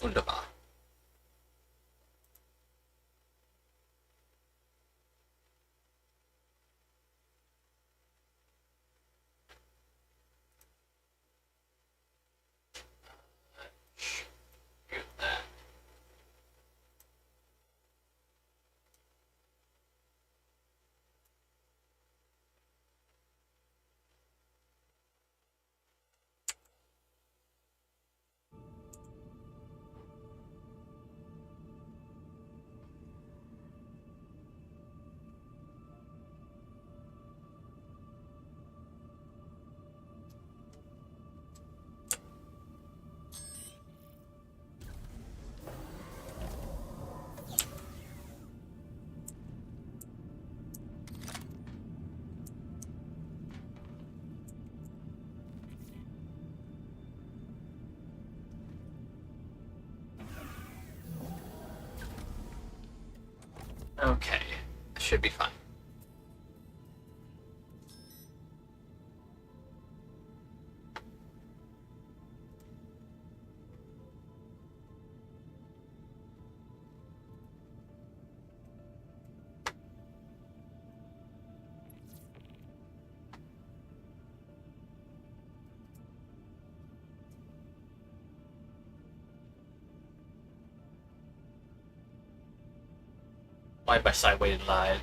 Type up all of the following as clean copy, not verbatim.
Wunderbar. Shoot that. Okay, should be fine. Line by side weighted line.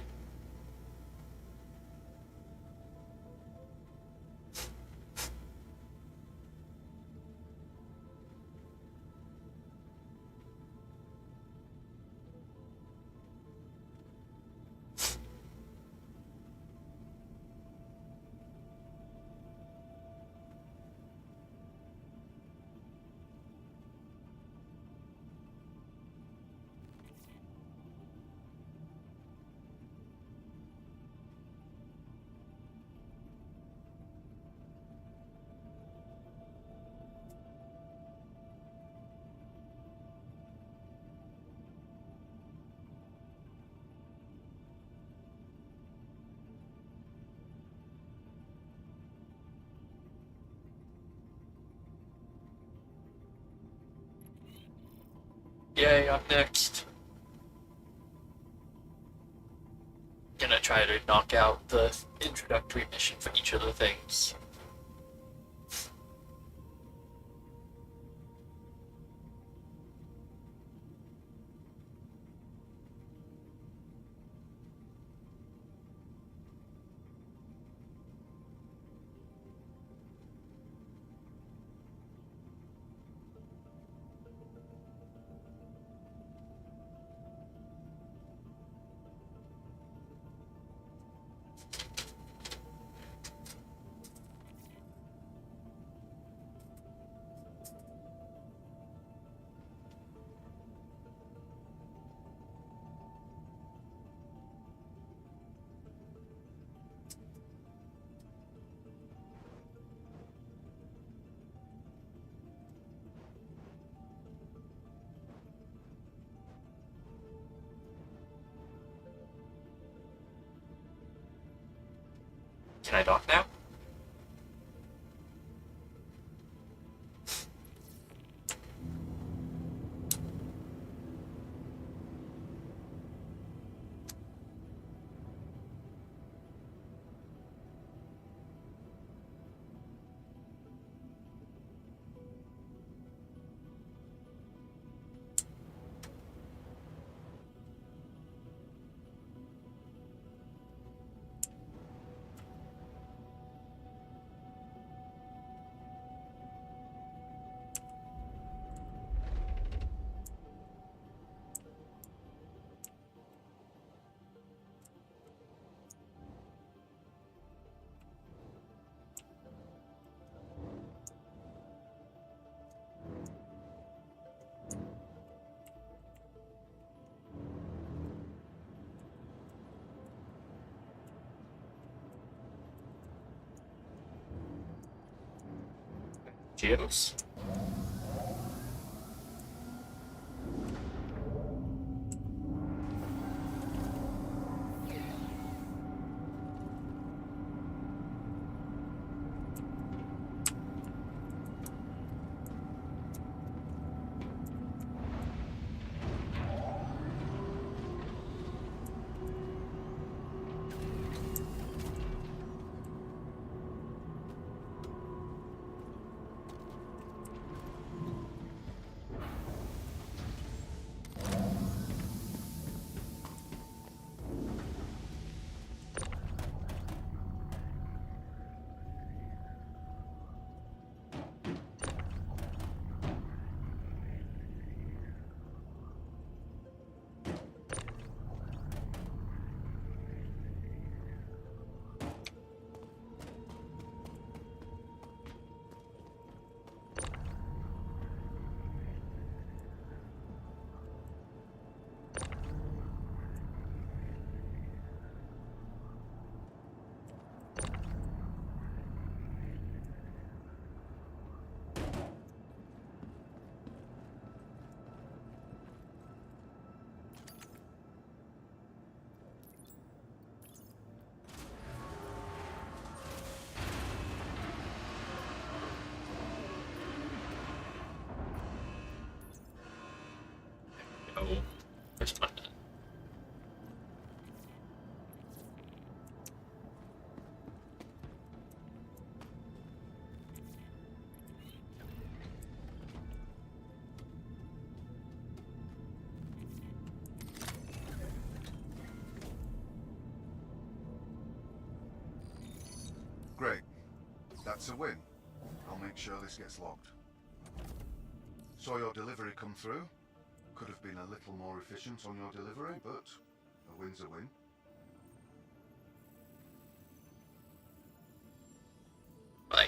Yay, up next. Gonna try to knock out the introductory mission for each of the things. Can I dock now? Cheers. So, first one done. Great. That's a win. I'll make sure this gets logged. Saw your delivery come through. Could have been a little more efficient on your delivery, but a win's a win. Right.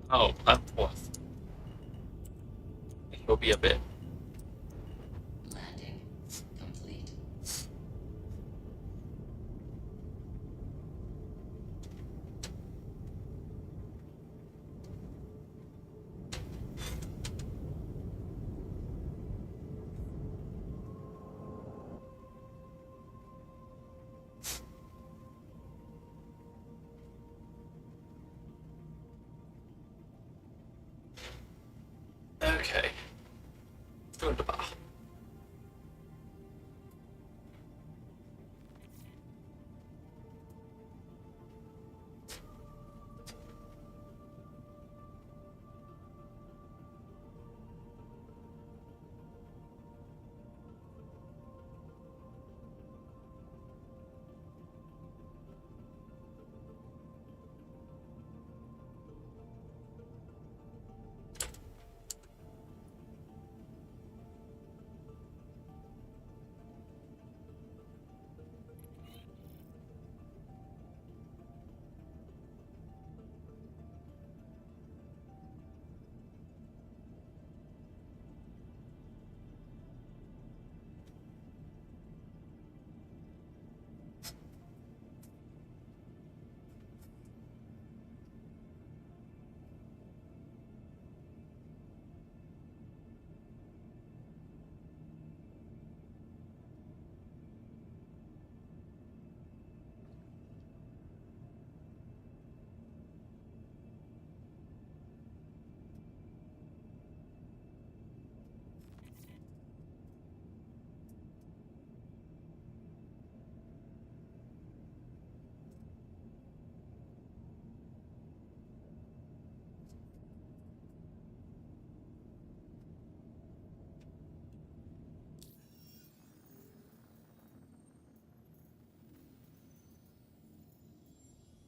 Oh, I'm fourth. It will be a bit. Landing complete. Okay. Wunderbar.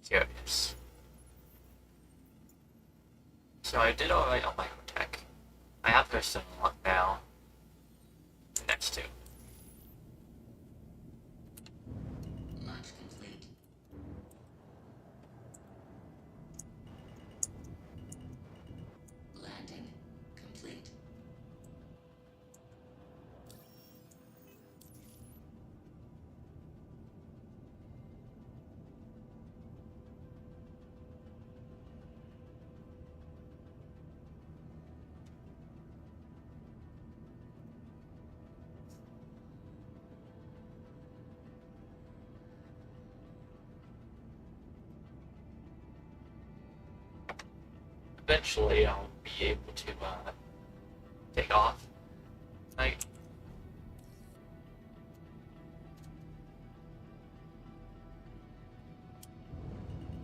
Here it is. So I did alright on microtech. I have person unlocked now. Next two. Launch complete. Landing complete. Eventually I'll be able to take off. Like,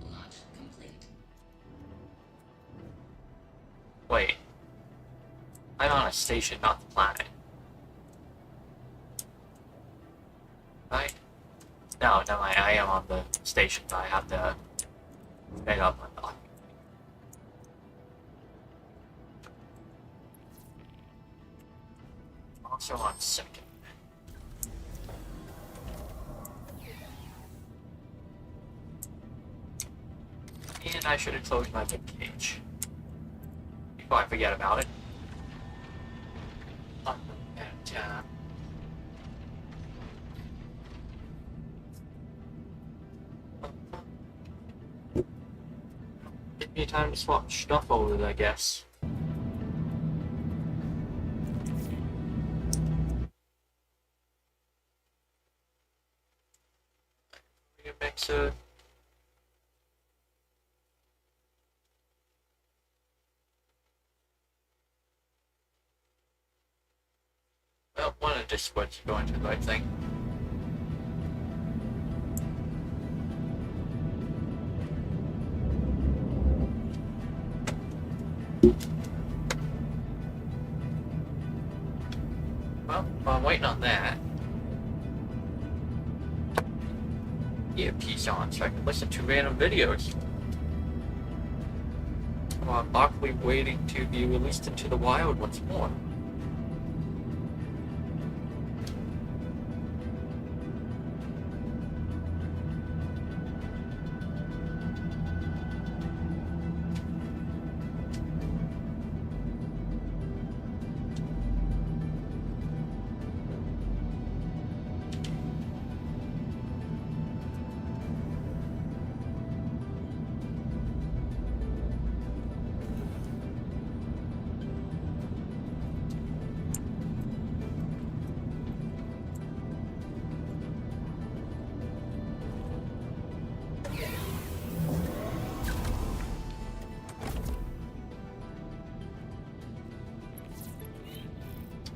Launch complete. wait. I'm on a station, not the planet. Right? No, I am on the station, but I have to make up my dock. Also on second. And I should have closed my big cage before I forget about it. Give me time to swap stuff over, I guess. Mixer. Well, one of the squads going to the right thing. Well, while I'm waiting on that, earpiece on so I can listen to random videos. While Barkley waiting to be released into the wild once more.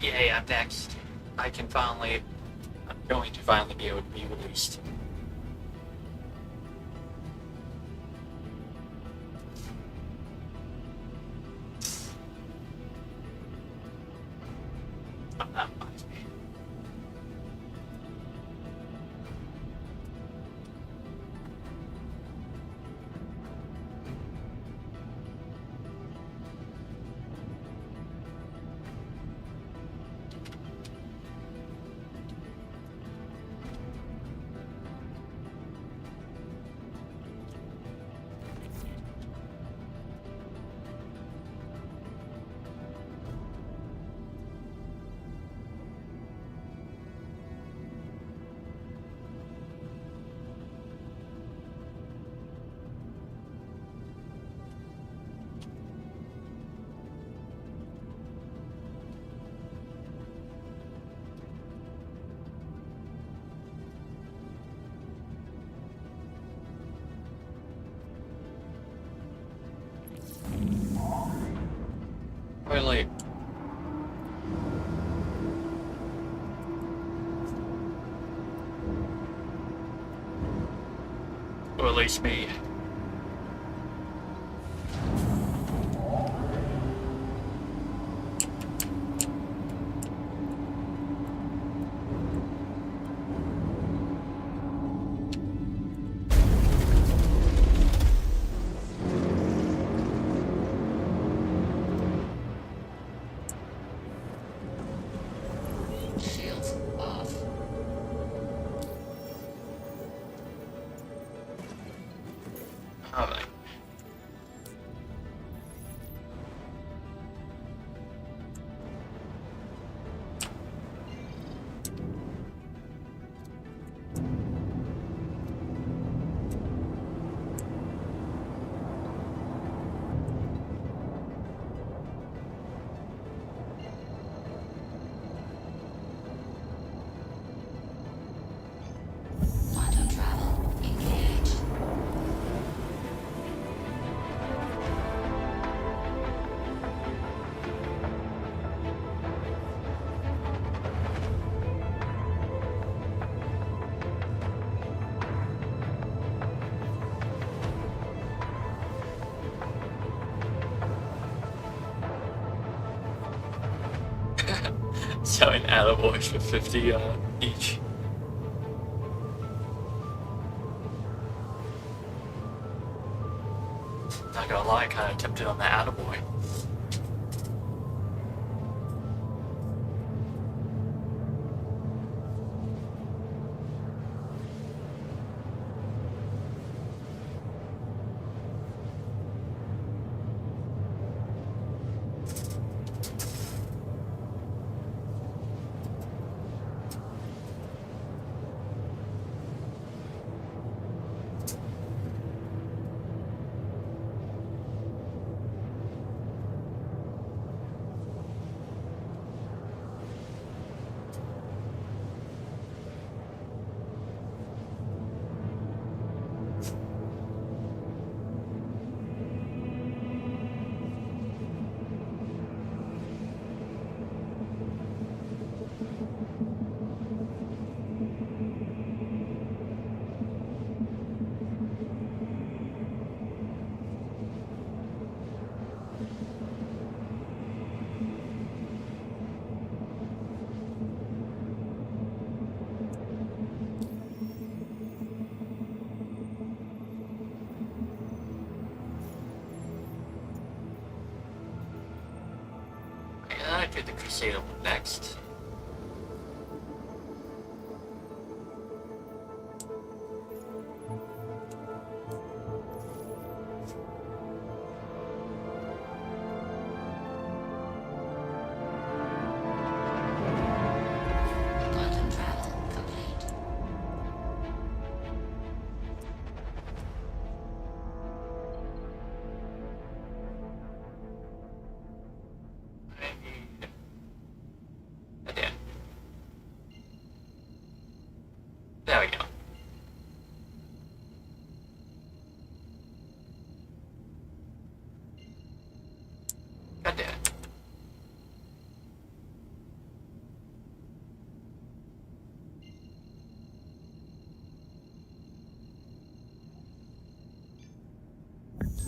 Yay, I'm next. I'm going to finally be able to be released. That reminds me. We're late. Or at least me. Shields off. Alright. Quantum travel engaged. Selling attaboys for 50 each. Not gonna lie, kinda tempted on the attaboy. do the Crusader one next. Quantum travel complete. I did. There we go. God damn it.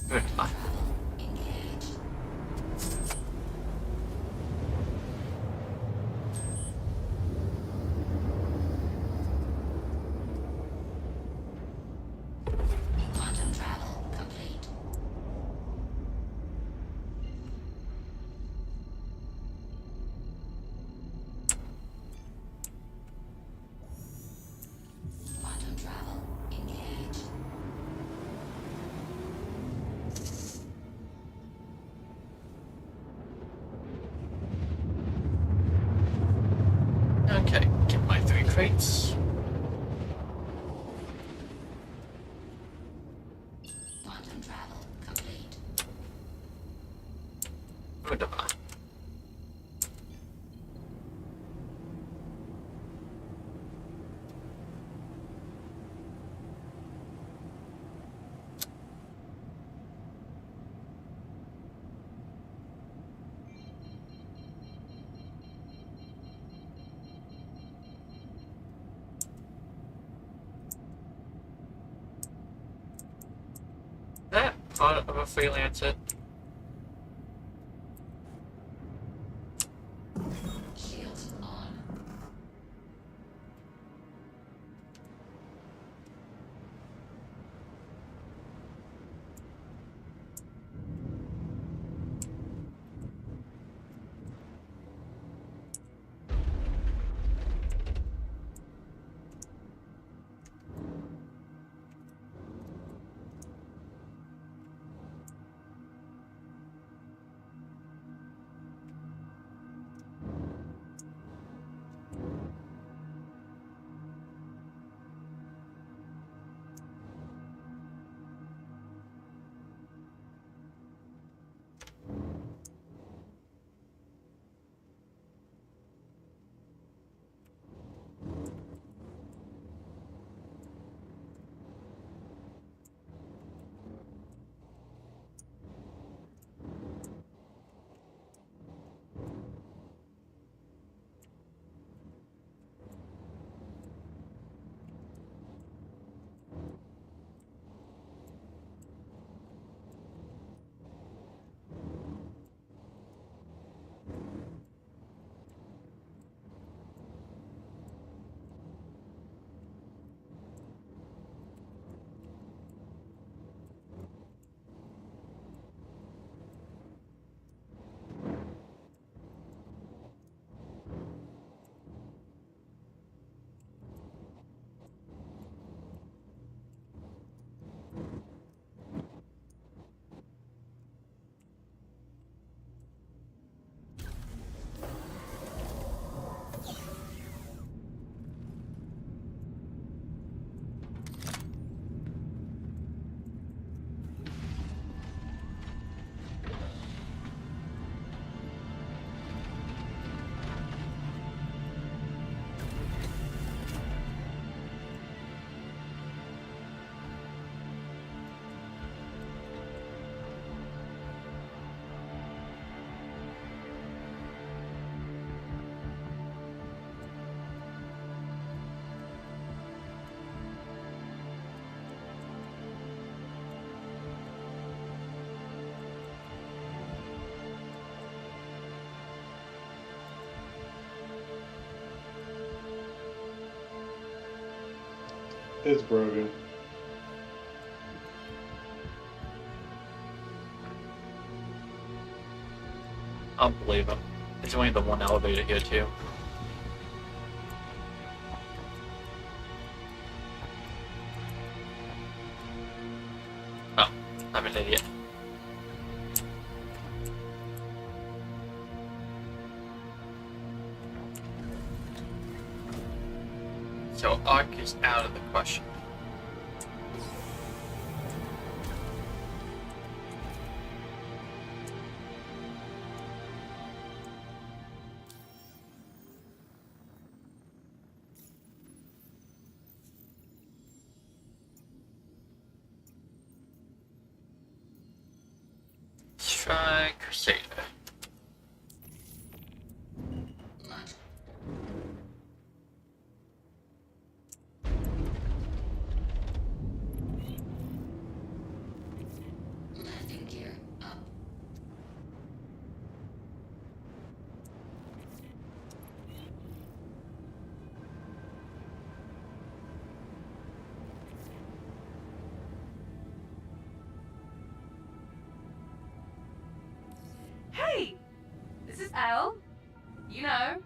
Goodbye. Engage. Quantum travel complete. Quantum travel engage. Okay, get my 3 crates. Quantum travel complete. Goodbye. That part of a freelancer. Shields on. It's broken. I'll believe him. There's only the one elevator here too. Oh, I'm an idiot. So Ark is out of the question. Let's try Crusader. Landing gear up. Hey! This is Elle. You know,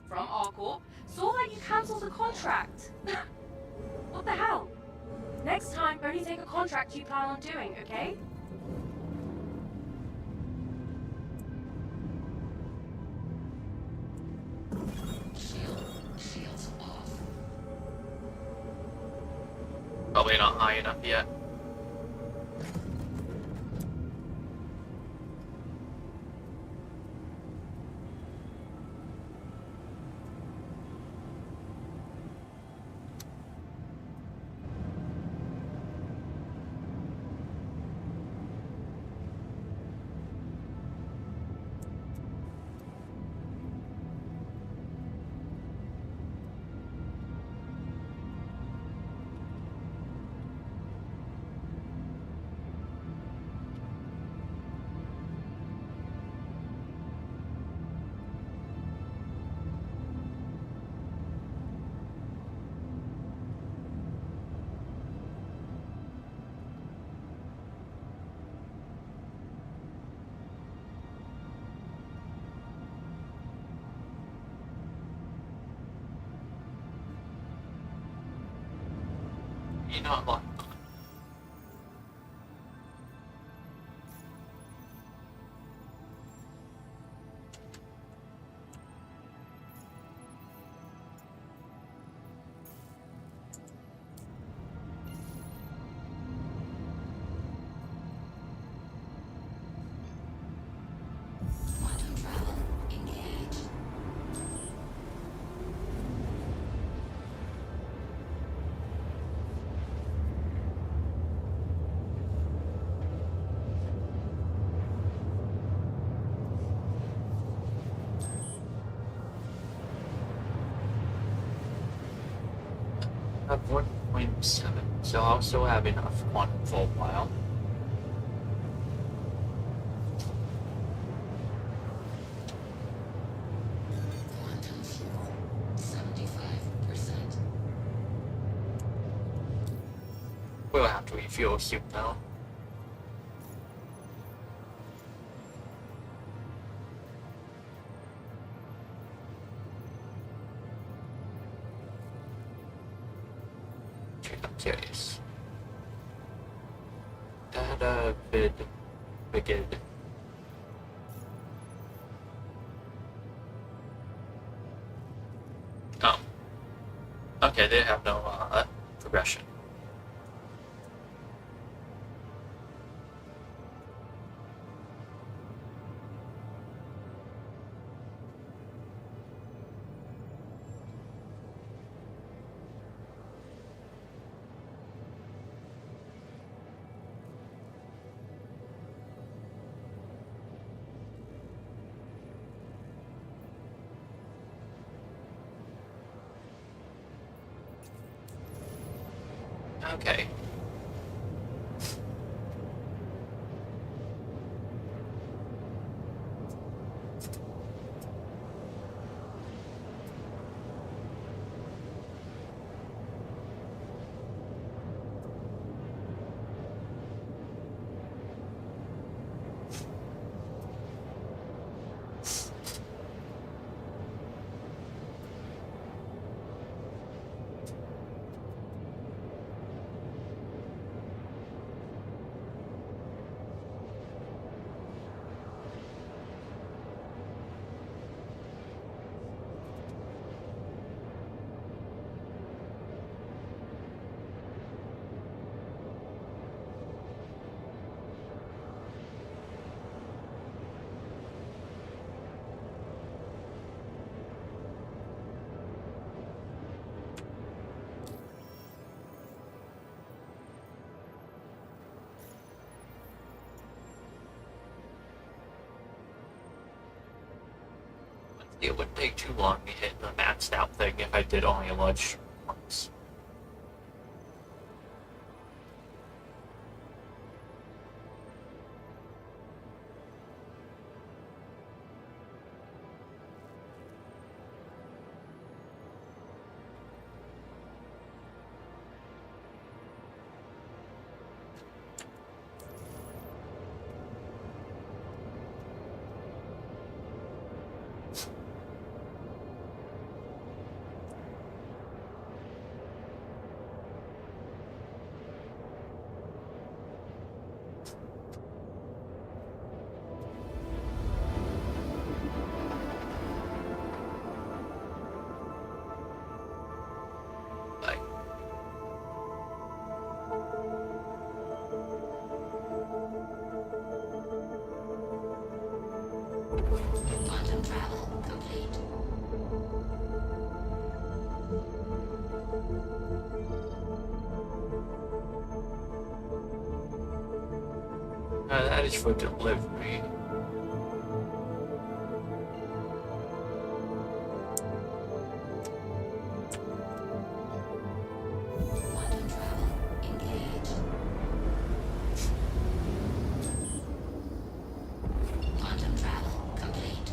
from Arcorp. Saw that you cancelled the contract. What the hell? Next time, only take a contract you plan on doing, okay? Shields off. Probably not high enough yet. You're not like Quantum travel engaged. I have 1.7, so I'll still have enough quantum for a while. Quantum fuel 75%. We'll have to refuel soon though. I'm curious. Data vid begin. Oh. Okay, they have no progression. Okay. It wouldn't take too long to hit the maxed out thing if I did only a large ones. Like, Quantum travel complete. that is for delivery. Quantum travel engaged. Quantum travel complete.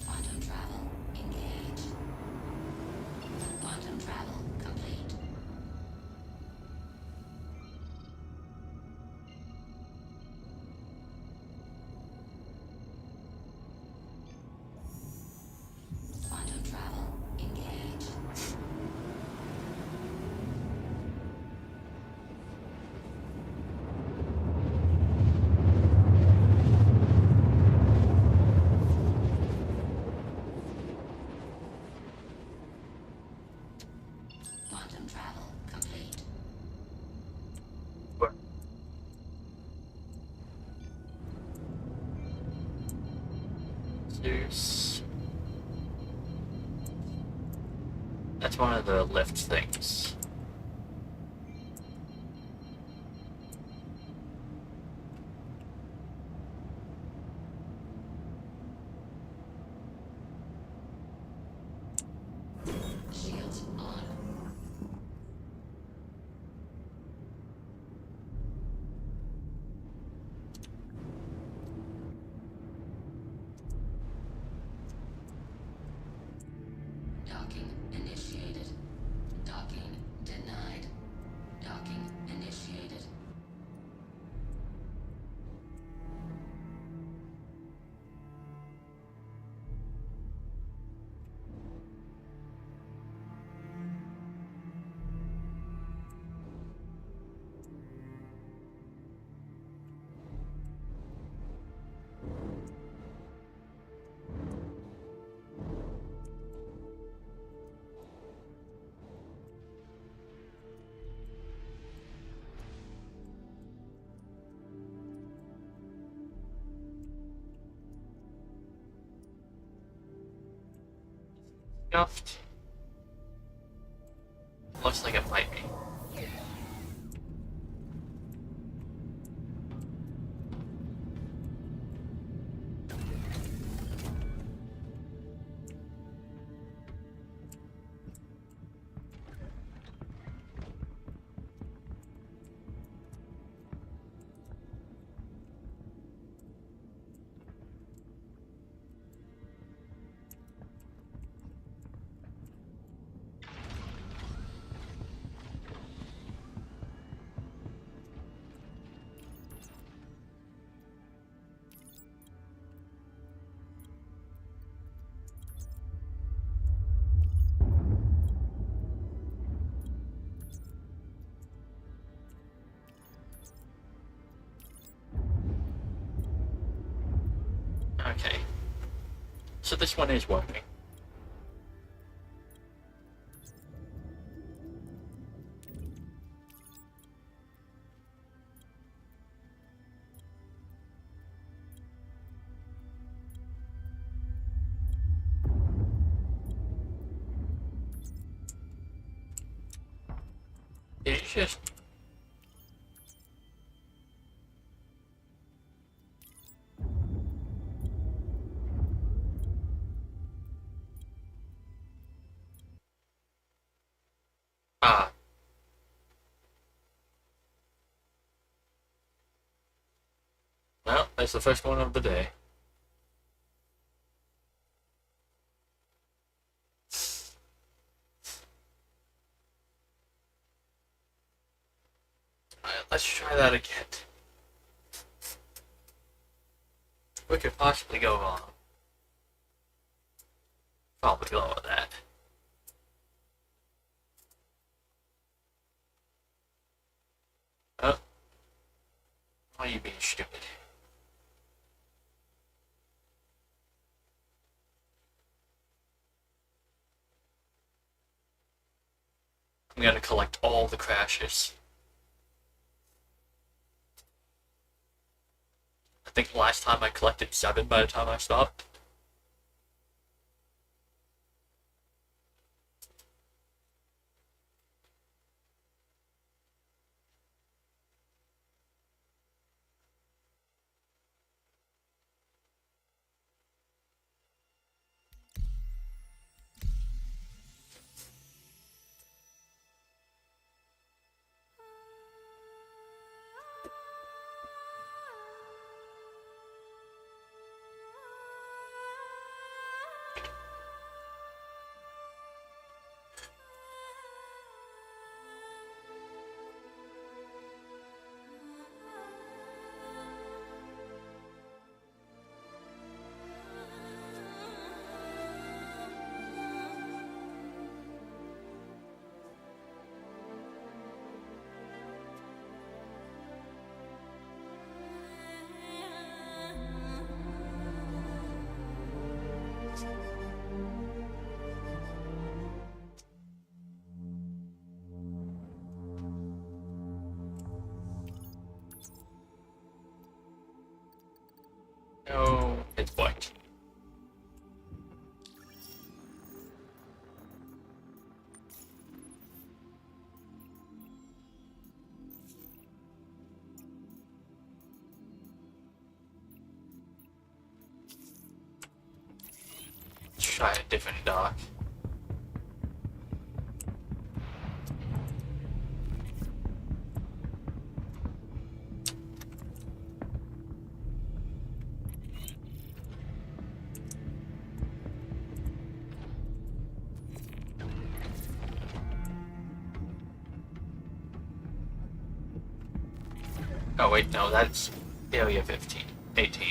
Quantum travel engaged. Quantum travel complete. Quantum travel engaged. Quantum travel complete. But there's that's one of the lift things. Shields on. Docking initiated. Docking denied. Docking initiated. Scuffed. Looks like it might be. Okay. So this one is working. Just... Ah. Well, that's the first one of the day. Alright, let's try that again. What could possibly go wrong? Probably go with that. Oh. Why are you being stupid? I'm gonna collect all the crashes. I think last time I collected 7 by the time I stopped. No, it's white. Let's try a different dock. Oh wait, no, that's area 15. 18,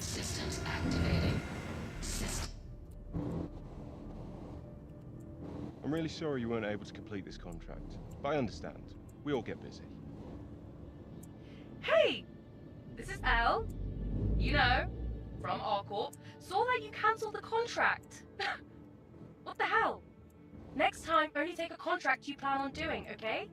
Systems activating. I'm really sorry you weren't able to complete this contract, but I understand. We all get busy. Hey! This is Elle. You know, from Arcorp. Saw that you cancelled the contract. What the hell? Next time, only take a contract you plan on doing, okay?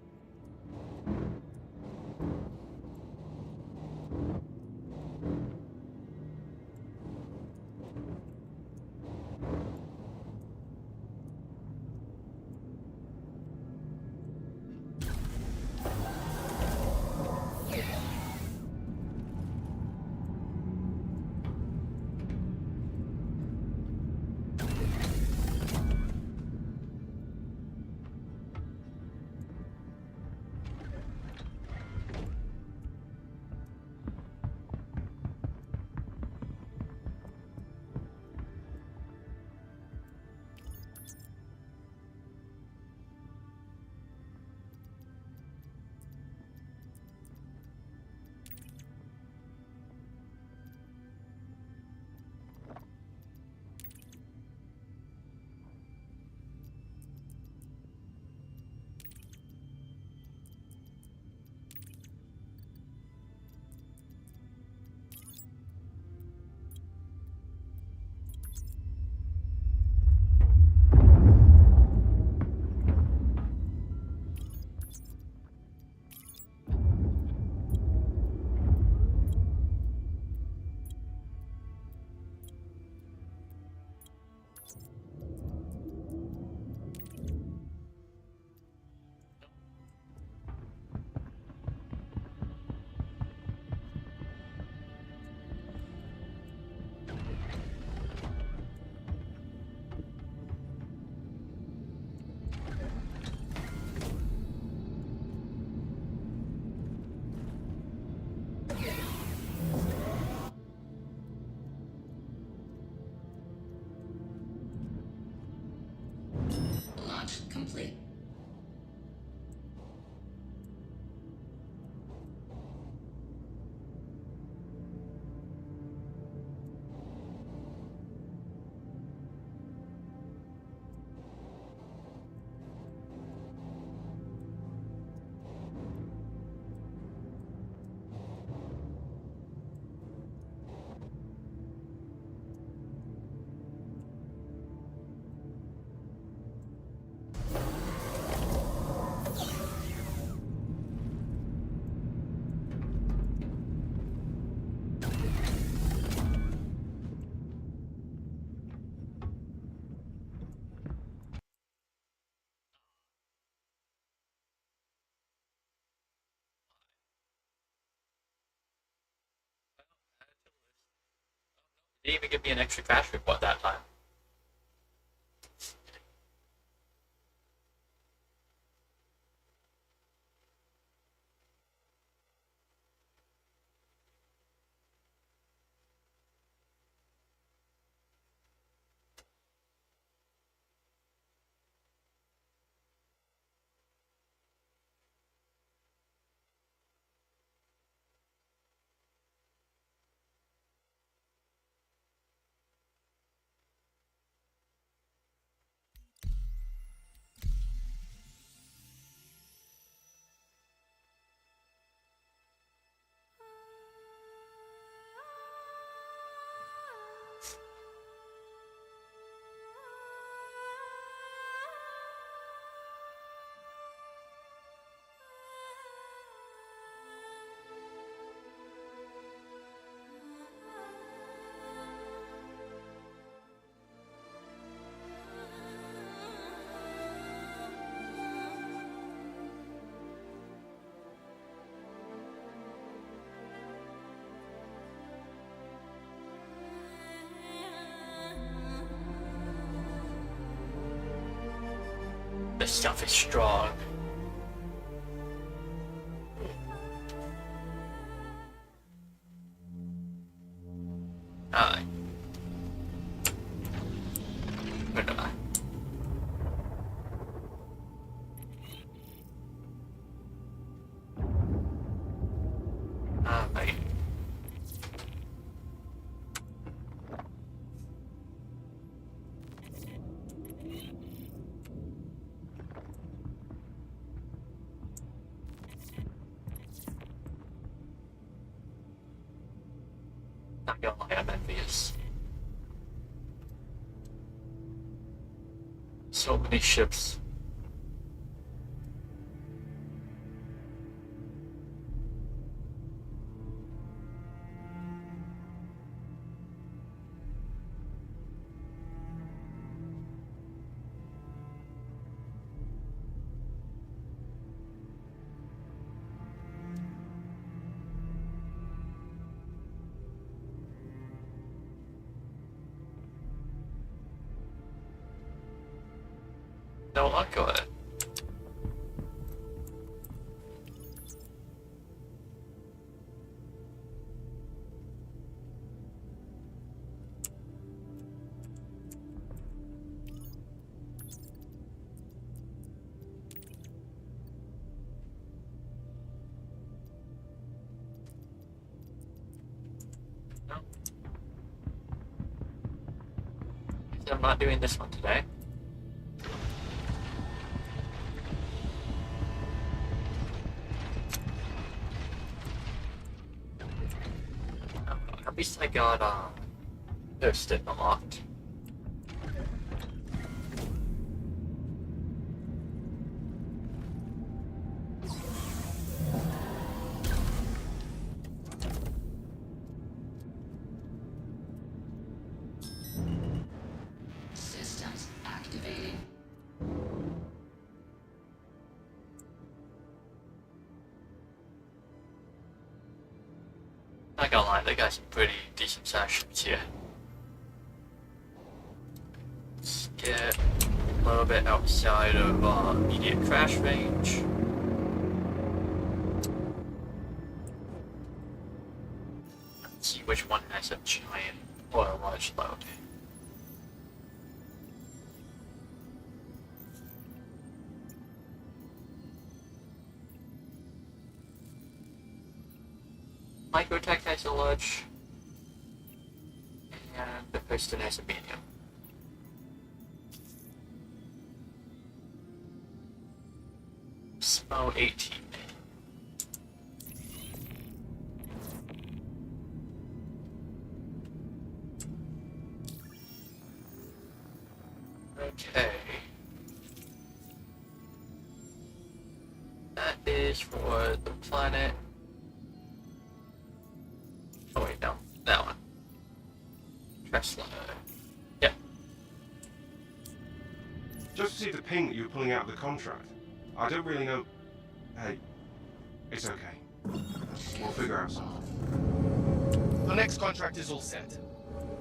Launch complete. Didn't even give me an extra crash report that time. This stuff is strong. Alright. Where am I? Alright. Not gonna lie, I'm envious. So many ships. No luck on it. No. I'm not doing this one today. At least I got Thurston unlocked. Systems activating. Not gonna lie, they got some pretty decent sections here. Let's get a little bit outside of immediate crash range. Let's see which one has a giant or a large load. Microtech isoludge. And the piston isobenium. SMO 18. Okay. That is for the planet. Oh wait, no. That one. Tesla. Yep. Just received a ping that you were pulling out of the contract. I don't really know. Hey, it's okay. We'll figure out something. The next contract is all set.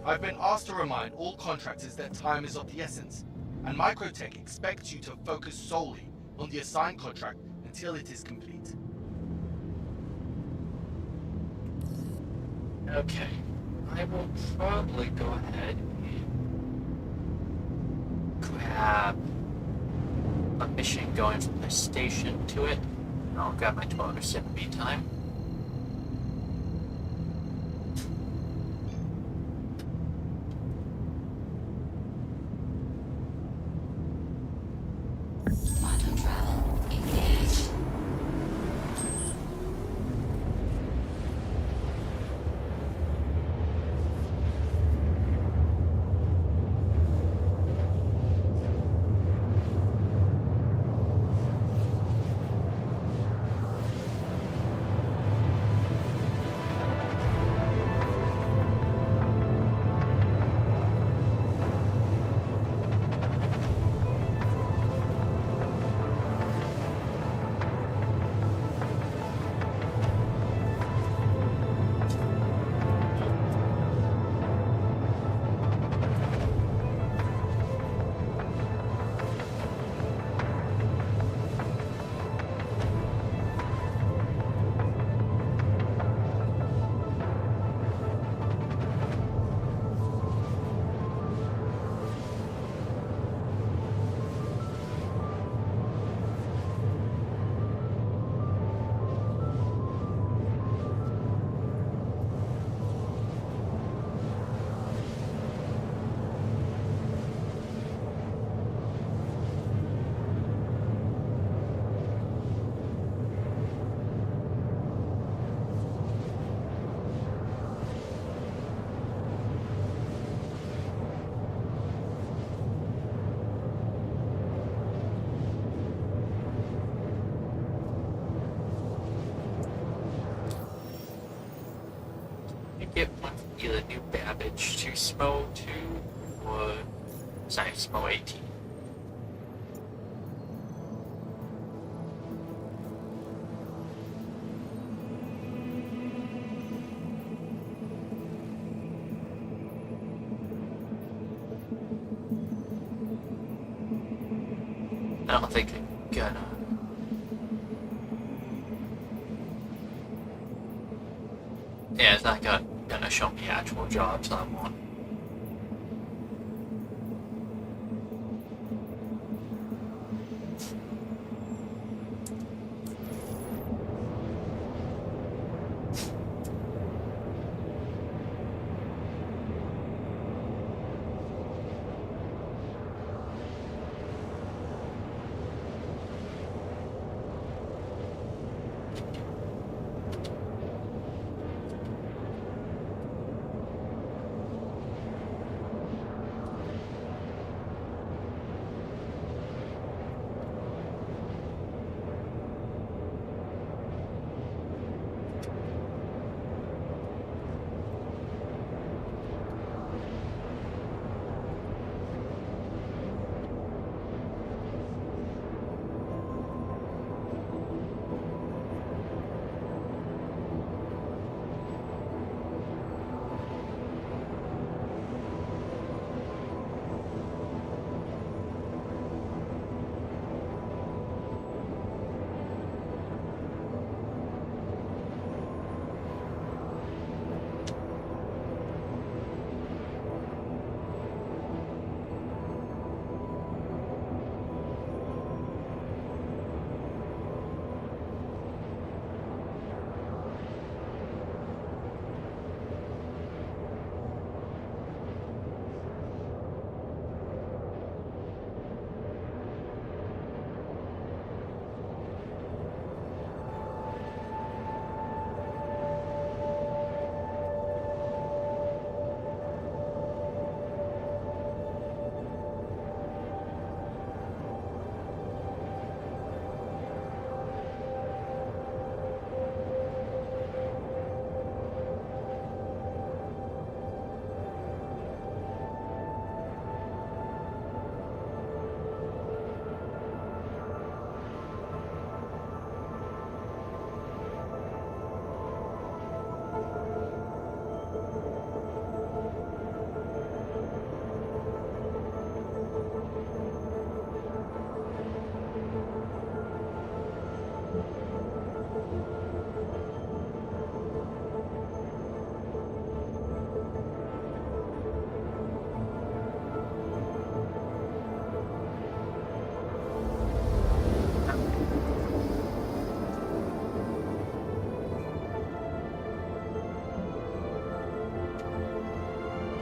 I've been asked to remind all contractors that time is of the essence, and Microtech expects you to focus solely on the assigned contract until it is complete. Okay. I will probably go ahead and grab a mission going from the station to it. And I'll grab my 12 in the meantime. Quantum travel engaged. Get one from either New Babbage to SMO 2 or sorry, SMO 18. I don't think I'm gonna. Yeah, it's not gonna show me actual jobs I want.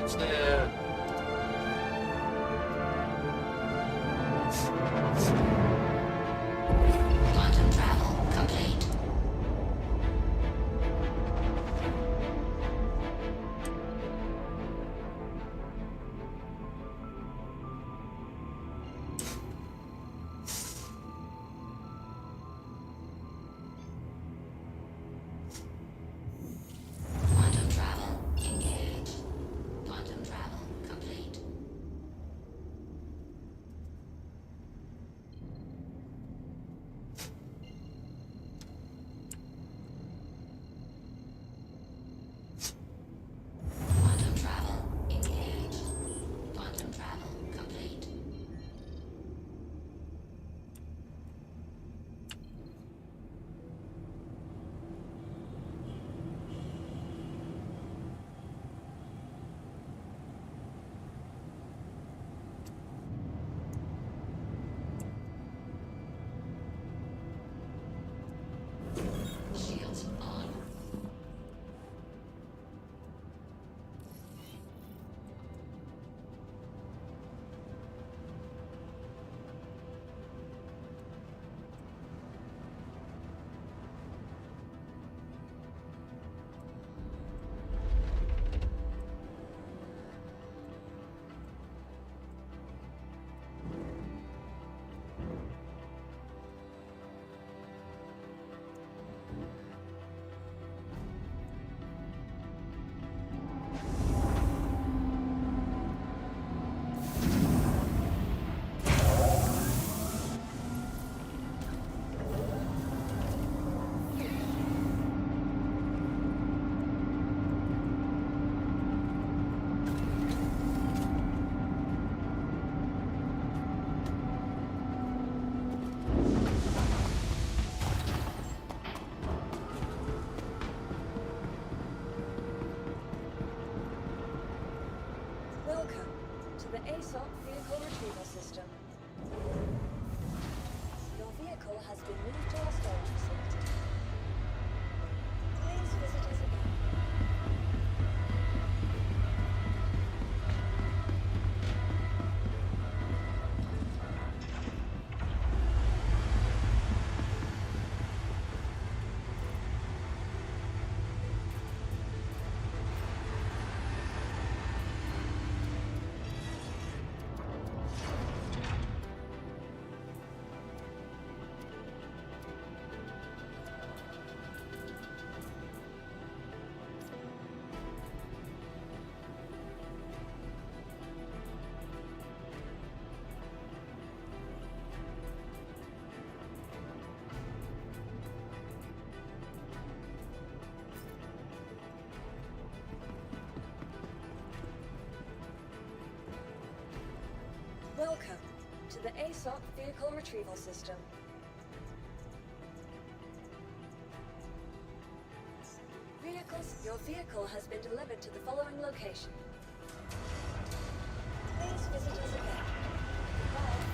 It's the... Quantum travel complete. Quantum travel engaged. Quantum travel complete. Quantum travel engaged. Quantum travel complete. Shields on. Welcome to the ASOC Vehicle Retrieval System. Your vehicle has been moved to our storage facility. Please visit us again. Welcome to the ASOC Vehicle Retrieval System. Your vehicle has been delivered to the following location. Please visit us again. Goodbye.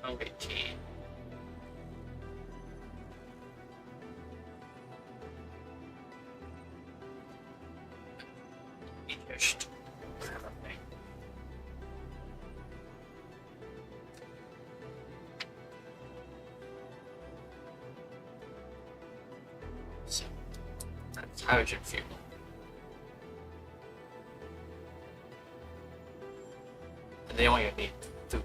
Oh, 18. Just kind of thing. So that's hydrogen fuel. And they only need 3.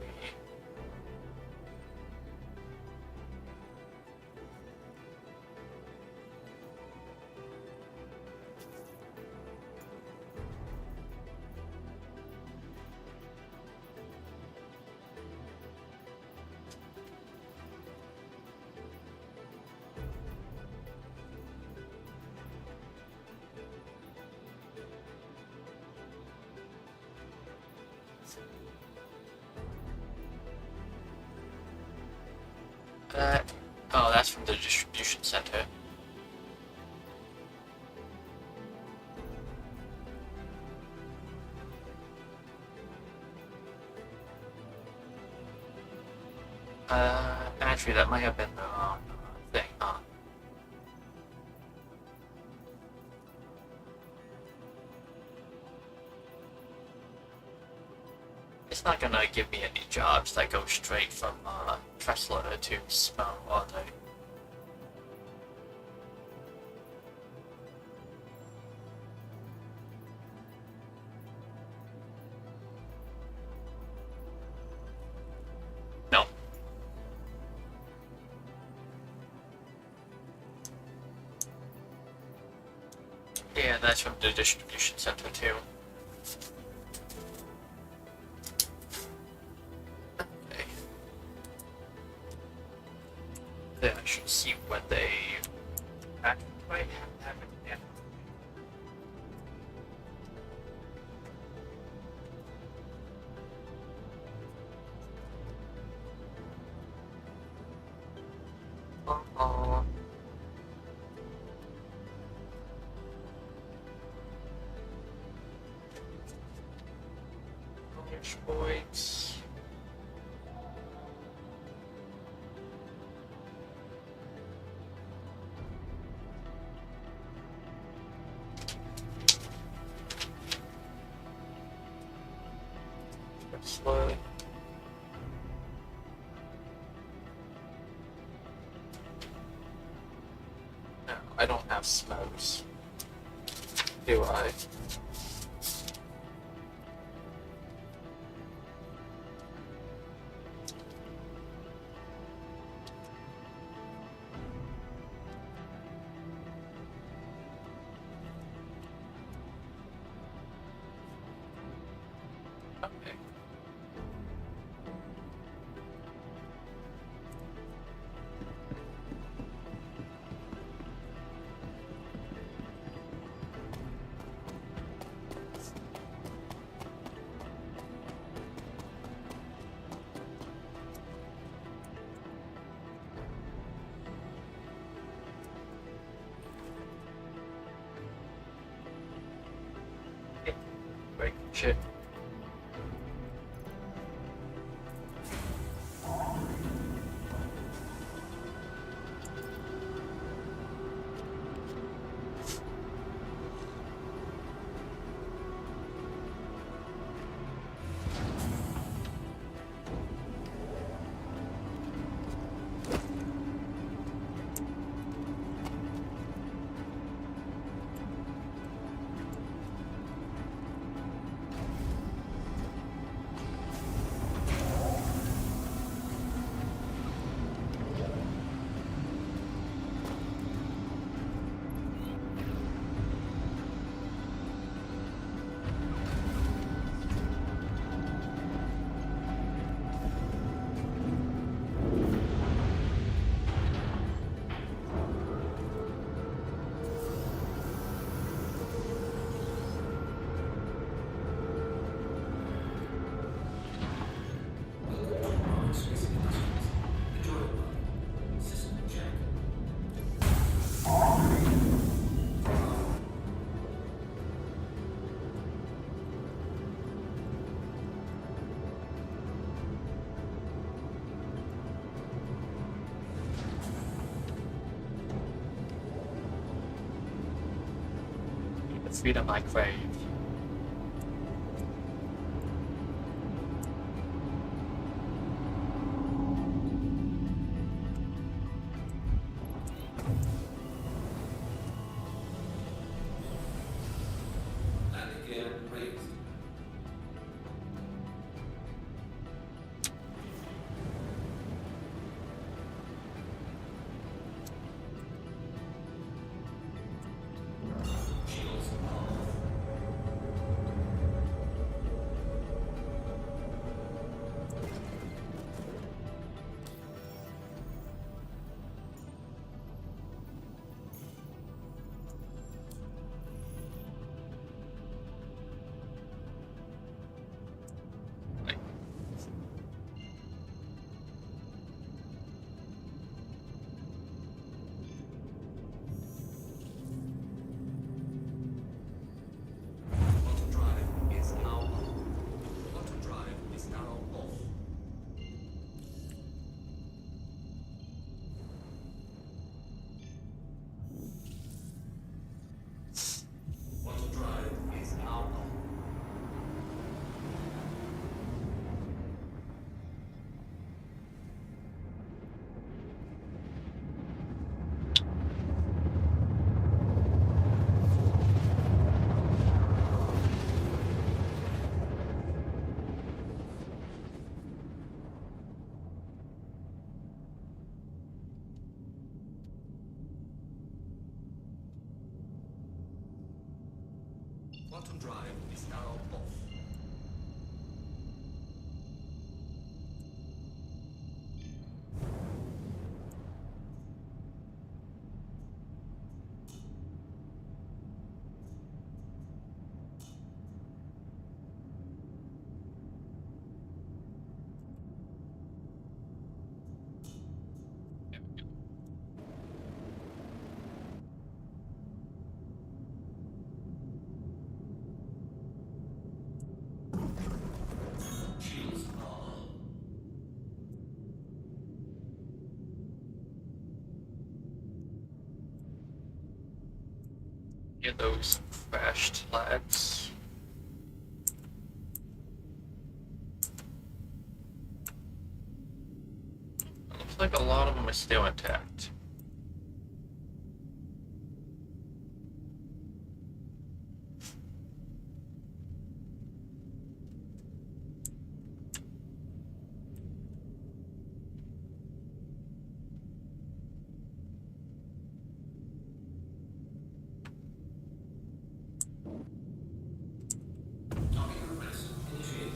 Oh, that's from the distribution center. Actually, that might have been the wrong thing, huh? It's not gonna give me any jobs that go straight from Tesla to Snow, are they? No. Yeah, that's from the distribution center too. Okay. Then I should see when they actually have it yet. Uh-oh. Points. Slow. No, I don't have smokes. Do I? Okay. Great shit. The freedom I crave. Landing gear raised. Shields off. Auto drive is now on. Auto drive is now off. Auto drive is now on. Quantum drive is now off. Shields are on. Get those crashed lads. Looks like a lot of them are still intact. Docking request initiated.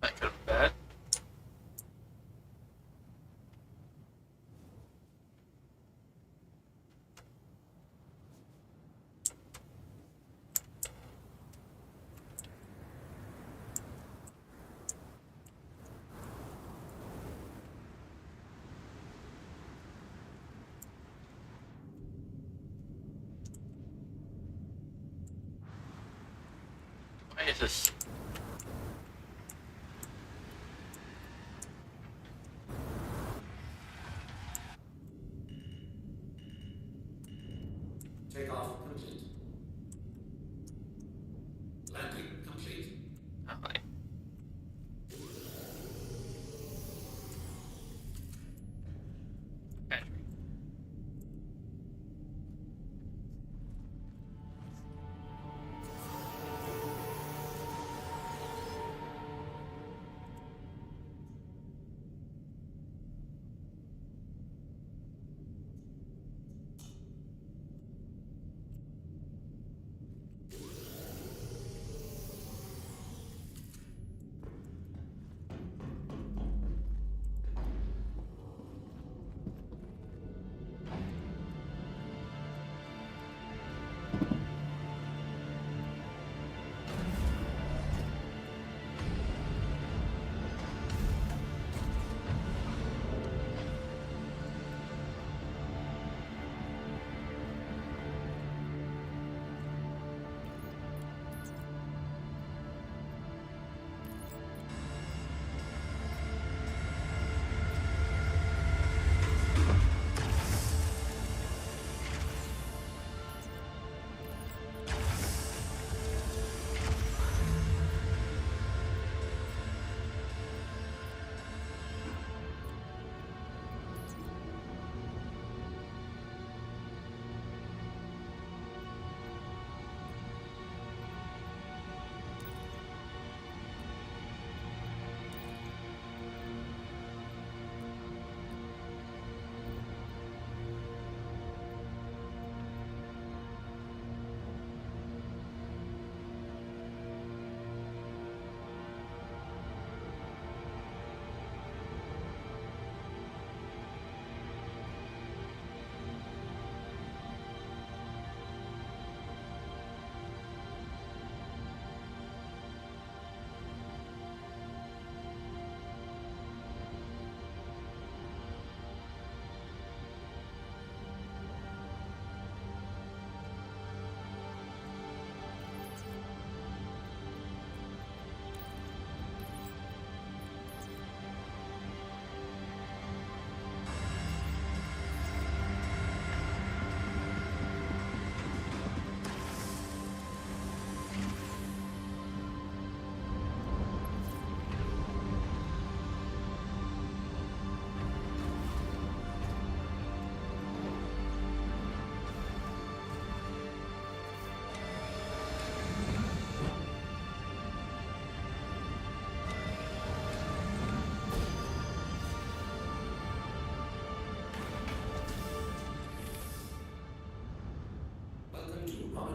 I could have bet. Why is this? Takeoff complete. Landing complete. Alright. Entry.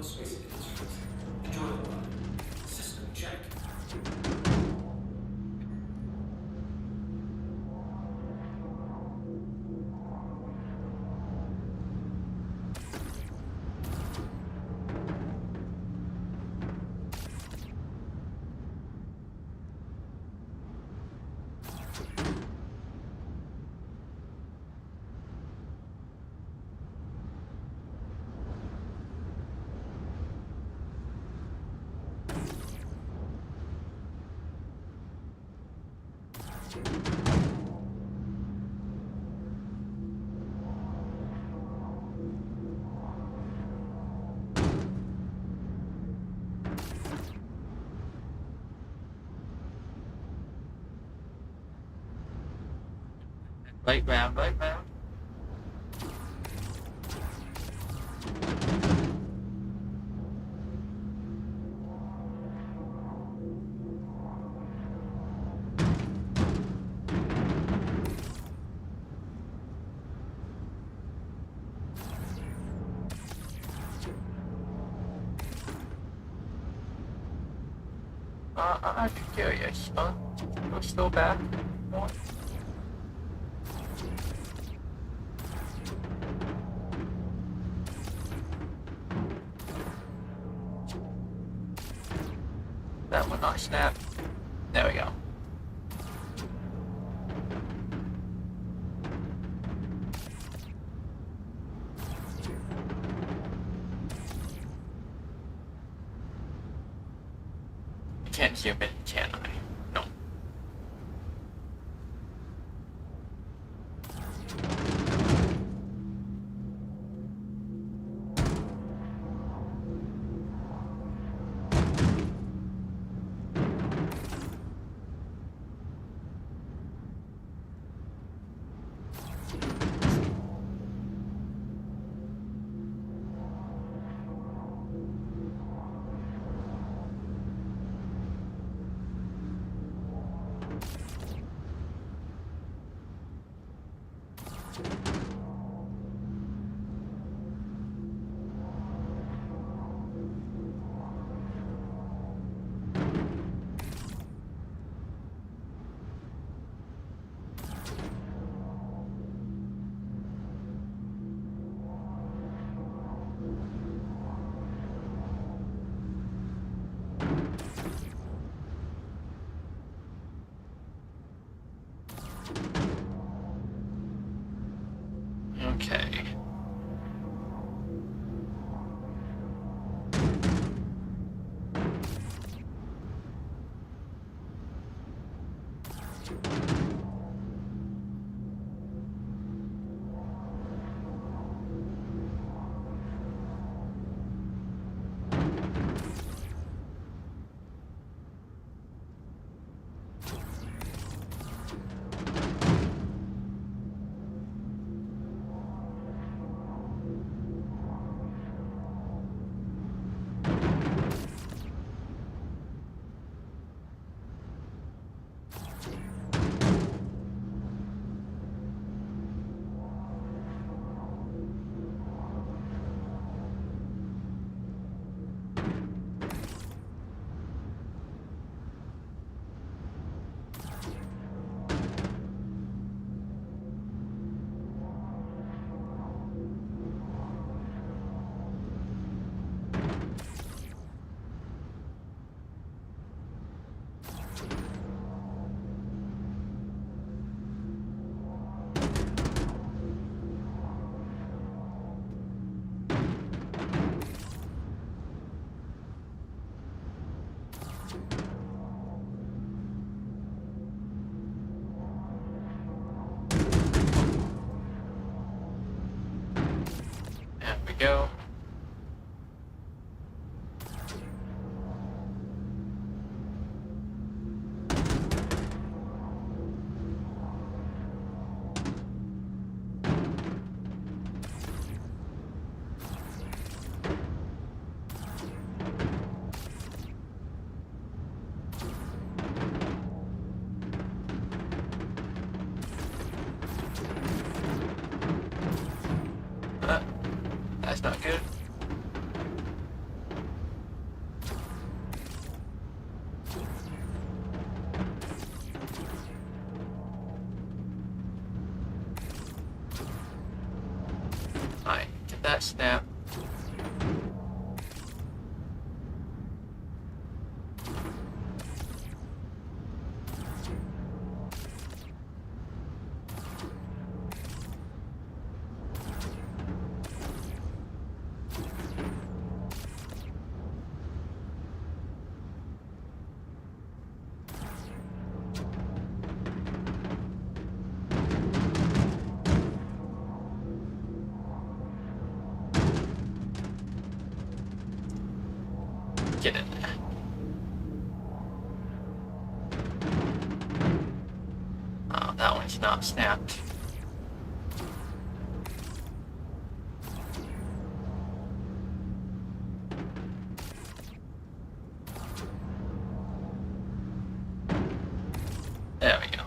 space instruments. Enjoy the ride. System check. Right round, right round. I'm curious. We're still back. What? That one not snap. There we go. I can't zoom in, can I? No. Okay. There we go. That's not good. that snap. Get in there. Oh, that one's not snapped. There we go.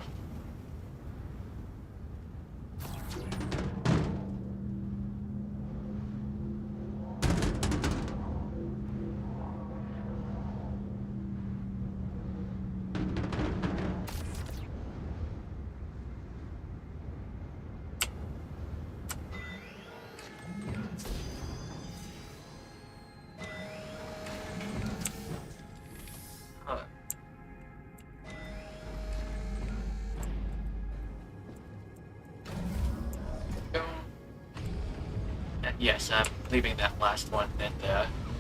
And yes, I'm leaving that last one and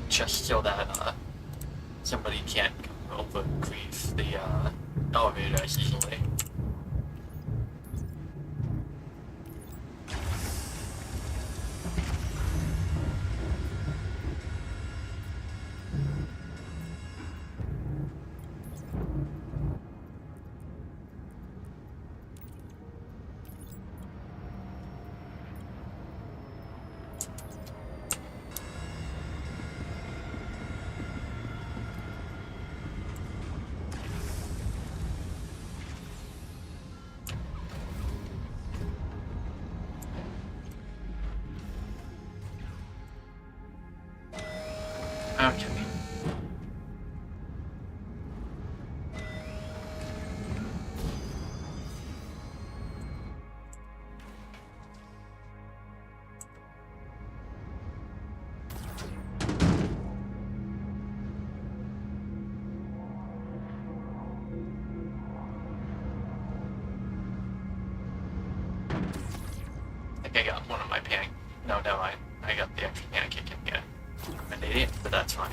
just so that somebody can't overcrease the elevator as easily. Okay. I think I got one of my panic. No, never mind. I got the extra pancake in here. I'm an idiot, but that's fine.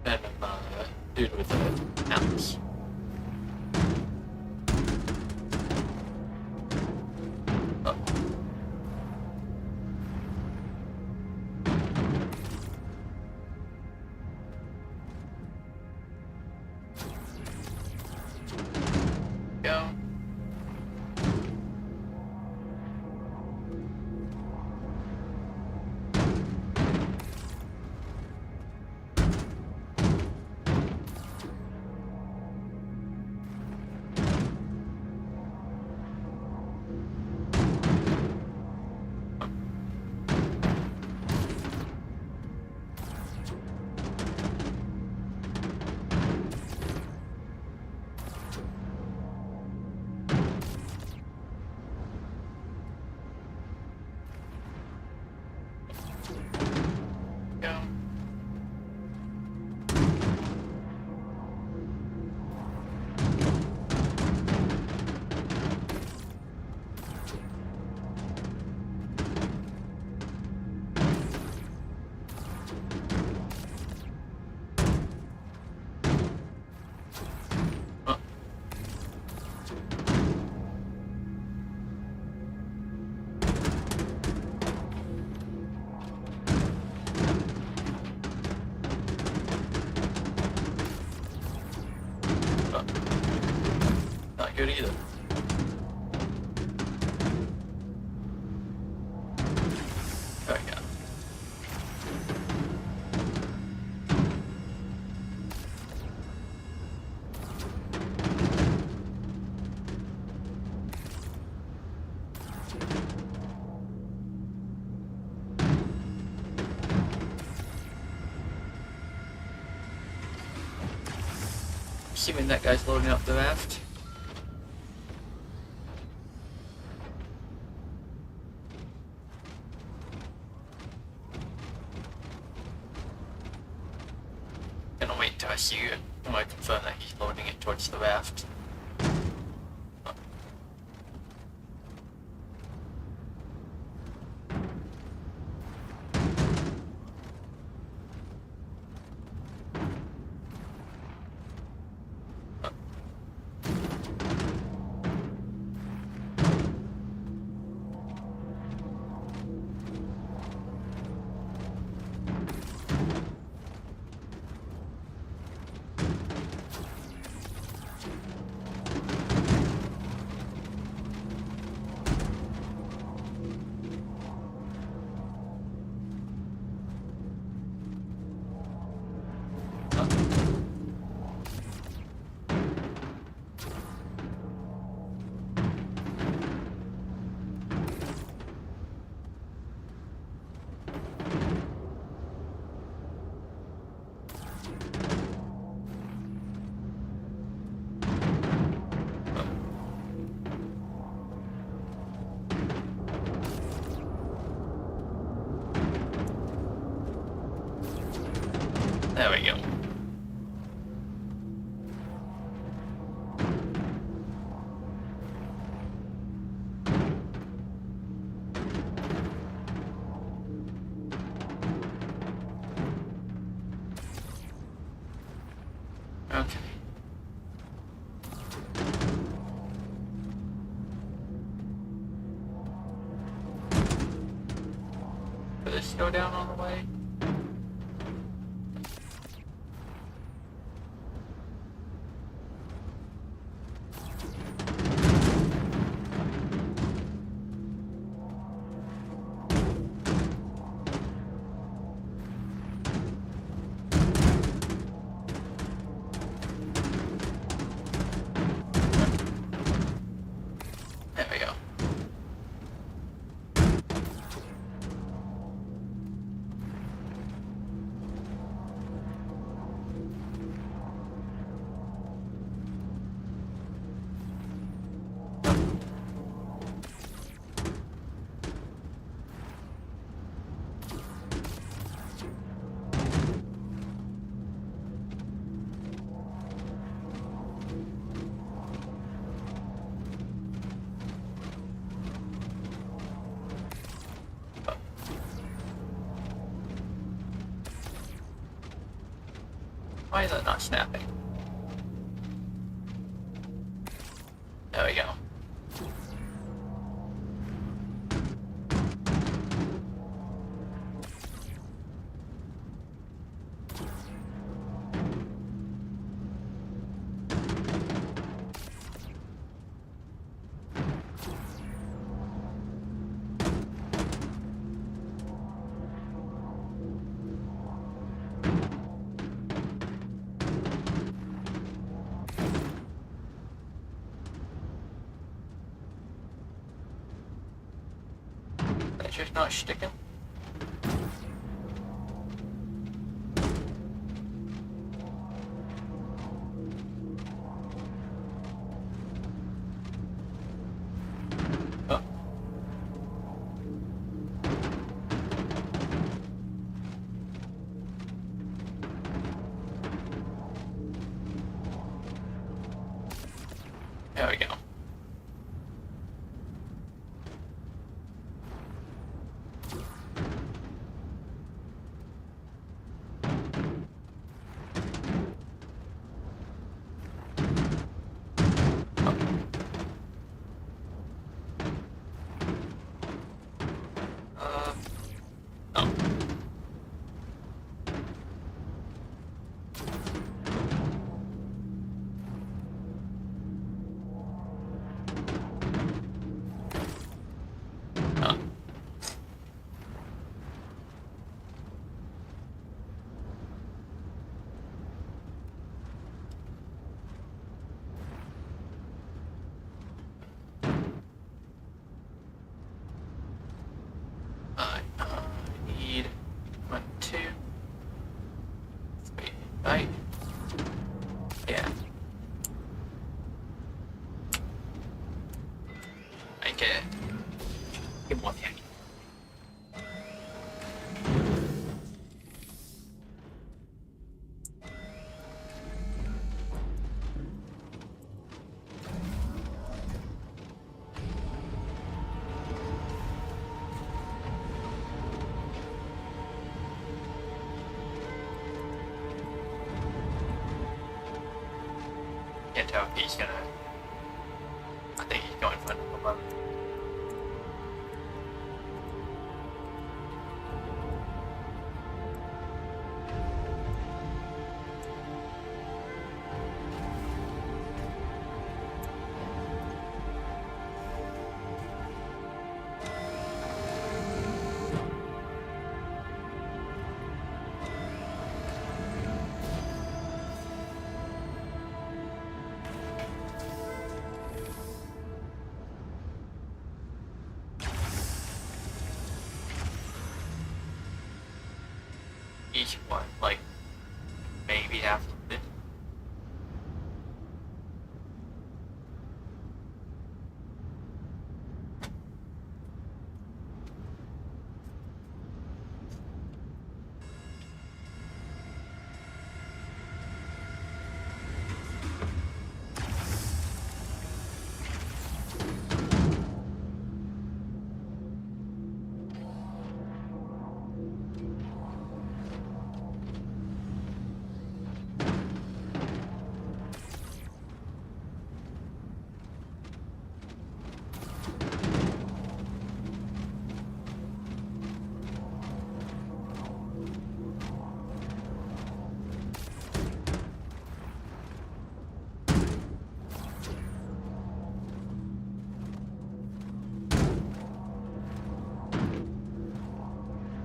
And dude with the mounts. Oh. Go. good either. There we go. Assuming that guy's loading up the raft. Gonna wait until I see you. I'm gonna confirm that he's loading it towards the raft. There we go. Okay. Did this go down on the way? There we go. Why is it not snapping? There we go. It's just not sticking. Oh. There we go. Oh. Oh. I need 1, 2, 3, right? Yeah. Okay. Give one here. Can't tell if he's gonna. I think he's going for another one. Each one, like, maybe half of it.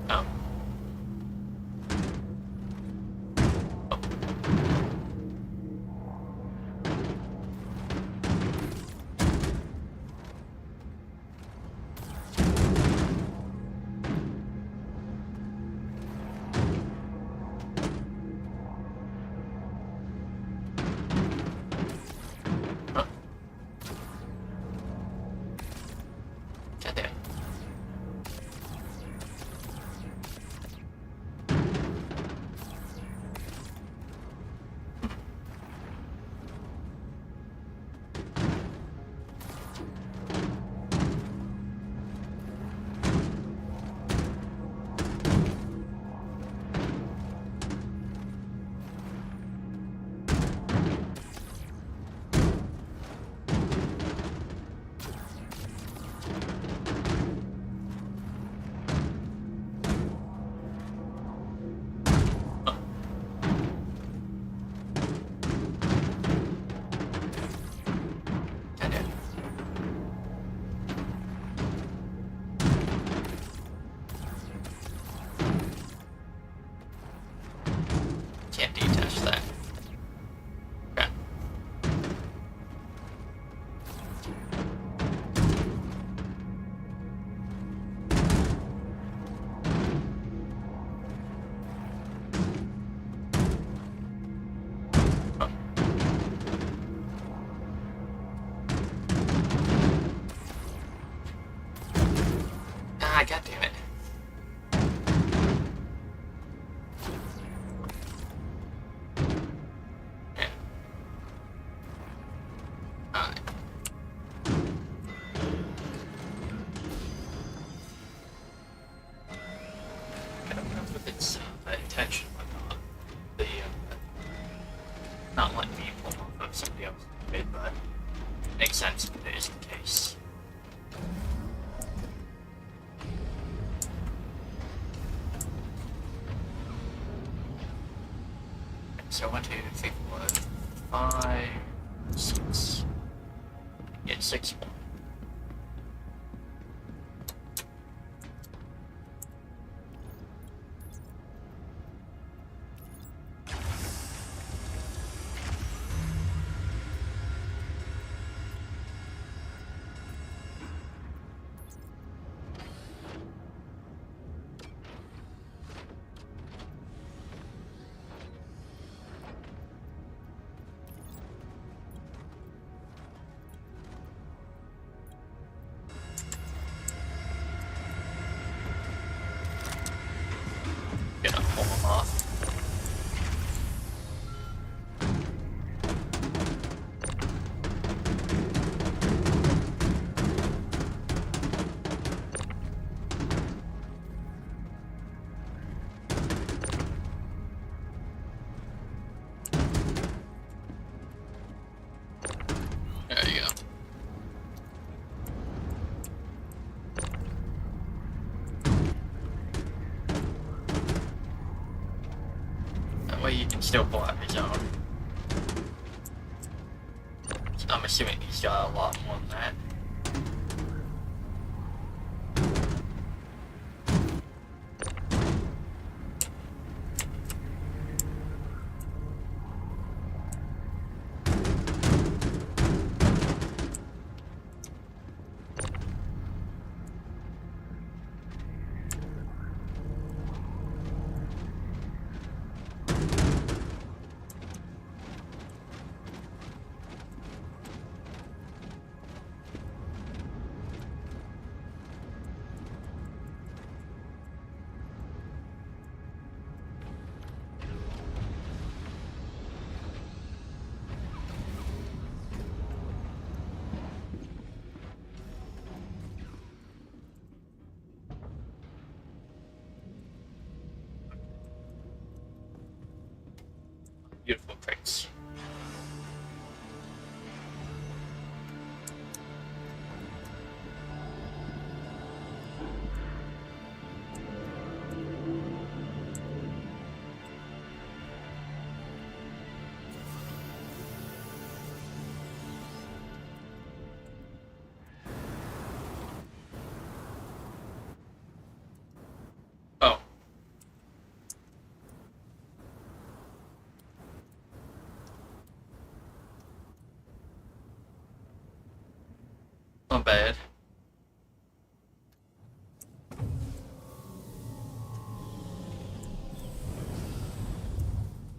Oh. Huh? God damn. God damn. Can't detach that. Okay. Oh. Ah, god damn it. Yeah. Alright. I don't know if it's intentional or not. The, not letting me pull off of somebody else's bid, but it makes sense if it is the case. So 1, 2, 3, 4, 5, 6. Yes. 6 more. Gonna pull them off. There you go. That way you can still pull out his own. I'm assuming he's got a lot more than that. Beautiful crates. Oh. Not bad.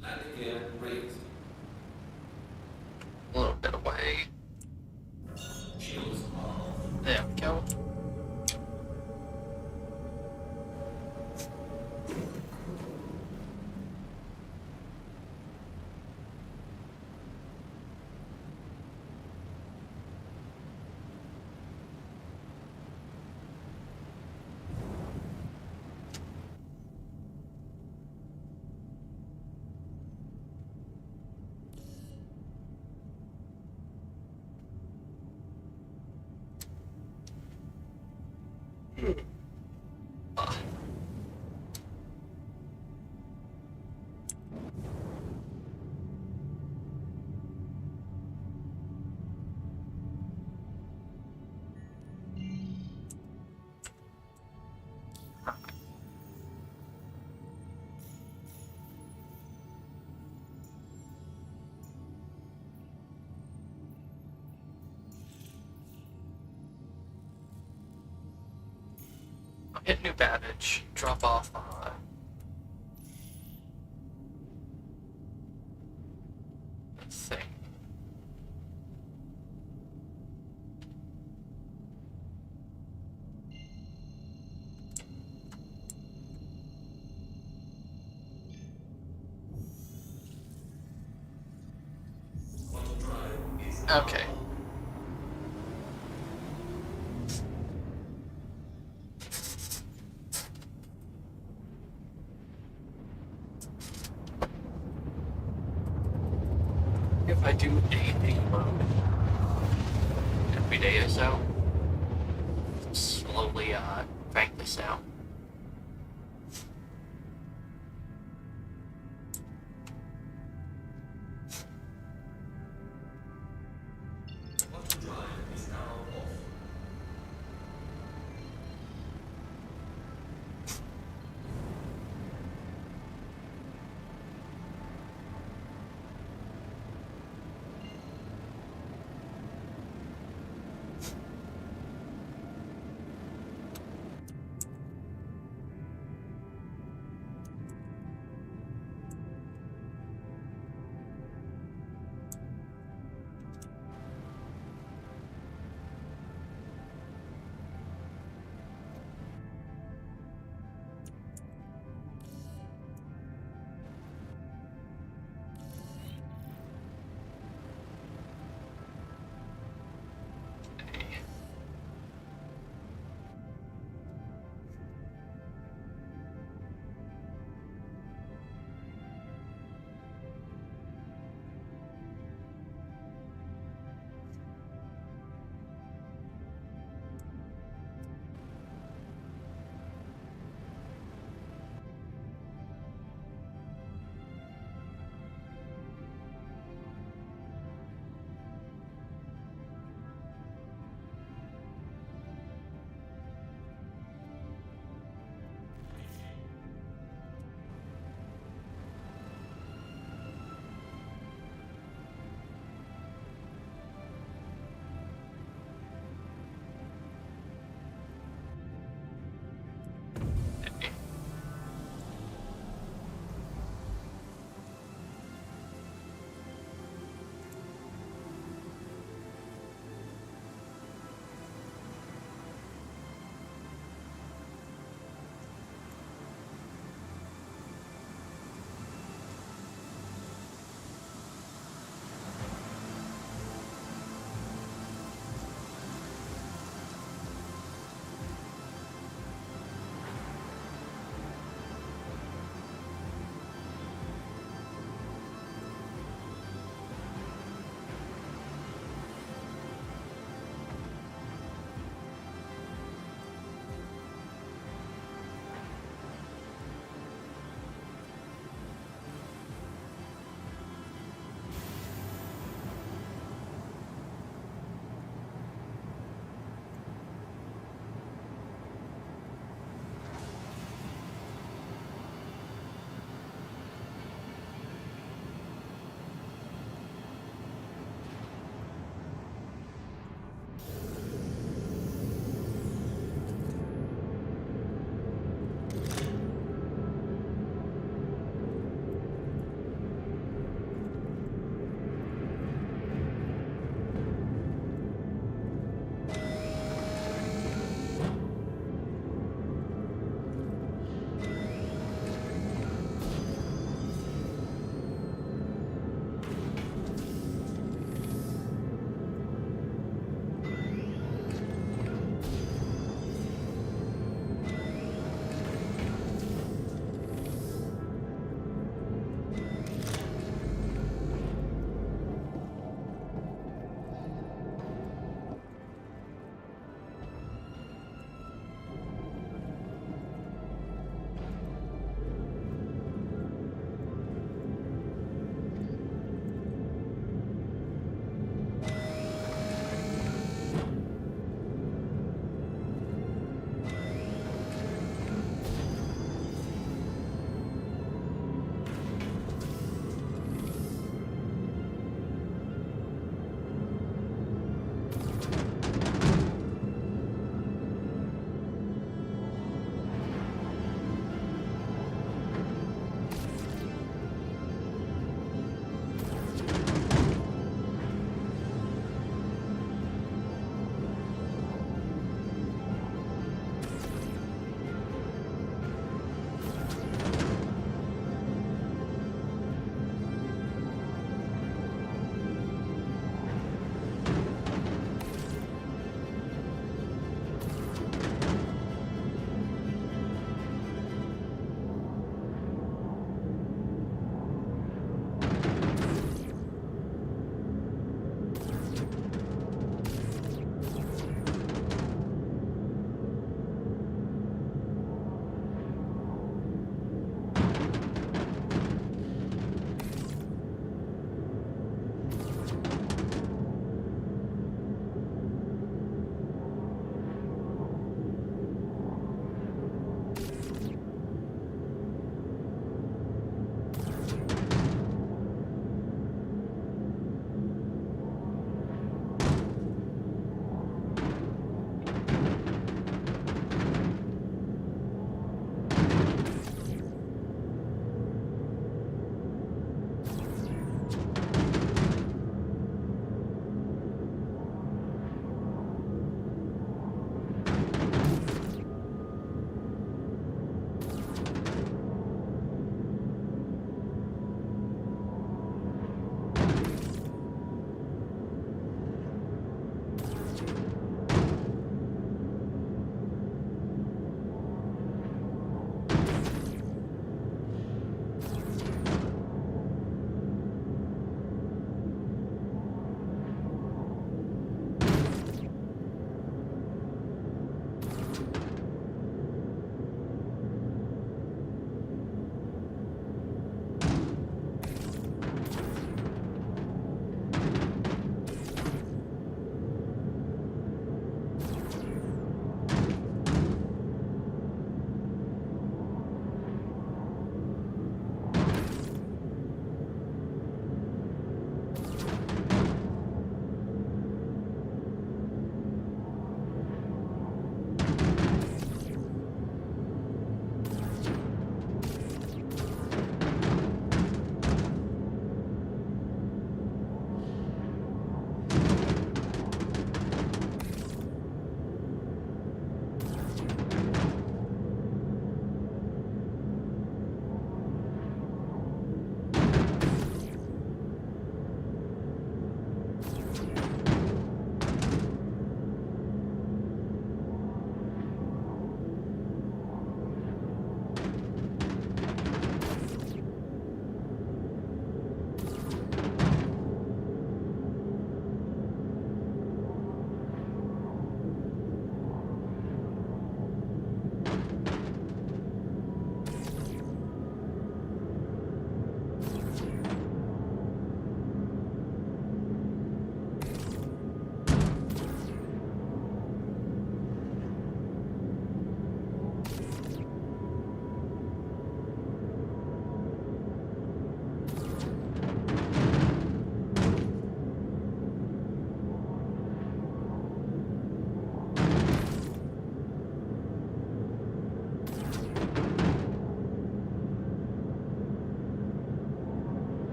Landing gear raised. A little bit away. Shields off. There we go. Ah. Hit new baggage. Drop off. Thing. Okay. If I do anything every day or so, slowly crank this out. Quantum drive is now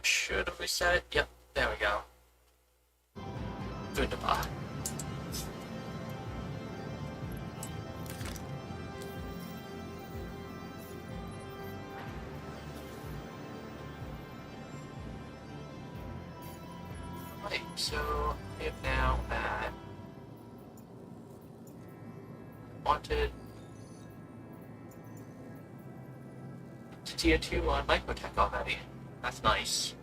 Should have reset it? Yep, there we go. Wunderbar. Right, so we have now at wanted to tier 2 on microtech already. That's nice.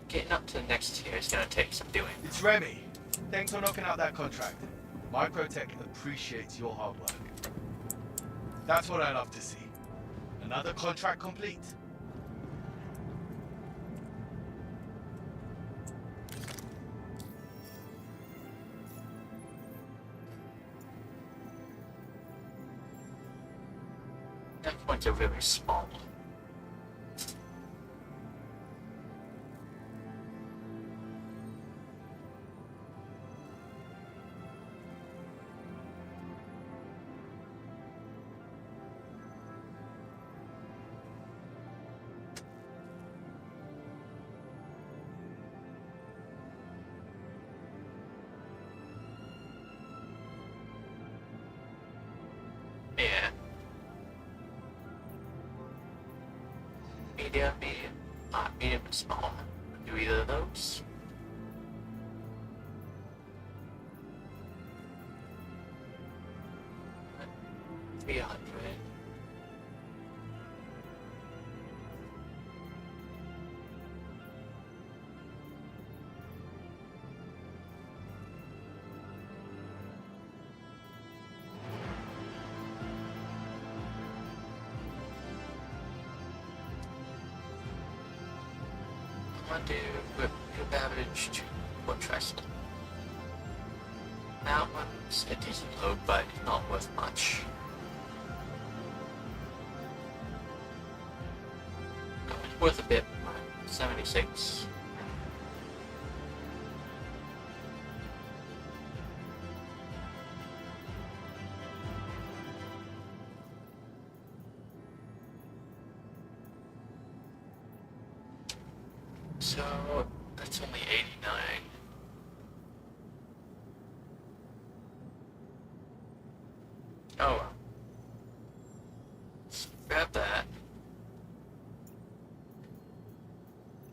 Getting up to the next tier is gonna take some doing. It's Remy. Thanks for knocking out that contract. Microtech appreciates your hard work. That's what I love to see. Another contract complete. That points are very small. Yeah. Medium, medium and small. Do either of those. $300. I'm gonna do group average to one trust. That one's a decent load, but it's not worth much. No, it's worth a bit more. 76. So that's only 89. Oh well. Let's grab that.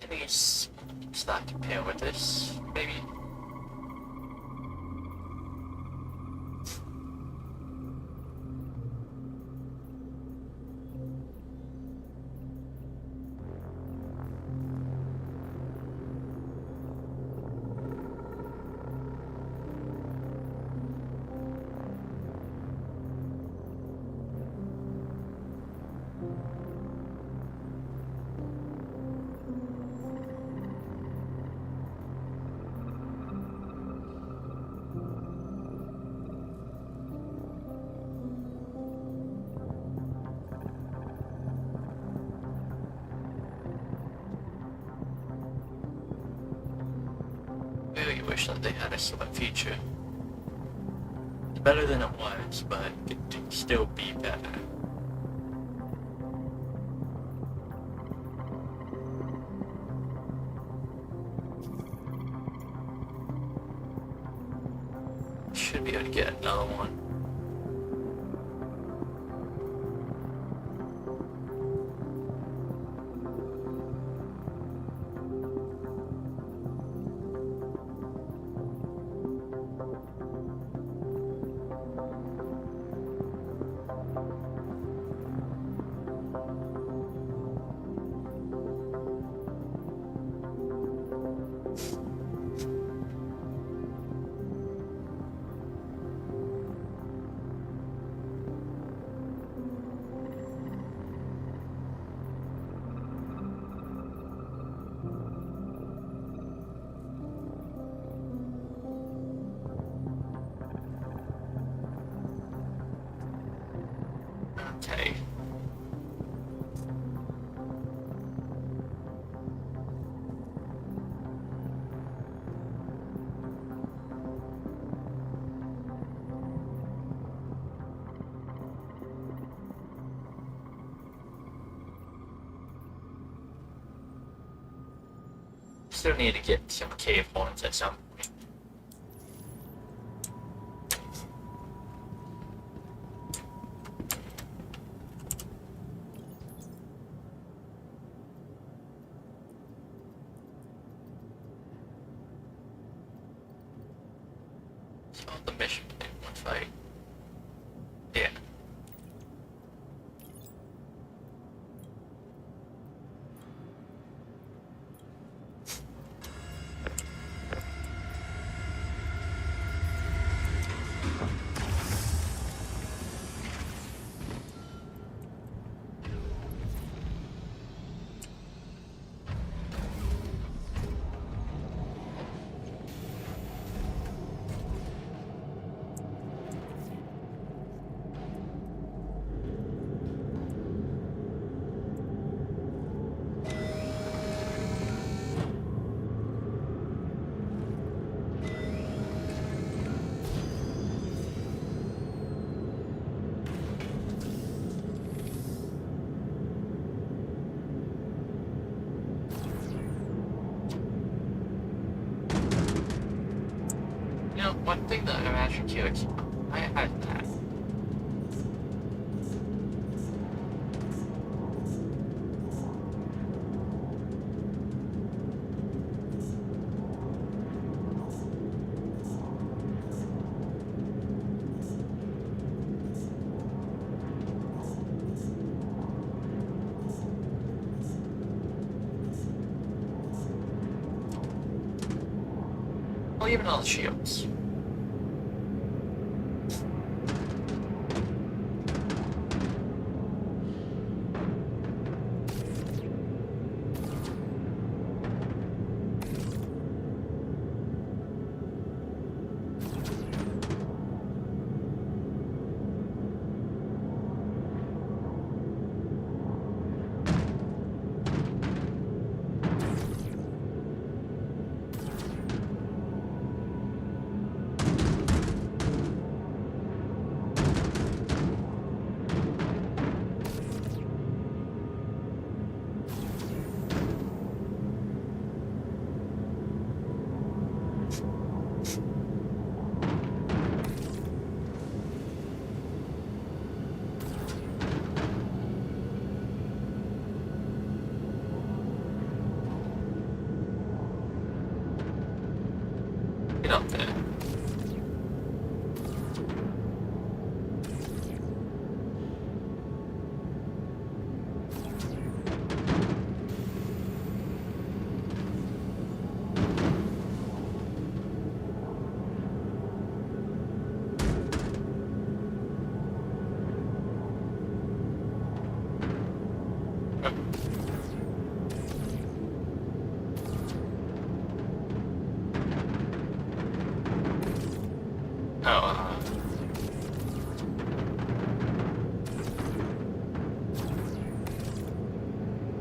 Any slot to pair with this, maybe. Really wish that they had a select feature. It's better than it was, but it could still be better. Should be able to get another one. Okay. Still need to get some cave horns at some point. So the mission once I... Yeah. You know, one thing that I'm actually curious about, I had that. Well, even all the shields. Get up there.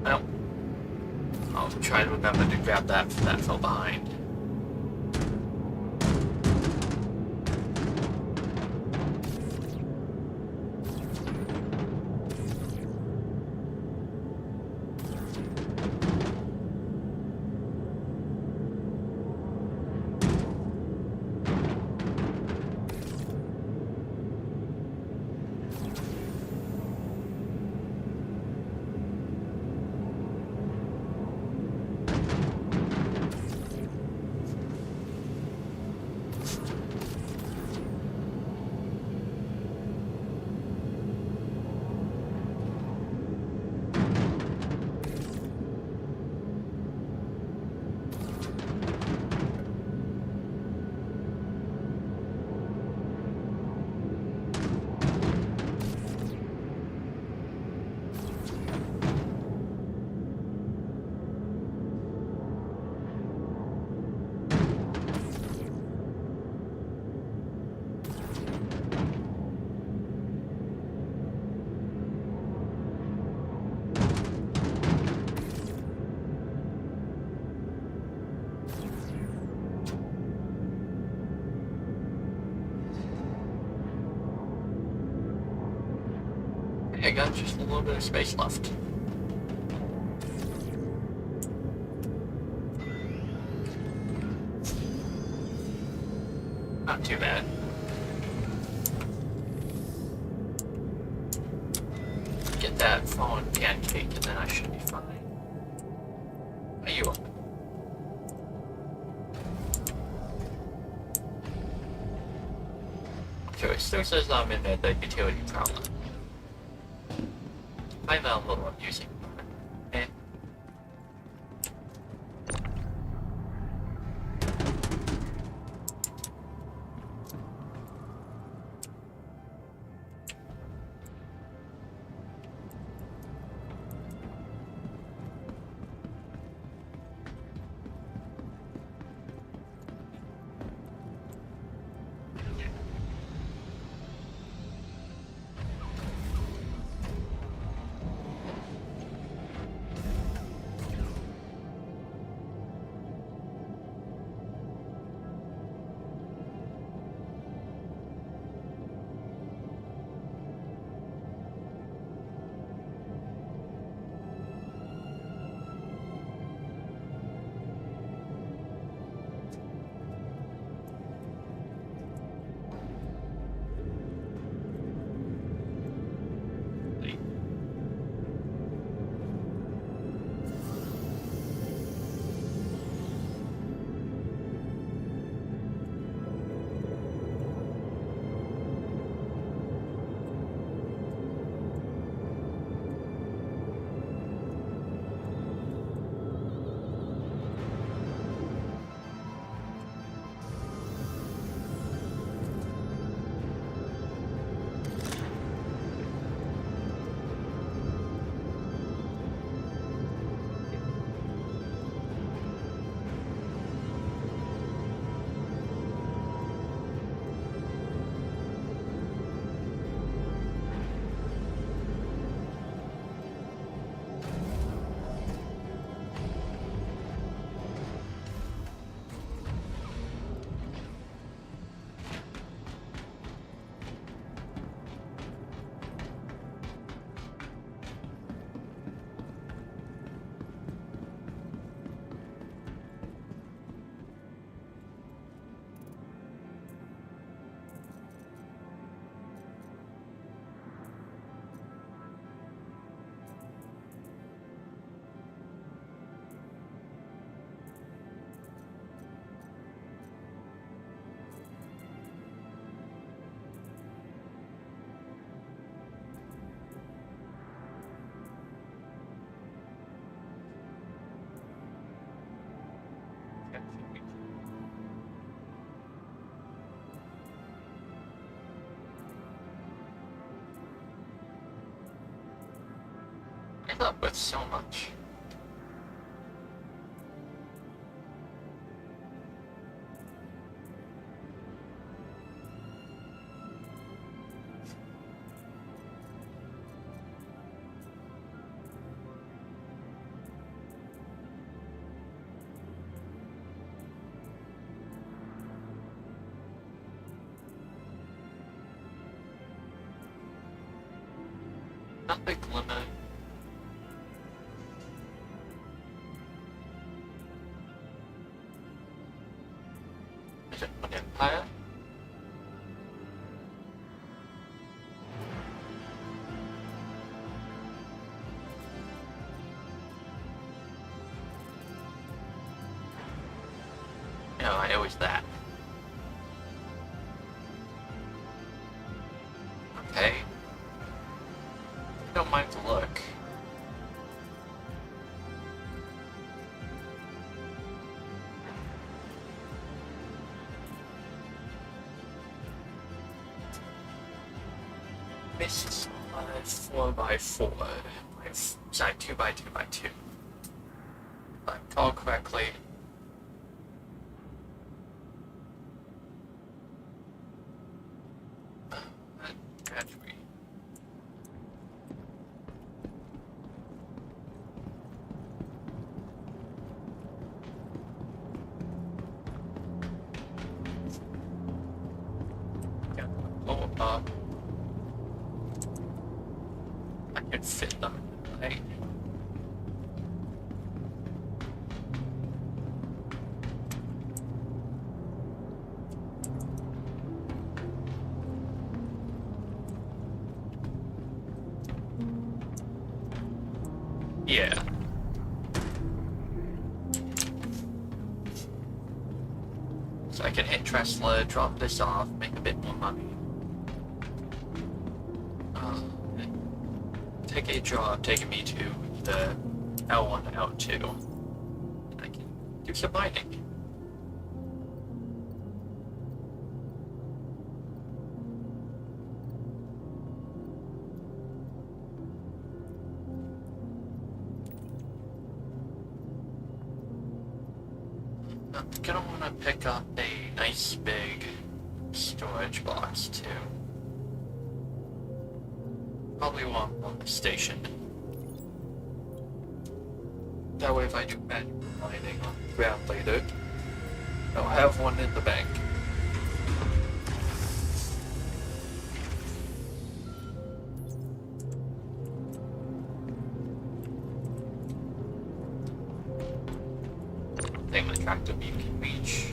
Well, I'll try to remember to grab that fell behind. I got just a little bit of space left. Not too bad. Get that phone pancake and then I should be fine. Are you up? Okay, it still says I'm in the utility prowler. I find that a little amusing. Eh. I love with so much. Nothing limited. Is it an empire? No, I know it's that. Okay. Don't mind to look. Missed 4x4. Sorry, 2x2x2. If I recall correctly. Catch me. Blow up. I can fit them, right? Yeah. So I can hit Tesla, drop this off, make a bit more money. Take a job taking me to the L1 and L2. And I can do some mining. I'm gonna want to pick up a nice big storage box too. Probably one on the station. That way if I do manual mining on the ground later, I'll have one in the bank. I think my tractor beam can reach.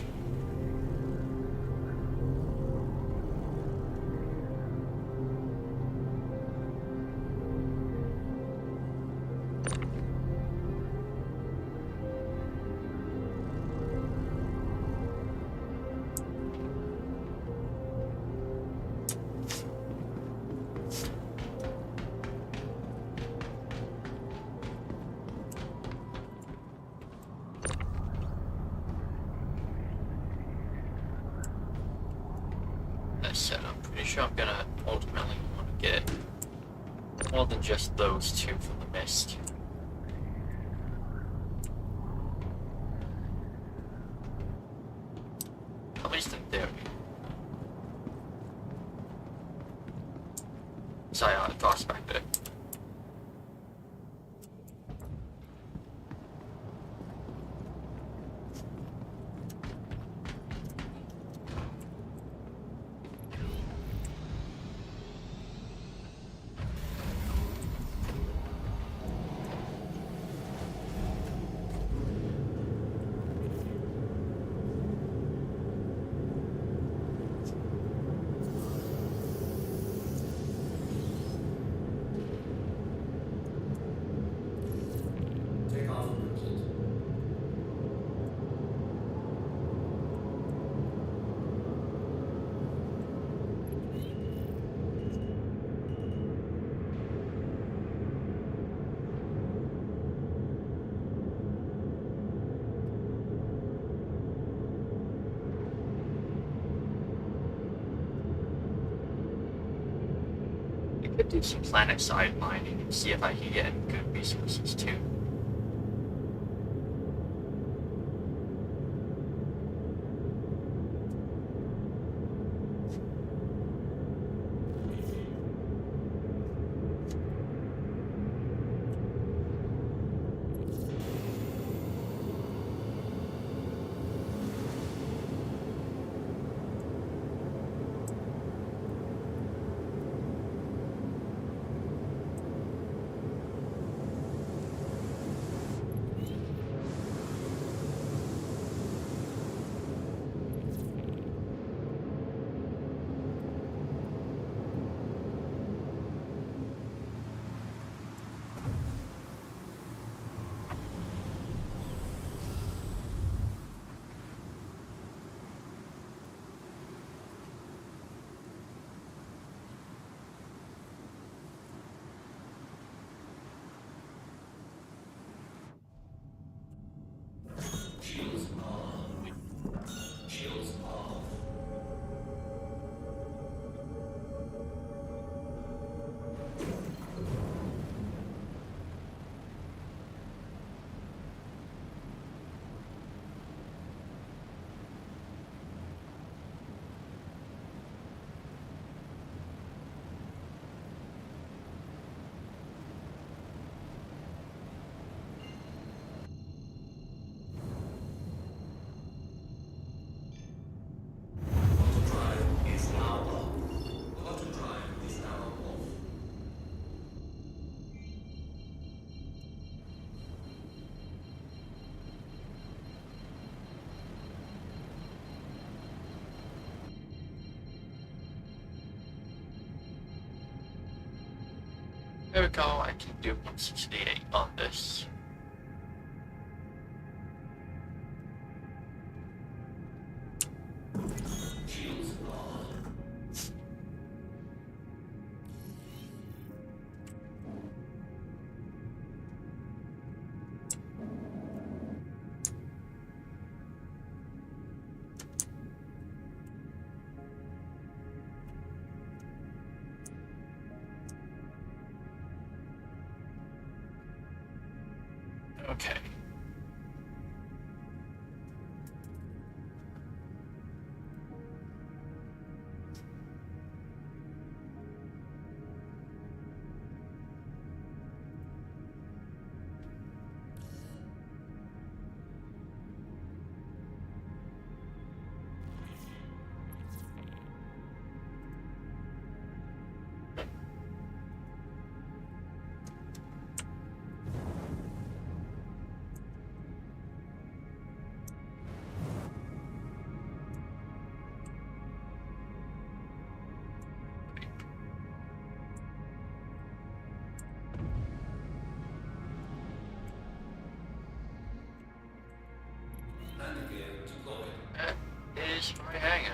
Said, I'm pretty sure I'm gonna ultimately want to get more than just those two from the mist. At least in theory. Psionic prospector. Takeoff complete. I could do some planet-side mining and see if I can get good resources too. There we go, I can do 168 on this. Okay. That is my hangar.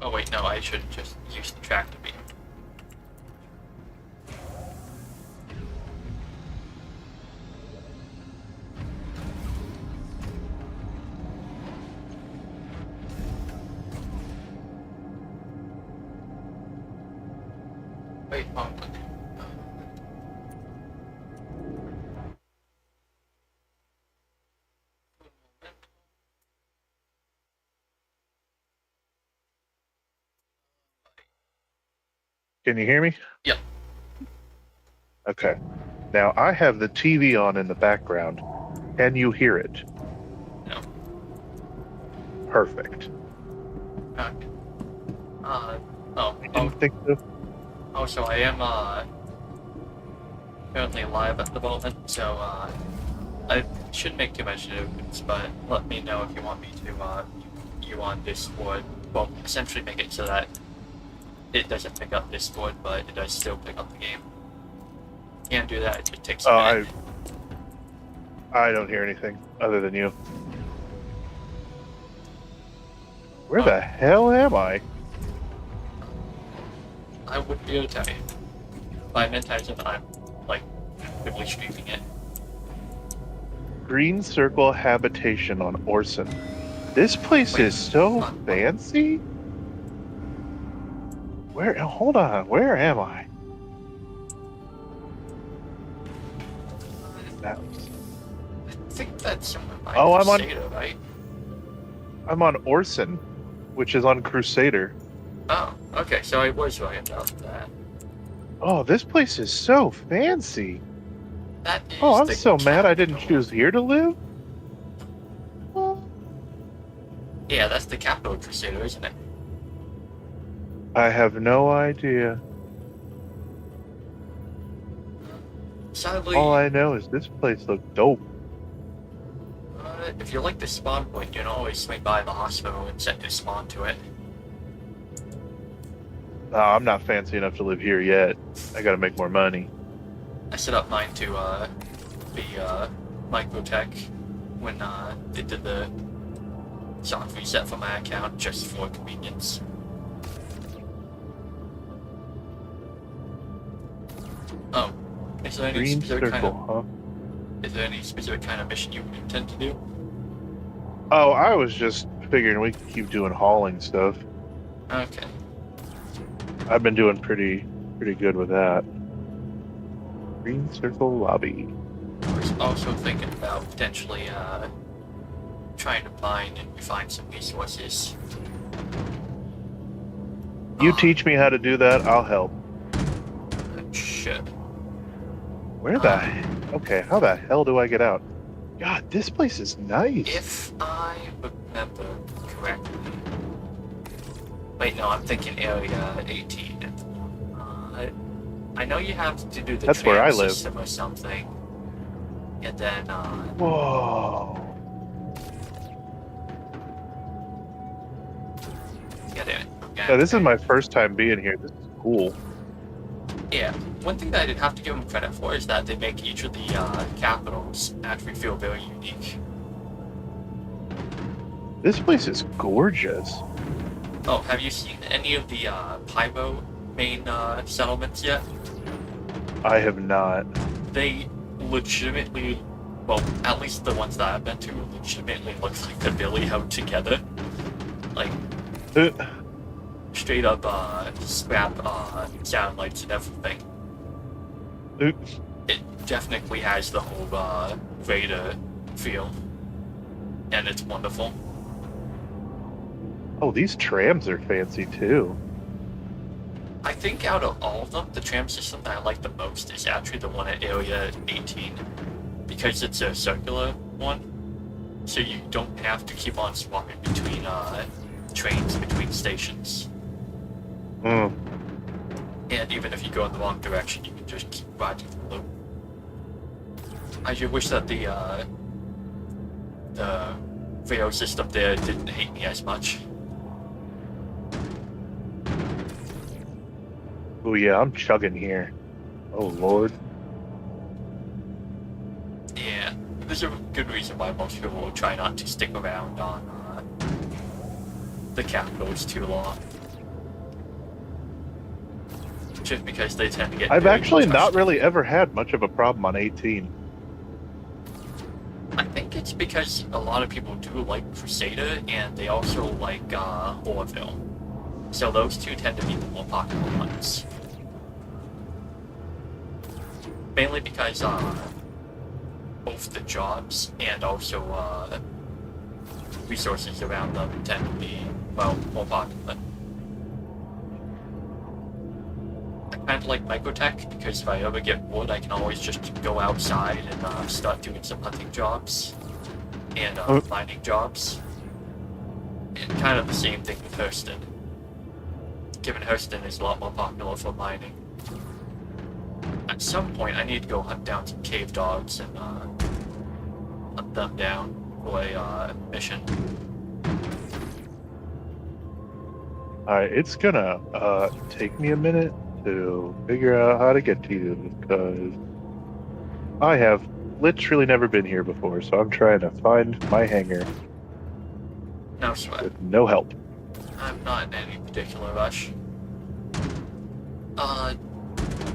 Oh wait, no, I should just use the tractor beam. Wait, oh, Can you hear me? Yep. Okay. Now I have the TV on in the background. Can you hear it? No. Perfect. Okay. I didn't think so. Oh, so I am, currently live at the moment, so, I shouldn't make too much difference, but let me know if you want me to, you on Discord. Well, essentially make it so that it doesn't pick up Discord, but it does still pick up the game. Can't do that, it just takes a minute. I don't hear anything other than you. Where the hell am I? I wouldn't be able to tell you. By I meant as if I'm, like, actively streaming it. Green Circle Habitation on Orson. This place Wait, is so what? fancy. Where? Hold on. Where am I? Maps. I think that's somewhere by Oh, I'm on- Crusader, right? I'm on Orson, which is on Crusader. Oh, okay, so I was right about that. Oh, this place is so fancy. That is Oh, I'm the so mad I didn't capital. choose here to live. Yeah, that's the capital of Crusader, isn't it? I have no idea. Sadly, All I know is this place looks dope. if you like the spawn point, you can always swing by the hospital and set your spawn to it. No, I'm not fancy enough to live here yet. I gotta make more money. I set up mine to be Microtech when they did the soft reset for my account just for convenience. Oh, is there any Green specific circle, kind huh? of is there any specific kind of mission you intend to do? Oh, I was just figuring we could keep doing hauling stuff. Okay. I've been doing pretty good with that. Green circle lobby. I was also thinking about potentially trying to mine and find some resources. You teach me how to do that, I'll help. Shit. Where the okay, how the hell do I get out? God, this place is nice. If I remember correctly. Wait, no, I'm thinking area 18. I know you have to do the That's where tram I live. system or something. And then, Whoa. yeah, there. Yeah, this is my first time being here. This is cool. Yeah, one thing that I did have to give them credit for is that they make each of the capitals actually feel very unique. This place is gorgeous. Oh, have you seen any of the Pyro main settlements yet? I have not. They legitimately, well, at least the ones that I've been to, legitimately look like they're really out together. Like, Uh, straight up scrap sound lights and everything. Oops. It definitely has the whole Vader feel. And it's wonderful. Oh, these trams are fancy too. I think out of all of them, the tram system that I like the most is actually the one at Area 18. Because it's a circular one. So you don't have to keep on swapping between trains between stations. Mm. And even if you go in the wrong direction, you can just keep riding the loop. I just wish that the rail system there didn't hate me as much. Oh yeah, I'm chugging here. Oh lord. Yeah, there's a good reason why most people will try not to stick around on the capitals too long. Just because they tend to get I've very actually not frustrated. really ever had much of a problem on 18. I think it's because a lot of people do like Crusader, and they also like Orville. So those two tend to be the more popular ones. Mainly because both the jobs and also resources around them tend to be, well, more popular. I kind of like Microtech because if I ever get wood, I can always just go outside and start doing some hunting jobs and mining jobs. And kind of the same thing with Hurston. Given Hurston is a lot more popular for mining. At some point, I need to go hunt down some cave dogs and hunt them down for a mission. Alright, it's gonna take me a minute to figure out how to get to you because I have literally never been here before, so I'm trying to find my hangar No sweat. with no help. I'm not in any particular rush.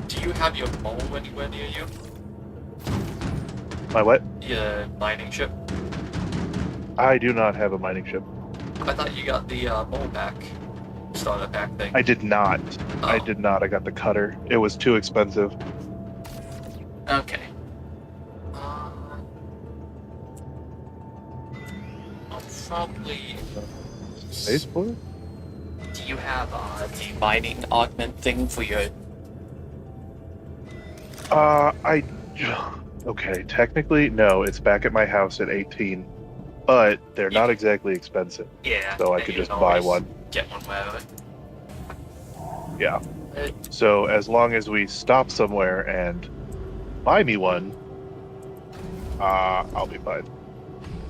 Do you have your mole anywhere near you? My what? Yeah, your mining ship? I do not have a mining ship. I thought you got the mole pack, starter pack thing. I did not. I Oh. did not. I got the cutter. It was too expensive. Okay. I'll probably. Spaceport? Do you have the mining augment thing for your? I. Okay, technically, no. It's back at my house at 18, but they're not exactly expensive, Yeah. so I and could you just can buy always one. Get one wherever. Yeah. Uh, So as long as we stop somewhere and buy me one, I'll be fine.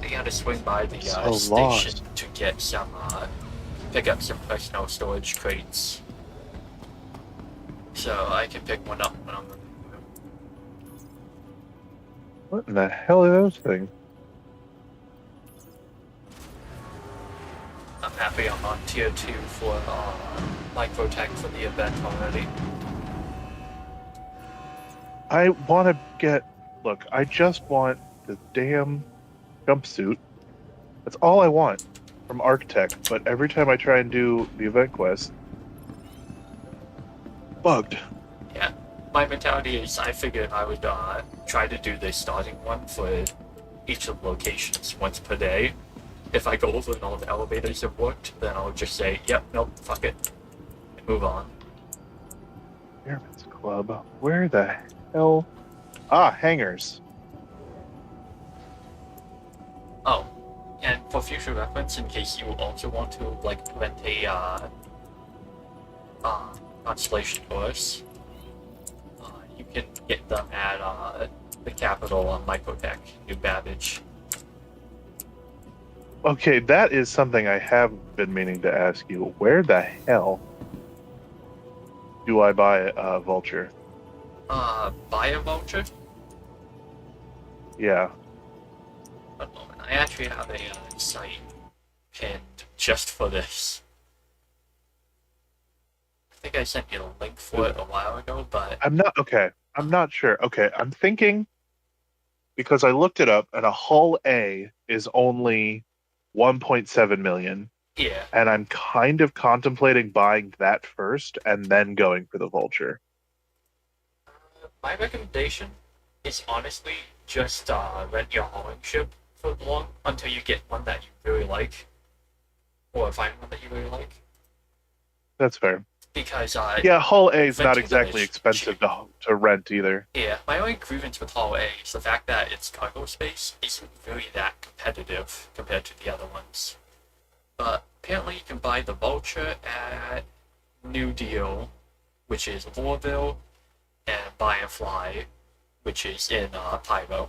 I gotta swing by the So station lost. to get some, pick up some personal storage crates. So I can pick one up when I'm. What in the hell are those things? I'm happy I'm on tier 2 for microtech for the event already. I want to get. Look, I just want the damn jumpsuit. That's all I want from Architect. But every time I try and do the event quest, bugged. Yeah, my mentality is I figured I would try to do the starting one for each of the locations once per day. If I go over and all the elevators have worked, then I'll just say, yep, nope, fuck it, and move on. Airman's Club. Where the hell? Ah, hangars. Oh, and for future reference, in case you also want to like rent a Constellation horse, you can get them at the capital on Microtech, New Babbage. Okay, that is something I have been meaning to ask you. Where the hell do I buy a vulture? Buy a voucher? Yeah. One moment. I actually have a site pinned just for this. I think I sent you a link for it a while ago, but I'm not sure. Okay, I'm thinking because I looked it up and a hull A is only 1.7 million. yeah, And I'm kind of contemplating buying that first and then going for the vulture. my recommendation is honestly just rent your hauling ship for long until you get one that you really like, or find one that you really like. That's fair. Because Yeah, hull A is not renting them exactly is expensive cheap. to rent either. Yeah, my only grievance with Hull A is the fact that its cargo space isn't really that competitive compared to the other ones. But apparently you can buy the Vulture at New Deal, which is Louisville, and Buy and Fly, which is in Pyro.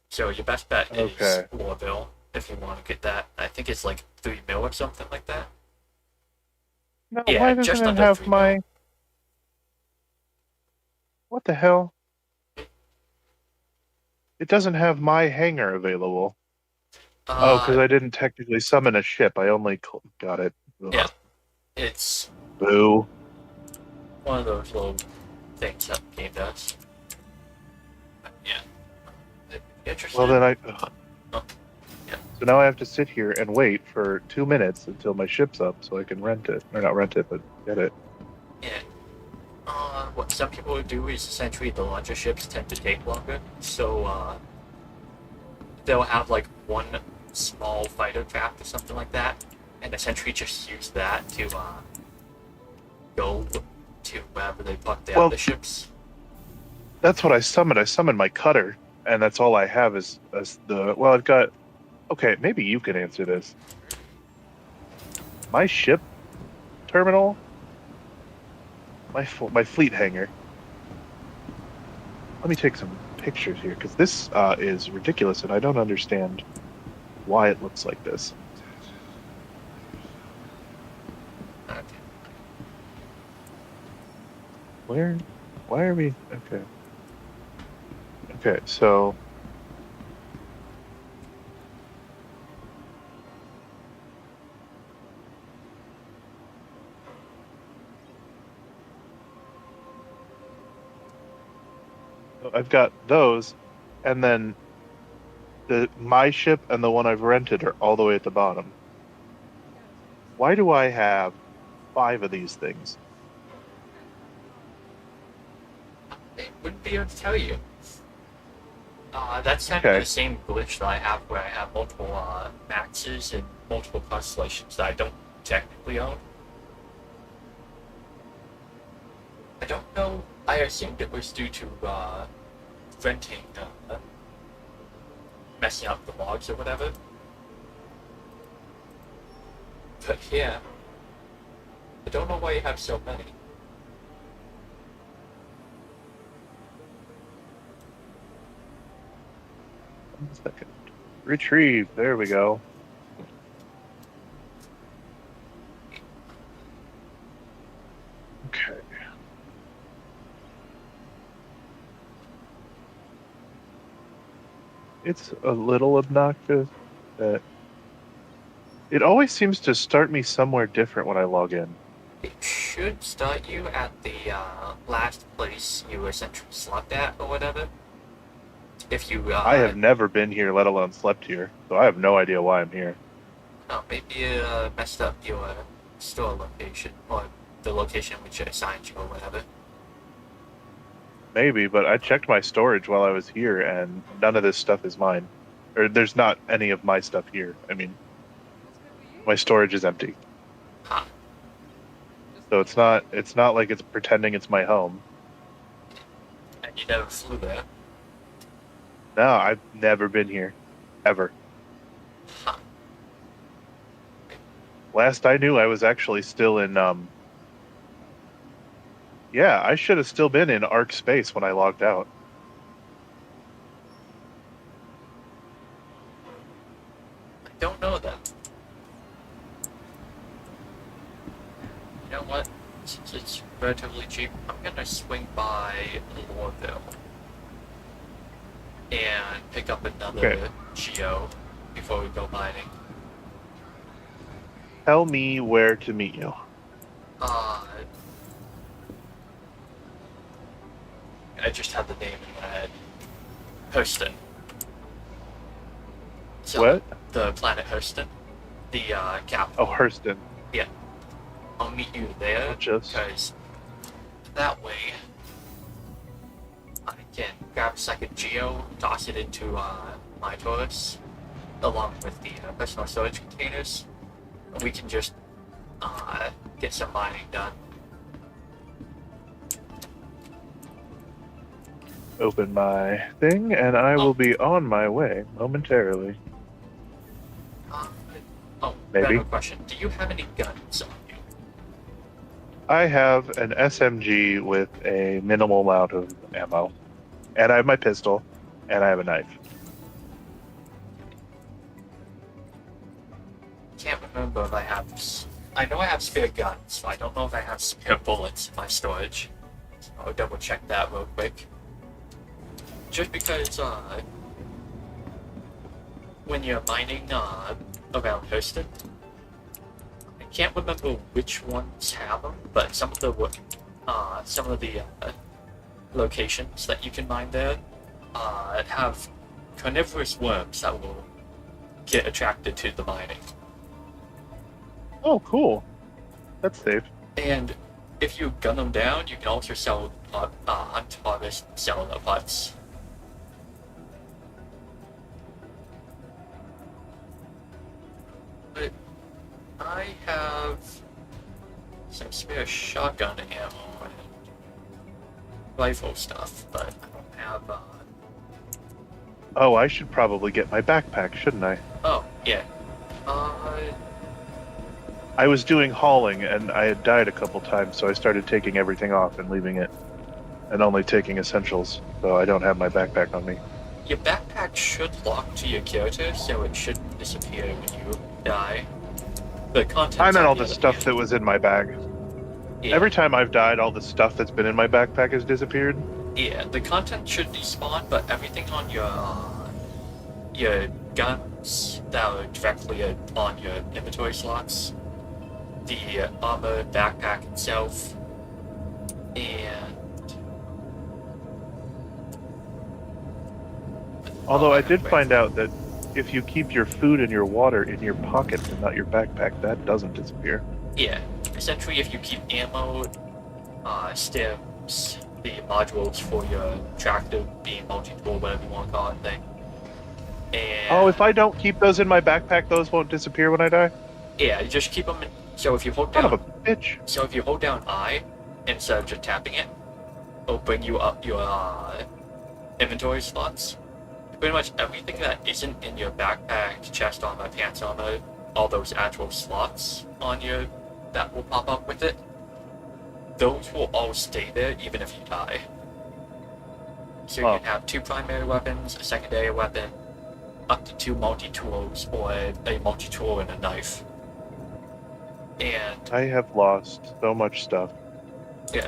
So your best bet is Okay. Louisville if you want to get that. I think it's like 3 mil or something like that. No, Yeah, why just doesn't it under have 3 my... mil. What the hell? It doesn't have my hangar available. Oh, because I didn't technically summon a ship. I only got it. Ugh. Yeah, it's Boo. one of those little things that the game does. But yeah. Interesting. Well, then Oh, yeah. So now I have to sit here and wait for 2 minutes until my ship's up so I can rent it. Or not rent it, but get it. Yeah. What some people would do is essentially the larger ships tend to take longer, so they'll have like one small fighter craft or something like that, and essentially just use that to go to wherever they park their other ships. That's what I summoned. I summoned my cutter, and that's all I have is the... Well, I've got... Okay, maybe you can answer this. My ship terminal, my fleet hangar. Let me take some pictures here, because this is ridiculous, and I don't understand why it looks like this. Okay. Why are we... Okay. Okay, so... I've got those, and then my ship and the one I've rented are all the way at the bottom. Why do I have 5 of these things? I wouldn't be able to tell you. That's kind of Okay. the same glitch that I have where I have multiple maxes and multiple constellations that I don't technically own. I don't know. I assumed it was due to renting, messing up the logs or whatever. But yeah, I don't know why you have so many. One second. Retrieve. There we go. Okay. It's a little obnoxious that it always seems to start me somewhere different when I log in. It should start you at the last place you essentially slept at or whatever. If you I have never been here, let alone slept here, so I have no idea why I'm here. oh, maybe you messed up your store location or the location which it assigned you or whatever. Maybe, but I checked my storage while I was here, and none of this stuff is mine. Or there's not any of my stuff here. I mean, my storage is empty. Huh. So it's not like it's pretending it's my home. And you never flew there. No, I've never been here. Ever. Huh. Last I knew, I was actually still in, yeah, I should have still been in Arc Space when I logged out. I don't know that. You know what? Since it's relatively cheap, I'm gonna swing by Lorville and pick up another Okay. Geo before we go mining. Tell me where to meet you. I just had the name in my head. Hurston. So, What? The planet Hurston. The capital. Oh, Hurston. Yeah. I'll meet you there Just- because that way I can grab a second Geo, toss it into my Taurus, along with the personal storage containers. And we can just get some mining done. Open my thing, and I will be on my way momentarily. Oh, Maybe. random question. Do you have any guns on you? I have an SMG with a minimal amount of ammo. And I have my pistol, and I have a knife. Can't remember if I have. I know I have spare guns, but I don't know if I have spare bullets in my storage. I'll double check that real quick. Just because, when you're mining around Hurston, I can't remember which ones have them, but some of the locations that you can mine there have carnivorous worms that will get attracted to the mining. Oh, cool. That's safe. And if you gun them down, you can also sell hunt, harvest, and sell the parts. But I have some spare shotgun ammo and rifle stuff, but I don't have. Oh, I should probably get my backpack, shouldn't I? Oh yeah. I was doing hauling, and I had died a couple times, so I started taking everything off and leaving it. And only taking essentials, so I don't have my backpack on me. Your backpack should lock to your character, so it shouldn't disappear when you die. The contents I meant on all the the other stuff hand- that was in my bag. Yeah. Every time I've died, all the stuff that's been in my backpack has disappeared. Yeah, the content should despawn, but everything on your guns that are directly on your inventory slots, the armor, backpack itself, and Although Oh, I did wait. find out that if you keep your food and your water in your pocket and not your backpack, that doesn't disappear. Yeah, essentially, if you keep ammo, stems, the modules for your tractor, beam, multi-tool, whatever you want to call it, thing. And Oh, if I don't keep those in my backpack, those won't disappear when I die? yeah, you just keep them. So if you hold Son down, of a bitch. so if you hold down I instead of just tapping it, it'll bring you up your inventory slots. Pretty much everything that isn't in your backpack, chest armor, pants armor, all those actual slots on your that will pop up with it. Those will all stay there even if you die. So you Oh. can have 2 primary weapons, a secondary weapon, up to 2 multi-tools, or a multi-tool and a knife. And I have lost so much stuff. yeah,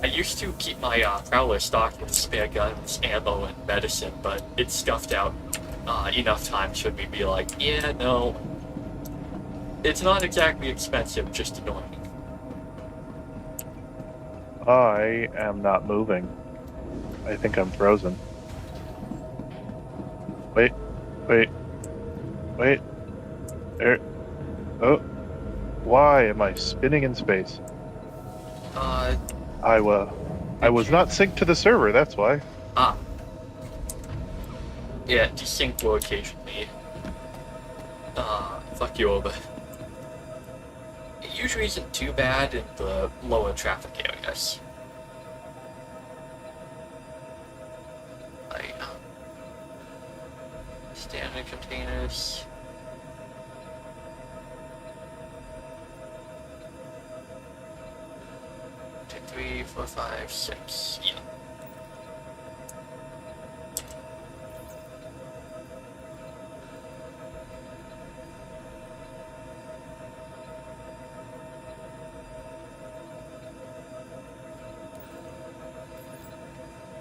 I used to keep my prowler stocked with spare guns, ammo, and medicine, but it's scuffed out enough times for me to be like, yeah, no, it's not exactly expensive, just annoying. I am not moving. I think I'm frozen. Wait. There. Oh. Why am I spinning in space? I was not synced to the server, that's why. Yeah, desync will occasionally fuck you over. It usually isn't too bad in the lower traffic areas. Like, standard containers. Two, 3, 4, 5, 6. Yeah.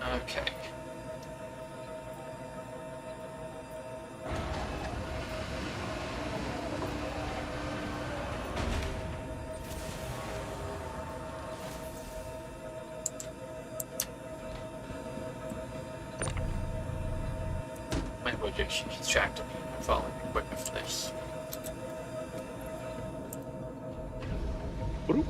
Okay. My location distracted me from following equipment for this. Bloop.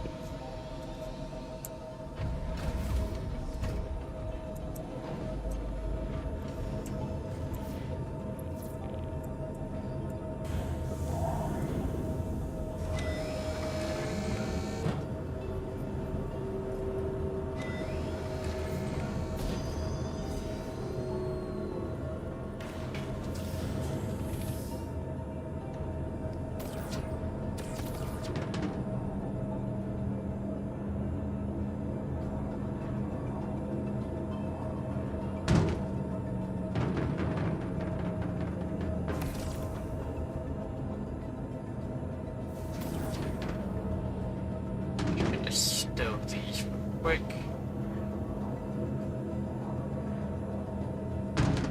Just stow these real quick.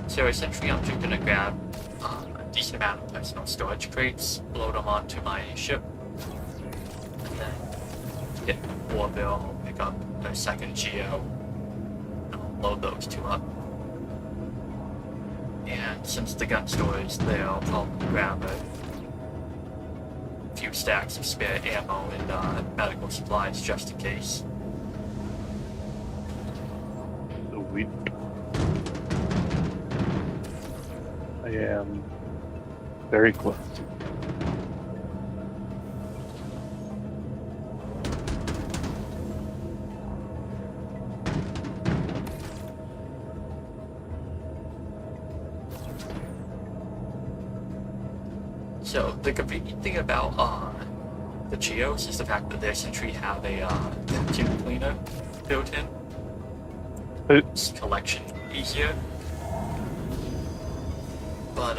So essentially I'm just gonna grab a decent amount of personal storage crates, load them onto my ship, and then hit Warville, pick up a second Geo, and I'll load those 2 up. And since the gun store is there, I'll probably grab a few stacks of spare ammo and medical supplies just in case. Sweet. I am very close. So the convenient thing about the Geos is the fact that they essentially have a vacuum cleaner built in. It's collection easier. But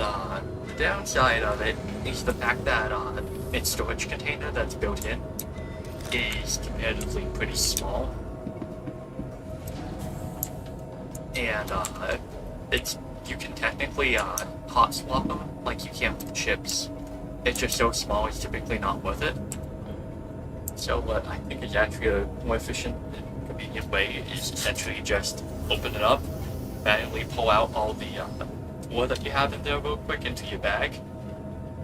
the downside of it is the fact that its storage container that's built in is comparatively pretty small. And it's you can technically hot swap them like you can with chips. It's just so small, it's typically not worth it. So what I think is actually a more efficient and convenient way is essentially just open it up, manually pull out all the ore that you have in there real quick into your bag,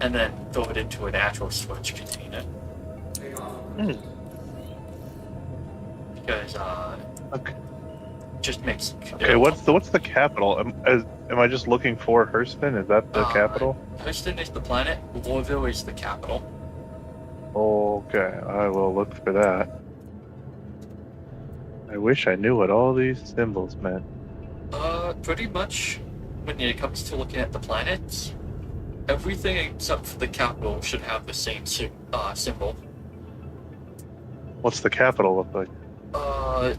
and then throw it into an actual storage container. Because Okay. just makes Okay, what's the capital? Am I just looking for Hurston? Is that the capital? Houston is the planet. Warville is the capital. Okay, I will look for that. I wish I knew what all these symbols meant. Pretty much when it comes to looking at the planets, everything except for the capital should have the same symbol. What's the capital look like?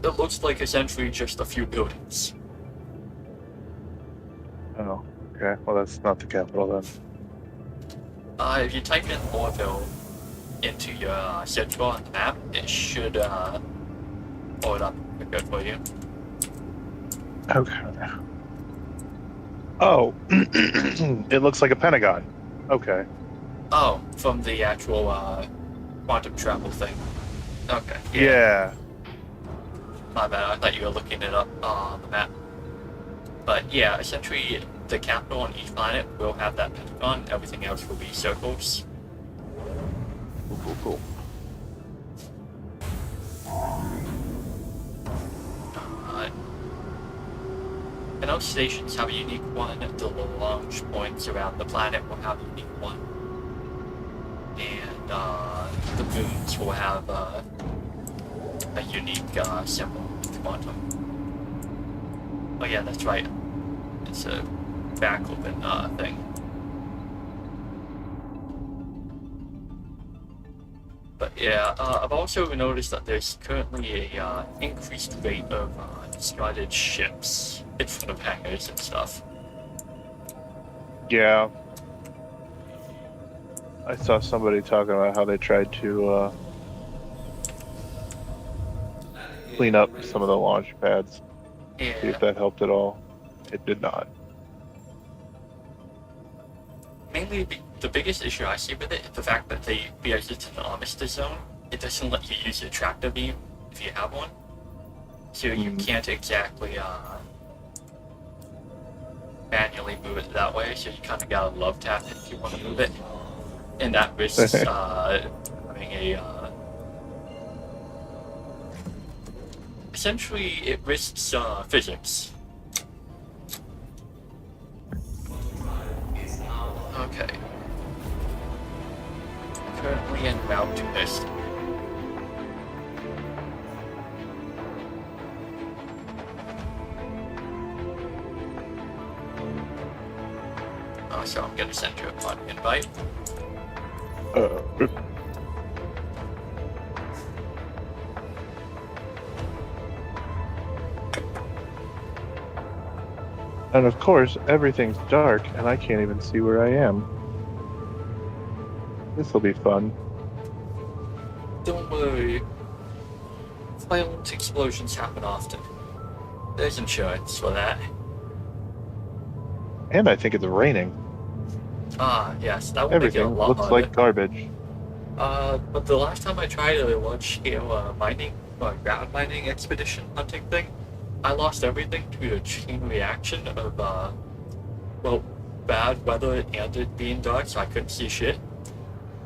It looks like essentially just a few buildings. Oh, okay. Well, that's not the capital then. If you type in Orville into your search bar on the map, it should pull it up good for you. Okay. Oh, it looks like a pentagon. Okay. Oh, from the actual quantum travel thing. Okay. Yeah. My bad, I thought you were looking it up on the map. But yeah, essentially the capital on each planet will have that pentagon, everything else will be circles. Cool. And all stations have a unique one, the launch points around the planet will have a unique one. And the moons will have a unique symbol with quantum. Oh yeah, that's right. It's a back open thing. But yeah, I've also noticed that there's currently a increased rate of discarded ships in front of hangars and stuff. Yeah. I saw somebody talking about how they tried to clean up some of the launch pads. See Yeah. if that helped at all. It did not. Mainly, the biggest issue I see with it is the fact that because it's an armistice zone, it doesn't let you use your tractor beam if you have one. So you can't exactly manually move it that way, so you kind of gotta love tap it if you want to move it. And that risks having a... essentially, it risks physics. Okay. Currently en route to this. So I'm gonna send you a fun invite. And of course, everything's dark, and I can't even see where I am. This'll be fun. Don't worry. Violent explosions happen often. There's insurance for that. And I think it's raining. Ah, yes, that would make it a Everything lot looks harder. like garbage. But the last time I tried a large-scale mining, ground mining expedition hunting thing, I lost everything to a chain reaction of, well, bad weather and it being dark, so I couldn't see shit.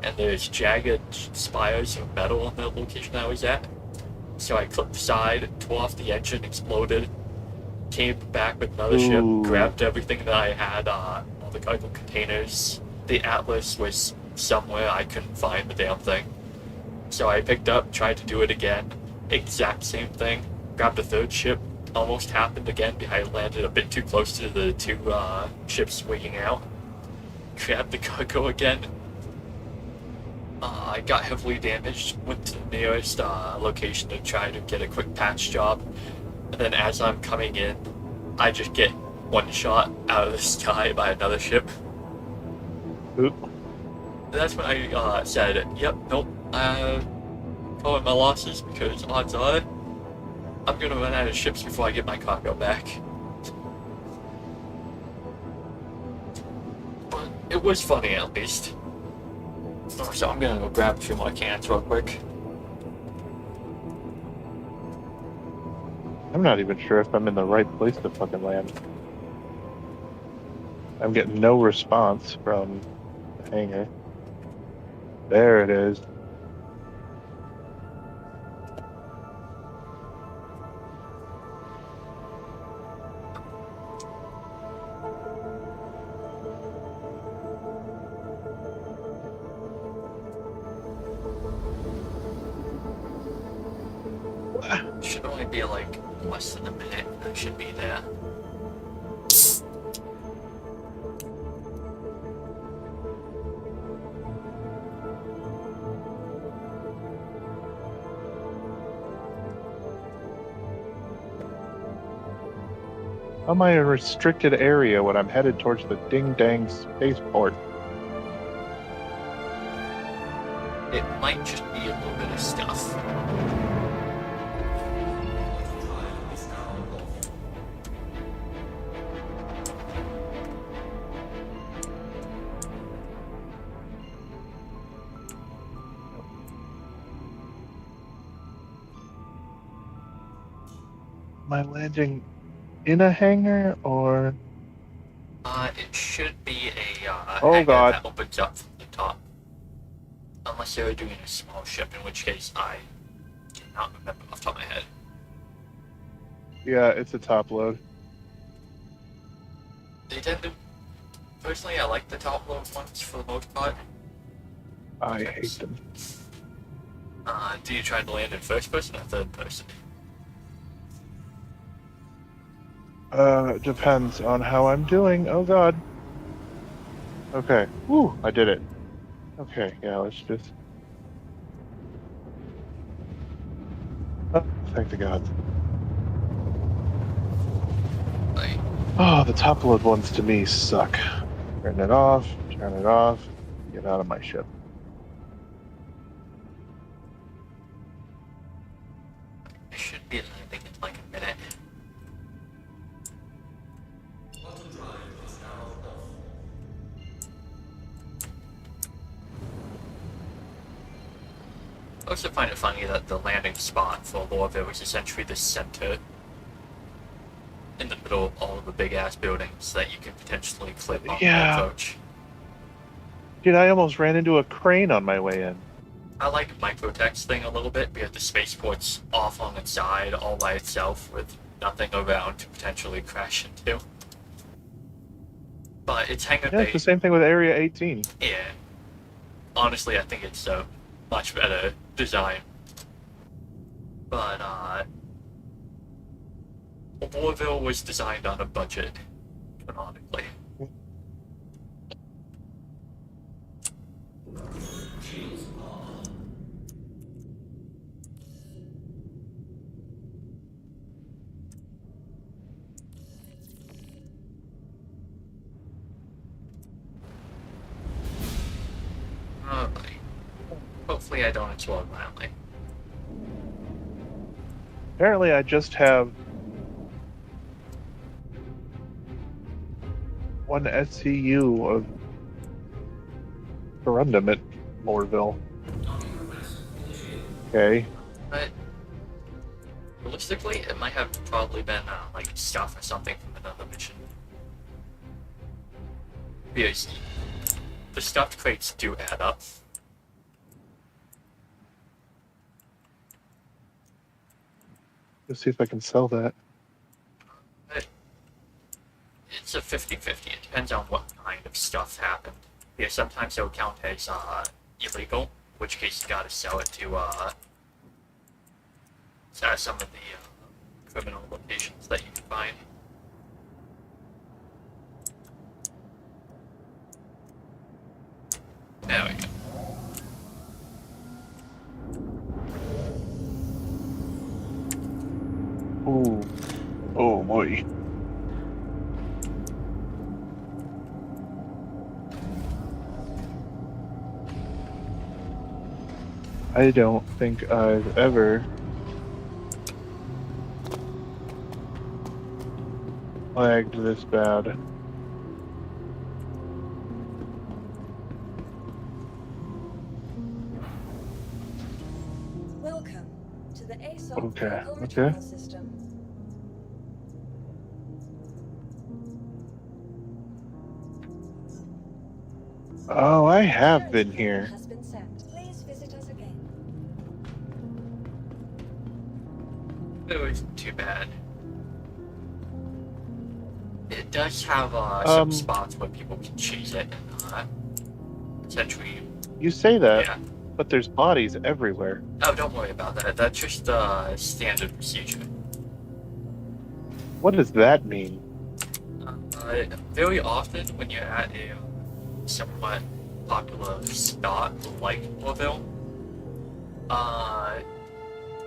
And there's jagged spires of metal on the location I was at. So I clipped the side, tore off the engine, exploded, came back with another ship, grabbed everything that I had, all the cargo containers. The Atlas was somewhere, I couldn't find the damn thing. So I picked up, tried to do it again, exact same thing, grabbed a third ship, almost happened again, I landed a bit too close to the two ships swinging out. Grabbed the cargo again. I got heavily damaged, went to the nearest location to try to get a quick patch job. And then as I'm coming in, I just get one shot out of the sky by another ship. Oop. And that's when I said, yep, nope, calling my losses because odds are I'm gonna run out of ships before I get my cargo back. But it was funny at least. So I'm gonna go grab a few more cans real quick. I'm not even sure if I'm in the right place to fucking land. I'm getting no response from the hangar. There it is. Should only be like less than a minute. I should be there. How am I in a restricted area when I'm headed towards the ding-dang spaceport? It might just be a little bit of stuff. Quantum drive is now off. Am I landing in a hangar or? It should be a Oh, hangar God. that opens up from the top. Unless they were doing a small ship, in which case I cannot remember off the top of my head. Yeah, it's a top load. They tend to. Personally, I like the top load ones for the most part. I hate them. Do you try to land in first person or third person? Depends on how I'm doing. Oh god. Okay. Woo, I did it. Okay, yeah, let's just. Oh, thank the gods. Like, Oh, the top load ones to me suck. Turn it off, turn it off, get out of my ship. I should be landing in like a minute. Quantum drive is now off. I also find it funny that the landing spot for Lorville is essentially the center in the middle of all of the big ass buildings that you can potentially clip on Yeah. the approach. Dude, I almost ran into a crane on my way in. I like Microtech's thing a little bit because the spaceport's off on its side all by itself with nothing around to potentially crash into. But it's hangar Yeah, it's the bay. same thing with Area 18. Yeah. Honestly, I think it's a much better design. But, Lorville was designed on a budget, canonically. Shields on. Okay. Hopefully I don't explode violently. Apparently, I just have one SCU of corundum at Moorville. Docking request initiated. Okay. But realistically, it might have probably been like stuff or something from another mission. Because the stuffed crates do add up. Let's see if I can sell that. But it's a 50-50. It depends on what kind of stuff happened. Yeah, sometimes it'll count as illegal, in which case you gotta sell it to some of the criminal locations that you can find. There we go. Ooh. Oh boy. I don't think I've ever lagged this bad. Welcome to the ASOC Okay, Vehicle okay. Retrieval System. Oh, I have Security been here. has been set. Please visit us again. It wasn't too bad. It does have some spots where people can cheese it and essentially, You say that, yeah. but there's bodies everywhere. Oh, don't worry about that. That's just standard procedure. What does that mean? Very often when you're at a somewhat popular spot like Orville,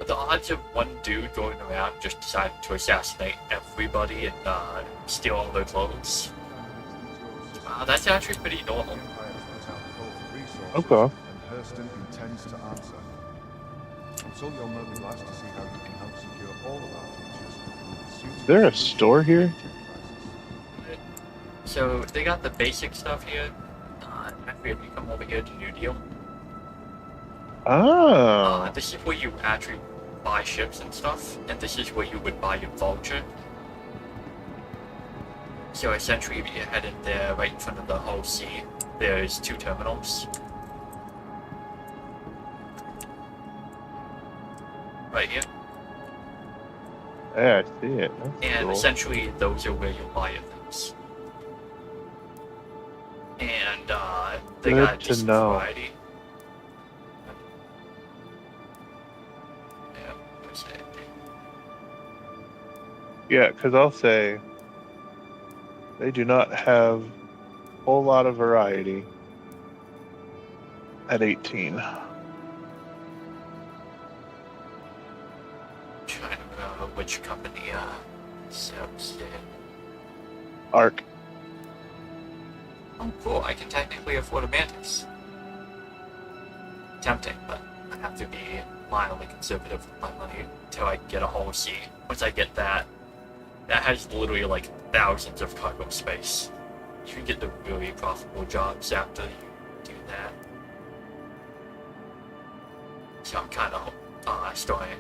the odds of one dude going around just deciding to assassinate everybody and steal all their clothes, that's actually pretty normal. Okay. And Hurston intends to answer. Consult your mobiles to see how you can help secure all of our features. Is there a store here? So they got the basic stuff here. After you come over here to New Deal, Oh. this is where you actually buy ships and stuff, and this is where you would buy your vulture. So essentially, if you head in there, right in front of the whole sea, there's 2 terminals. Right here. Yeah, I see it. That's And cool. essentially, those are where you'll buy your things. And they Good got a to decent know. variety. Yeah, where's it? Yeah, because I'll say they do not have a whole lot of variety at 18. Trying to remember which company sells it. Arc. Oh, cool. I can technically afford a Mantis. Tempting, but I have to be mildly conservative with my money until I get a whole C. Once I get that, that has literally like thousands of cargo space. You can get the really profitable jobs after you do that. So I'm kind of starting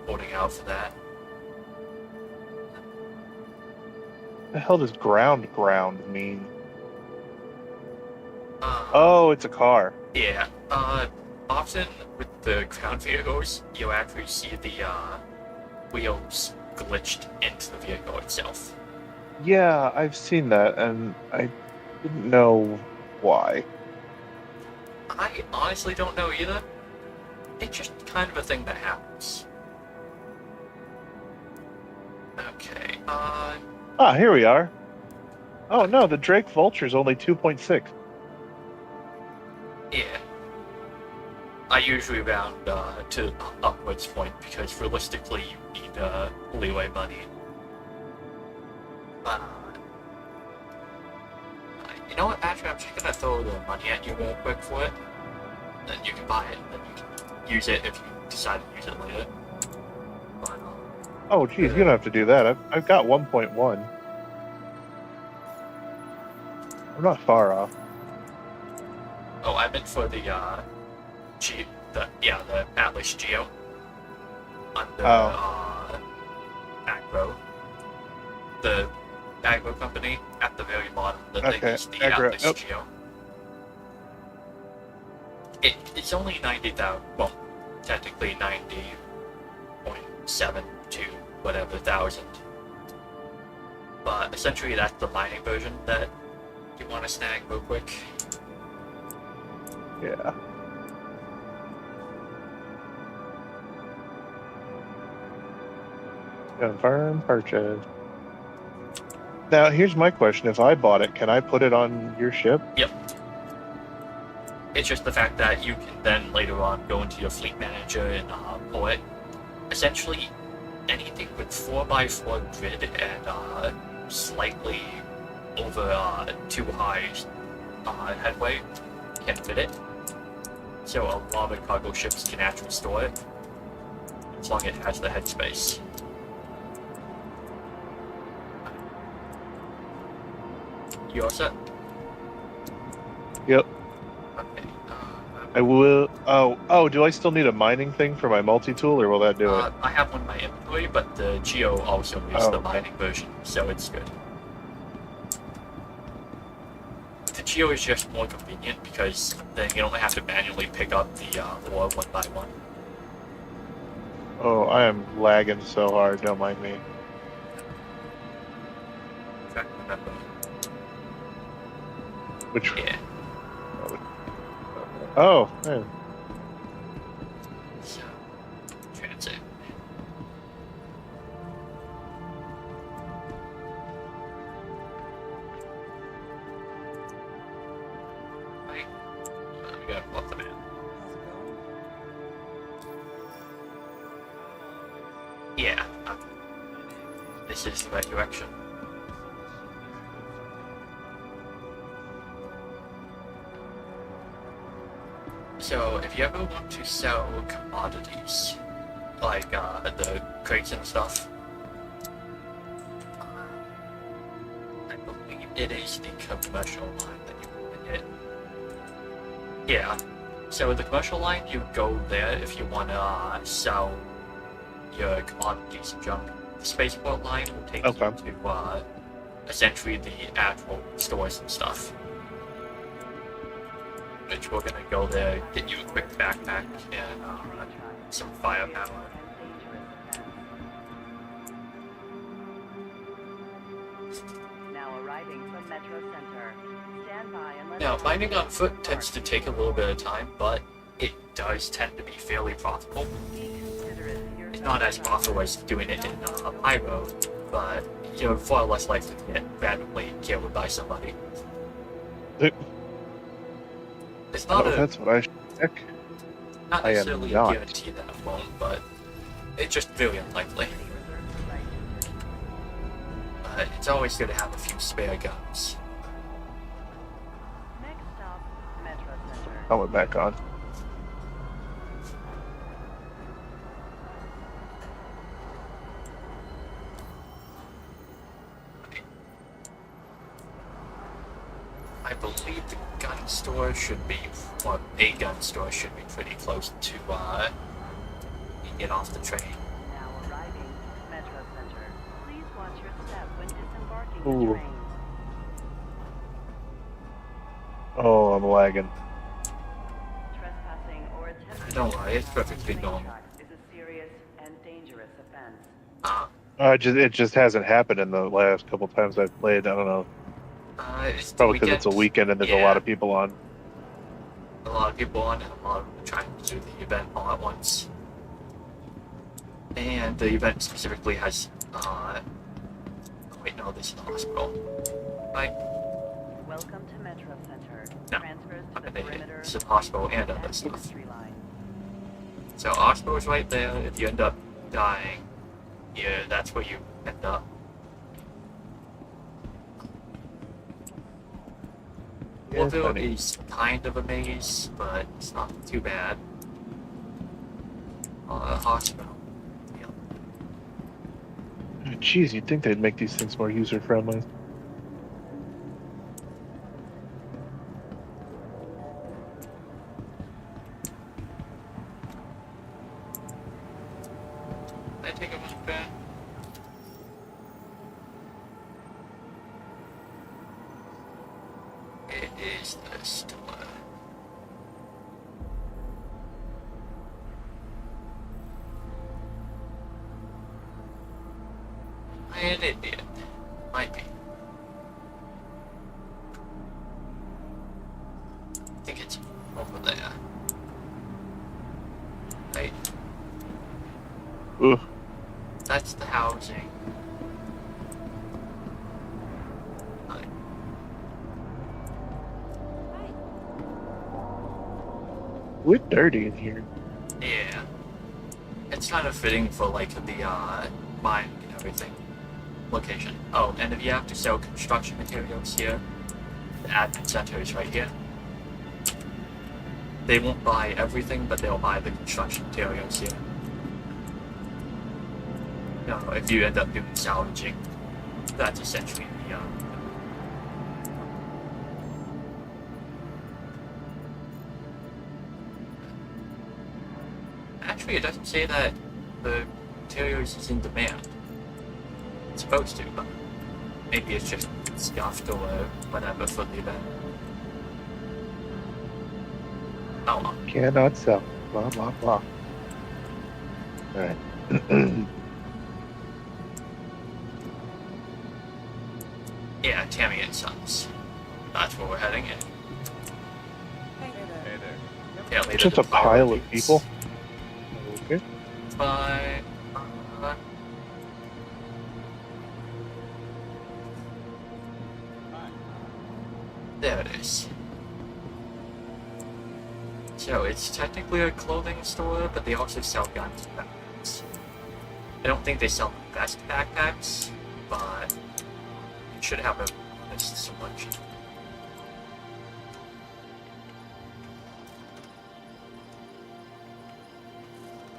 holding out for that. The hell does ground mean? Uh, Oh, it's a car. Yeah. Often with the ground vehicles, you'll actually see the wheels glitched into the vehicle itself. Yeah, I've seen that, and I didn't know why. I honestly don't know either. It's just kind of a thing that happens. Okay, Ah, here we are. Oh no, the Drake Vulture's only 2.6. yeah. I usually round to upwards point because realistically you need leeway money. You know what, actually I'm just gonna throw the money at you real quick for it. Then you can buy it, and then you can use it if you decide to use it later. But, Oh, geez, you don't have to do that. I've got 1.1. I'm not far off. oh, I meant for the the Atlas Geo under Agro. The Agro company at the very bottom. The thing Okay, is the Agro, Atlas yep. Geo. It's only 90,000. Well, technically 90.72 whatever thousand. But essentially, that's the mining version that you want to snag real quick. Yeah. Confirm purchase. Now, here's my question. If I bought it, can I put it on your ship? Yep. It's just the fact that you can then later on go into your fleet manager and pull it. Essentially, anything with 4x4 grid and slightly over 2 high headway can fit it. So a lot of cargo ships can actually store it as long as it has the headspace. You all set? Yep. Okay. I will. Oh, do I still need a mining thing for my multi-tool, or will that do it? I have one in my inventory, but the Geo also needs Oh, the okay. mining version, so it's good. The geo is just more convenient because then you don't have to manually pick up the ore one by one. Oh, I am lagging so hard. Don't mind me. I'm trying to remember. Which? Yeah. Oh, man. So, transit. Right. We gotta pull up the map. Yeah. This is the right direction. So, if you ever want to sell commodities, like the crates and stuff, I believe it is the commercial line that you can hit. Yeah. So the commercial line, you go there if you want to sell your commodities and junk. The spaceport line will take you to essentially the actual stores and stuff. Which we're gonna go there, get you a quick backpack and some firepower. Now arriving from Metro Center. Stand by and let Now, mining on foot tends to take a little bit of time, but it does tend to be fairly profitable. It's not as profitable as doing it in a high road, but you're far less likely to get randomly killed by somebody. It's not that's what I should check. not I am necessarily a not. guarantee that it won't, but it's just very unlikely. But it's always good to have a few spare guns. Next stop, Metro Center. I went back on. I believe the gun store should be, or a gun store should be pretty close to, you can get off the train. Now arriving, Metro Center. Please watch your step when disembarking Ooh. the train. Oh, I'm lagging. Trespassing or attempting Don't worry, it's perfectly train normal. tracks is a serious and dangerous offense. It just hasn't happened in the last couple times I've played. I don't know. It's the Probably because it's a weekend and there's a lot of people on. A lot of people on, and a lot of them trying to do the event all at once. And the event specifically has, oh wait, no, this is the hospital. Right? Welcome to Metro Center. No, Transfers to not the gonna hit it. perimeter It's a hospital and other and stuff. industry line. So hospital is right there. If you end up dying, yeah, that's where you end up. Yeah, Wolfville funny. is kind of a maze, but it's not too bad. Hospital. Yeah. Jeez, you'd think they'd make these things more user-friendly. Can I take a look back? It is the store. And it did. Might be. I think it's over there. Right? Ugh. That's the housing. Right. We're dirty in here. Yeah. It's kind of fitting for like the mine and everything location. Oh, and if you have to sell construction materials here, the admin center is right here. They won't buy everything, but they'll buy the construction materials here. You know, if you end up doing salvaging, that's essentially the Actually, it doesn't say that the materials is in demand. It's supposed to, but maybe it's just scuffed or whatever for the event. Oh, Cannot sell. Blah blah blah. Alright. yeah, Tammy and Sons. That's where we're heading in. Hey there. Yeah, later Just the a pile of priorities. people. Okay. But, there it is. So it's technically a clothing store, but they also sell guns and backpacks. I don't think they sell the best backpacks, but it should have a nice selection.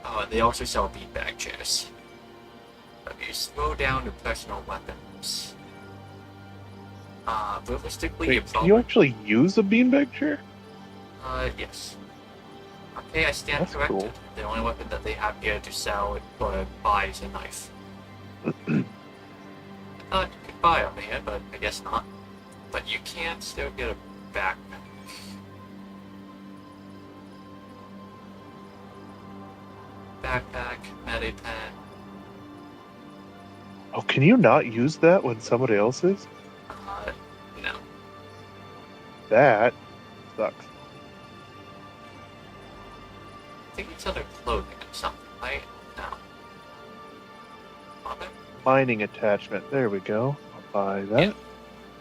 Oh, they also sell beanbag chairs. If you slow down to personal weapons. Realistically, you Wait, can probably... you actually use a beanbag chair? Yes. Okay, I stand That's corrected. cool. The only weapon that they have here to sell or buy is a knife. I thought you could buy them here, but I guess not. But you can still get a backpack. Backpack, medipen. Oh, can you not use that when somebody else is? No. That sucks. I think it's under clothing or something, right? No. On it? Mining attachment. There we go. I'll buy that.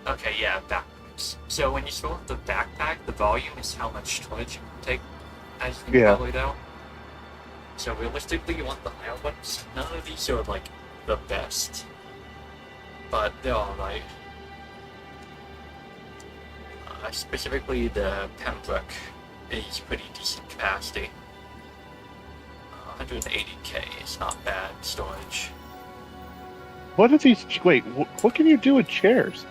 Yeah. Okay, yeah, backpacks. So when you store the backpack, the volume is how much storage you can take, as you Yeah. probably know. So realistically, you want the higher ones. None of these are like the best, but they're alright. Specifically, the Pembroke is pretty decent capacity. 180k is not bad storage. What are these? Wait, what can you do with chairs?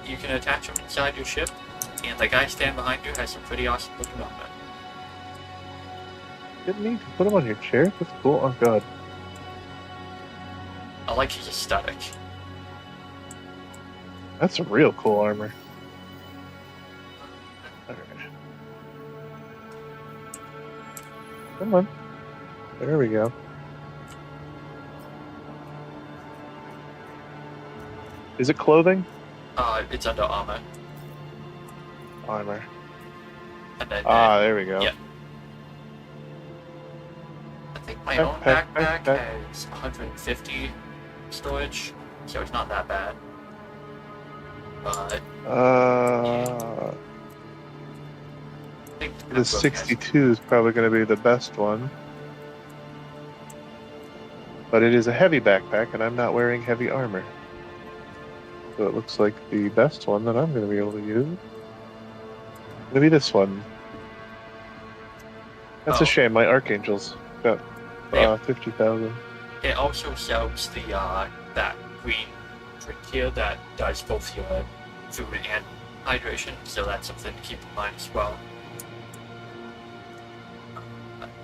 You can attach them inside your ship, and the guy standing behind you has some pretty awesome looking on it. Didn't need to put them on your chair? That's cool. Oh god. I like his aesthetic. That's some real cool armor. Alright. Come on. There we go. Is it clothing? It's under armor. Armor. And then, There we go. yeah. I think my own backpack has 150 storage, so it's not that bad. But I think the Pembroke 62 is probably going to be the best one. But it is a heavy backpack, and I'm not wearing heavy armor. So it looks like the best one that I'm going to be able to use is going to be this one. That's Oh. a shame. My Archangel's got 50,000. It also sells the that green drink here that does both your food and hydration, so that's something to keep in mind as well.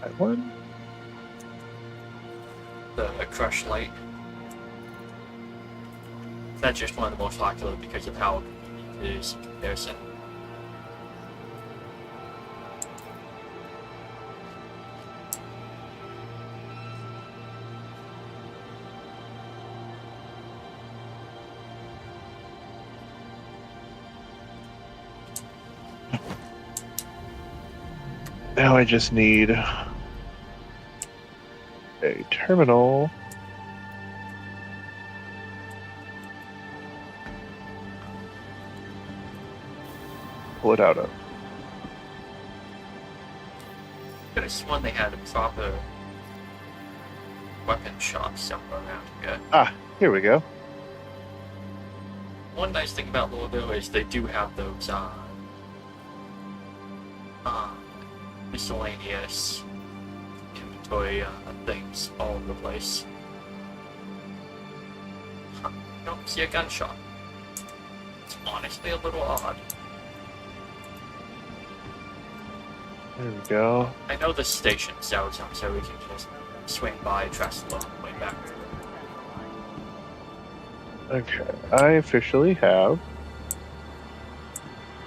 That one? The Crush Light. That's just one of the most popular because of how convenient it is in comparison. Now I just need a terminal. Pull it out of. Could have sworn they had a proper weapon shop somewhere around here. Ah, here we go. One nice thing about Louisville is they do have those miscellaneous inventory things all over the place. Huh, don't see a gun shop. It's honestly a little odd. There we go. I know the station sells them, so we can just swing by Trestle on the way back. Okay, I officially have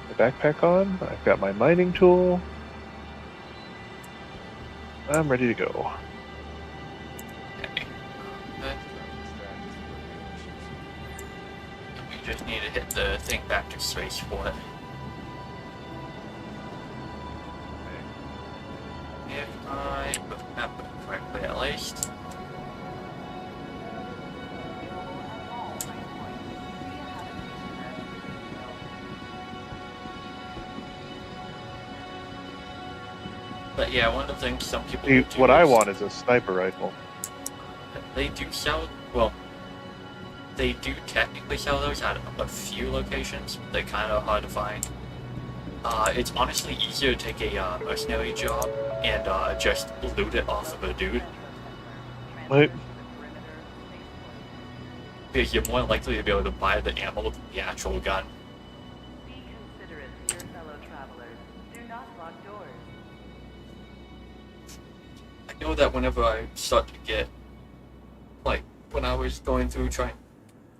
a backpack on. I've got my mining tool. I'm ready to go. Okay. We just need to hit the thing back to spaceport. If I remember correctly, at least. But yeah, one of the things some people See, do what I is want is a sniper rifle. they do sell, well, they do technically sell those at a few locations. They're kind of hard to find. It's honestly easier to take a mercenary job and just loot it off of a dude, Wait, because you're more likely to be able to buy the ammo than the actual gun. Be considerate to your fellow travelers. Do not lock doors. I know that whenever I start to get, like, when I was going through trying to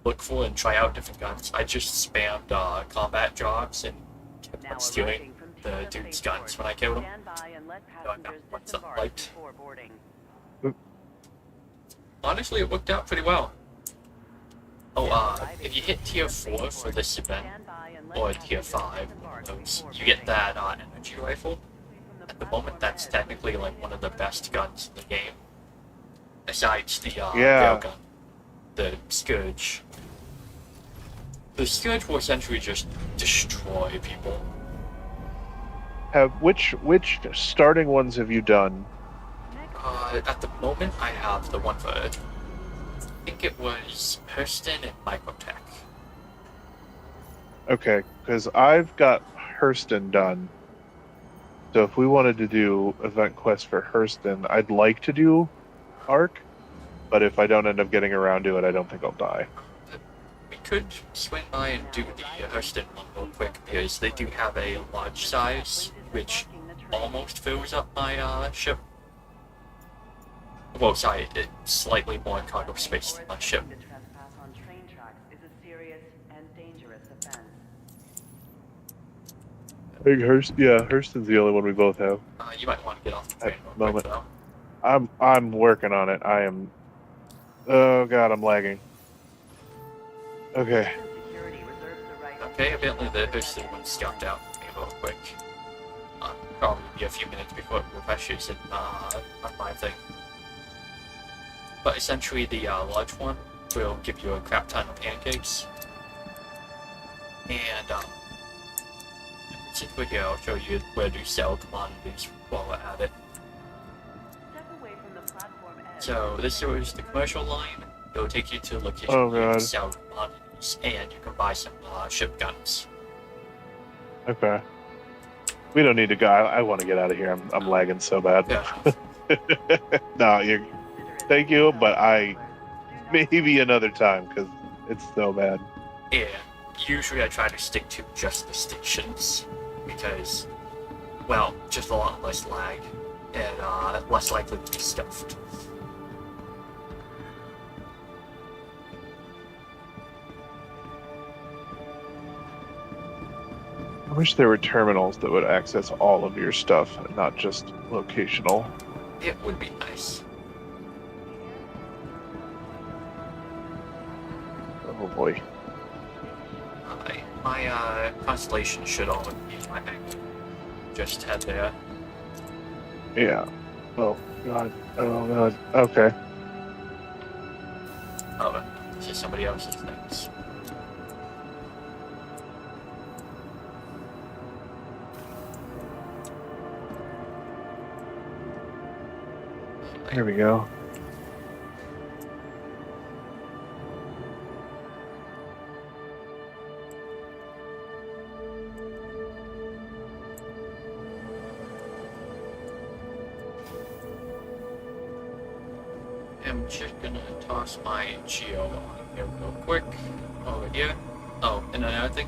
look for and try out different guns, I just spammed combat jobs and kept Now on stealing arriving from the Tega dude's Spaceport. guns when I killed him. Stand by and let So I got passengers ones that I disembark liked. before boarding. Honestly, it worked out pretty well. Oh, if you hit tier 4 for this event, Stand by and let or tier passengers 5, disembark those, before you get boarding. that energy rifle. At the moment, that's technically like one of the best guns in the game. Besides the Yeah. railgun, the Scourge. The Scourge will essentially just destroy people. which starting ones have you done? At the moment, I have the one for, I think it was Hurston and Microtech. Okay, because I've got Hurston done. So if we wanted to do event quest for Hurston, I'd like to do Arc, but if I don't end up getting around to it, I don't think I'll die. We could swing by and do the Hurston one real quick, because they do have a large size, which almost fills up my ship. Well, sorry, it's slightly more cargo space than my ship. The trespass on train tracks is a serious and dangerous offense. I think Hurston's the only one we both have. You might want to get off the train At real the moment. quick, though. I'm working on it. I am. Oh god, I'm lagging. Okay. Security reserves the right Okay, evidently the Hurston one scuffed out for me real quick. Probably be a few minutes before it refreshes in on my thing. But essentially, the large one will give you a crap ton of pancakes. And since we're here, I'll show you where to sell commodities while we're at it. Step away from the platform edge. So this is the commercial line. It'll take you to the location Oh, where you can God. sell commodities, and you can buy some ship guns. Okay. We don't need to go. I want to get out of here. I'm lagging so bad. Yeah. No, you're. Thank you, but maybe another time because it's so bad. Yeah, usually I try to stick to just the stations because, well, just a lot less lag and less likely to be stuffed. I wish there were terminals that would access all of your stuff and not just locational. It would be nice. Oh boy. My constellation should all be my back. Just head there. Yeah. Oh god. Oh god. Okay. Oh, this is somebody else's things. There we go. I'm just gonna toss my geo on here real quick. Over here. Oh, and another thing.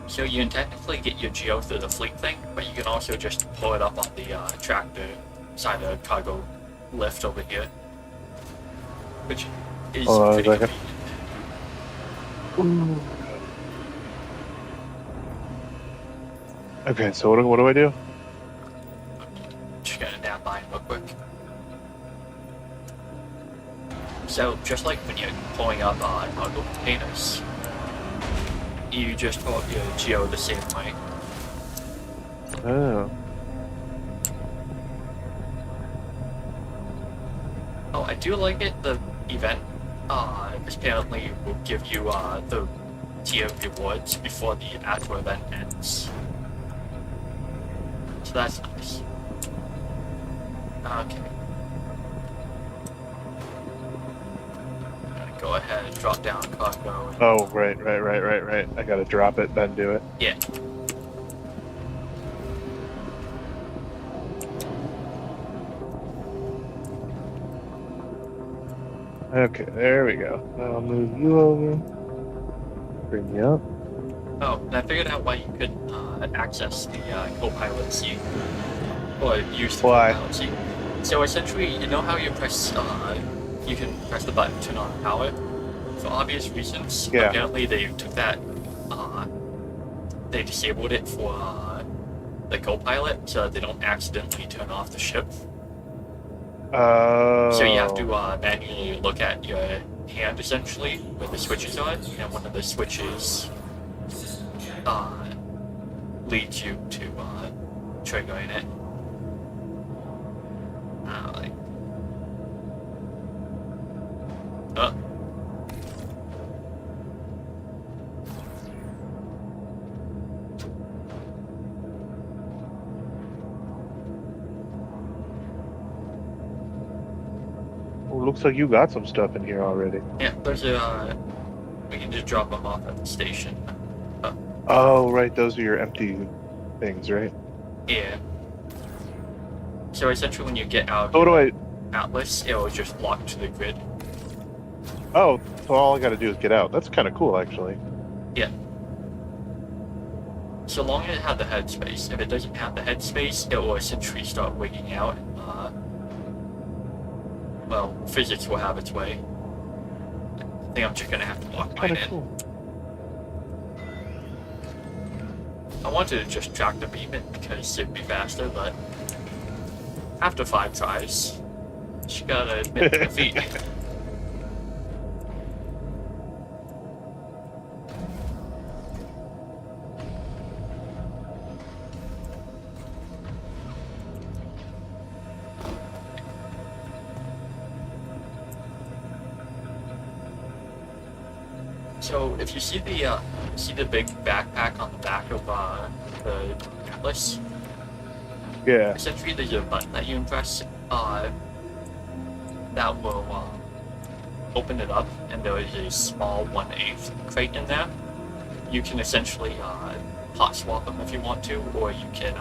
So you can technically get your geo through the fleet thing, but you can also just pull it up on the tractor side of the cargo lift over here. Which is Hold on a pretty second. convenient. Okay, so what do I do? Just gonna nap mine real quick. So, just like when you're pulling up cargo containers, you just pull up your geo the same way. Oh. Oh, I do like it. The event, apparently will give you the tier rewards before the actual event ends. So that's nice. Okay. Gonna go ahead and drop down cargo. And, Oh, right. I gotta drop it, then do it. yeah. Okay, there we go. I'll move you over. Bring you up. Oh, and I figured out why you could access the co-pilot seat, or use the Why? co-pilot seat. So essentially, you know how you press, you can press the button to turn on power? For obvious reasons, Yeah. apparently they took that, they disabled it for the co-pilot so that they don't accidentally turn off the ship. Oh. So you have to manually look at your hand, essentially, where the switches are, and one of the switches leads you to triggering it. Like, Well, looks like you got some stuff in here already. yeah, there's a. We can just drop them off at the station. Oh, right. Those are your empty things, right? Yeah. So essentially, when you get out Oh, do I? Atlas, it will just lock to the grid. Oh, so all I gotta do is get out. That's kind of cool, actually. Yeah. So long as it has the headspace. If it doesn't have the headspace, it will essentially start wigging out. Well, physics will have its way. I think I'm just gonna have to lock mine Kind of in. cool. I wanted to just track the beam in because it'd be faster, but after 5 tries, you gotta admit defeat. So if you see the big backpack on the back of the Atlas, Yeah. essentially there's a button that you can press that will open it up, and there is a small 1/8 crate in there. You can essentially hot swap them if you want to, or you can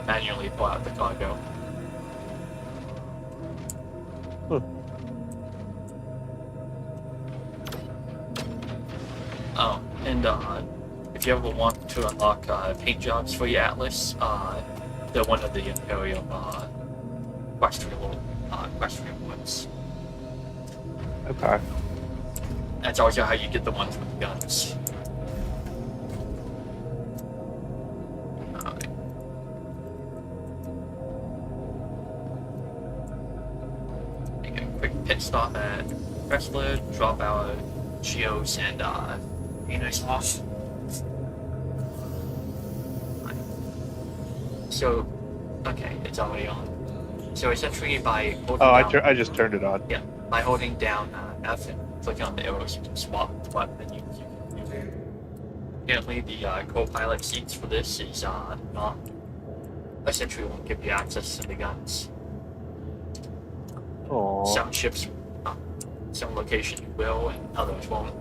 manually pull out the cargo. Oh, and if you ever want to unlock paint jobs for your Atlas, they're one of the Imperium quest rewards. Okay. That's also how you get the ones with guns. Alright. Make a quick pit stop at Crestler, drop our geos, and nice off. So, okay, it's already on. So essentially, by holding Oh, down, I just turned it on. yeah, by holding down F and clicking on the arrows, you can swap the button and you can do. Apparently, the co-pilot seats for this is not essentially won't give you access to the guns. Oh. Some ships, some locations will, and others won't.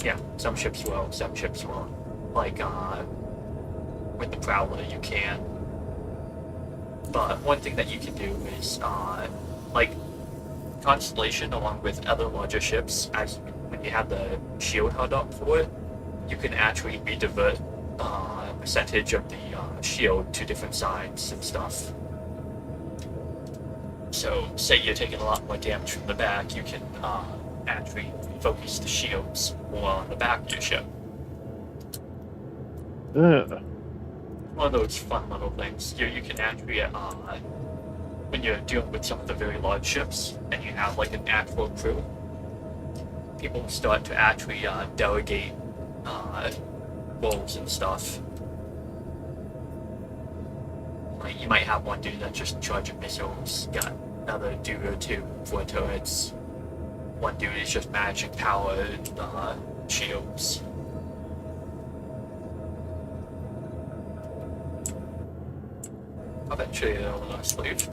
Yeah, some ships will, some ships won't. Like, with the Prowler, you can. But one thing that you can do is, like, Constellation, along with other larger ships, as when you have the shield held up for it, you can actually redivert a percentage of the shield to different sides and stuff. So, say you're taking a lot more damage from the back, you can actually focus the shields more on the back of your ship. One of those fun little things. You can actually, when you're dealing with some of the very large ships and you have like an actual crew, people start to actually delegate roles and stuff. Like you might have one dude that's just in charge of missiles, got another dude or two for turrets. One dude is just managing power and shields. Eventually it'll let us leave.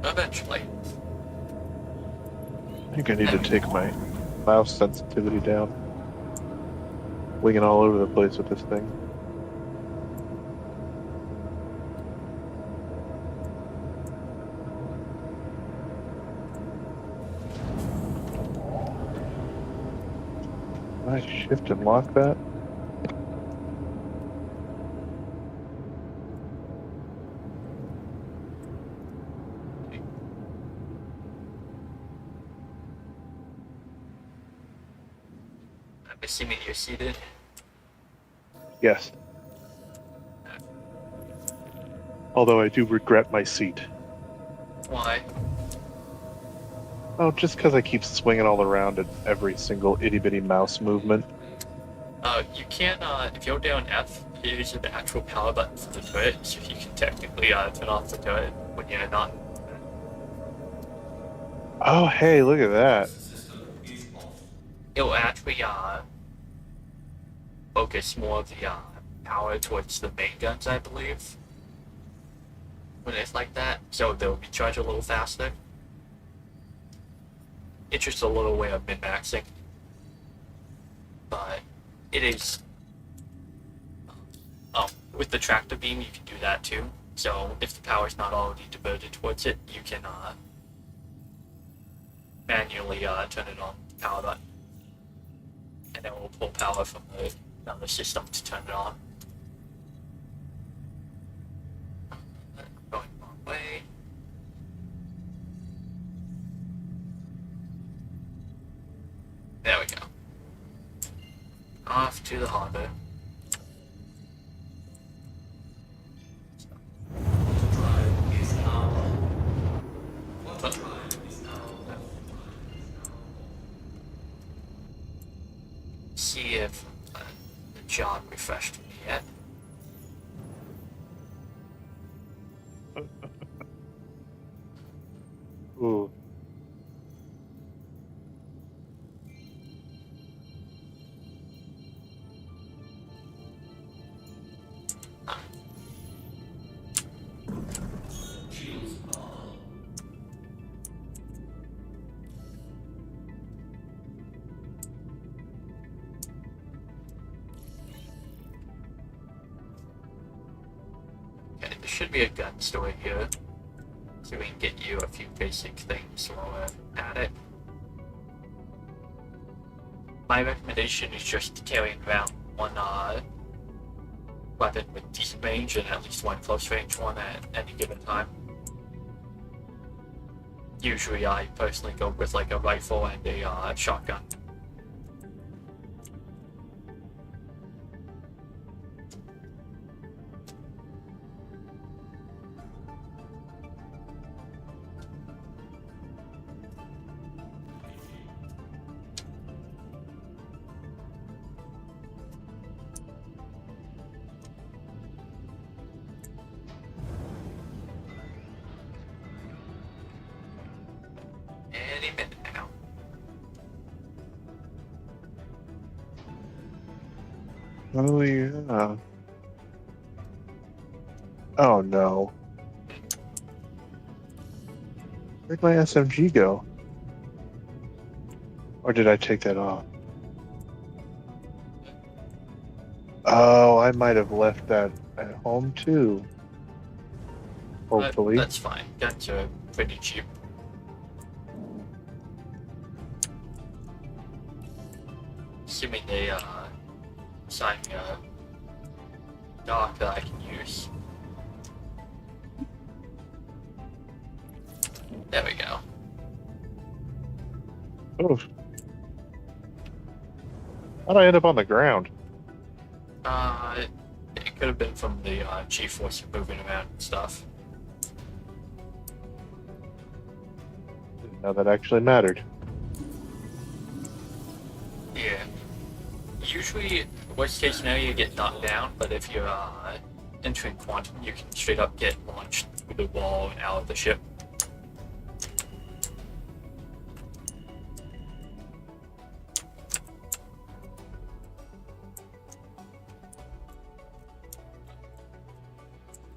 Eventually. I think I need to take my mouse sensitivity down. Winging all over the place with this thing. Can I shift and lock that? I'm assuming you're seated. Yes. Although I do regret my seat. Why? Oh, just because I keep swinging all around at every single itty-bitty mouse movement. You can, if you hold down F, it is the actual power button for the turret, so you can technically turn off the turret when you're not. Oh, hey, look at that. It will actually focus more of the power towards the main guns, I believe. When it's like that, so they'll recharge a little faster. It's just a little way of min-maxing. But it is. With the tractor beam, you can do that too. So if the power's not already diverted towards it, you can manually turn it on, power button. And then we'll pull power from the system to turn it on. Going the wrong way. There we go. Off to the harbor. Drive is now on. Drive is now on. See if the job refreshed me yet. Ooh. Shields on. Okay, there should be a gun store here. So we can get you a few basic things while we're at it. My recommendation is just carrying around one weapon with decent range and at least one close range one at any given time. Usually I personally go with like a rifle and a shotgun. Any minute now. Oh, yeah. Oh, no. Where'd my SMG go? Or did I take that off? Oh, I might have left that at home, too. Hopefully. That's fine. Guns are pretty cheap. Assuming they assign me a dock that I can use. There we go. Oh. How'd I end up on the ground? It could have been from the G-force moving around and stuff. Didn't know that actually mattered. Yeah. Usually, worst case scenario, you get knocked down, but if you're entering quantum, you can straight up get launched through the wall and out of the ship.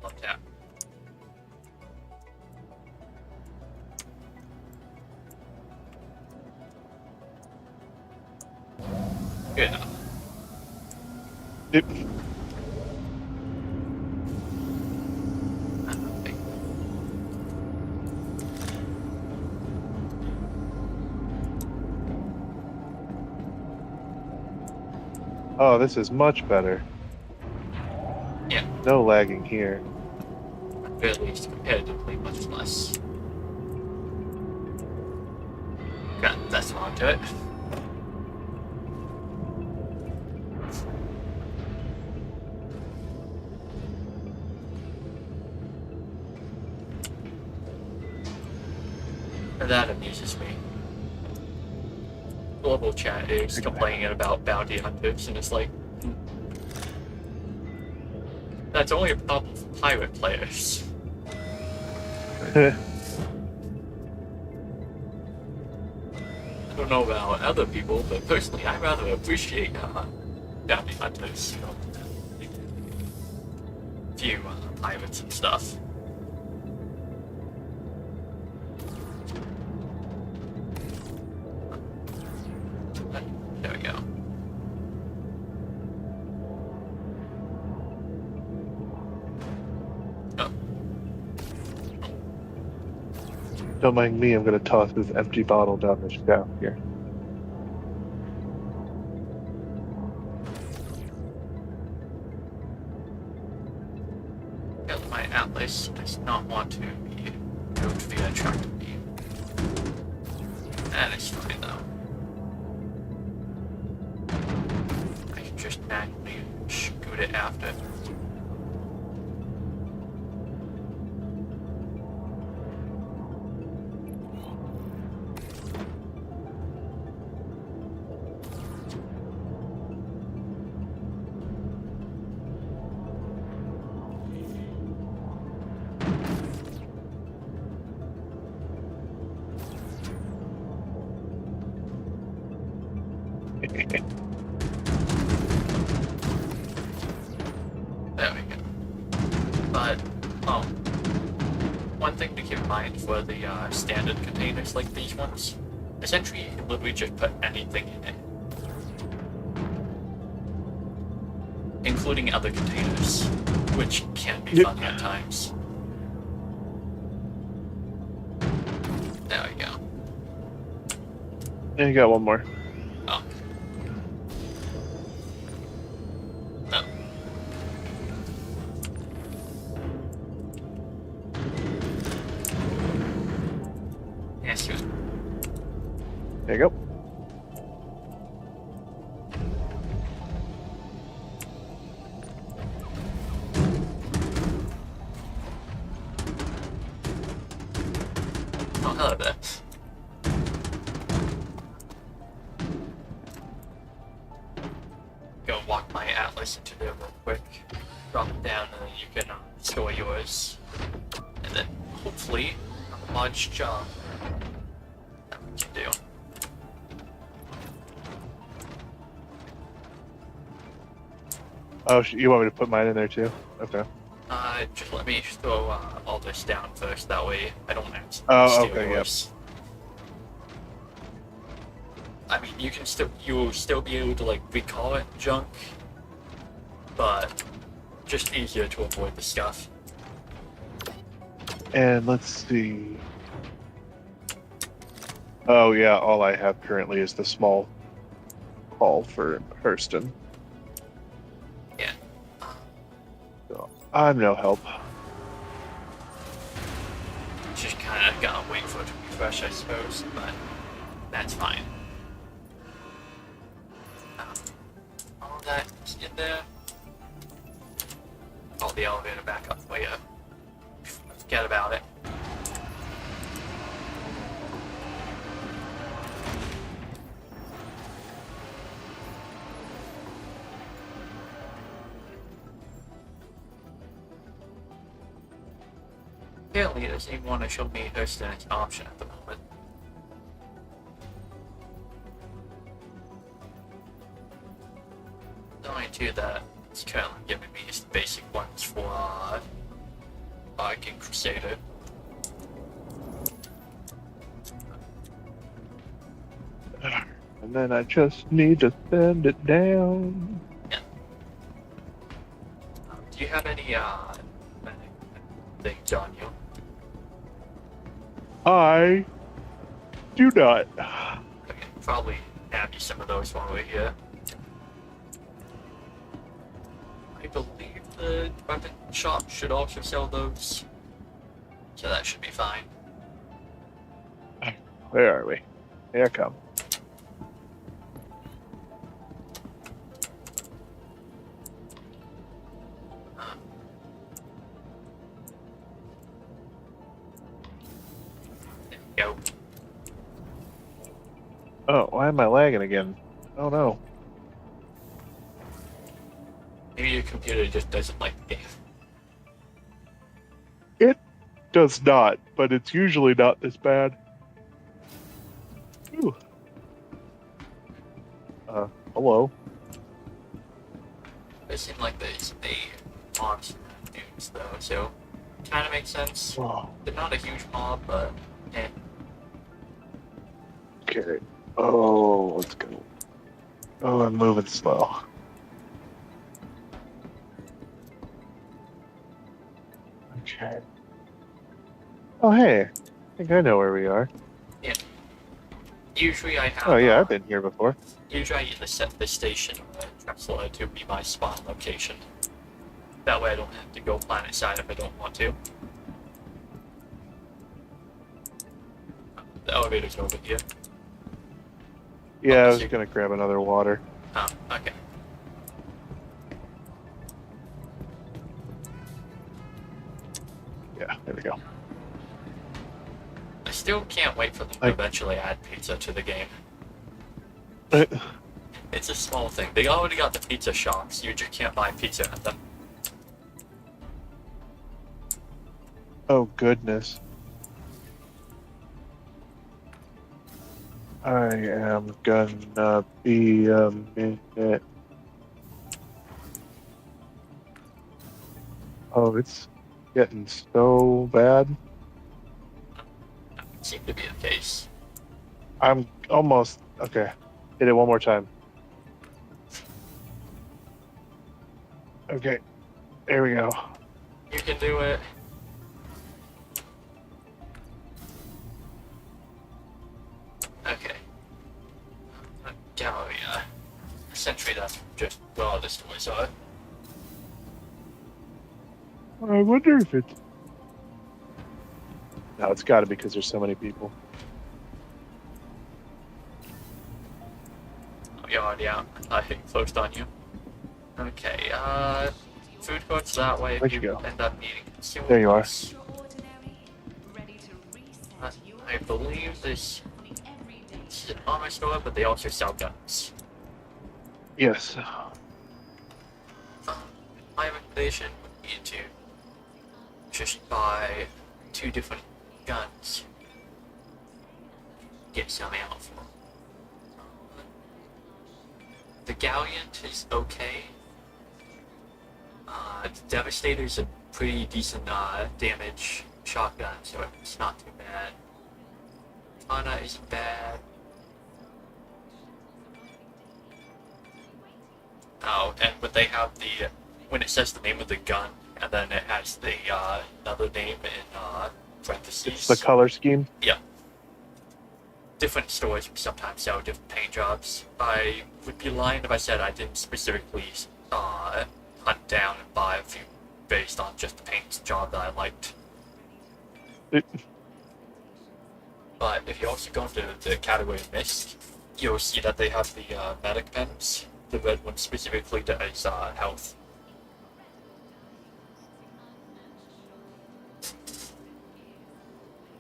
Love that. Good enough. Yep. Oh, this is much better. Yeah, No lagging here. at least comparatively much less. That's on to it. That amuses me. Global chat is complaining about bounty hunters, and it's like, that's only a problem for pirate players. I don't know about other people, but personally, I rather appreciate bounty hunters. You know, few pirates and stuff. There we go. Oh. Don't mind me, I'm gonna toss this empty bottle down the shaft here. Yeah, my atlas does not want to be moved via tractor beam. That is fine though. I can just manually scoot it after. There we go. But, one thing to keep in mind for the standard containers like these ones, essentially you can literally just put anything in it. Including other containers, which can be fun at times. There we go. And you got one more. Oh. Oh. Yes, good. There you go. Oh, hello there. Go walk my atlas into there real quick. Drop it down, and then you can store yours. And then, hopefully, a large job that we can do. Oh, you want me to put mine in there too? Okay. Just let me throw all this down first, that way I don't have Oh, steal okay, yours. I mean, you'll still be able to like recall it junk, but just easier to avoid the scuff. And let's see. Oh yeah, all I have currently is the small haul for Hurston. Yeah. So I'm no help. Just kind of gotta wait for it to refresh, I suppose, but that's fine. that in there. Oh, the elevator back up. Wait, forget about it. Apparently, it doesn't even want to show me host as an option at the moment. The only two that it's currently giving me is the basic ones for Viking Crusader. And then I just need to send it down. Yeah. Do you have any things on you? I do not. Okay, probably have you some of those while we're here. I believe the weapon shop should also sell those, so that should be fine. Where are we? Here I come. Go. Oh, why am I lagging again? Oh no. Maybe your computer just doesn't like the game. It does not, but it's usually not this bad. Ooh. Hello. It seems like there's a monster dudes though, so kind of makes sense. Oh, They're not a huge mob, but eh. okay. Oh, let's go. Oh, I'm moving slow. Okay. Oh, hey. I think I know where we are. Usually I have. Oh, yeah, I've been here before. Usually I either set the station or Trapsula to be my spawn location. That way I don't have to go planet side if I don't want to. The elevator's over here. Yeah, I was you- gonna grab another water. Oh, okay. Yeah, there we go. I still can't wait for them to eventually add pizza to the game. It's a small thing. They already got the pizza shops. You just can't buy pizza at them. Oh, goodness. I am gonna be a minute. Oh, it's getting so bad. That seemed to be the case. I'm almost... Okay. Hit it one more time. Okay. There we go. You can do it. Okay. Gallery, essentially that's just where all the stores are. I wonder if it's... No, it's gotta be because there's so many people. Oh, you're already out. I closed on you. Okay, food court's that way Where'd if you you go? end up needing consumables. There you are. I believe this is an armor store, but they also sell guns. Yes. My recommendation would be to just buy 2 different guns. Get some ammo for them. The Galleon is okay. The Devastator's a pretty decent damage shotgun, so it's not too bad. Katana isn't bad. Oh, but they have the when it says the name of the gun, and then it has the another name in parentheses. It's the color scheme. Yeah. Different stores sometimes sell different paint jobs. I would be lying if I said I didn't specifically hunt down and buy a few based on just the paint job that I liked. But if you also go into the category of Mist, you'll see that they have the medic pens, the red one specifically does health.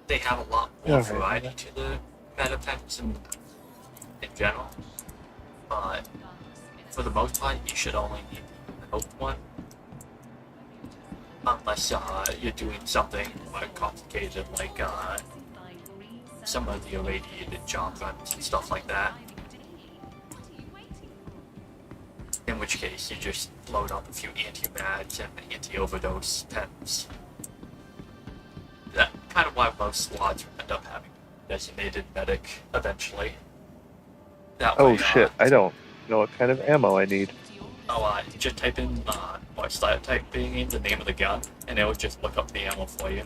They have a lot more Okay. variety to the meta pens in general, but for the most part, you should only need the health one. Unless you're doing something more complicated, like some of the irradiated jump runs and stuff like that. In which case, you just load up a few anti-mads and anti-overdose pens. That's kind of why most slots end up having designated medic eventually. That Oh way, shit! I don't know what kind of ammo I need. Just type in or start typing in the name of the gun, and it will just look up the ammo for you.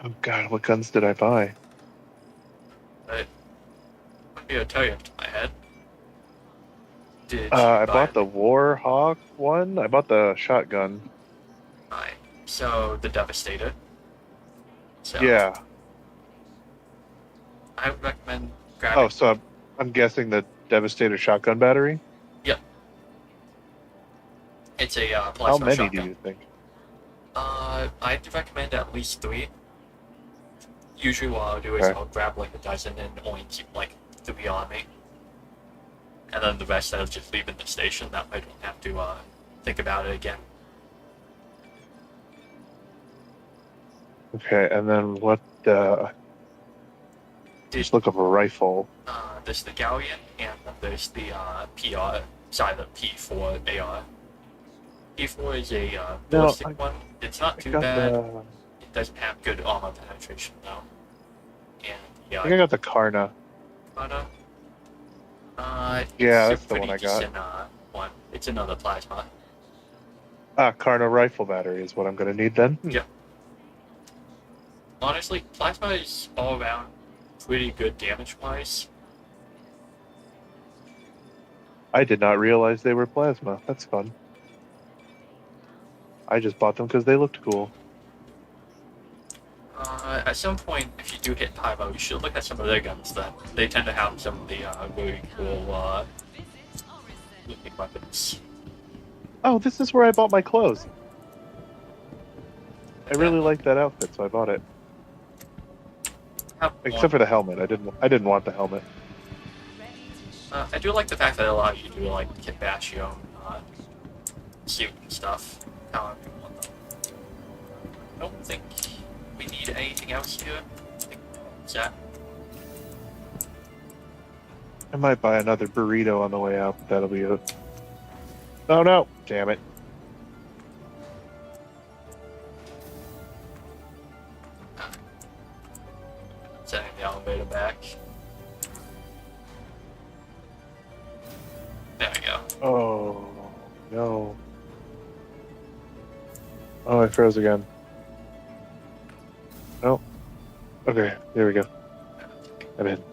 Oh god, what guns did I buy? But wouldn't be able to tell you off the top of my head. Did you I buy bought the Warhawk one. I bought the shotgun. Right. So the Devastator. So Yeah. I would recommend grabbing. Oh, so I'm guessing the Devastator shotgun battery. Yep. It's a How plasma many shotgun. do you think? I'd recommend at least 3. Usually what I'll do is Okay. I'll grab like a dozen and only keep like 3 on me. And then the rest I'll just leave in the station, that way I don't have to think about it again. Okay, and then what? Just look up a rifle. There's the Galleon, and then there's the PR, sorry, the P4 AR. P4 is a ballistic one. It's not I too got bad. the. It doesn't have good armor penetration though. And I think I got the Karna. Plasma. Yeah, it's that's a the one pretty I got. decent one. It's another plasma. Karna rifle battery is what I'm gonna need then. Yep. Honestly, plasma is all around pretty good damage-wise. I did not realize they were plasma. That's fun. I just bought them because they looked cool. At some point, if you do hit Pyro, you should look at some of their guns then. They tend to have some of the really cool looking weapons. Oh, this is where I bought my clothes. I really like that outfit, so I bought it. Except for the helmet. I didn't want the helmet. I do like the fact that it allows you to like can bash your own suit and stuff. However you want them. I don't think we need anything else here. I think that's that. I might buy another burrito on the way out, but that'll be it. Oh no! Damn it. Setting the elevator back. There we go. Oh no. Oh, I froze again. Oh. Okay, there we go. I'm in.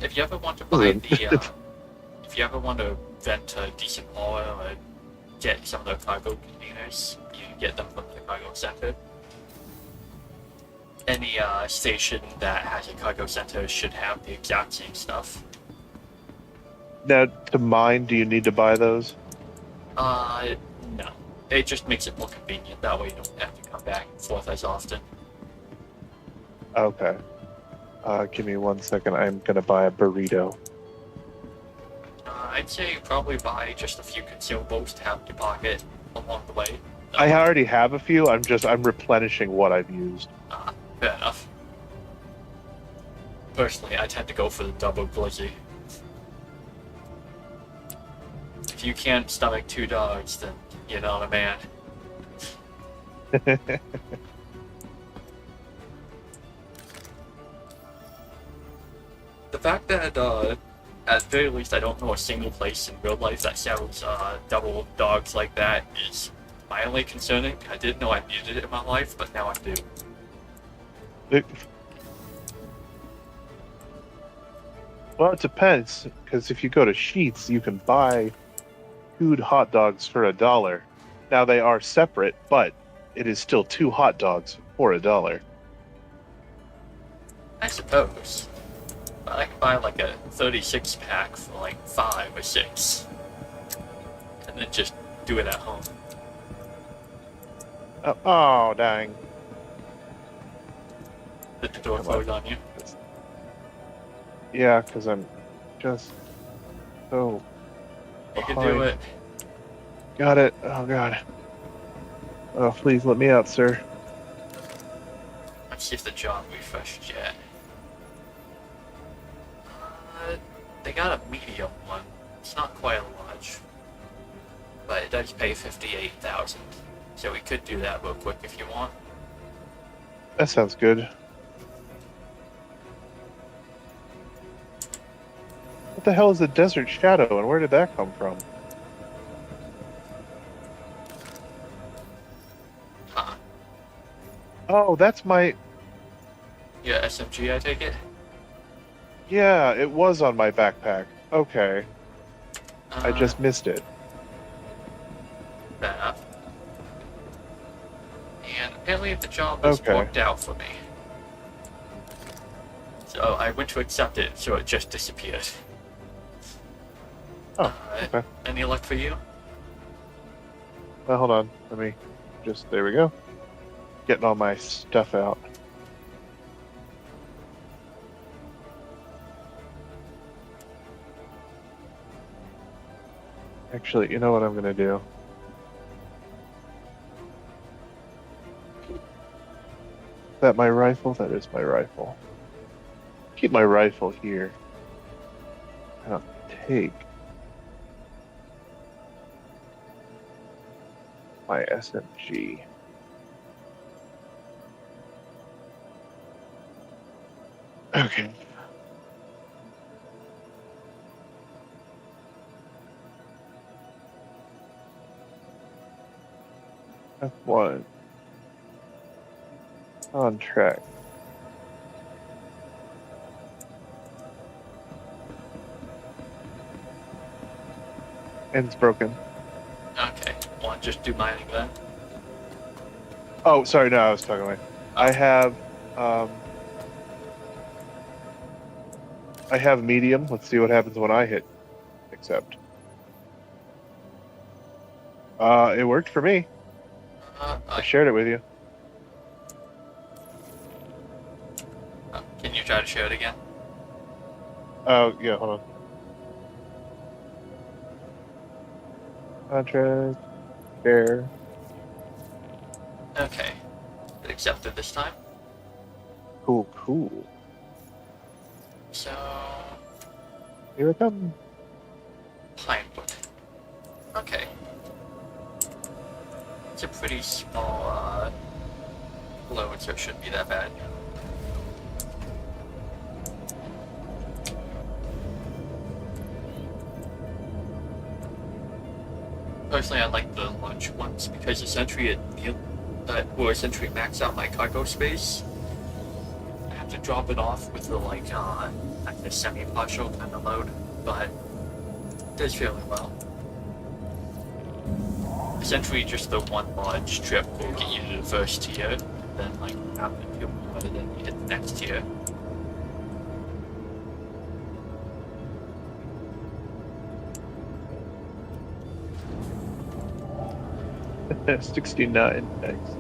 If you ever want to buy Listen. the, if you ever want to rent a decent oil or get some of the cargo containers, you can get them from the cargo center. Any station that has a cargo center should have the exact same stuff. Now, to mine, do you need to buy those? No. It just makes it more convenient. That way you don't have to come back and forth as often. Okay. Give me 1 second. I'm gonna buy a burrito. I'd say probably buy just a few consumables to have in your pocket along the way. I already have a few. I'm replenishing what I've used. Fair enough. Personally, I tend to go for the double glizzy. If you can't stomach 2 dogs, then you're not a man. The fact that, at the very least, I don't know a single place in real life that sells double dogs like that is mildly concerning. I didn't know I needed it in my life, but now I do. Well, it depends, because if you go to Sheets, you can buy 2 hot dogs for $1. Now they are separate, but it is still 2 hot dogs for $1. I suppose. I can buy like a 36 pack for like 5 or 6. And then just do it at home. Oh, dang. Did the door Come close on. on you? Yeah, because I'm just so You can behind. do it. Got it. Oh, God. Oh, please let me out, sir. Let's see if the job refreshed yet. They got a medium one. It's not quite a large. But it does pay 58,000. So we could do that real quick if you want. That sounds good. What the hell is a Desert Shadow, and where did that come from? Huh. Oh, that's my... Yeah, SMG, I take it? Yeah, it was on my backpack. Okay. I just missed it. Fair enough. And apparently the job is Okay. worked out for me. So I went to accept it, so it just disappeared. Oh, okay. Any luck for you? Well, hold on. Let me just... There we go. Getting all my stuff out. Actually, you know what I'm gonna do? Is that my rifle? That is my rifle. Keep my rifle here. I'll take my SMG. Okay. F1. On track. And it's broken. Okay. Want to just do mining then? Oh, sorry, no, I was talking away. I have medium. Let's see what happens when I hit accept. It worked for me. I shared it with you. Can you try to share it again? Oh, yeah, hold on. Contract, share. Okay. It accepted this time. Cool, cool. So... Here it comes. Pinewood. Okay. It's a pretty small, load, so it shouldn't be that bad. Personally, I like the lunch ones because essentially it will essentially max out my cargo space. I have to drop it off with the like the semi-partial kind of load, but it does fairly well. Essentially, just the one large trip will get you to the first tier, then like after you feel better, then you hit the next tier. $69. Thanks.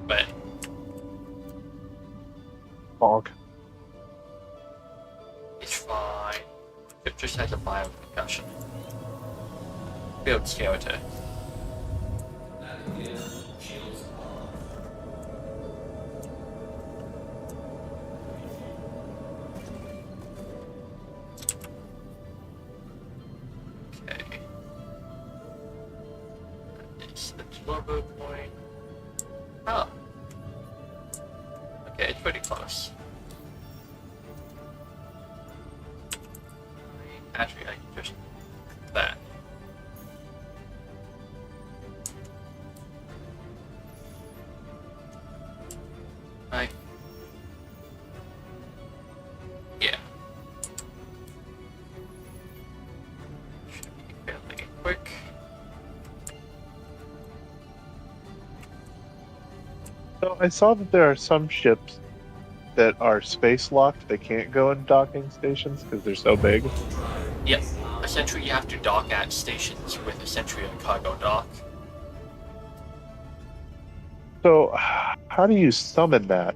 But Bonk. it's fine. It just has a bio concussion. Build character. And here, shields off. Okay. It's the turbo point. Oh. Okay, it's pretty close. Actually, I can just that. Right. Yeah. Should be fairly quick. So I saw that there are some ships that are space locked, they can't go in docking stations because they're so big. Yep. Essentially, you have to dock at stations with essentially a cargo dock. So, how do you summon that?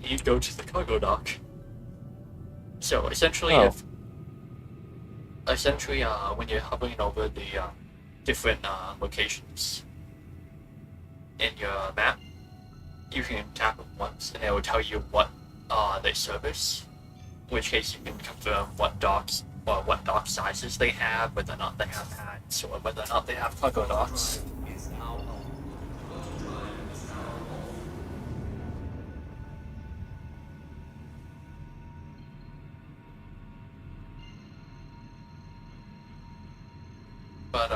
You go to the cargo dock. So essentially, Oh. when you're hovering over the different locations in your map, you can tap it once, and it will tell you what they service. In which case, you can confirm what docks or what dock sizes they have, whether or not they have hats, or whether or not they have cargo docks. Is now on. Auto drive is now off. But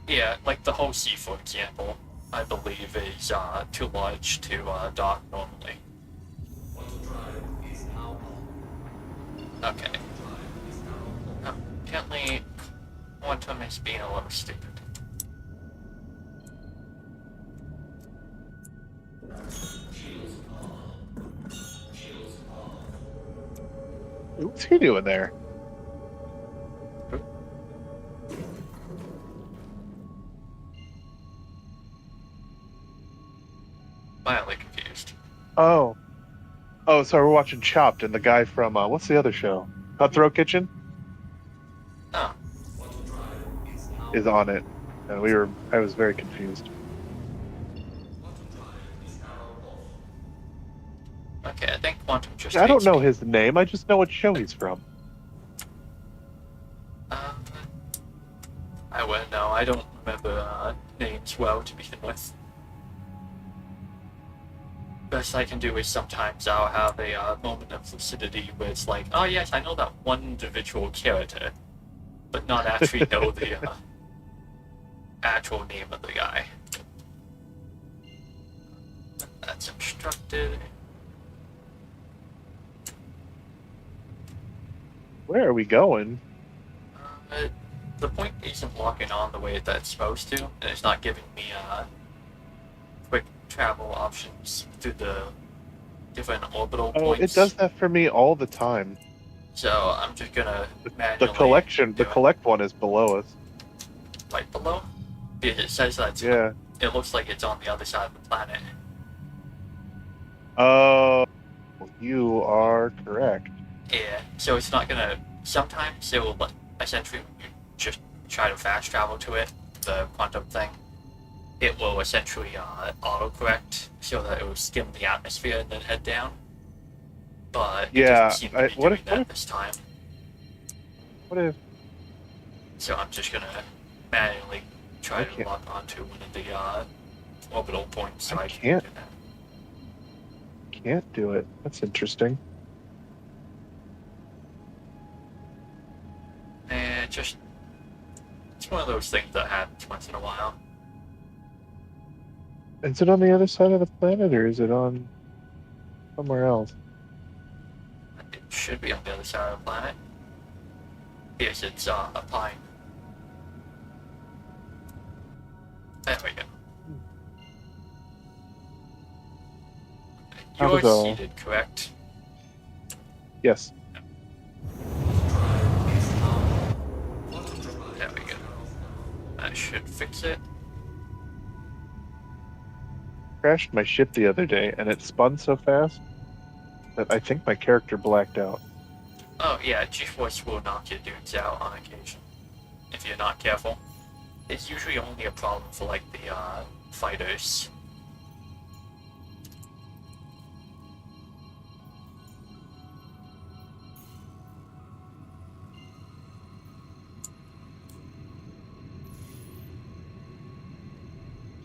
yeah, like the whole sea, for example, I believe is too large to dock normally. Auto drive is now on. Okay. Drive is now off. Apparently, Quantum is being a little stupid. Shields on. Shields on. What's he doing there? Mildly confused. Oh. Oh, sorry, we're watching Chopped, and the guy from, what's the other show? Cutthroat Kitchen? Oh, Auto drive is now Is on it. And I was very confused. Auto drive is now off. okay, I think Quantum just I don't hates know me. his name, I just know what show he's from. I wouldn't know. I don't remember names well to begin with. Best I can do is sometimes I'll have a moment of lucidity where it's like, oh yes, I know that one individual character, but not actually know the actual name of the guy. That's obstructed. Where are we going? The point isn't locking on the way that it's supposed to, and it's not giving me quick travel options through the different orbital Oh, points. it does that for me all the time. So I'm just gonna The manually collection, do the it. collect one is below us. Right below? Because it says that it's Yeah. it looks like it's on the other side of the planet. Oh, you are correct. Yeah, so it's not gonna. Sometimes it will essentially when you just try to fast travel to it, the quantum thing. It will essentially autocorrect so that it will skim the atmosphere and then head down. But it Yeah, doesn't seem to be what doing if- that this time. What if So I'm just gonna manually try I to can't- lock onto one of the orbital points so I I can't. can do that. can't do it? That's interesting. And it's one of those things that happens once in a while. Is it on the other side of the planet, or is it on somewhere else? It should be on the other side of the planet. Yes, it's applying. There we go. How You're to go? seated, correct? Yes. There we go. That should fix it. Crashed my ship the other day, and it spun so fast that I think my character blacked out. Oh yeah, G-Force will knock your dudes out on occasion. If you're not careful. It's usually only a problem for like the fighters.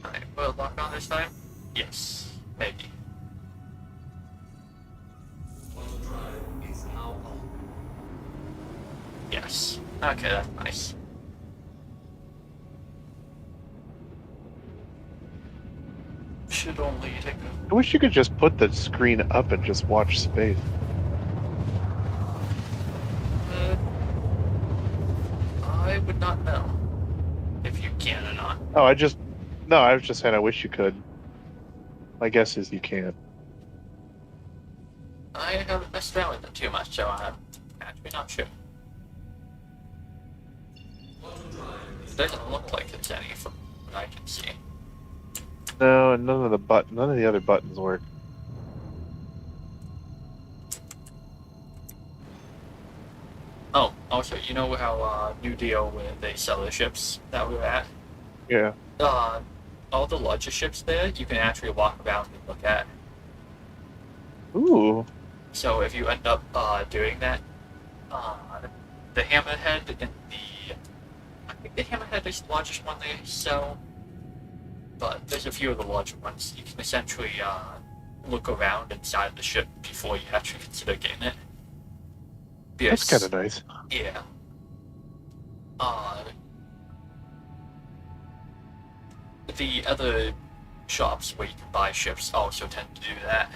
Alright, will it lock on this time? Yes, maybe. Drive is now on. Yes. Okay, that's nice. Should only take a... I wish you could just put the screen up and just watch space. I would not know if you can or not. Oh, no, I was just saying I wish you could. My guess is you can't. haven't messed around with them too much, so I'm actually not sure. It doesn't look like there's any from what I can see. No, and none of the other buttons work. Oh, also, you know how New Deal where they sell the ships that we were at? Yeah. All the larger ships there, you can actually walk around and look at. Ooh. So if you end up doing that, the Hammerhead and I think the Hammerhead is the largest one they sell, but there's a few of the larger ones. You can essentially look around inside the ship before you actually consider getting it. That's kind of nice. Yeah. The other shops where you can buy ships also tend to do that.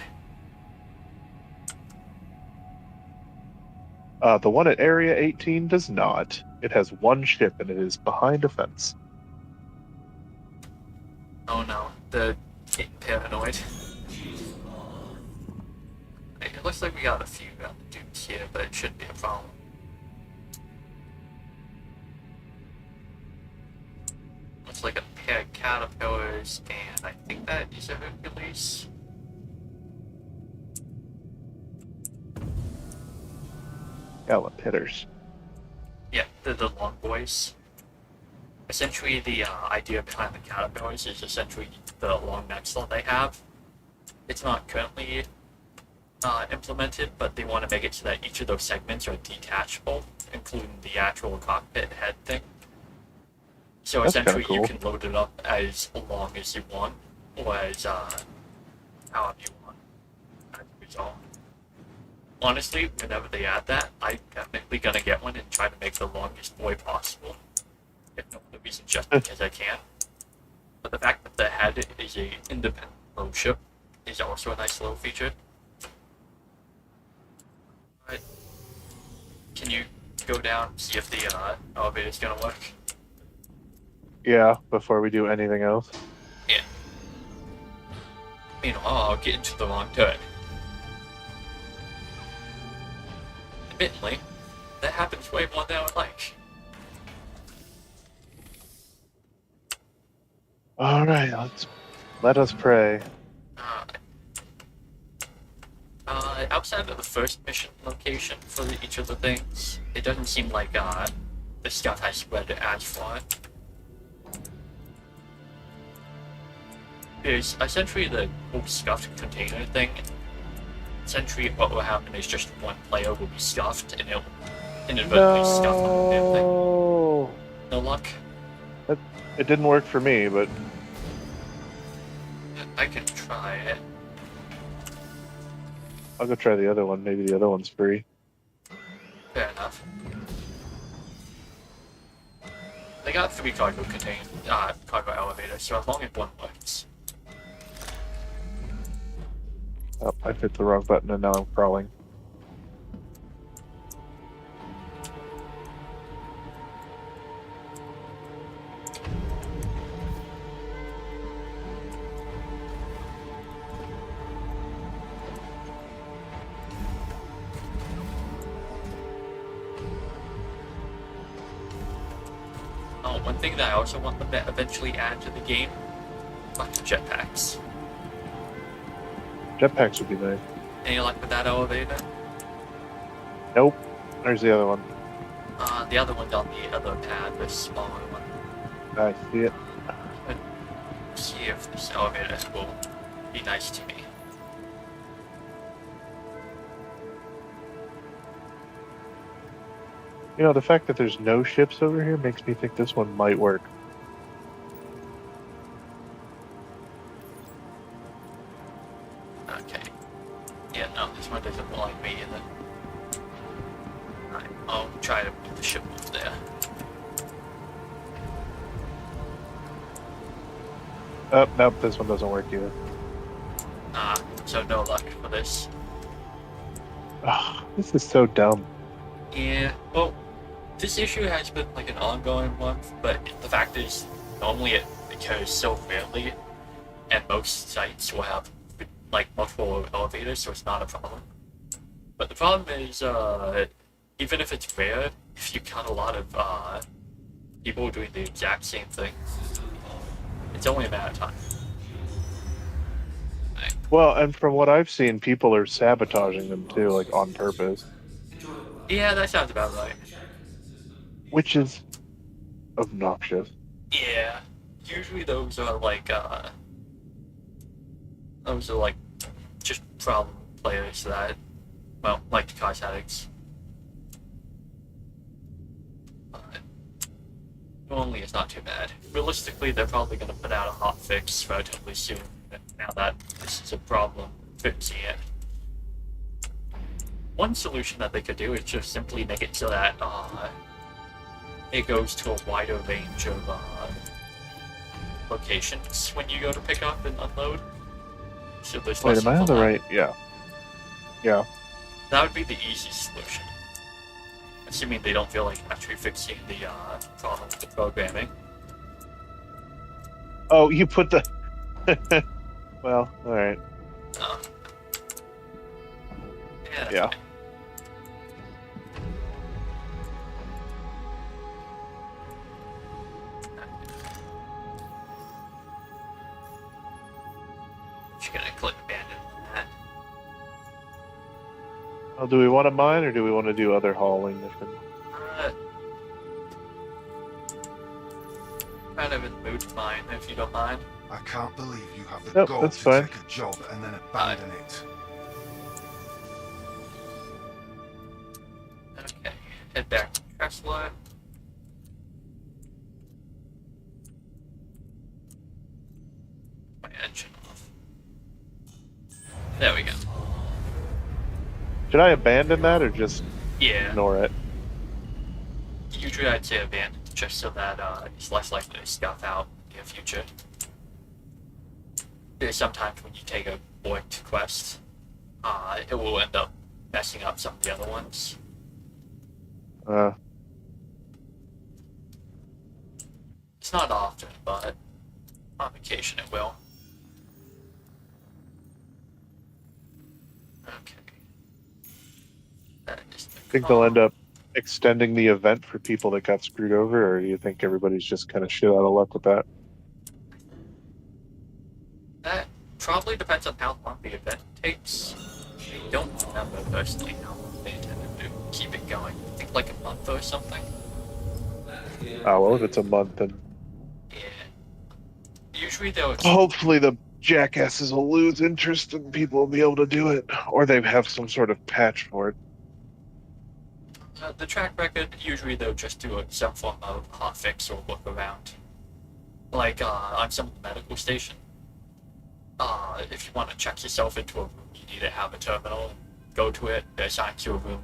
The one at Area 18 does not. It has one ship and it is behind a fence. Oh no, they're getting paranoid. It looks like we got a few dudes here, but it shouldn't be a problem. Looks like a pair of caterpillars, and I think that is a Hercules. Gallop-hitters. Yeah, they're the long boys. Essentially, the idea behind the caterpillars is essentially the long necks that they have. It's not currently implemented, but they want to make it so that each of those segments are detachable, including the actual cockpit head thing. So That's essentially, cool. you can load it up as long as you want, or as however you want. As a result. Honestly, whenever they add that, I'm definitely gonna get one and try to make the longest boy possible. If no other reason, just because I can. But the fact that the head is a independent load ship is also a nice little feature. Alright. Can you go down, see if the elevator's gonna work? Yeah, before we do anything else. Yeah. Meanwhile, I'll get into the wrong turn. Admittedly, that happens way more than I would like. Alright, let us pray. Outside of the first mission location for each of the things, it doesn't seem like the stuff has spread as far. There's essentially the whole scuffed container thing. Essentially, what will happen is just one player will be scuffed, and it'll inadvertently scuff on the damn thing. No. No luck. It didn't work for me, but I can try it. I'll go try the other one. Maybe the other one's free. Fair enough. They got 3 cargo elevators, so as long as one works. Oh, I hit the wrong button and now I'm crawling. Oh, one thing that I also want them to eventually add to the game, fucking jetpacks. Jetpacks would be nice. Any luck with that elevator? Nope. There's the other one. The other one's on the other pad, the smaller one. I see it. See if this elevator will be nice to me. You know, the fact that there's no ships over here makes me think this one might work. Okay. Yeah, no, this one doesn't look like me either. Alright, I'll try to put the ship move there. Oh, nope, this one doesn't work either. So no luck for this. Oh, this is so dumb. Yeah, well, this issue has been like an ongoing one, but the fact is, normally it occurs so rarely, and most sites will have like multiple elevators, so it's not a problem. But the problem is, even if it's rare, if you got a lot of people doing the exact same thing, it's only a matter of time. Right. Well, and from what I've seen, people are sabotaging them too, like on purpose, Yeah, that sounds about right. which is obnoxious. Yeah, usually those are like just problem players that, well, like to cause headaches. But normally it's not too bad. Realistically, they're probably going to put out a hot fix relatively soon. Now that this is a problem, fixing it. One solution that they could do is just simply make it so that it goes to a wider range of locations when you go to pick up and unload. So there's Wait, less am I on the overlap. right? Yeah. Yeah. That would be the easiest solution. Assuming they don't feel like actually fixing the problem with the programming. Oh, you put the. Well, all right. Yeah. That's Yeah. fine. Just gonna click abandon on that. Well, do we want to mine or do we want to do other hauling missions? Kind of in the mood to mine, if you don't mind. I can't believe you have the Nope, gall that's to fine. take a job and then abandon it. Okay, head back to Tesla. My engine off. There we go. Should I abandon that or just Yeah, ignore it? usually I'd say abandon, just so that it's less likely to scuff out in the future. There's sometimes when you take a void quest, it will end up messing up some of the other ones. It's not often, but on occasion it will. Okay. That is the Think they'll end up extending the event for people that got screwed over, or do you think everybody's just kind of shit out of luck with that? That probably depends on how long the event takes. I don't remember personally how long they intended to keep it going. I think like a month or something. Oh, well, if it's a month, then Yeah. Usually they'll hopefully the jackasses will lose interest and people will be able to do it, or they have some sort of patch for it. the track record, usually they'll just do some form of hotfix or workaround. Like on some of the medical station. If you want to check yourself into a room, you need to have a terminal and go to it, they assign you a room.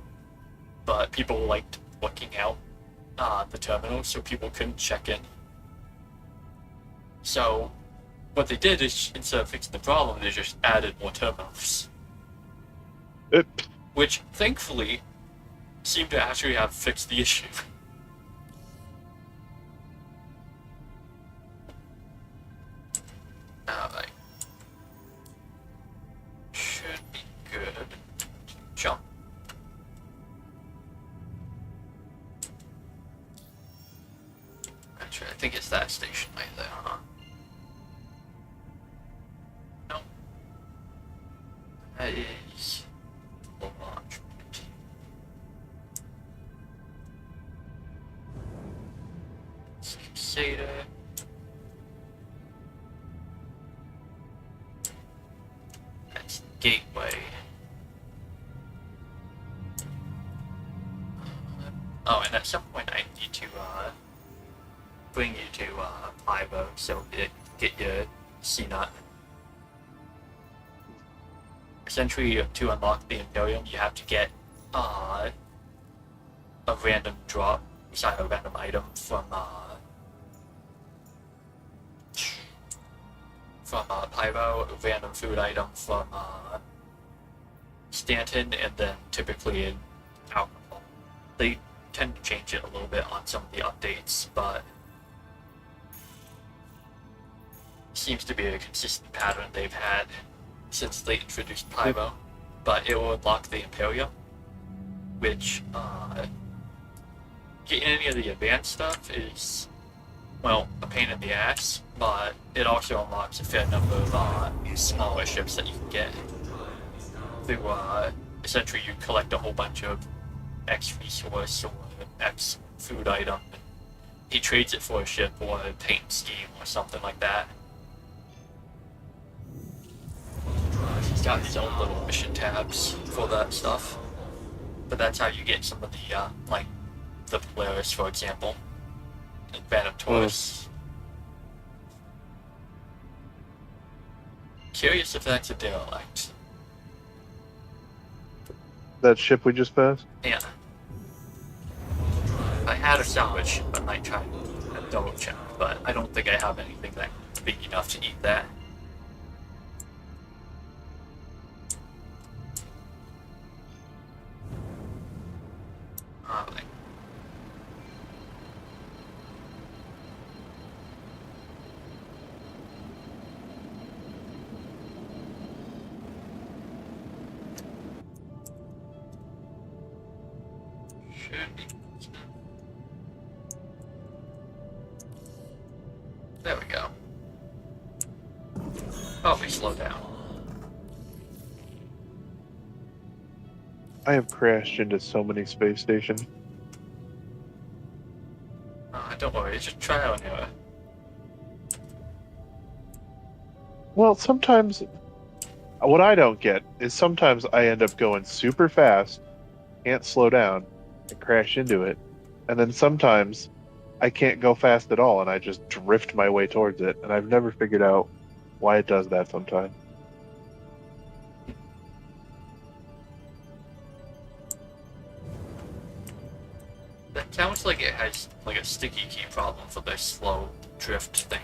But people liked looking out the terminal, so people couldn't check in. So what they did is, instead of fixing the problem, they just added more terminals. Which, thankfully, seemed to actually have fixed the issue. Alright. Should be good. Jump. Actually, I think it's that station right there, huh? No. That is the launch point. Crusader. That's Gateway. Oh, and at some point I need to bring you to Ivo so get your C-Nut. Essentially, to unlock the Imperium, you have to get a random drop, a random item from Pyro, a random food item from Stanton, and then typically in alcohol. They tend to change it a little bit on some of the updates, but seems to be a consistent pattern they've had since they introduced Pyro. But it will unlock the Imperium, which getting any of the advanced stuff is, well, a pain in the ass, but it also unlocks a fair number of smaller ships that you can get through, essentially you collect a whole bunch of X resource or X food item, and he trades it for a ship or a paint scheme or something like that. He's got his own little mission tabs for that stuff, but that's how you get some of the, like, the Polaris, for example, and Phantom Taurus. Curious if that's a derelict. That ship we just passed? Yeah. I had a salvage, but I might try and double check, but I don't think I have anything that's big enough to eat that. Alright. Should be. There we go. Oh, we slow down. I have crashed into so many space stations. Don't worry, just try out and error. Well, sometimes what I don't get is sometimes I end up going super fast, can't slow down, and crash into it. And then sometimes I can't go fast at all and I just drift my way towards it. And I've never figured out why it does that sometimes. That sounds like it has like a sticky key problem for this slow drift thing.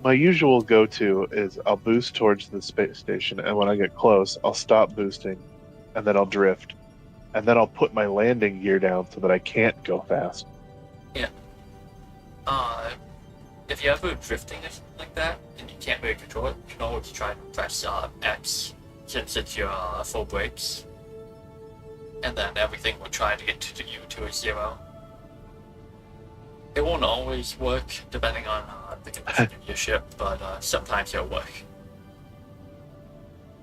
My usual go-to is I'll boost towards the space station, and when I get close, I'll stop boosting, and then I'll drift. And then I'll put my landing gear down so that I can't go fast. Yeah. If you're ever drifting or something like that, and you can't really control it, you can always try and press X, since it's your full brakes. And then everything will try to get to you to a 0. It won't always work, depending on the condition of your ship, but sometimes it'll work.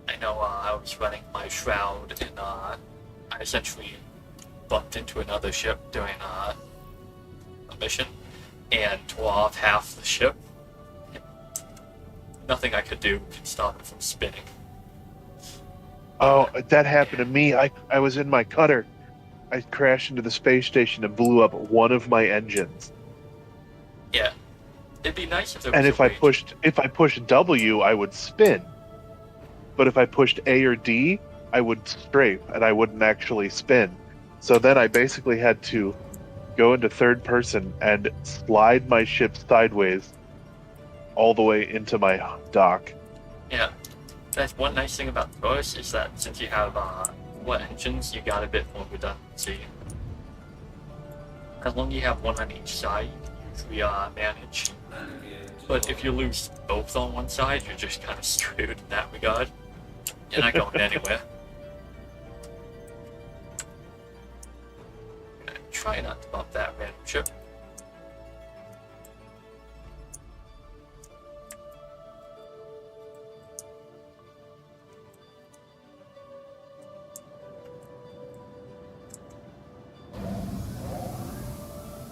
I know I was running my shroud, and I essentially bumped into another ship during a mission, and tore off half the ship. Nothing I could do could stop it from spinning. Oh, that happened to me. I was in my cutter. I crashed into the space station and blew up one of my engines. Yeah. It'd be nice if there was And a if I way pushed W, I would spin. But if I pushed A or D, I would strafe and I wouldn't actually spin. So then I basically had to go into third person and slide my ship sideways all the way into my dock. Yeah. That's one nice thing about the Taurus is that since you have what engines, you got a bit more redundancy. As long as you have one on each side, you can usually manage. But if you lose both on one side, you're just kind of screwed in that regard. You're not going anywhere. Try not to bump that random ship.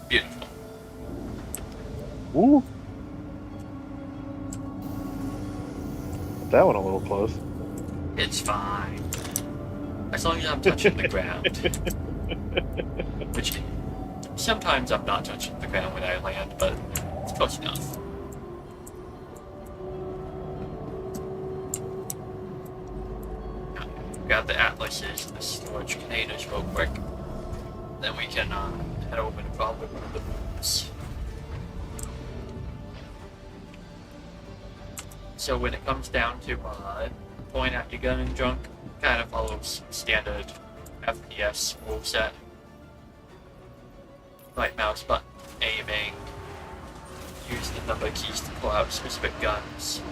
Beautiful. Ooh. That one a little close. It's fine. As long as I'm touching the ground. Which, sometimes I'm not touching the ground when I land, but it's close enough. Grab the atlases and the storage containers real quick. Then we can head over to probably one of the rooms. So when it comes down to pulling out your gun and junk, kind of follows standard FPS rule set. Right mouse button, aiming, use the number keys to pull out specific guns.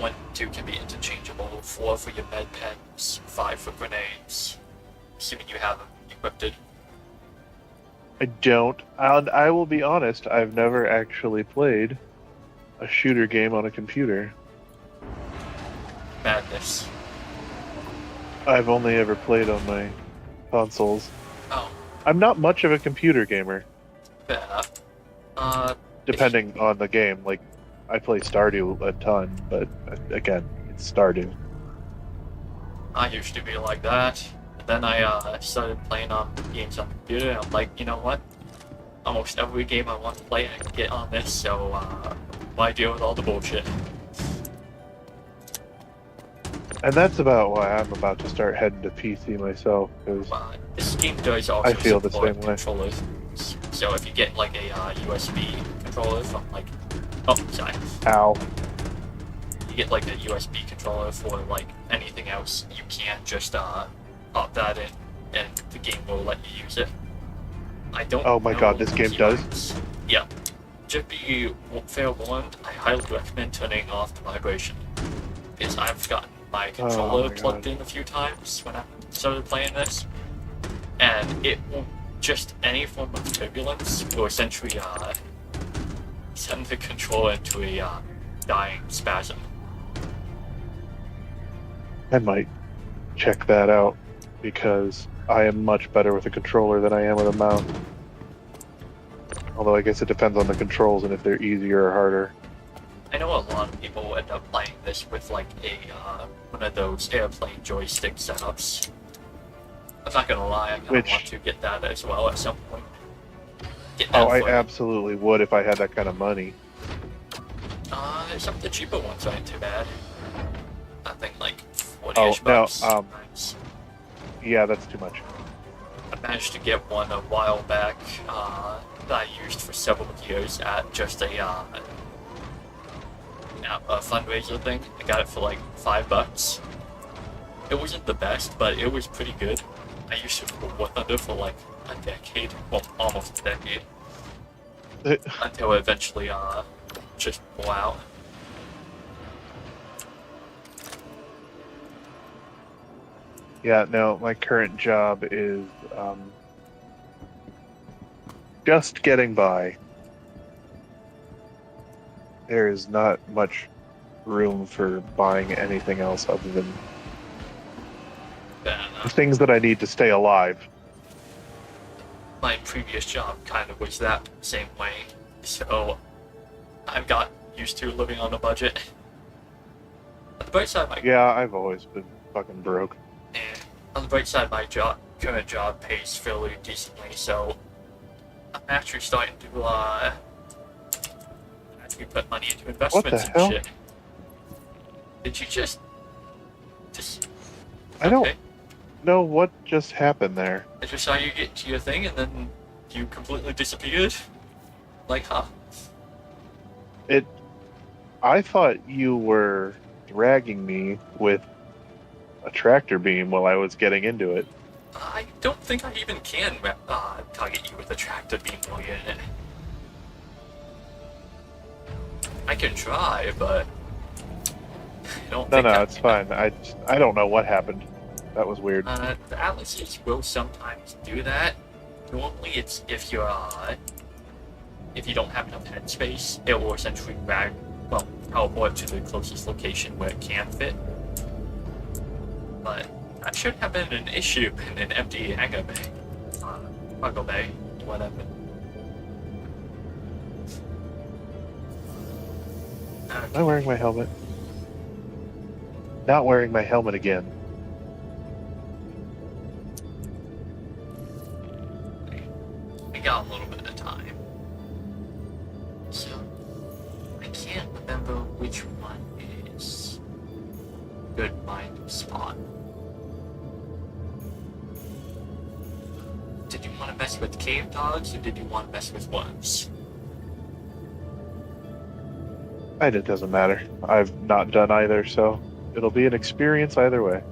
1 and 2 can be interchangeable. 4 for your med pens, 5 for grenades. Assuming you have them equipped. I don't. And I will be honest, I've never actually played a shooter game on a computer. Madness. I've only ever played on my consoles. Oh, I'm not much of a computer gamer, fair enough. depending on the game. Like, I play Stardew a ton, but again, it's Stardew. I used to be like that. And then I started playing on games on the computer, and I'm like, you know what? Almost every game I want to play, I can get on this, so why deal with all the bullshit? And that's about why I'm about to start heading to PC myself, because This game does also I feel the support same way. controllers. So if you get like a USB controller from like, oh sorry, ow. you get like a USB controller for like anything else, you can't just pop that in, and the game will let you use it. I don't. Oh my know god, this game does? keybinds. Yeah. Just be fair warned, I highly recommend turning off the vibration, because I've gotten my controller my plugged God. in a few times when I started playing this, and it will just any form of turbulence will essentially send the controller into a dying spasm. I might check that out, because I am much better with a controller than I am with a mouse. Although I guess it depends on the controls and if they're easier or harder. I know a lot of people end up playing this with like a one of those airplane joystick setups. I'm not gonna lie, I kind of Which- want to get that as well at some point. Get Oh, that I for- absolutely would if I had that kind of money. Some of the cheaper ones aren't too bad. I think like 40-ish Oh, no, bucks. Sometimes. Yeah, that's too much. I managed to get one a while back that I used for several years at just a fundraiser thing. I got it for like $5. It wasn't the best, but it was pretty good. I used it for War Thunder for like a decade, well, almost a decade, until it eventually just blew out. Yeah, no, my current job is just getting by. There is not much room for buying anything else other than Then, the things that I need to stay alive. my previous job kind of was that same way, so I've got used to living on a budget. On the bright side, my Yeah, I've always been fucking broke. on the bright side, my current job pays fairly decently, so I'm actually starting to actually put money into investments and hell? shit. Did you just? I don't Okay. know what just happened there. I just saw you get to your thing and then you completely disappeared. Like, huh? I thought you were dragging me with a tractor beam while I was getting into it. I don't think I even can target you with a tractor beam while you're in it. I can try, but I don't No, think no, I it's can. fine. I don't know what happened. That was weird. The atlases will sometimes do that. Normally, it's if you don't have enough headspace, it will essentially teleport to the closest location where it can fit. But that shouldn't have been an issue in an empty hangar bay, cargo bay, whatever. Am I wearing my helmet? Not wearing my helmet again. We got a little bit of time. So, I can't remember which one is good mining spot. Did you want to mess with cave dogs or did you want to mess with worms? It doesn't matter. I've not done either, so it'll be an experience either way.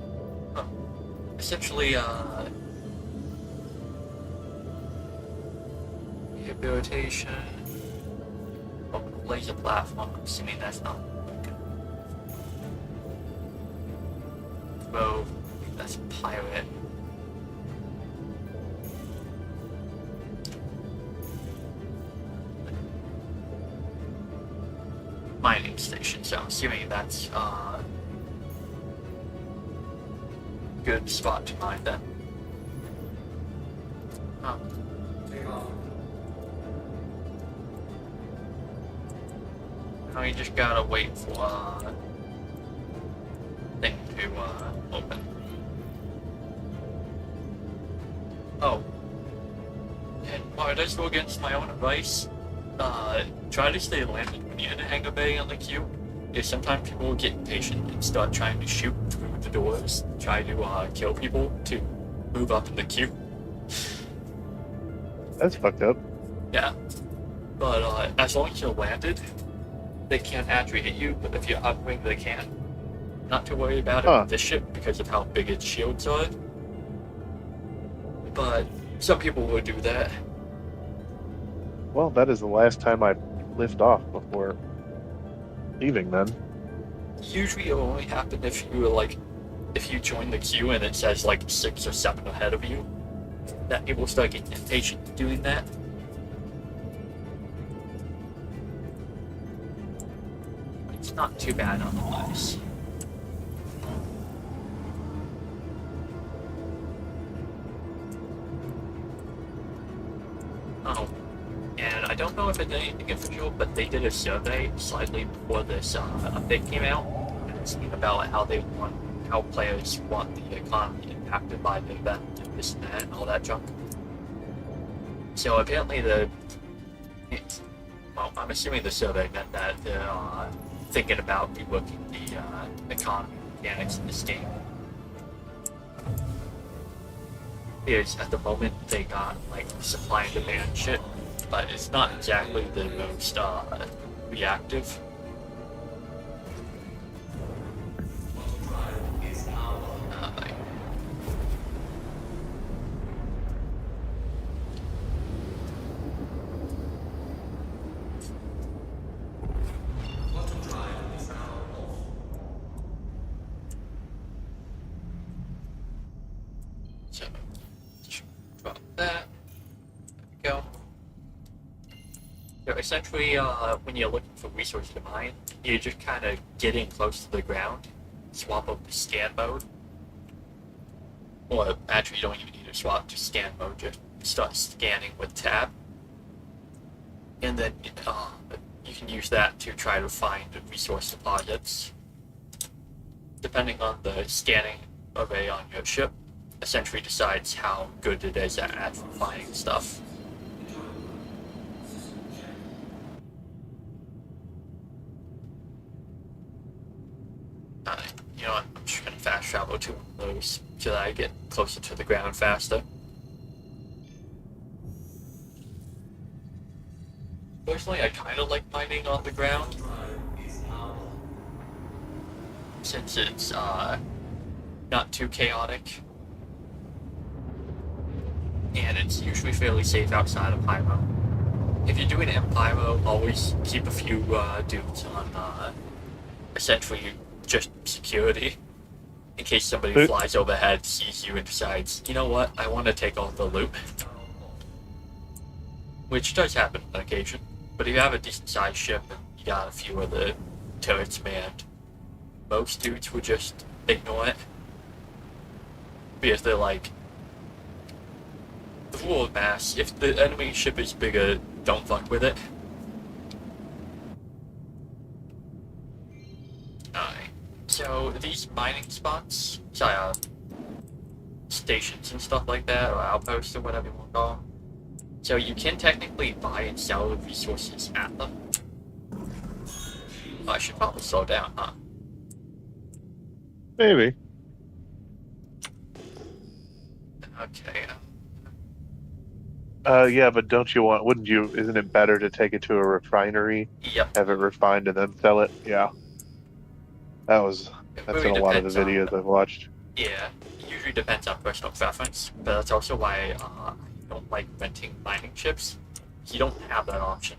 Essentially, rehabilitation, laser platform, I'm assuming that's not good. Well, that's pirate. Mining station, so I'm assuming that's good spot to mine then. Oh. Take off. Now you just gotta wait for thing to open. Oh. And while it does go against my own advice, try to stay landed when you're in a hangar bay on the queue. Because sometimes people will get impatient and start trying to shoot through the doors, try to kill people to move up in the queue. That's fucked up. Yeah. But as long as you're landed, they can't actually hit you, but if you're upwing, they can. Not to worry about it Huh. with this ship because of how big its shields are. But some people will do that. Well, that is the last time I lift off before leaving then. Usually it'll only happen if you if you join the queue and it says like 6 or 7 ahead of you, that people start getting impatient doing that. It's not too bad otherwise. Oh, and I don't know if it's anything official, but they did a survey slightly before this update came out, and it's about how players want the economy impacted by the event and this and that and all that junk. So apparently I'm assuming the survey meant that they're thinking about reworking the economy mechanics in this game. Because at the moment they got like supply and demand shit, but it's not exactly the most reactive. Quantum drive is now off. So drop that. There we go. So essentially, when you're looking for resources to mine, you're just kind of getting close to the ground. Swap up to scan mode. Or actually, you don't even need to swap to scan mode. Just start scanning with tab, and then you can use that to try to find resource deposits. Depending on the scanning array on your ship, essentially decides how good it is at actually finding stuff. You know what, I'm just gonna fast travel to one of those so that I get closer to the ground faster. Personally, I kinda like mining on the ground, since it's not too chaotic. And it's usually fairly safe outside of Pyro. If you're doing it in Pyro, always keep a few dudes on essentially just security, in case somebody flies overhead, sees you, and decides, you know what, I want to take all the loot. Which does happen on occasion, but if you have a decent sized ship and you got a few of the turrets manned, most dudes would just ignore it. Because they're like, the rule of mass, if the enemy ship is bigger, don't fuck with it. Alright, so these mining spots, stations and stuff like that, or outposts or whatever you want to call them, so you can technically buy and sell resources at them. I should probably slow down, huh? Maybe. Okay. Yeah, but wouldn't you, isn't it better to take it to a refinery, Yep. have it refined, and then sell it? Yeah. That's really in a lot of the depends videos I've watched. Yeah, it usually depends on personal preference, but that's also why I don't like renting mining ships. You don't have that option.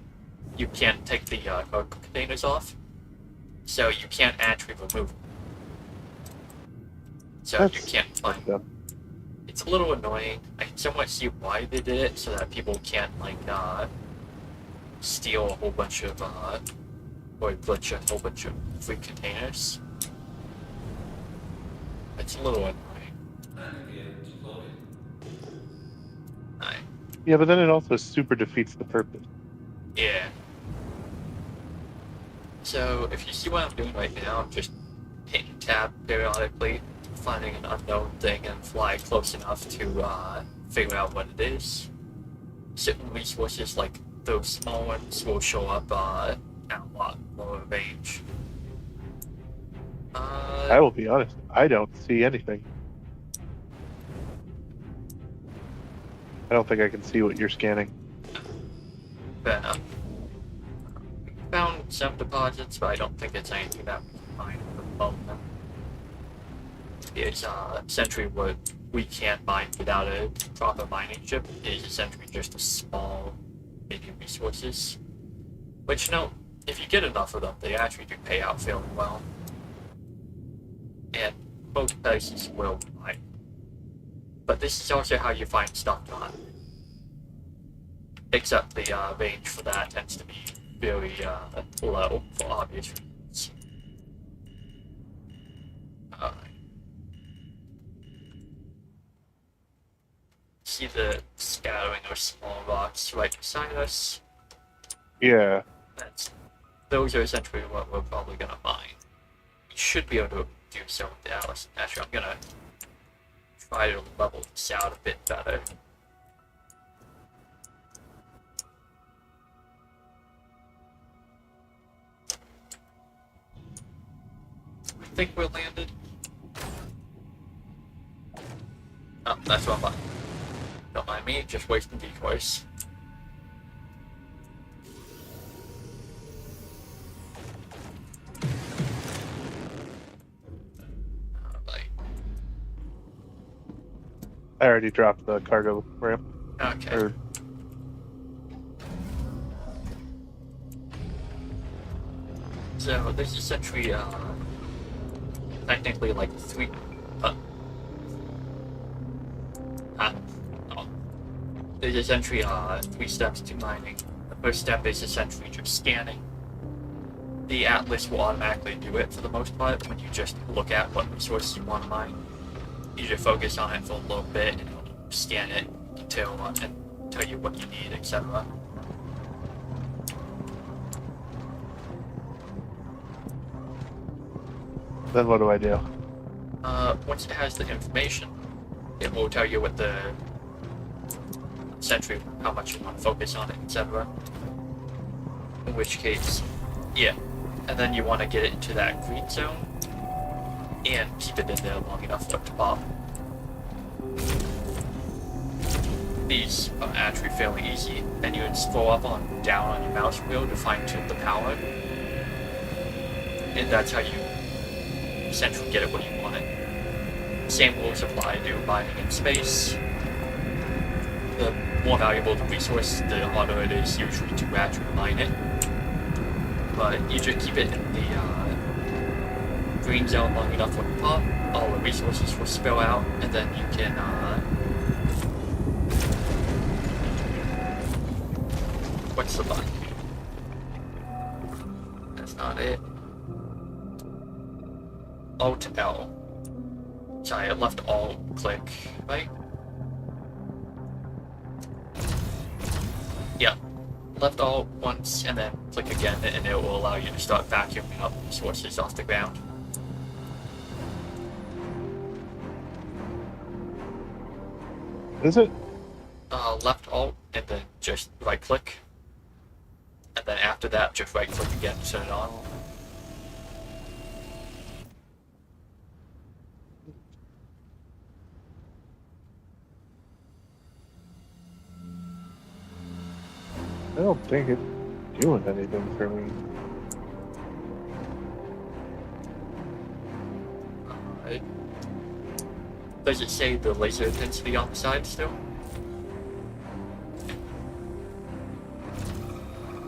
You can't take the cargo containers off, so you can't actually remove them. So you can't find. them. It's a little annoying. I can somewhat see why they did it, so that people can't like steal a whole bunch of or glitch a whole bunch of free containers. It's a little annoying. Alright. Yeah, but then it also super defeats the purpose. Yeah. So if you see what I'm doing right now, I'm just hitting tab periodically, finding an unknown thing and fly close enough to figure out what it is. Certain resources like those small ones will show up at a lot lower range. I will be honest, I don't see anything. I don't think I can see what you're scanning. Fair enough. Found some deposits, but I don't think it's anything that we can mine for the moment. It's essentially what we can't mine without a proper mining chip is essentially just a small mini resources. Which, you know, if you get enough of them, they actually do pay out fairly well. And most places will mine. But this is also how you find stuff to hunt. Except the range for that tends to be very low for obvious reasons. See the scattering of small rocks right beside us? Yeah. Those are essentially what we're probably gonna mine. We should be able to do so with the Alice. Actually, I'm gonna try to level this out a bit better. I think we're landed. Oh, that's what I'm buying. Don't mind me, just wasting decoys. I already dropped the cargo ramp. Okay. Or, So there's essentially technically like three there's essentially 3 steps to mining. The first step is essentially just scanning. The atlas will automatically do it for the most part when you just look at what resources you want to mine. You just focus on it for a little bit and it'll scan it until and tell you what you need, etc. then what do I do? Once it has the information, it will tell you what the essentially how much you want to focus on it, etc. In which case, yeah, and then you want to get it into that green zone and keep it in there long enough for it to pop. These are actually fairly easy, and you can scroll up on down on your mouse wheel to fine tune the power, and that's how you essentially get it what you want it. Same rules apply to mining in space. The more valuable the resource, the harder it is usually to actually mine it. But you just keep it in the green zone long enough for it to pop, all the resources will spill out, and then you can what's the button? That's not it. Alt L. Sorry, I left Alt click, right? Yeah. Left Alt once and then click again and it will allow you to start vacuuming up resources off the ground. Is it? Left Alt and then just right click. And then after that, just right click again to turn it on. I don't think it's doing anything for me. Alright. Does it say the laser intensity on the side still?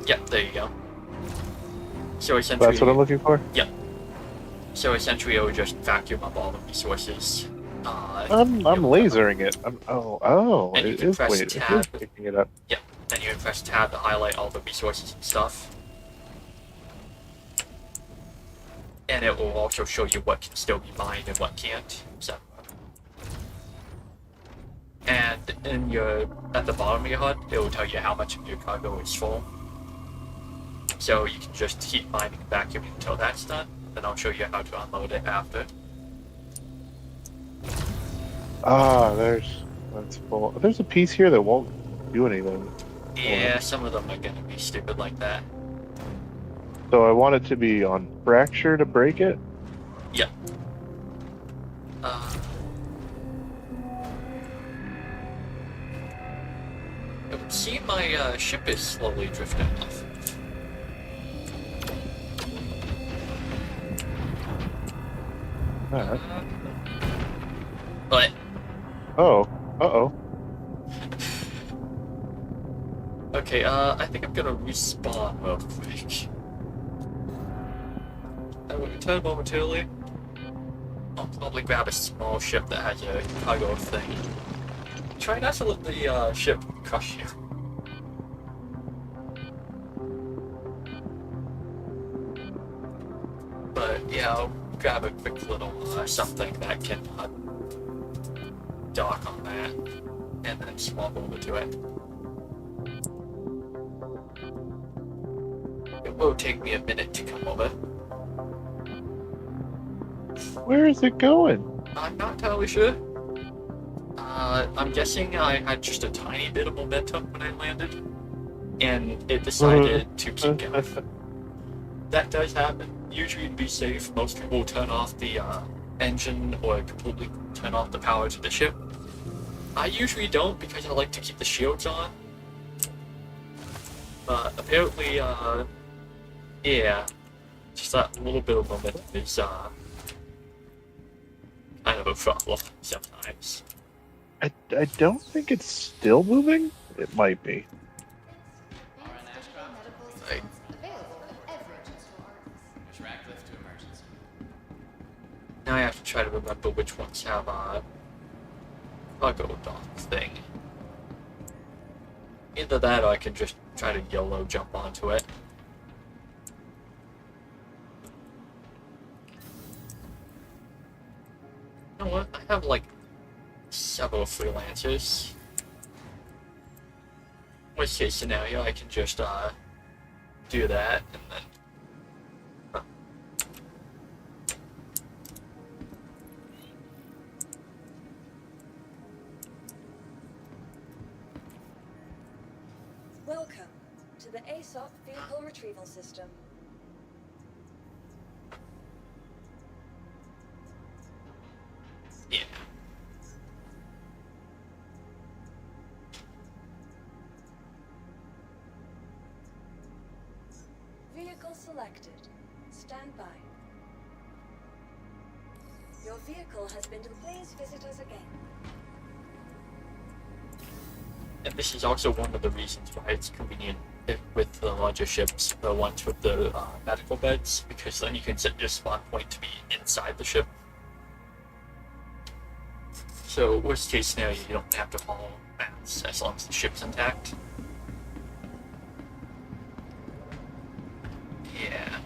Yep, there you go. So essentially, That's what I'm looking for? Yep. So essentially, it will just vacuum up all the resources. I'm you'll- lasering it. And you It can is press wait, it is tab. picking it up. Yep. Then you can press tab to highlight all the resources and stuff. And it will also show you what can still be mined and what can't. So. And at the bottom of your HUD, it will tell you how much of your cargo is full. So you can just keep mining and vacuuming until that's done. Then I'll show you how to unload it after. That's full. There's a piece here that won't do anything. Yeah, some of them are gonna be stupid like that. So I want it to be on fracture to break it. Yep. It would seem my ship is slowly drifting off. Alright. But Oh. Uh-oh. okay, I think I'm gonna respawn real quick. I will return momentarily. I'll probably grab a small ship that has a cargo thing. Try not to let the ship crush you. But yeah, I'll grab a quick little something that can dock on that, and then swap over to it. It will take me a minute to come over. Where is it going? I'm not entirely sure. I'm guessing I had just a tiny bit of momentum when I landed, and it decided to keep going. That does happen. Usually to be safe, most people will turn off the engine or completely turn off the power to the ship. I usually don't because I like to keep the shields on. But apparently, yeah, just that little bit of momentum is kind of a problem sometimes. I don't think it's still moving. It might be. Like, now I have to try to remember which ones have cargo dock thing. Either that or I can just try to YOLO jump onto it. You know what? I have like several freelancers. Worst case scenario, I can just do that and then. Welcome to the ASOP Vehicle Retrieval System. Yeah. Vehicle selected. Stand by. Your vehicle has been. Please visit us again. And this is also one of the reasons why it's convenient with the larger ships, the ones with the medical beds, because then you can set your spawn point to be inside the ship. So worst case scenario, you don't have to haul mats as long as the ship's intact. Yeah.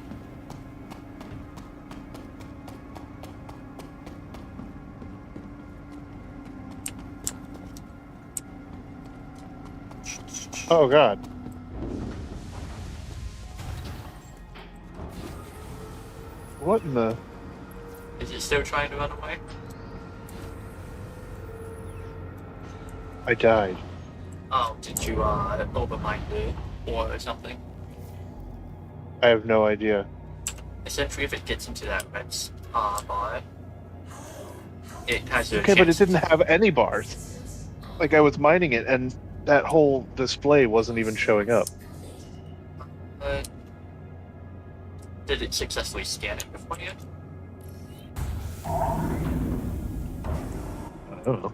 Oh god. What in the? Is it still trying to run away? I died. Oh, did you overmind it or something? I have no idea. Essentially, if it gets into that red bar, it has a Okay, but it chance- didn't have any bars. Like I was mining it, and that whole display wasn't even showing up. Did it successfully scan it before you? I don't know.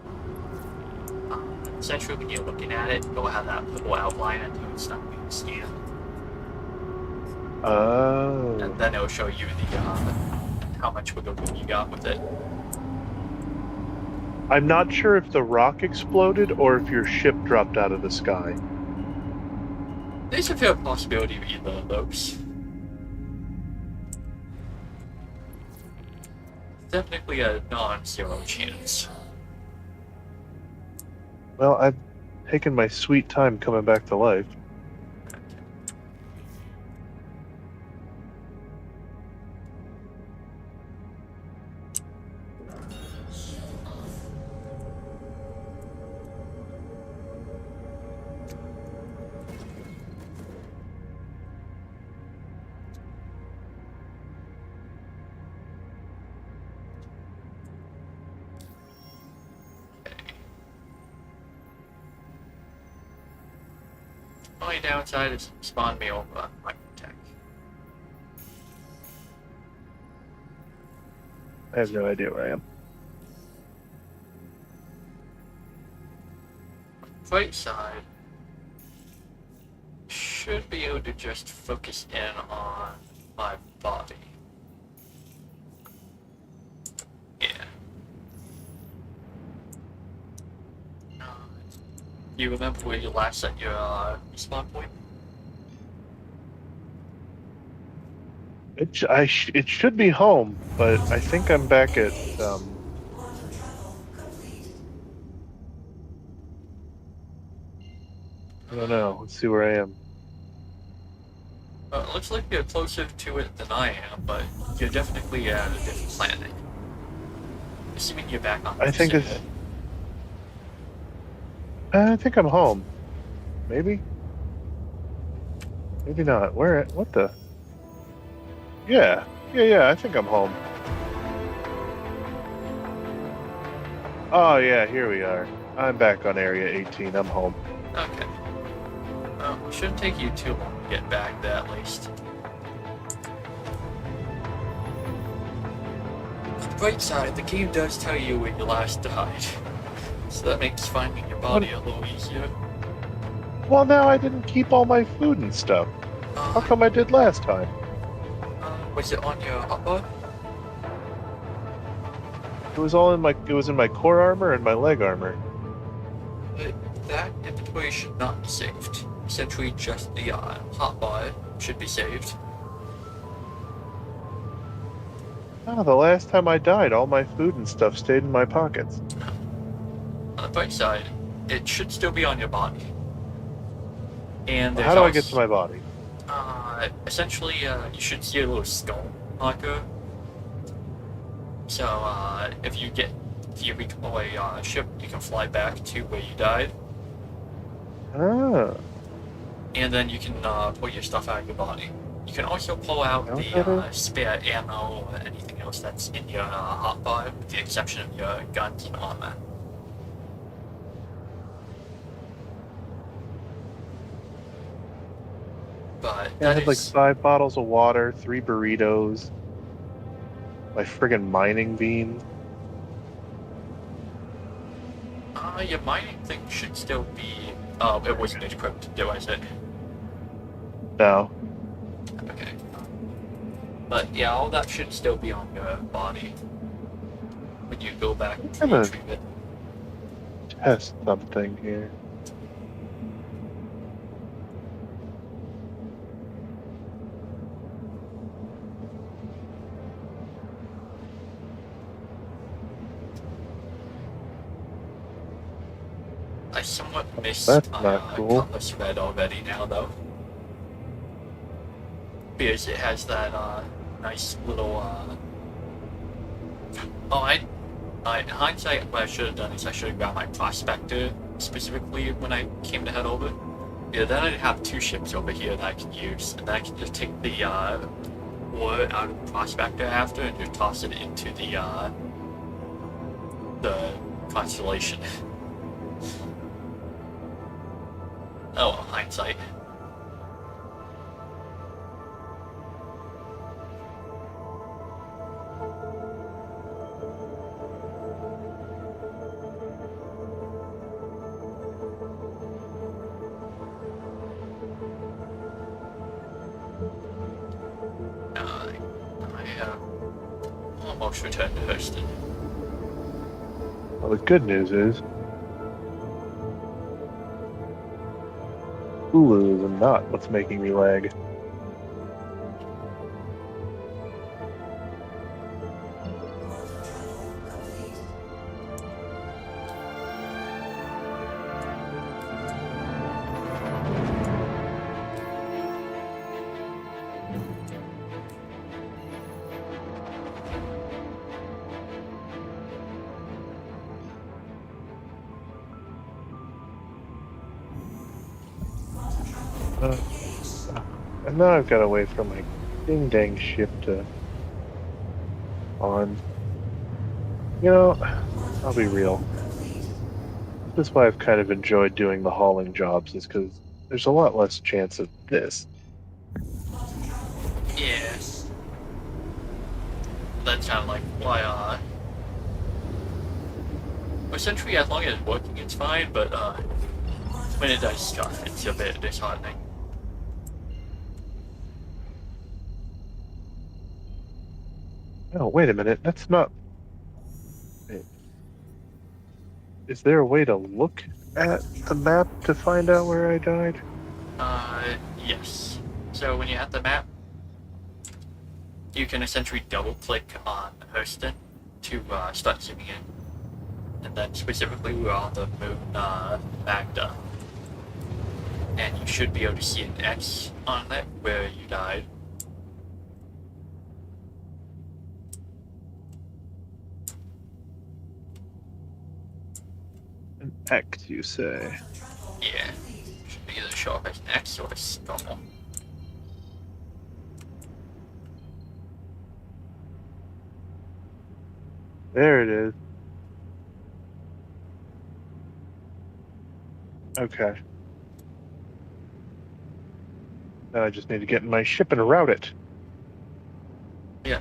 Essentially, when you're looking at it, you'll have that little outline until it's not being scanned. Oh. And then it'll show you the how much wiggle room you got with it. I'm not sure if the rock exploded or if your ship dropped out of the sky. There's a fair possibility of either of those. Technically a non-zero chance. Well, I've taken my sweet time coming back to life. Only downside is spawn me over microtech. I have no idea where I am. Right side should be able to just focus in on my body. Yeah. You remember where you last set your respawn point? It should be home, but I think I'm back at I don't know. Let's see where I am. It looks like you're closer to it than I am, but you're definitely at a different planet. Assuming you're back on. I think I'm home. Maybe. Maybe not. Where? What the? Yeah. I think I'm home. Oh yeah, here we are. I'm back on Area 18. I'm home. Okay. Well, it shouldn't take you too long to get back there, at least. On the bright side, the game does tell you when you last died. So that makes finding your body a little easier. Well, now I didn't keep all my food and stuff. How come I did last time? Was it on your hotbar? It was all in my. It was in my core armor and my leg armor. That inventory should not be saved. Essentially, just the hotbar should be saved. Oh, the last time I died, all my food and stuff stayed in my pockets. On the bright side, it should still be on your body. And How do I get to my body? Essentially, you should see a little skull marker. So, if you recall a ship, you can fly back to where you died. Ah. And then you can pull your stuff out of your body. You can also pull out the spare ammo or anything else that's in your hotbar, with the exception of your guns and armor. But I had like 5 bottles of water, 3 burritos, my friggin' mining beam. Your mining thing should still be. Oh, it wasn't equipped, was it? No. Okay. But yeah, all that should still be on your body when you go back to retrieve it. Test something here. I somewhat missed That's my not cool. compass red already now, though. Because it has that nice little. Oh, in hindsight, what I should have done is I should have got my prospector specifically when I came to head over. Yeah, then I'd have 2 ships over here that I can use, and then I can just take the ore out of the prospector after and just toss it into the constellation. Oh, well, hindsight. I have almost returned to Hurston. Well, the good news is Hulu is not what's making me lag. Uh, and now I've got to wait for my ding dang ship to on. You know, I'll be real. This is why I've kind of enjoyed doing the hauling jobs, is because there's a lot less chance of this. Yes. That's kind of like why, essentially as long as it's working, it's fine, but, when it does scuff, it's a bit disheartening. Oh, wait a minute. That's not. Wait. Is there a way to look at the map to find out where I died? Yes. So when you have the map, you can essentially double-click on Hurston to, start zooming in. And then specifically we're on the moon, Magda. And you should be able to see an X on it where you died. An X, you say? Yeah. Should either show up as an X or a skull. There it is. Okay. Now I just need to get in my ship and route it. Yeah.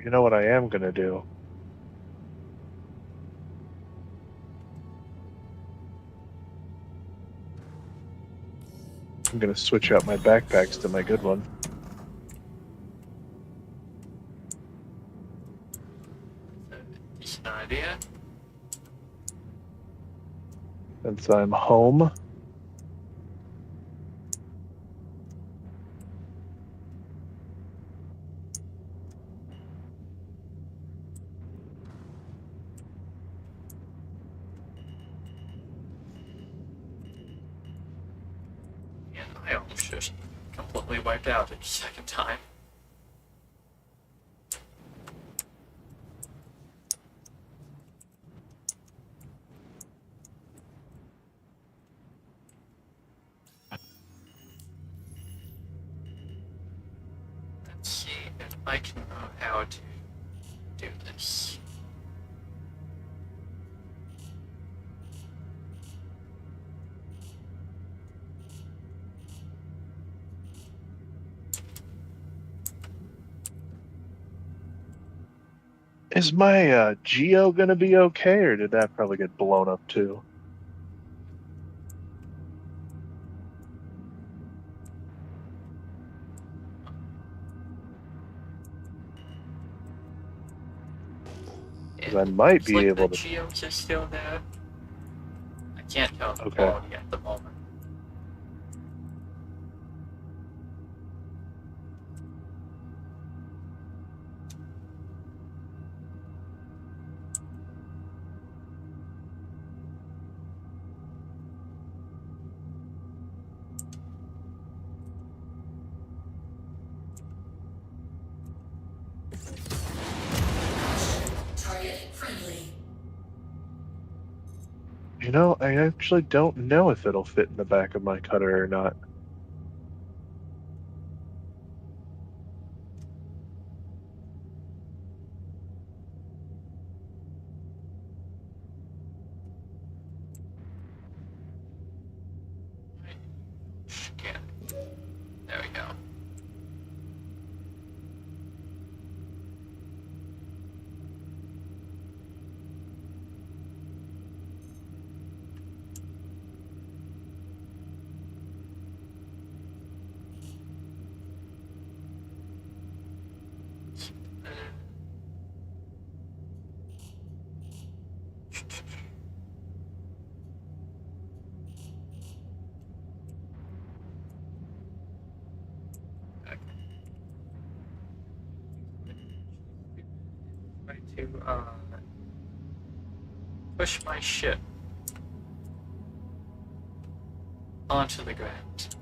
You know what I am gonna do? I'm gonna switch out my backpacks to my good one. Decent idea. Since I'm home. And I almost just completely wiped out a second time. Let's see if I can know how to do this. Is my Geo gonna be okay, or did that probably get blown up too? Because I might Looks be like able the to. geos are still there. I can't tell the Okay. quality at the moment. Target friendly. You know, I actually don't know if it'll fit in the back of my cutter or not. Scan. There we go. to push my ship onto the ground.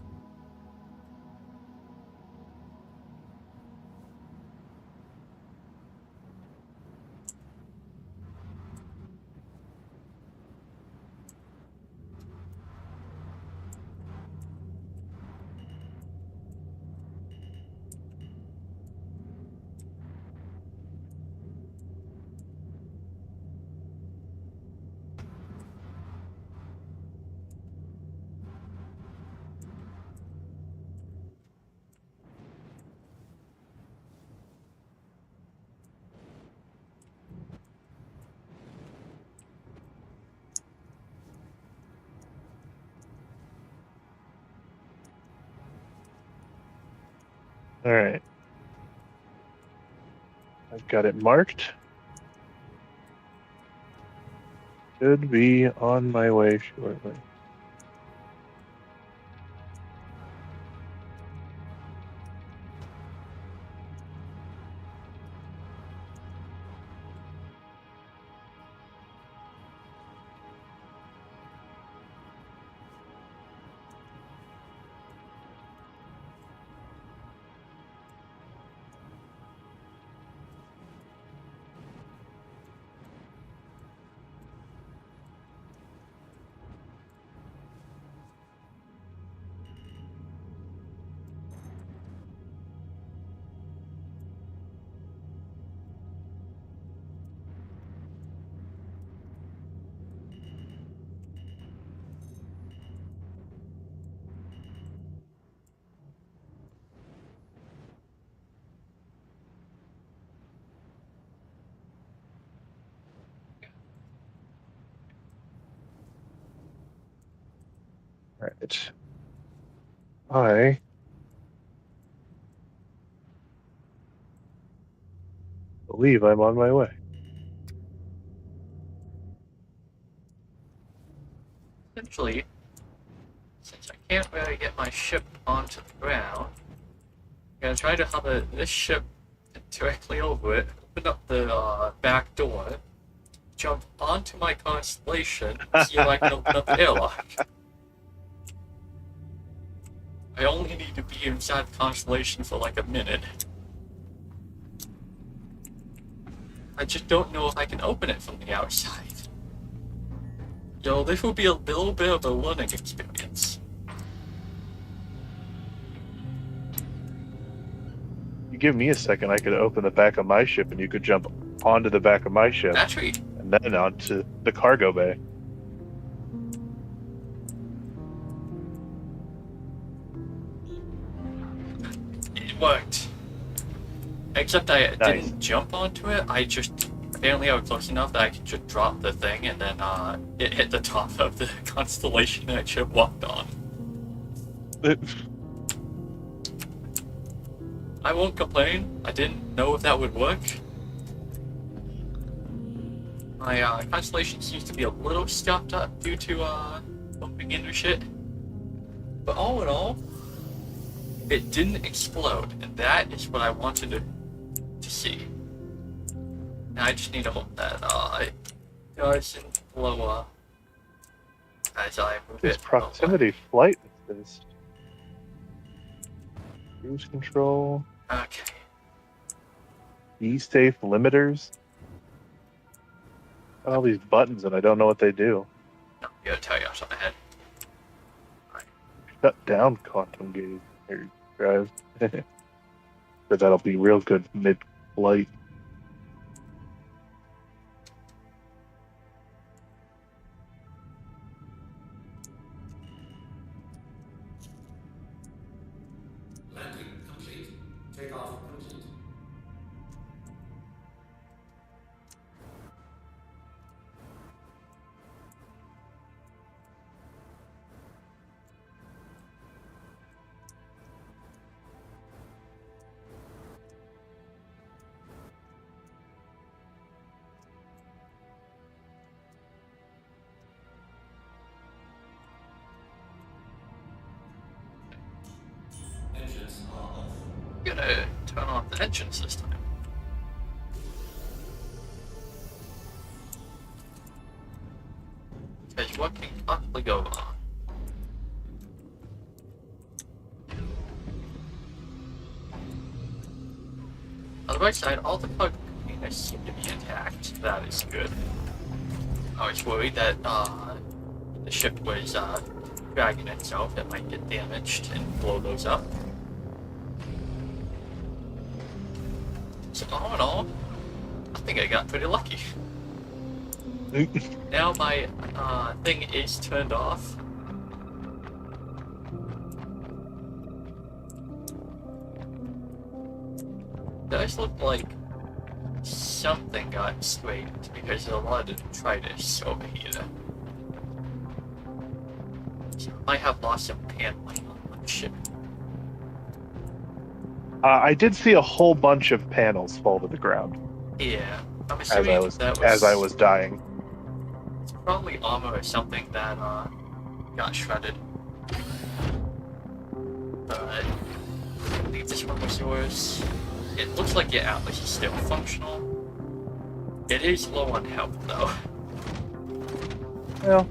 All right. I've got it marked. Should be on my way shortly. All right. I believe I'm on my way. Essentially, since I can't really get my ship onto the ground, I'm gonna try to hover this ship directly over it, open up the back door, jump onto my constellation, see if I can open up the airlock. I only need to be inside the constellation for like a minute. I just don't know if I can open it from the outside. Yo, this will be a little bit of a learning experience. You give me a second, I could open the back of my ship and you could jump onto the back of my ship Actually, and then onto the cargo bay. it worked. Except I Nice. didn't jump onto it, apparently I was close enough that I could just drop the thing and then it hit the top of the constellation that I should have walked on. I won't complain, I didn't know if that would work. My constellation seems to be a little scuffed up due to bumping into shit. But all in all, it didn't explode, and that is what I wanted to see. Now I just need to hope that it doesn't blow up as I move This it. proximity flight assist. Cruise control. Okay. Be safe limiters. Got all these buttons and I don't know what they do. No, I'm gonna tell you off my head. Shut down quantum gauge or drive. But that'll be real good mid-flight. Landing complete. Takeoff complete. Engines are off. I'm gonna turn off the engines this time. Because what can possibly go wrong? On the right side, all the cargo containers seem to be intact. That is good. I was worried that the ship was dragging itself. It might get damaged and blow those up. So all in all, I think I got pretty lucky. Now my thing is turned off. Does look like something got scraped because there's a lot of detritus over here. So I might have lost some paneling on the ship. I did see a whole bunch of panels fall to the ground Yeah, I'm as assuming I was dying. It's probably armor or something that got shredded. But I think this one was yours. It looks like your Atlas is still functional. It is low on health though. Well,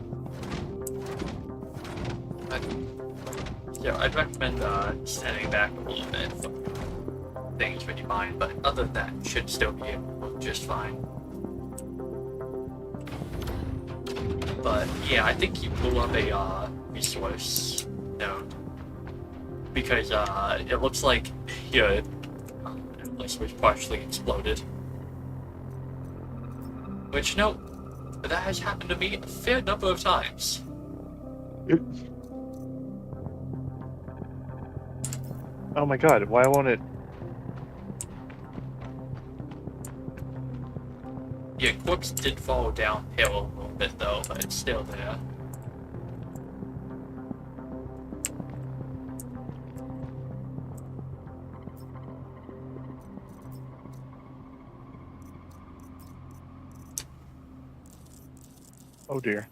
Yeah, I'd recommend standing back a little bit for things when you mine, but other than that, should still be able to work just fine. But yeah, I think you blew up a resource node because it looks like your Atlas was partially exploded. Which, no, that has happened to me a fair number of times. oh my god, why won't it? Your corpse did fall downhill a little bit though, but it's still there. Oh dear.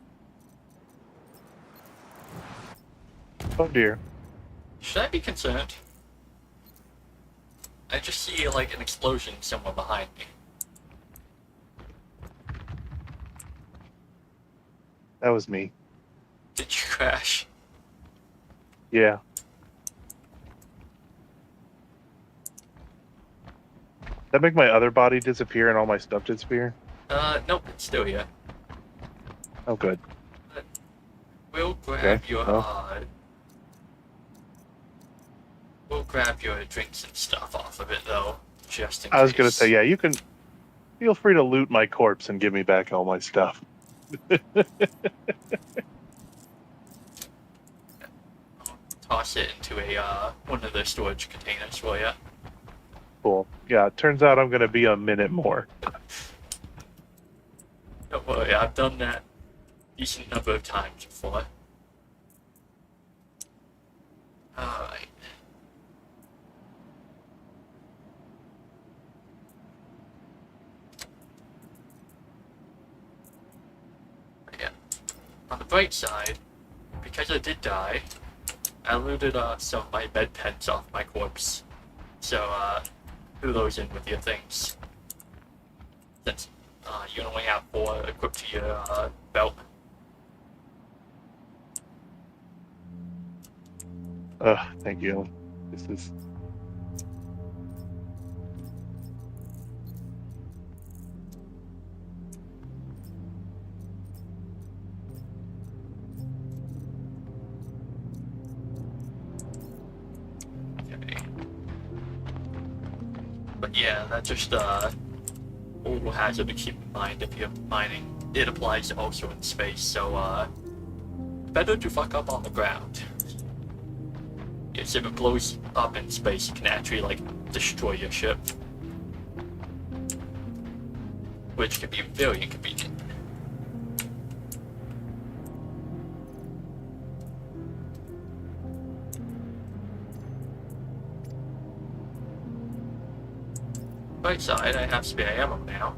Oh dear. Should I be concerned? I just see like an explosion somewhere behind me. That was me. Did you crash? Yeah. That make my other body disappear and all my stuff disappear? Nope, it's still here. Oh, good. We'll grab Okay, your, well. we'll grab your drinks and stuff off of it though, just in case. I was gonna say, yeah, you can feel free to loot my corpse and give me back all my stuff. Toss it into a, one of the storage containers for you. Cool. Yeah, it turns out I'm gonna be a minute more. Don't worry, I've done that a decent number of times before. Alright. Yeah. On the bright side, because I did die, I looted some of my bed pens off my corpse. So, threw those in with your things. Since you only have 4 equipped to your belt. Thank you. This is... Okay. But yeah, that's just a little hazard to keep in mind if you're mining. It applies also in space, so better to fuck up on the ground. Yes, if it blows up in space, it can actually like destroy your ship, which can be very inconvenient. Right side, I have spare ammo now.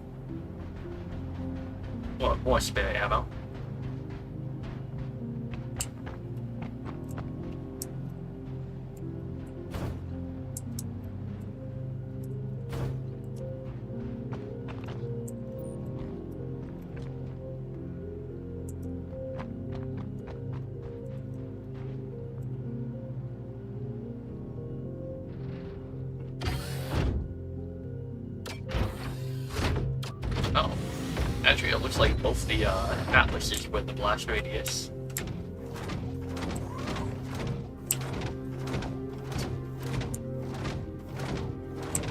Well, more spare ammo. Actually, it looks like both the atlases with the blast radius.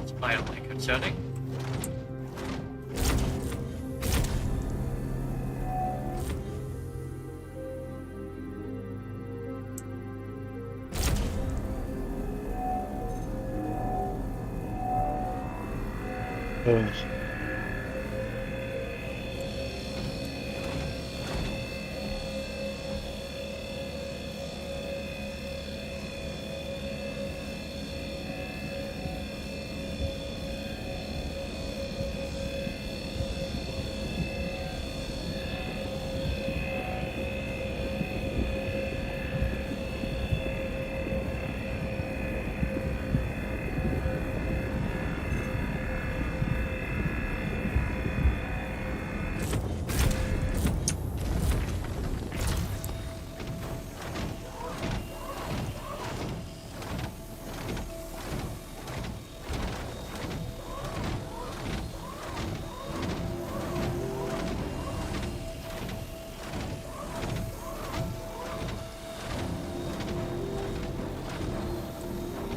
It's mildly concerning. Ugh.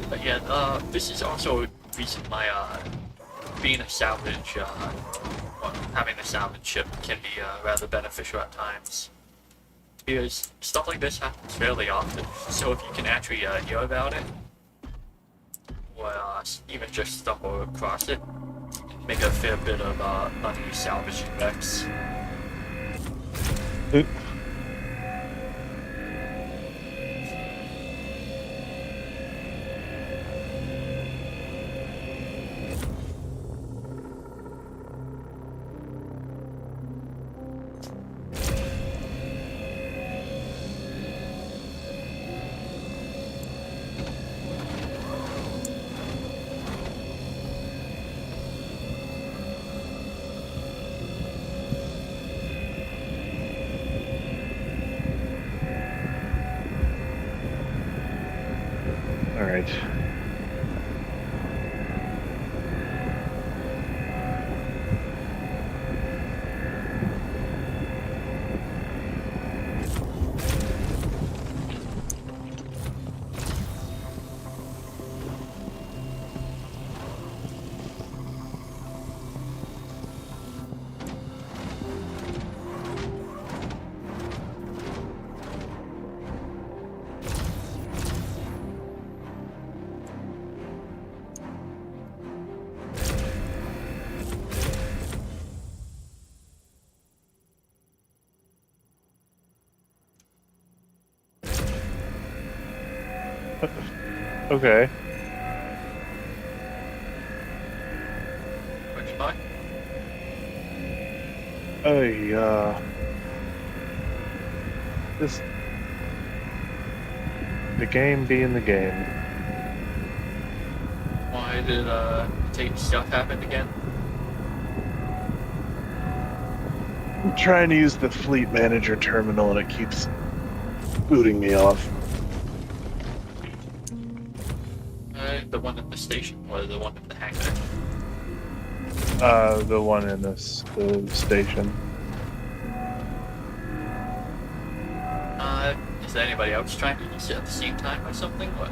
But yeah, this is also a reason my being a salvage, well, having a salvage ship can be rather beneficial at times. Because stuff like this happens fairly often, so if you can actually hear about it, or even just stumble across it, make a fair bit of money salvaging wrecks. Oop. All right. Okay. What'd you buy? Just the game being the game. Why did stuff happen again? I'm trying to use the fleet manager terminal and it keeps booting me off. The one at the station or the one at the hangar? The one in the station. Is there anybody else trying to use it at the same time or something? Or?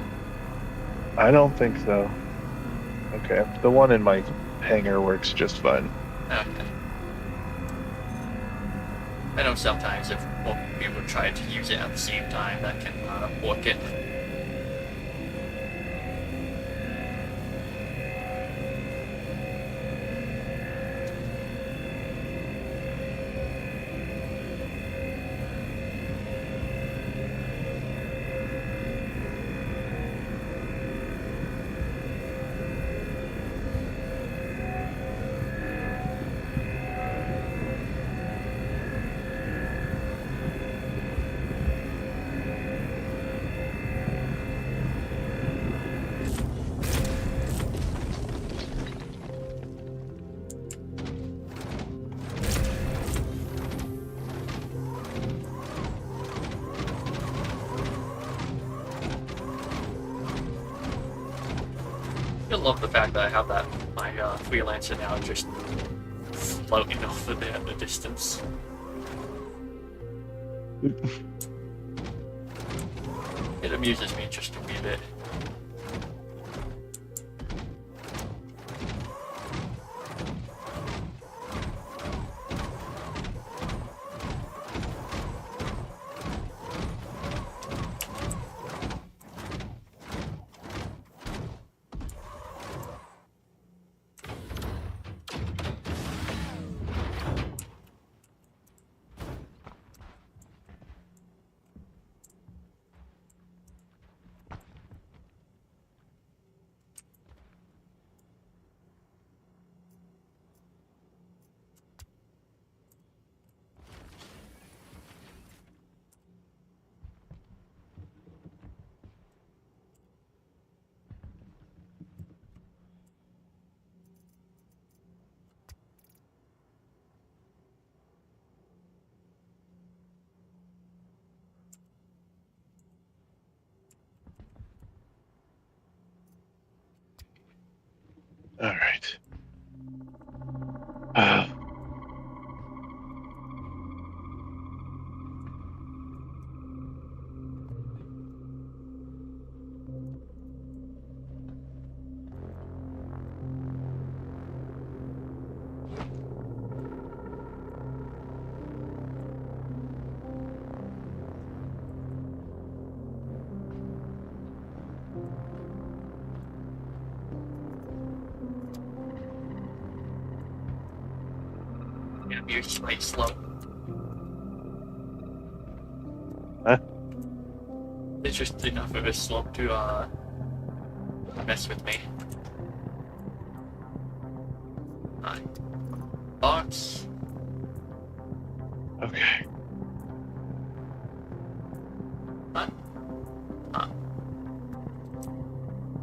I don't think so. Okay, the one in my hangar works just fine. Okay. I know sometimes if people try to use it at the same time, that can work it. I love the fact that I have that my freelancer now just floating off a bit at the distance. It amuses me just a wee bit. All right. Yeah, you're quite slow. Huh? It's just enough of a slope to mess with me. Box. Okay.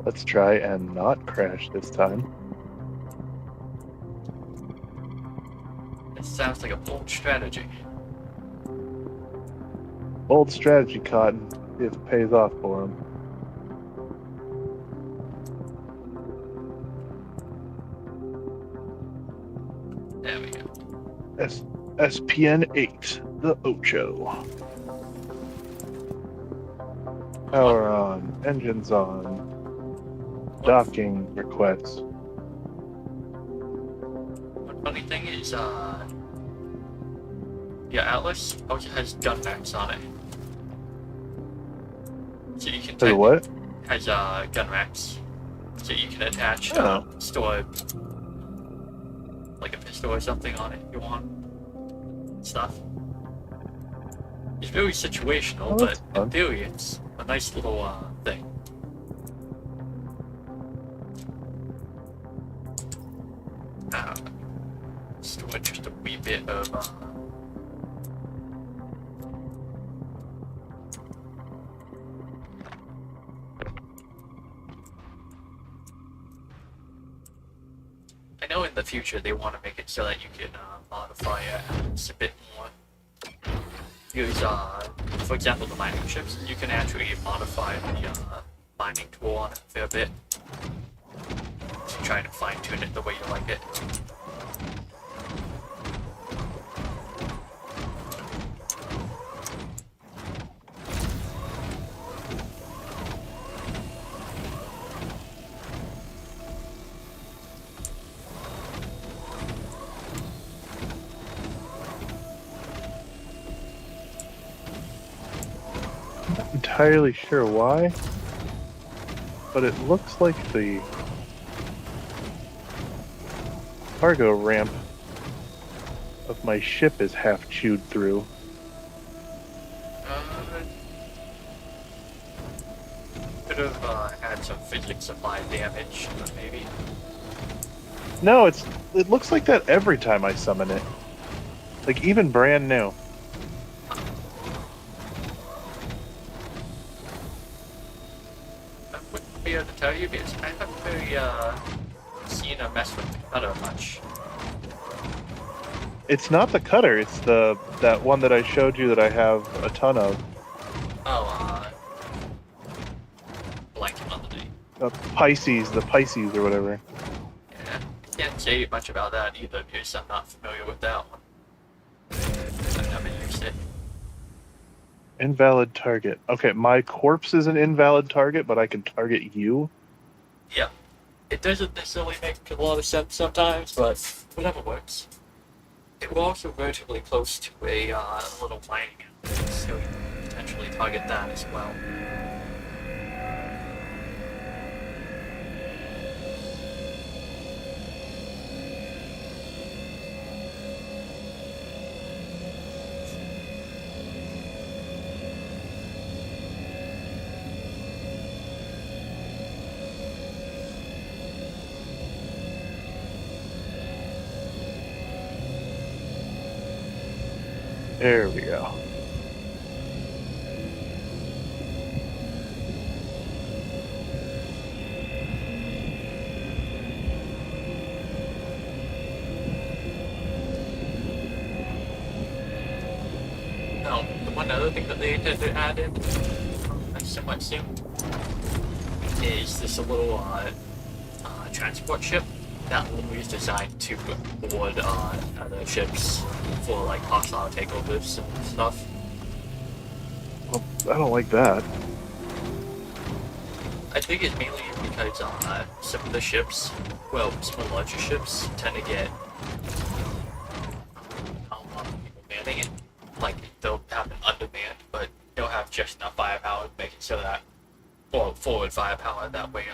Let's try and not crash this time. It sounds like a bold strategy. Bold strategy, Cotton. See if it pays off for him. There we go. SPN 8, the Ocho. Power on, engines on, docking requests. One funny thing is, your Atlas also has gun racks on it. So you can Say what? has gun racks. So you can attach Oh. store like a pistol or something on it if you want. Stuff. It's very situational, Oh, but that's in fun. theory it's a nice little thing. Store just a wee bit of I know in the future they want to make it so that you can modify it a bit more. Use, for example, the mining ships, you can actually modify the mining tool on it a fair bit. So try to fine tune it the way you like it. Entirely sure why, but it looks like the cargo ramp of my ship is half chewed through. Could have had some physics supply damage, maybe. No, it looks like that every time I summon it. Like even brand new. I wouldn't be able to tell you because I haven't really seen a mess with the cutter much. It's not the cutter, it's that one that I showed you that I have a ton of. Oh, blanking on the name. The Pisces or whatever. Yeah, I can't say much about that either because I'm not familiar with that one. I've never used it. Invalid target. Okay, my corpse is an invalid target, but I can target you. Yeah. It doesn't necessarily make a lot of sense sometimes, but whatever works. We're also relatively close to a little mining area, so you can potentially target that as well. There we go. Now, the one other thing that they intend to add in somewhat soon is this little transport ship that is designed to board other ships for like hostile takeovers and stuff. Well, I don't like that. I think it's mainly because some of the ships, well, some of the larger ships tend to get a lot of people manning it. Like, they'll have an undermanned, but they'll have just enough firepower to make it so that, or forward firepower, that way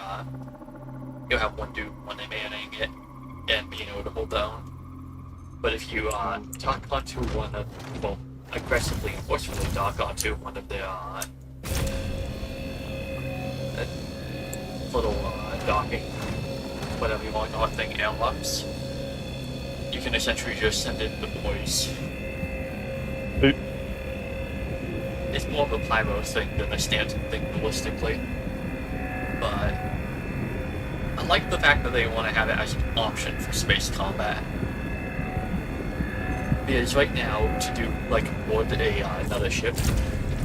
you'll have one dude, one day manning it, and being able to hold down. But if you dock onto one of, well, aggressively and forcefully dock onto one of their little docking, whatever you want to call it, thing, airlocks, you can essentially just send in the boys. It's more of a pyro thing than a standard thing realistically. But I like the fact that they want to have it as an option for space combat. Because right now, to do, like, board another ship,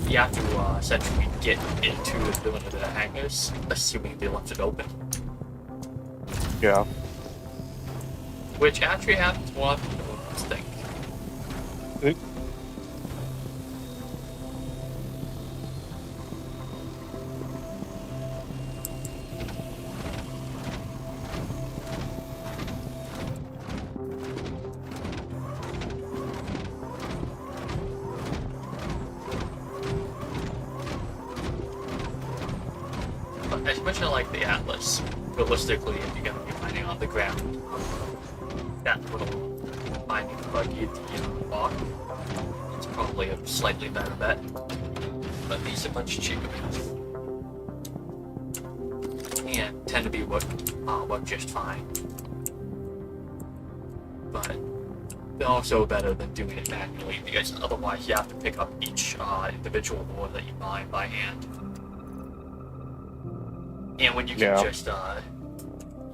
you have to essentially get into one of the hangars, assuming they left it open. Yeah. Which actually happens more often than you think. But especially like the Atlas, realistically, if you're going to be mining on the ground, that little mining buggy at the walk, it's probably a slightly better bet. But these are much cheaper. And tend to be work just fine. But they're also better than doing it manually, because otherwise you have to pick up each individual ore that you mine by hand. And when you can just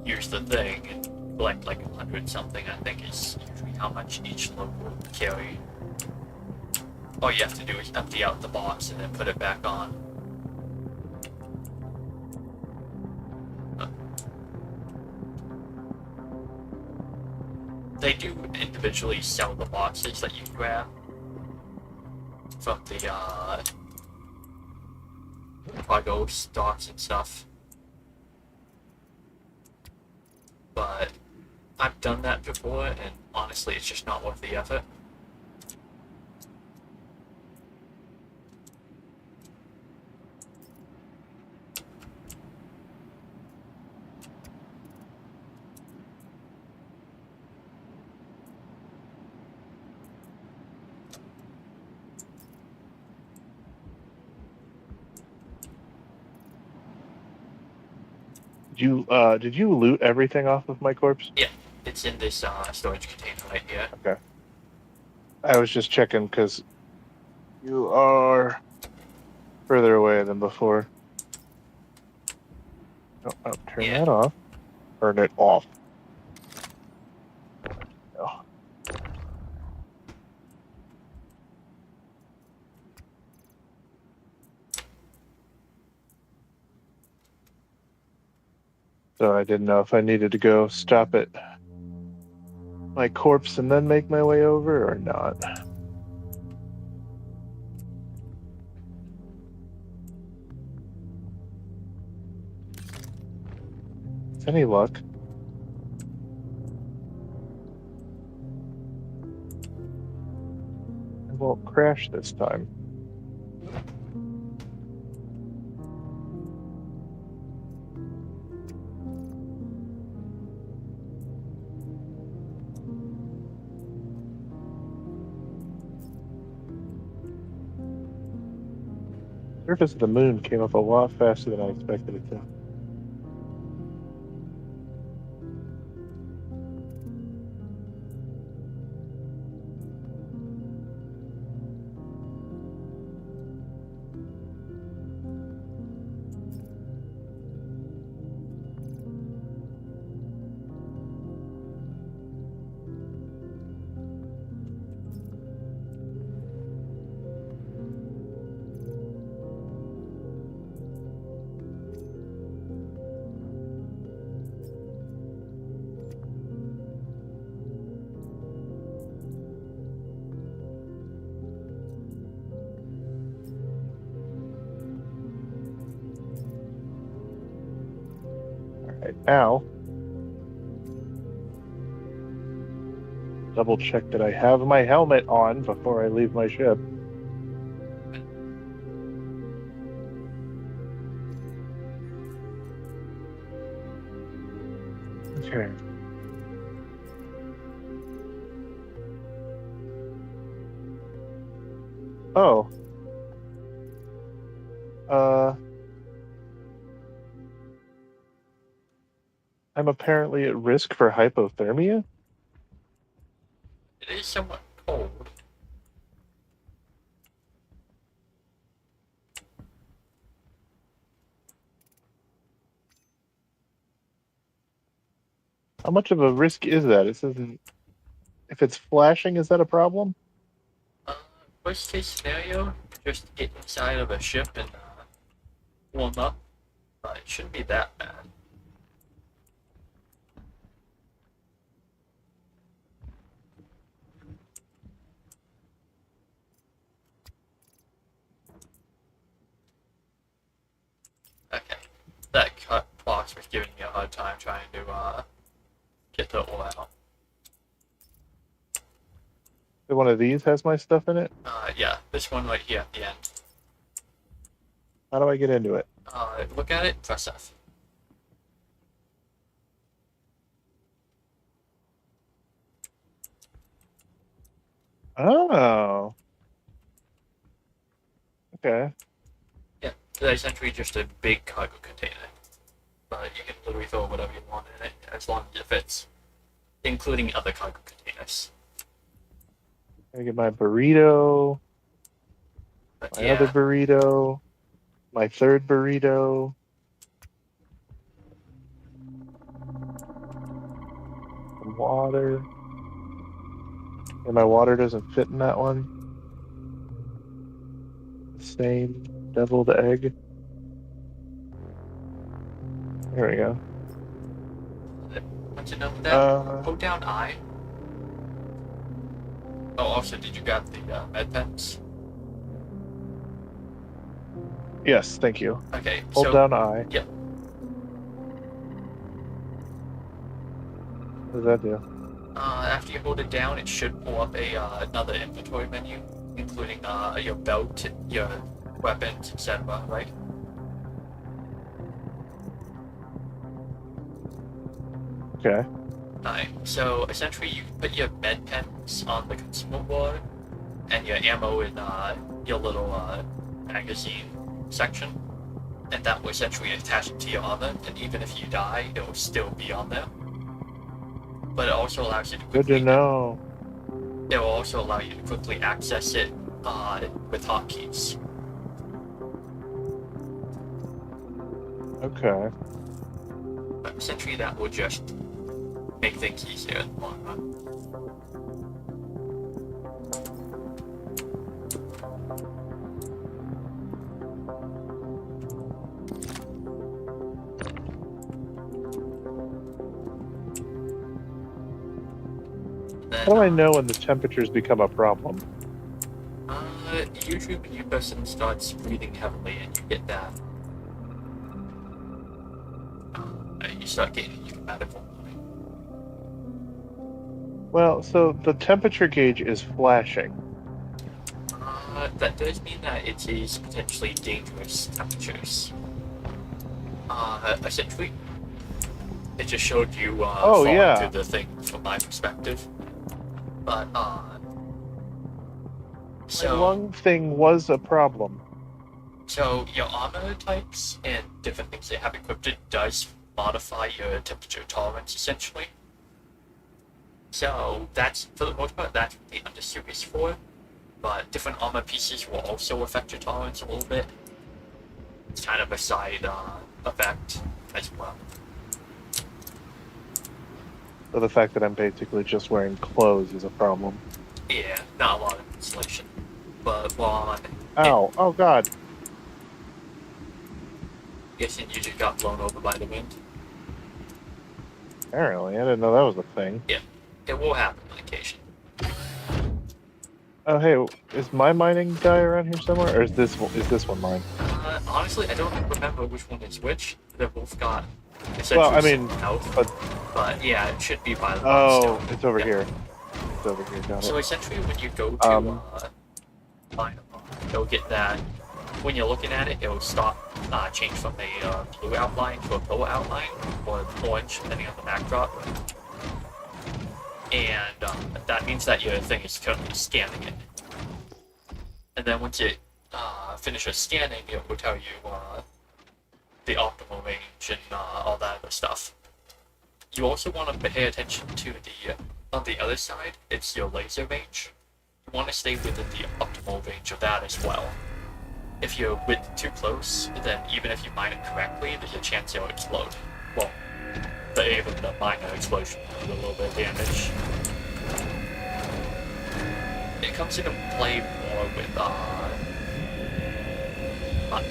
use the thing and collect like 100 something, I think is usually how much each load will carry. All you have to do is empty out the box and then put it back on. They do individually sell the boxes that you grab from the cargo stocks and stuff. But I've done that before, and honestly, it's just not worth the effort. Did you loot everything off of my corpse? Yeah, it's in this storage container right here. Okay. I was just checking because you are further away than before. Oh, turn that off. Turn it off. No. So I didn't know if I needed to go stop it my corpse and then make my way over or not? With any luck. It won't crash this time. Surface of the moon came up a lot faster than I expected it to. Alright, now double check that I have my helmet on before I leave my ship. Okay. Oh. I'm apparently at risk for hypothermia? It is somewhat cold. How much of a risk is that? It says if it's flashing, is that a problem? Worst case scenario, just get inside of a ship and warm up. It shouldn't be that bad. Okay, that box was giving me a hard time trying to get the oil out. One of these has my stuff in it? Yeah, this one right here at the end. How do I get into it? Look at it, press F. Oh. Okay. Yeah, it's essentially just a big cargo container. But you can literally throw whatever you want in it, as long as it fits. Including other cargo containers. I get my burrito, But my yeah, other burrito, my third burrito. Some water. And my water doesn't fit in that one. Same deviled egg. There we go. once you're done with that, hold down I. Oh, also, did you grab the med pens? Yes, thank you. Okay, Hold so down I. Yep. What does that do? After you hold it down, it should pull up another inventory menu, including your belt, your weapons, etc. Right? Okay. Alright, so essentially you can put your med pens on the consumable board, and your ammo in your little magazine section, and that will essentially attach it to your armor, and even if you die, it will still be on there. But it also allows you to Good quickly... to know. It will also allow you to quickly access it with hotkeys. Okay. But essentially that will just make things easier in the long run. Then, How do I know when the temperatures become a problem? Usually when your person starts breathing heavily and you get that, you start getting medical. Well, so the temperature gauge is flashing. That does mean that it is potentially dangerous temperatures. Essentially, it just showed you falling yeah. through the thing from my perspective. But My so lung thing was a problem. so your armor types and different things they have equipped it does modify your temperature tolerance essentially. So that's for the most part that's what the undersuit is for. But different armor pieces will also affect your tolerance a little bit. It's kind of a side effect as well. So the fact that I'm basically just wearing clothes is a problem. Yeah, not a lot of insulation. But while I'm Ow! Oh god! guessing you just got blown over by the wind. Apparently, I didn't know that was a thing. Yeah, it will happen on occasion. Oh hey, is my mining guy around here somewhere, or is this one mine? Honestly, I don't remember which one is which. They've both got Well, I essentially mean, health, but yeah, it should be by the oh, stone. it's over Yeah. here. It's over here. Got So it. essentially, when you go to mine, you'll get that. When you're looking at it, it'll stop, change from a blue outline to a purple outline, or orange, depending on the backdrop. And that means that your thing is currently scanning it. And then once it finishes scanning, it will tell you the optimal range and all that other stuff. You also want to pay attention to on the other side, it's your laser range. You want to stay within the optimal range of that as well. If you're too close, then even if you mine it correctly, there's a chance it'll explode. Well, even the minor explosion will do a little bit of damage. It comes into play more with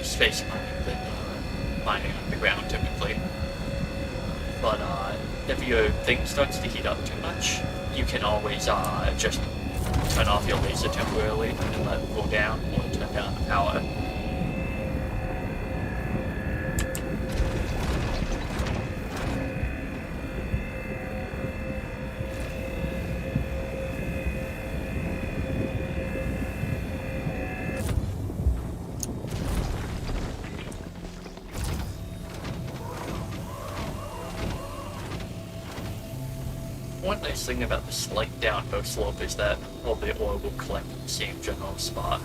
space mining than mining underground typically. But if your thing starts to heat up too much, you can always just turn off your laser temporarily and let it cool down, or turn down the power. One nice thing about the slight downhill slope is that all the ore will collect in the same general spot.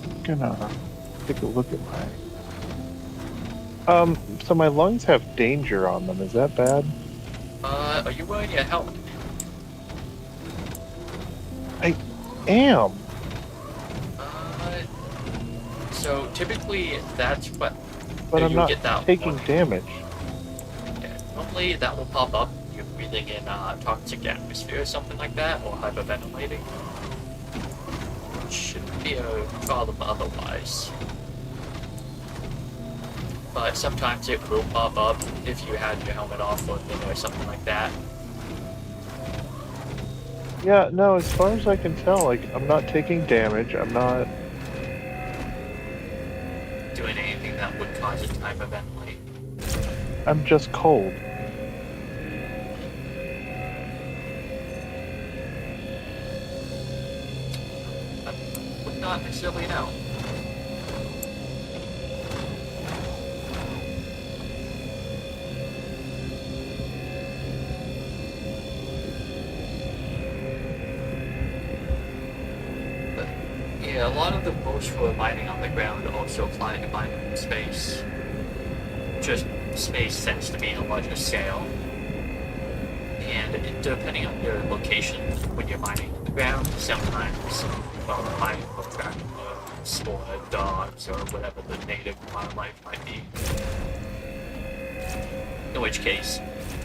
I'm gonna take a look at my. So my lungs have danger on them. Is that bad? Are you wearing your helmet? I am. So typically that's what. But I'm you not get that taking warning. damage. Yeah, normally that will pop up. You're breathing in toxic atmosphere or something like that, or hyperventilating. Shouldn't be a problem otherwise. But sometimes it will pop up if you had your helmet off or something like that. Yeah, no, as far as I can tell, like, I'm not taking damage. I'm not. Doing anything that would cause it to hyperventilate. I'm just cold. I would not necessarily know. But yeah, a lot of the rules for mining on the ground also apply to mining in space. Just space tends to be a larger scale. And depending on your location when you're mining on the ground, sometimes the mining will attract or dogs or whatever the native wildlife might be. In which case,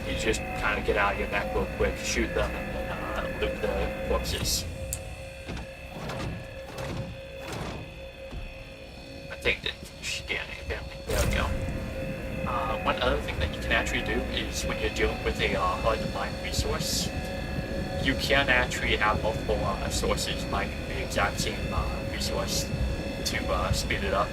you just kind of get out of your mech real quick, shoot them, and then loot the corpses. I think that scanning, apparently. There we go. One other thing that actually do is when you're dealing with a hard-to-mine resource, you can actually have multiple sources mining the exact same resource to speed it up.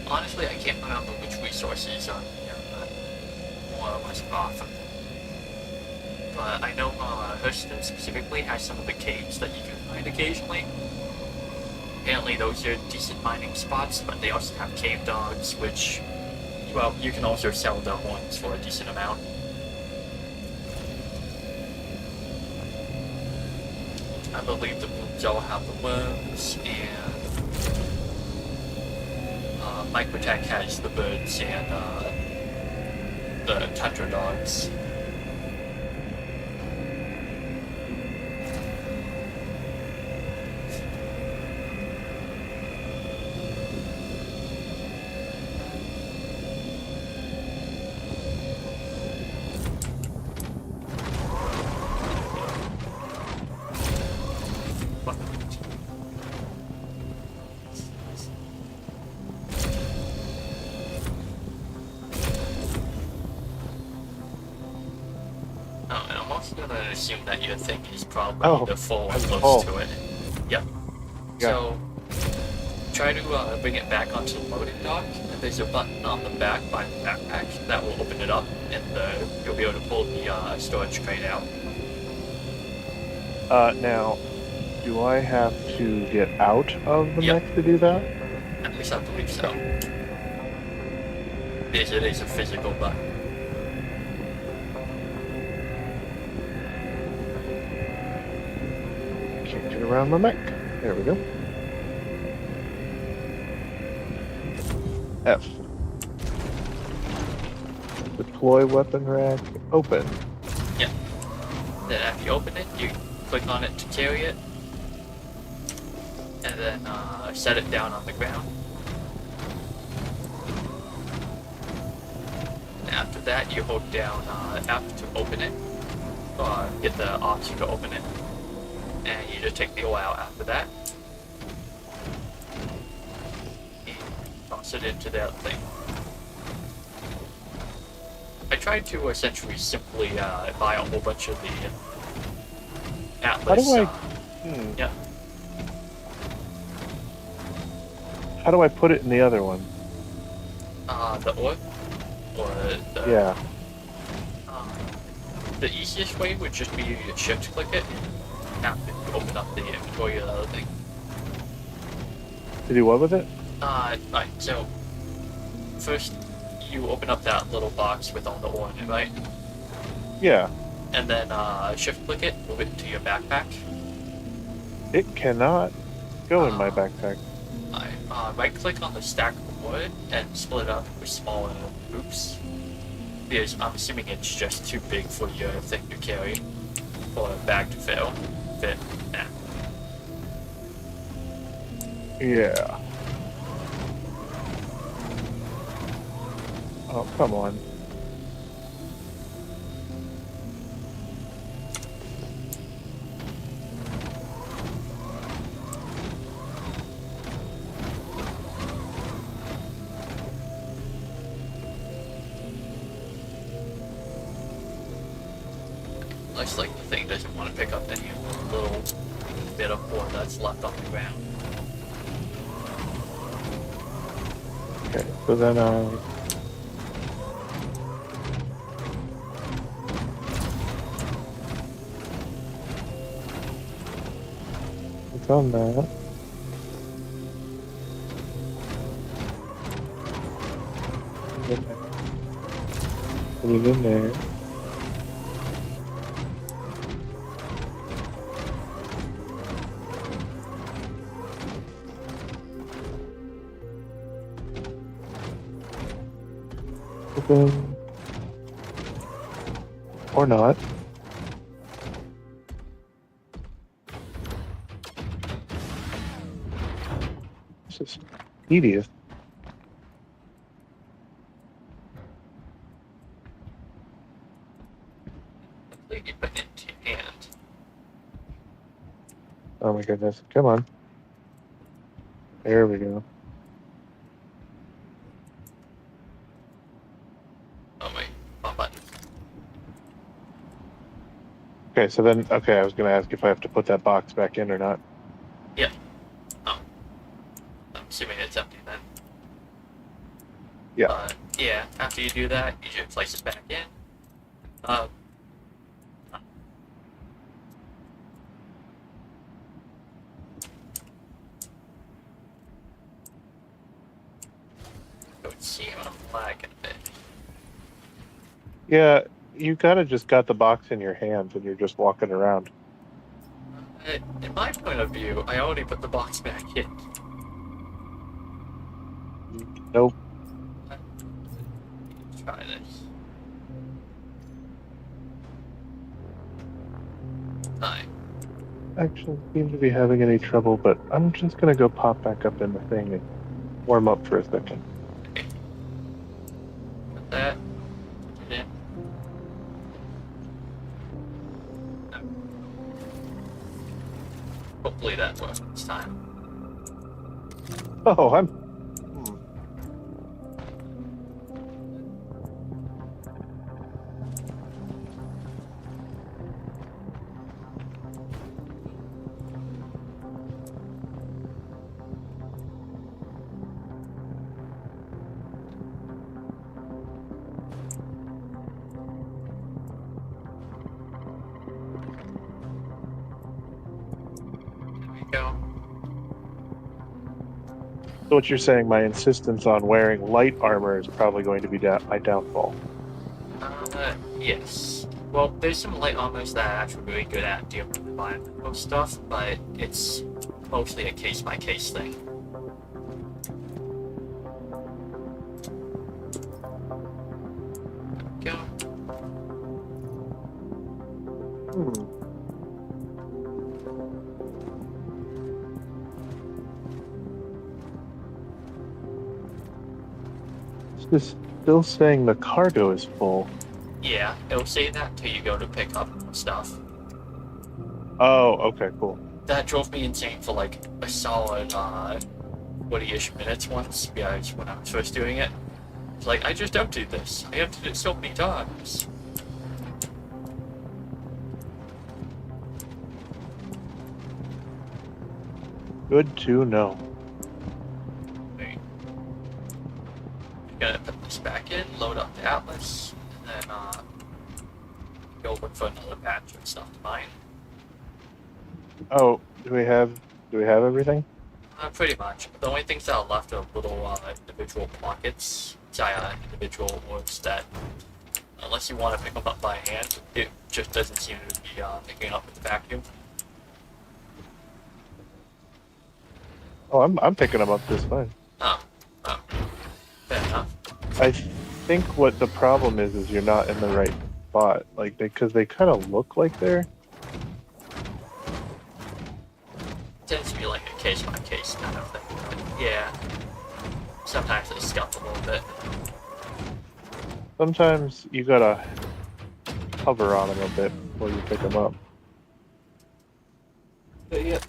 Honestly, I can't remember which resources are more or less often. But I know Hurston specifically has some of the caves that you can find occasionally. Apparently those are decent mining spots, but they also have cave dogs, which, well, you can also sell the horns for a decent amount. I believe the rooms all have the worms, and Microtech has the birds and the tundra dogs. Oh, and I'm also gonna assume that your thing is probably the full one close to it. Yep. Yeah. So, try to bring it back onto the loading dock, and there's a button on the back by the backpack that will open it up, and you'll be able to pull the storage crate out. Now, do I have to get out of the Yep. mech to do that? At least I believe so. Yes, it is a physical button. Can't get around the mech. There we go. F. Deploy weapon rack. Open. Yep. Then after you open it, you click on it to carry it, and then set it down on the ground. And after that, you hold down F to open it, or get the option to open it, and you just take the oil out after that, and toss it into that thing. I tried to essentially simply buy a whole bunch of the Atlas. How do I? Yeah. How do I put it in the other one? The orb? Or the... Yeah. The easiest way would just be to shift click it and have to open up the inventory of the other thing. To do what with it? Right, so first you open up that little box with all the ore in it, right? Yeah. And then shift click it, move it into your backpack. It cannot go in my backpack. Right click on the stack of wood and split it up with smaller groups. Because I'm assuming it's just too big for your thing to carry. Or a bag to fit. Nah. Yeah. Oh, come on. Looks like the thing doesn't want to pick up any of the little bit of ore that's left on the ground. Okay, so then it's on that. in there. Put it in there. Open. Or not. This is tedious. Completely put it into your hand. Oh my goodness. Come on. There we go. Oh wait, wrong button. Okay, so then, okay, I was going to ask if I have to put that box back in or not. Yep. Oh. I'm assuming it's empty then. Yeah. Yeah, after you do that, you should place it back in. It would seem I'm lagging a bit. Yeah, you kind of just got the box in your hands and you're just walking around. In my point of view, I already put the box back in. Nope. Let's try this. Hi. Actually, seem to be having any trouble, but I'm just going to go pop back up in the thing and warm up for a second. Okay. Put that. Put it in. Hopefully that works this time. Oh, I'm... There we go. So what you're saying, my insistence on wearing light armor is probably going to be my downfall. Yes. Well, there's some light armors that are actually really good at dealing with environmental stuff, but it's mostly a case-by-case thing. There we go. This is still saying the cargo is full. Yeah, it'll say that till you go to pick up stuff. Oh, okay, cool. That drove me insane for like a solid 20-ish minutes once, guys, when I was first doing it. It's like, I just emptied this. I emptied it so many times. Good to know. Wait. I'm gonna put this back in, load up the Atlas, and then go look for another batch of stuff to mine. Oh, do we have everything? Pretty much. The only things that are left are little individual pockets, individual orbs that, unless you want to pick them up by hand, it just doesn't seem to be picking up with the vacuum. Oh, I'm picking them up just fine. Oh, fair enough. I think what the problem is you're not in the right spot, like because they kind of look like they're. It tends to be like a case-by-case kind of thing. But yeah, sometimes they scuff a little bit. Sometimes you gotta hover on them a bit before you pick them up. But yeah,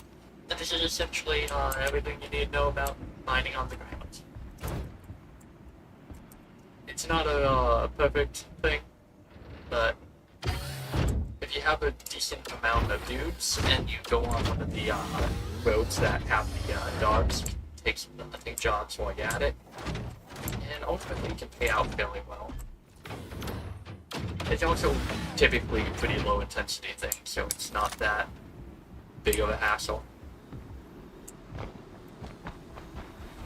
this is essentially everything you need to know about mining on the ground. It's not a perfect thing, but if you have a decent amount of dudes and you go on one of the roads that have the dogs, take some jobs while you're at it, and ultimately it can pay out fairly well. It's also typically a pretty low intensity thing, so it's not that big of a hassle.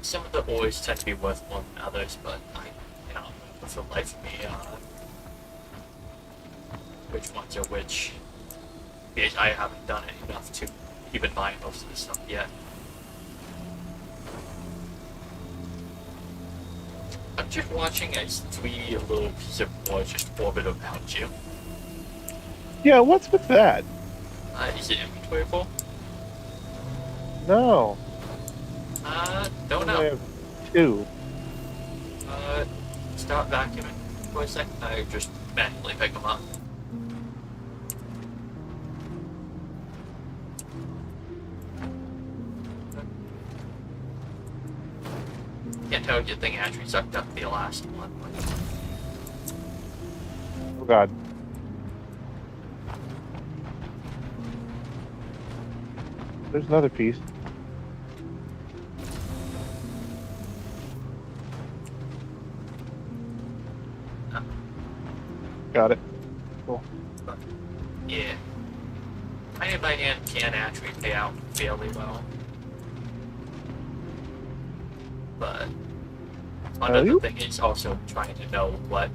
Some of the ores tend to be worth more than others, but I cannot for the life of me which ones are which. Because I haven't done it enough to keep in mind most of this stuff yet. I'm just watching as 3 little pieces of wood just orbit around you. Yeah, what's with that? Is it inventory full? No. Don't I know. have 2. Start vacuuming for a second. I just manually pick them up. Can't tell your thing actually sucked up the last one. Oh god. There's another piece. Got it. Cool. Yeah. Mining by hand can actually pay out fairly well. But another thing is also trying to know what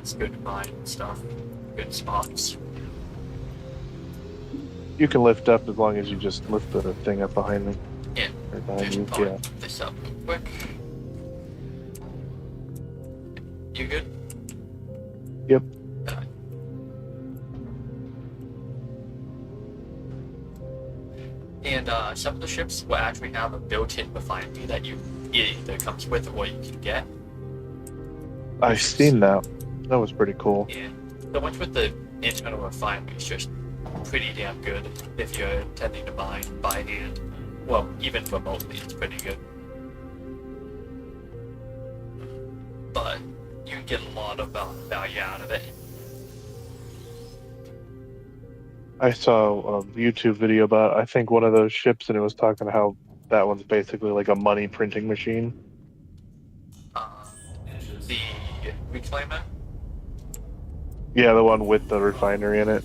it's good to mine and stuff. Good spots. You can lift up as long as you just lift the thing up behind me. Yeah. Or behind Just you, yeah. put this up real quick. You good? Yep. And some of the ships will actually have a built-in refinery that you either comes with or you can get. I've seen that. That was pretty cool. Yeah. The ones with the internal refinery is just pretty damn good if you're intending to mine by hand. Well, even remotely, it's pretty good. But you can get a lot of value out of it. I saw a YouTube video about, I think, one of those ships, and it was talking how that one's basically like a money printing machine. The reclaimer? Yeah, the one with the refinery in it.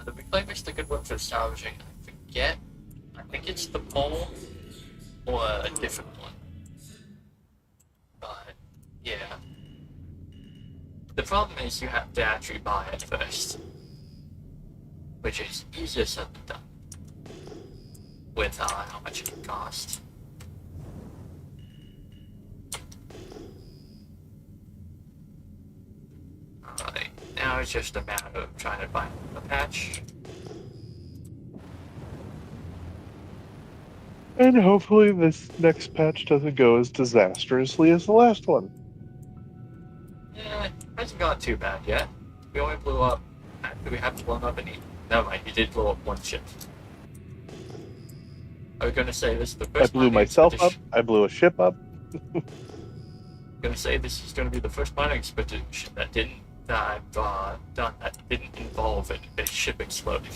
The reclaimer's the good one for salvaging. I think it's the pole or a different one. But, yeah. The problem is you have to actually buy it first. Which is easier said than done. With how much it can cost. Alright, now it's just a matter of trying to find a patch. And hopefully this next patch doesn't go as disastrously as the last one. Yeah, it hasn't gone too bad yet. We only blew up. We haven't blown up any. Never mind, you did blow up one ship. I was gonna say this is the I first blew myself up. I blew a ship up. Gonna say this is gonna be the first mining expedition that I've done that didn't involve a ship exploding.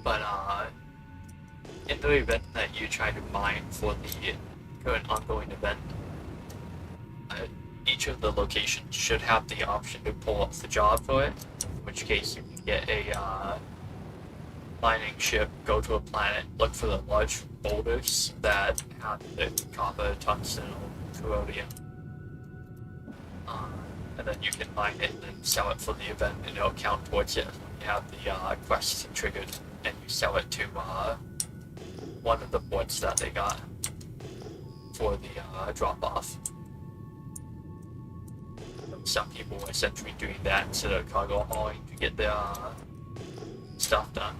But in the event that you try to mine for the current ongoing event, each of the locations should have the option to pull up the job for it, in which case you can get a mining ship, go to a planet, look for the large boulders that have the copper, tungsten, or corrodium, and then you can mine it and then sell it for the event, and it'll count towards it when you have the quest triggered, and you sell it to one of the ports that they got for the drop-off. Some people are essentially doing that instead of cargo hauling to get their stuff done.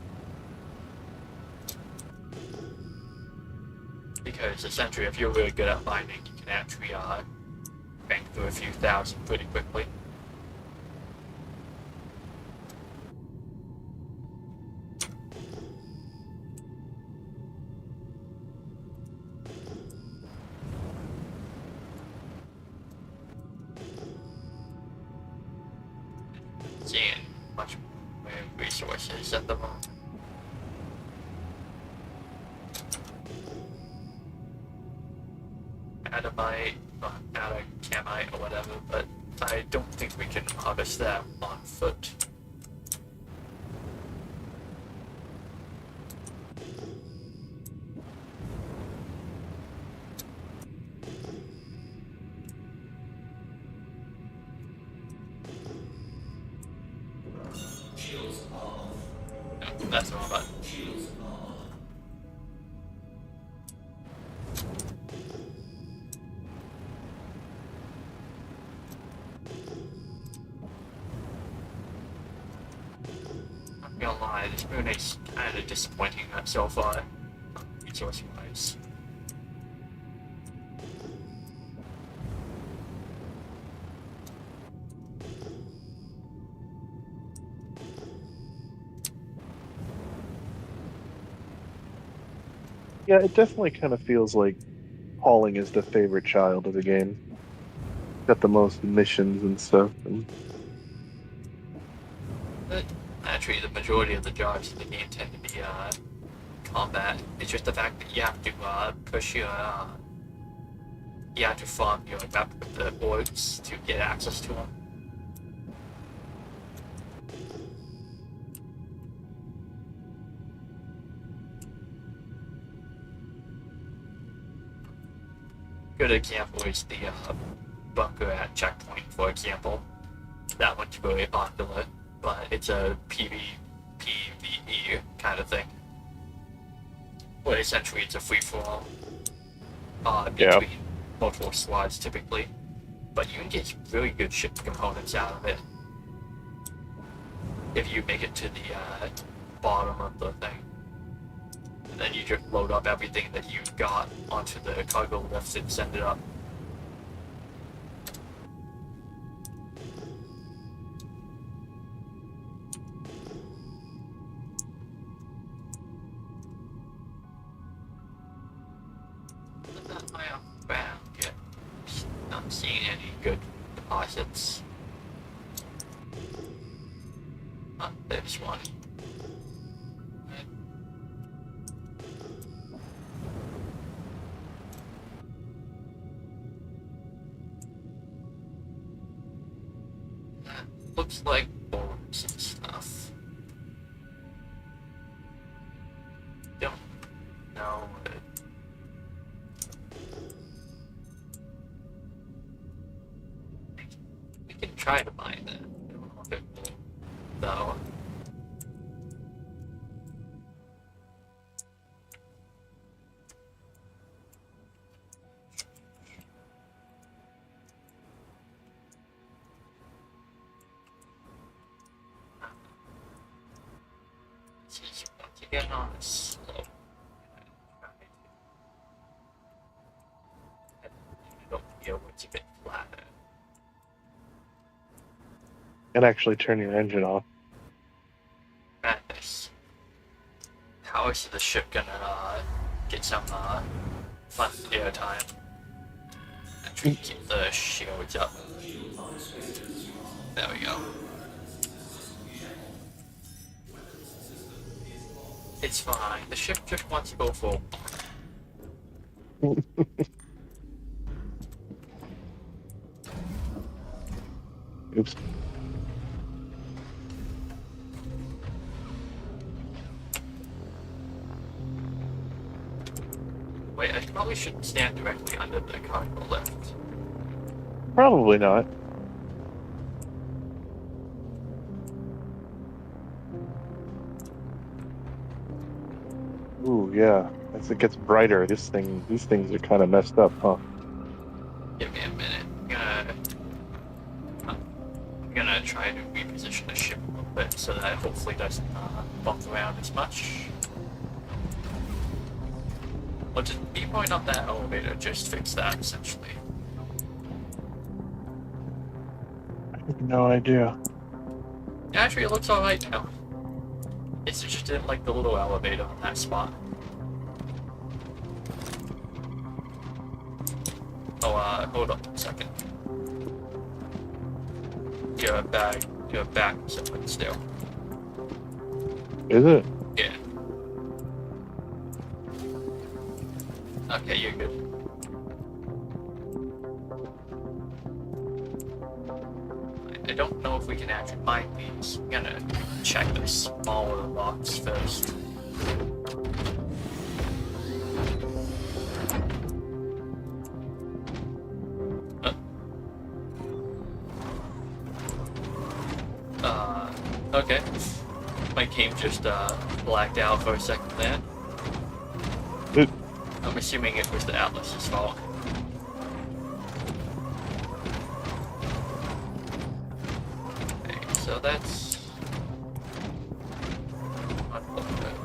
Because essentially, if you're really good at mining, you can actually bank through a few thousand pretty quickly. Seeing much more resources at the moment. Adamite, Adamite or whatever, but I don't think we can harvest that on foot. No, that's the wrong button. I'm not gonna lie, this moon is kind of disappointing so far, resource-wise. Yeah, it definitely kind of feels like hauling is the favorite child of the game. Got the most missions and stuff. And But actually, the majority of the jobs in the game tend to be combat. It's just the fact that you have to push your you have to farm your map with the boards to get access to them. Good example is the bunker at checkpoint, for example. That one's very popular, but it's a PvE kind of thing. Where essentially it's a free-for-all between multiple squads typically. But you can get really good ship components out of it if you make it to the bottom of the thing. And then you just load up everything that you've got onto the cargo lifts and send it up. Not seeing any good deposits. There's one. Looks like boards and stuff. Don't know what it. We can try to mine that. I don't know if it will, though. To get on a slope. I don't feel it's a bit flatter. and actually turn your engine off. Madness. How is the ship gonna get some fun air time? Actually, keep the shields up. There we go. It's fine. The ship just wants to go full. Oops. Wait, I probably shouldn't stand directly under the cargo lift. Probably not. Ooh, yeah. As it gets brighter, these things are kind of messed up, huh? Give me a minute. I'm gonna try to reposition the ship a little bit so that it hopefully doesn't bump around as much. Well, just be going up that elevator, just fix that essentially. I have no idea. Actually, it looks alright now. It's just didn't like the little elevator on that spot. Oh, hold up a second. Your back something still. Is it? Yeah. Okay, you're good. I don't know if we can actually mine these. I'm gonna check the smaller rocks first. Okay. My game just blacked out for a second there. Oop. I'm assuming it was the Atlas's fault. Okay, so that's unfortunate.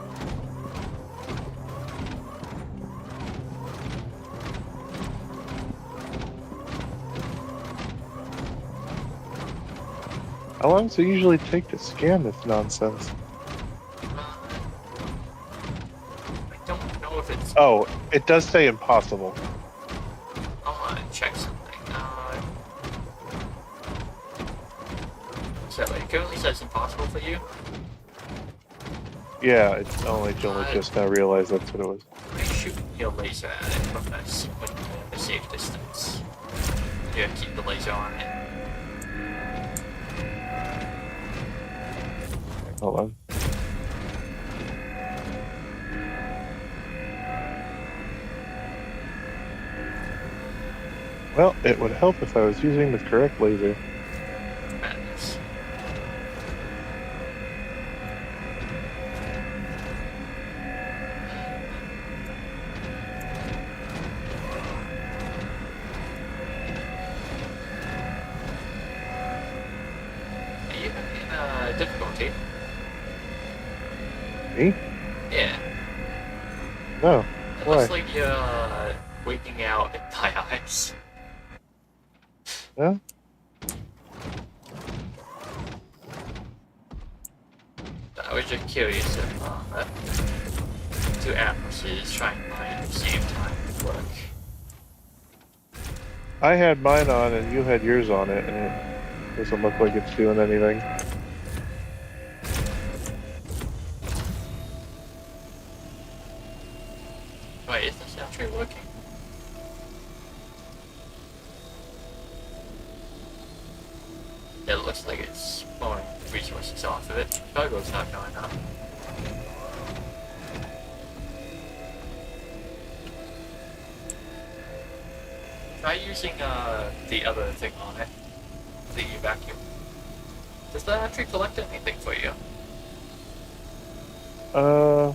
How long does it usually take to scan this nonsense? I don't know if it's. Oh, it does say impossible. I want to check something. So it currently says impossible for you. Yeah, it's only just now realized that's what it was. I shoot your laser at it from a safe distance. Yeah, keep the laser on it. Hold on. Well, it would help if I was using the correct laser. Madness. Are you having difficulty? Me? Yeah. No. It Why? looks like you're waking out in my eyes. Huh? I was just curious if two atlases trying to mine at the same time would work. I had mine on and you had yours on it, and it doesn't look like it's doing anything. Wait, is this actually working? It looks like it's pulling resources off of it. Cargo's not going up. Try using the other thing on it. The vacuum. Does that actually collect anything for you? At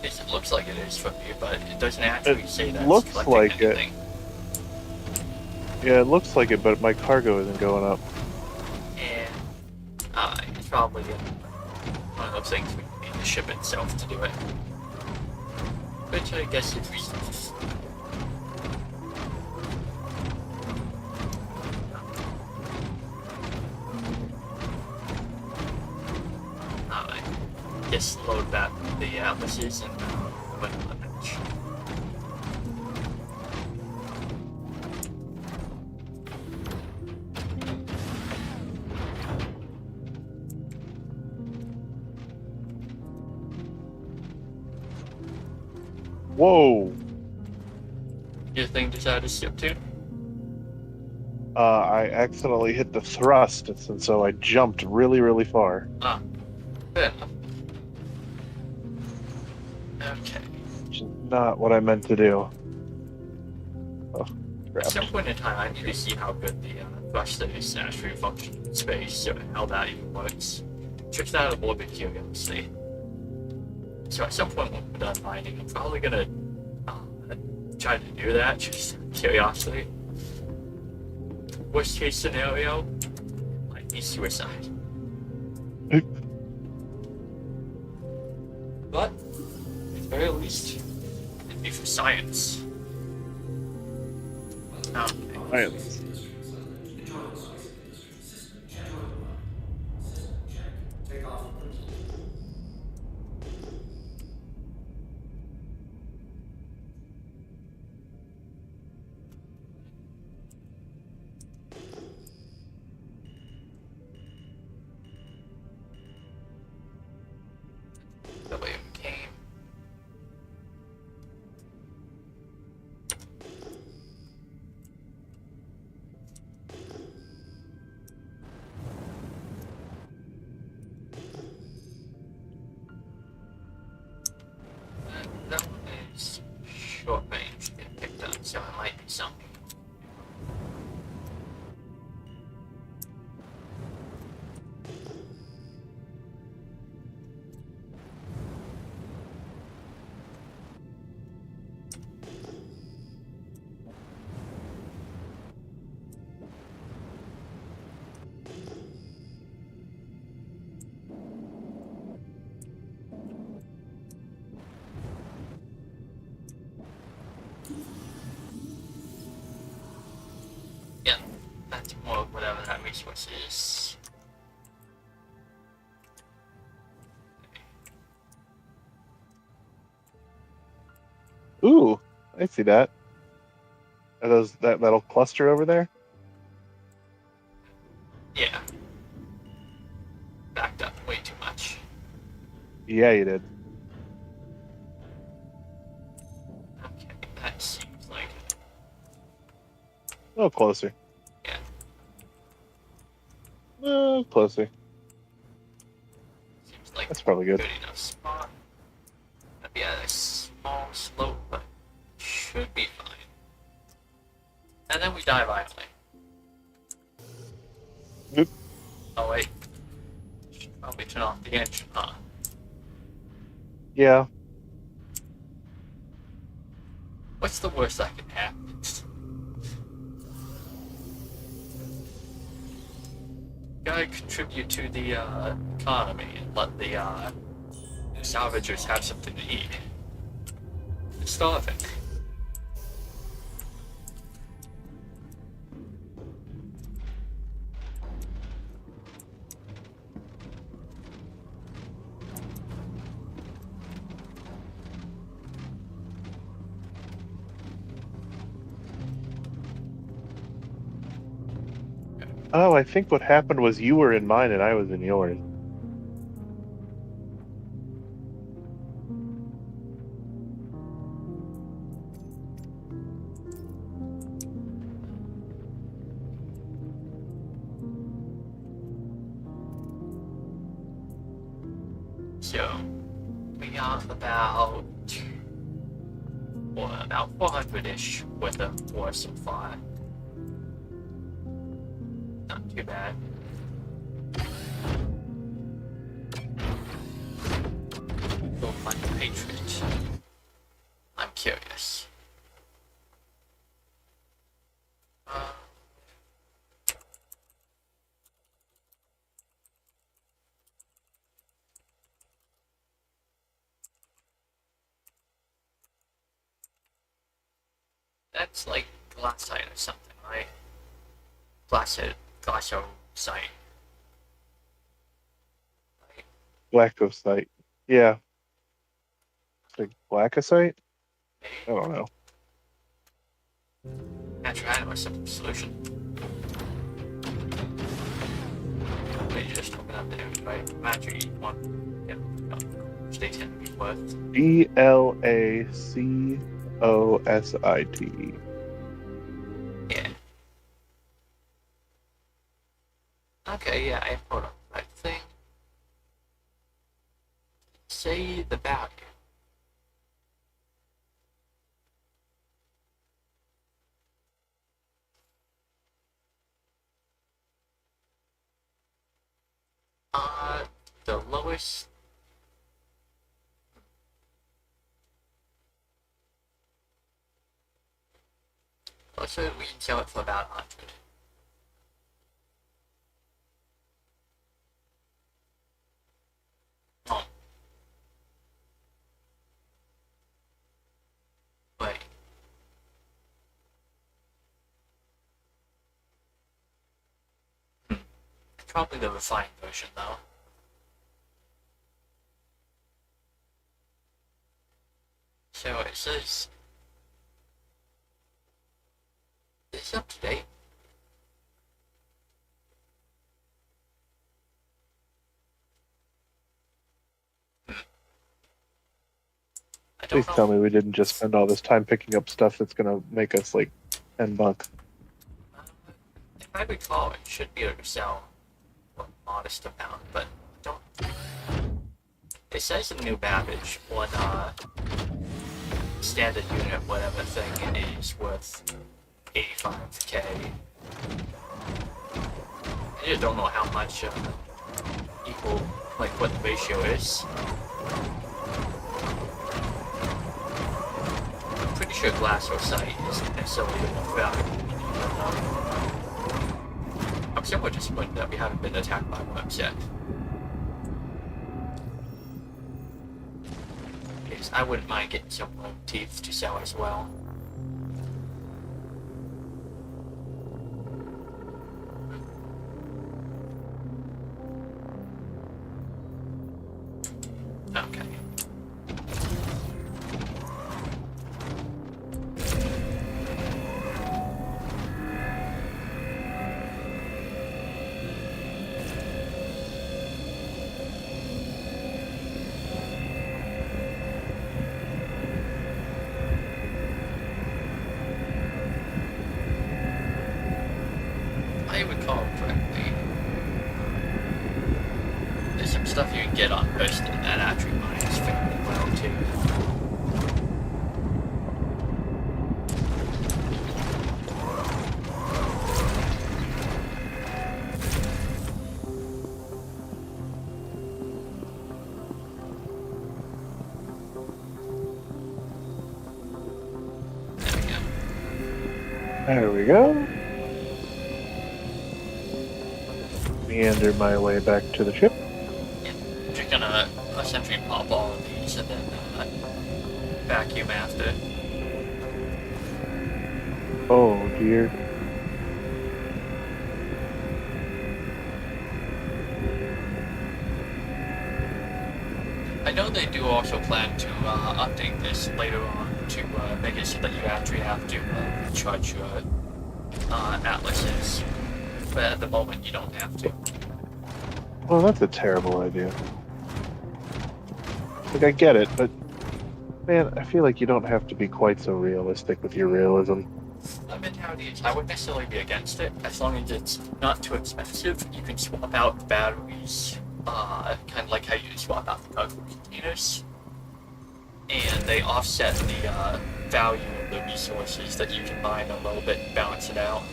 least it looks like it is for me, but it doesn't actually say that looks it's collecting like it. anything. Yeah, it looks like it, but my cargo isn't going up. And it's probably one of those things we need the ship itself to do it. Which I guess is reasonable. Just load back the atlases and put them on the bench. Whoa! Your thing decided to skip too? I accidentally hit the thrust, and so I jumped really, really far. Ah, fair enough. Okay. Which is not what I meant to do. Oh, crap. At some point in time, I need to see how good the thruster is actually functions in space, so how that even works. Check that out of morbid curiosity. So at some point when we're done mining, I'm probably gonna try to do that, just curiosity. Worst case scenario, might be suicide. But, at the very least, it'd be for science. Okay. Science. Take off. William came. resources. Ooh, I see that. Are those that metal cluster over there? Yeah. Backed up way too much. Yeah, you did. Okay, that seems like A little closer. yeah. A little closer. Seems like That's probably good. enough spot. That'd be a small slope, but should be fine. And then we die violently. Oop. Oh wait. Should probably turn off the engine, huh? Yeah. What's the worst that can happen? Gotta contribute to the economy and let the salvagers have something to eat. They're starving. Oh, I think what happened was you were in mine and I was in yours. So we got about 400-ish worth of ore so far. Not too bad. Go find the Patriot. I'm curious. That's like glassite or something, right? Glasso site. Blackosite. Yeah. Like Blackosite? I don't know. Natural animal simple solution. Wait, you just open up there, right? Magic one. Yeah, no. Stay 10 be worth. BLACOSIT. Yeah. Okay, yeah, I hold on. I think. Say the value. The lowest. Also, we can sell it for about 100. Oh. Wait. Probably the refined version, though. So it says. Is this up to date? I don't Please know. tell me we didn't just spend all this time picking up stuff that's gonna make us like $10. If I recall, it should be able to sell for a modest amount, but I don't. It says in the new Babbage one standard unit, whatever thing, is worth 85k. I just don't know how much equal, like what the ratio is. I'm pretty sure glass or site isn't necessarily the most valuable. I'm somewhat disappointed that we haven't been attacked by worms yet. Because I wouldn't mind getting some worm teeth to sell as well. I recall correctly, there's some stuff you can get on Ghost that actually mines fairly well too. There we go. Meander my way back to the ship. I'm just gonna essentially pop all of these and then vacuum after. Oh dear. I know they do also plan to update this later on to make it so that you actually have to recharge your atlases, but at the moment you don't have to. Well, that's a terrible idea. Like, I get it, but man, I feel like you don't have to be quite so realistic with your realism. My mentality is I wouldn't necessarily be against it as long as it's not too expensive. You can swap out the batteries, kind of like how you swap out the cargo containers, and they offset the value of the resources that you can mine a little bit and balance it out.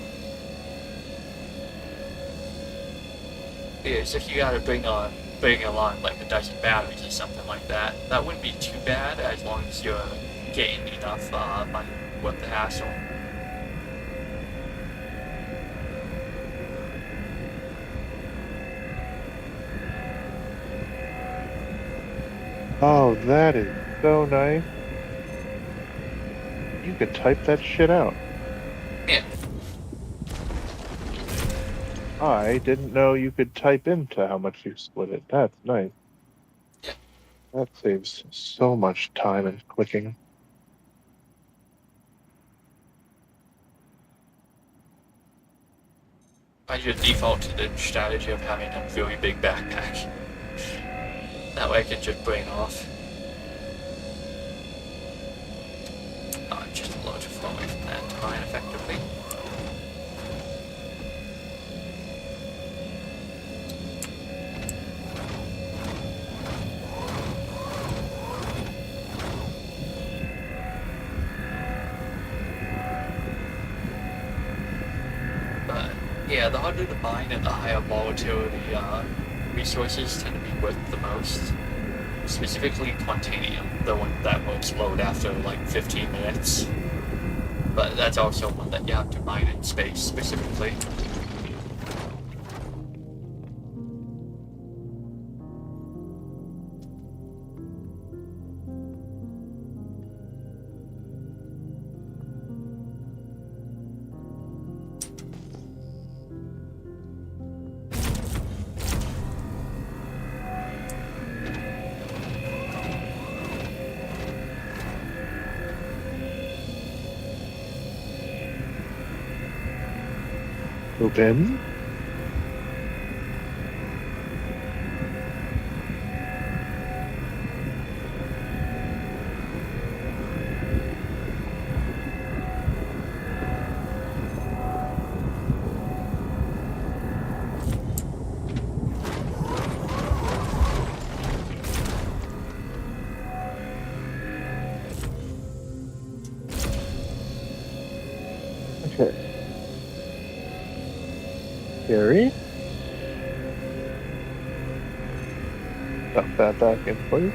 Because if you gotta bring along like a dozen batteries or something like that, that wouldn't be too bad as long as you're getting enough money worth the hassle. Oh, that is so nice. You could type that shit out. Yeah. I didn't know you could type into how much you split it. That's nice. Yeah. That saves so much time and clicking. I just default to the strategy of having a really big backpack. That way I can just bring off. Just a load to flow away from that to mine effectively. But yeah, the harder to mine and the higher volatility resources tend to be worth the most. Specifically Quantanium, the one that will explode after like 15 minutes. But that's also one that you have to mine in space specifically. Open. Okay. Gary? Stuff that back in place.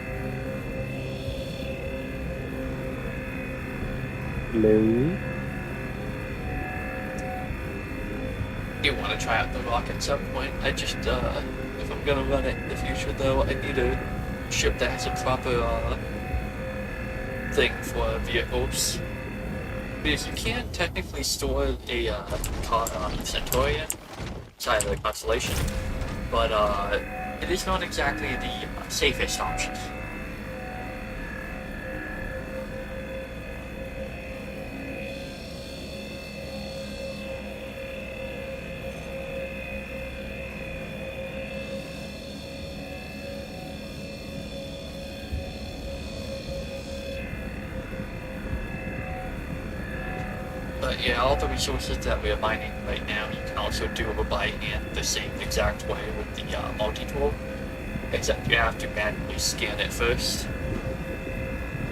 Hello? You want to try out the rock at some point. I just, if I'm gonna run it in the future though, I need a ship that has a proper, thing for vehicles. Because you can technically store a, Centaurian inside of the Constellation, but, it is not exactly the safest option. But yeah, all the resources that we are mining right now, you can also do over by hand the same exact way with the multi-tool, except you have to manually scan it first,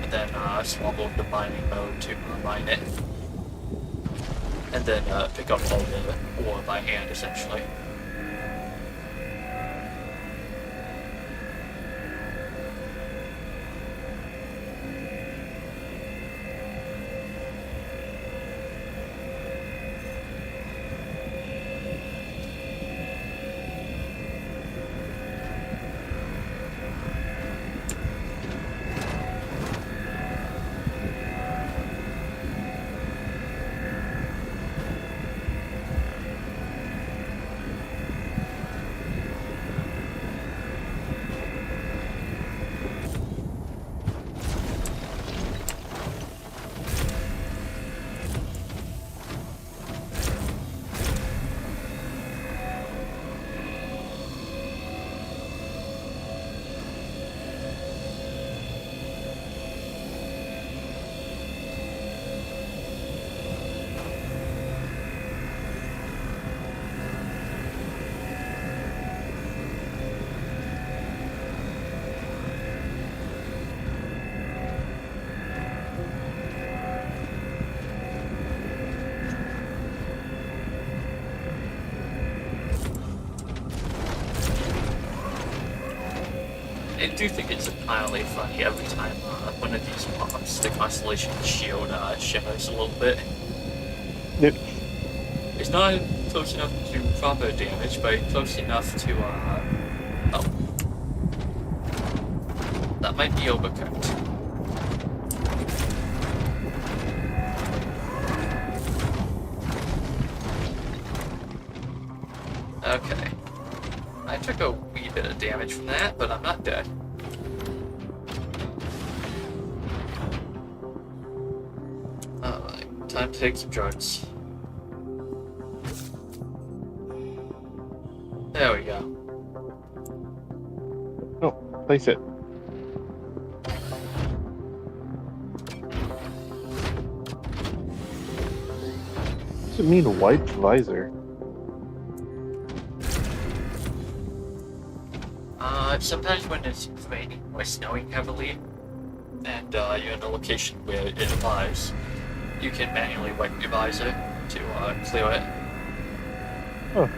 and then swap over to mining mode to mine it, and then pick up all the ore by hand, essentially. I do think it's entirely funny every time one of these mobs, the Constellation Shield, shimmers a little bit. Yep. It's not close enough to proper damage, but close enough to, oh. That might be overcooked. Okay. I took a wee bit of damage from that, but I'm not dead. Alright, time to take some drugs. There we go. Oh, place it. What does it mean, wiped visor? Sometimes when it's raining or snowing heavily, and you're in a location where it applies, you can manually wipe your visor to clear it. Oh.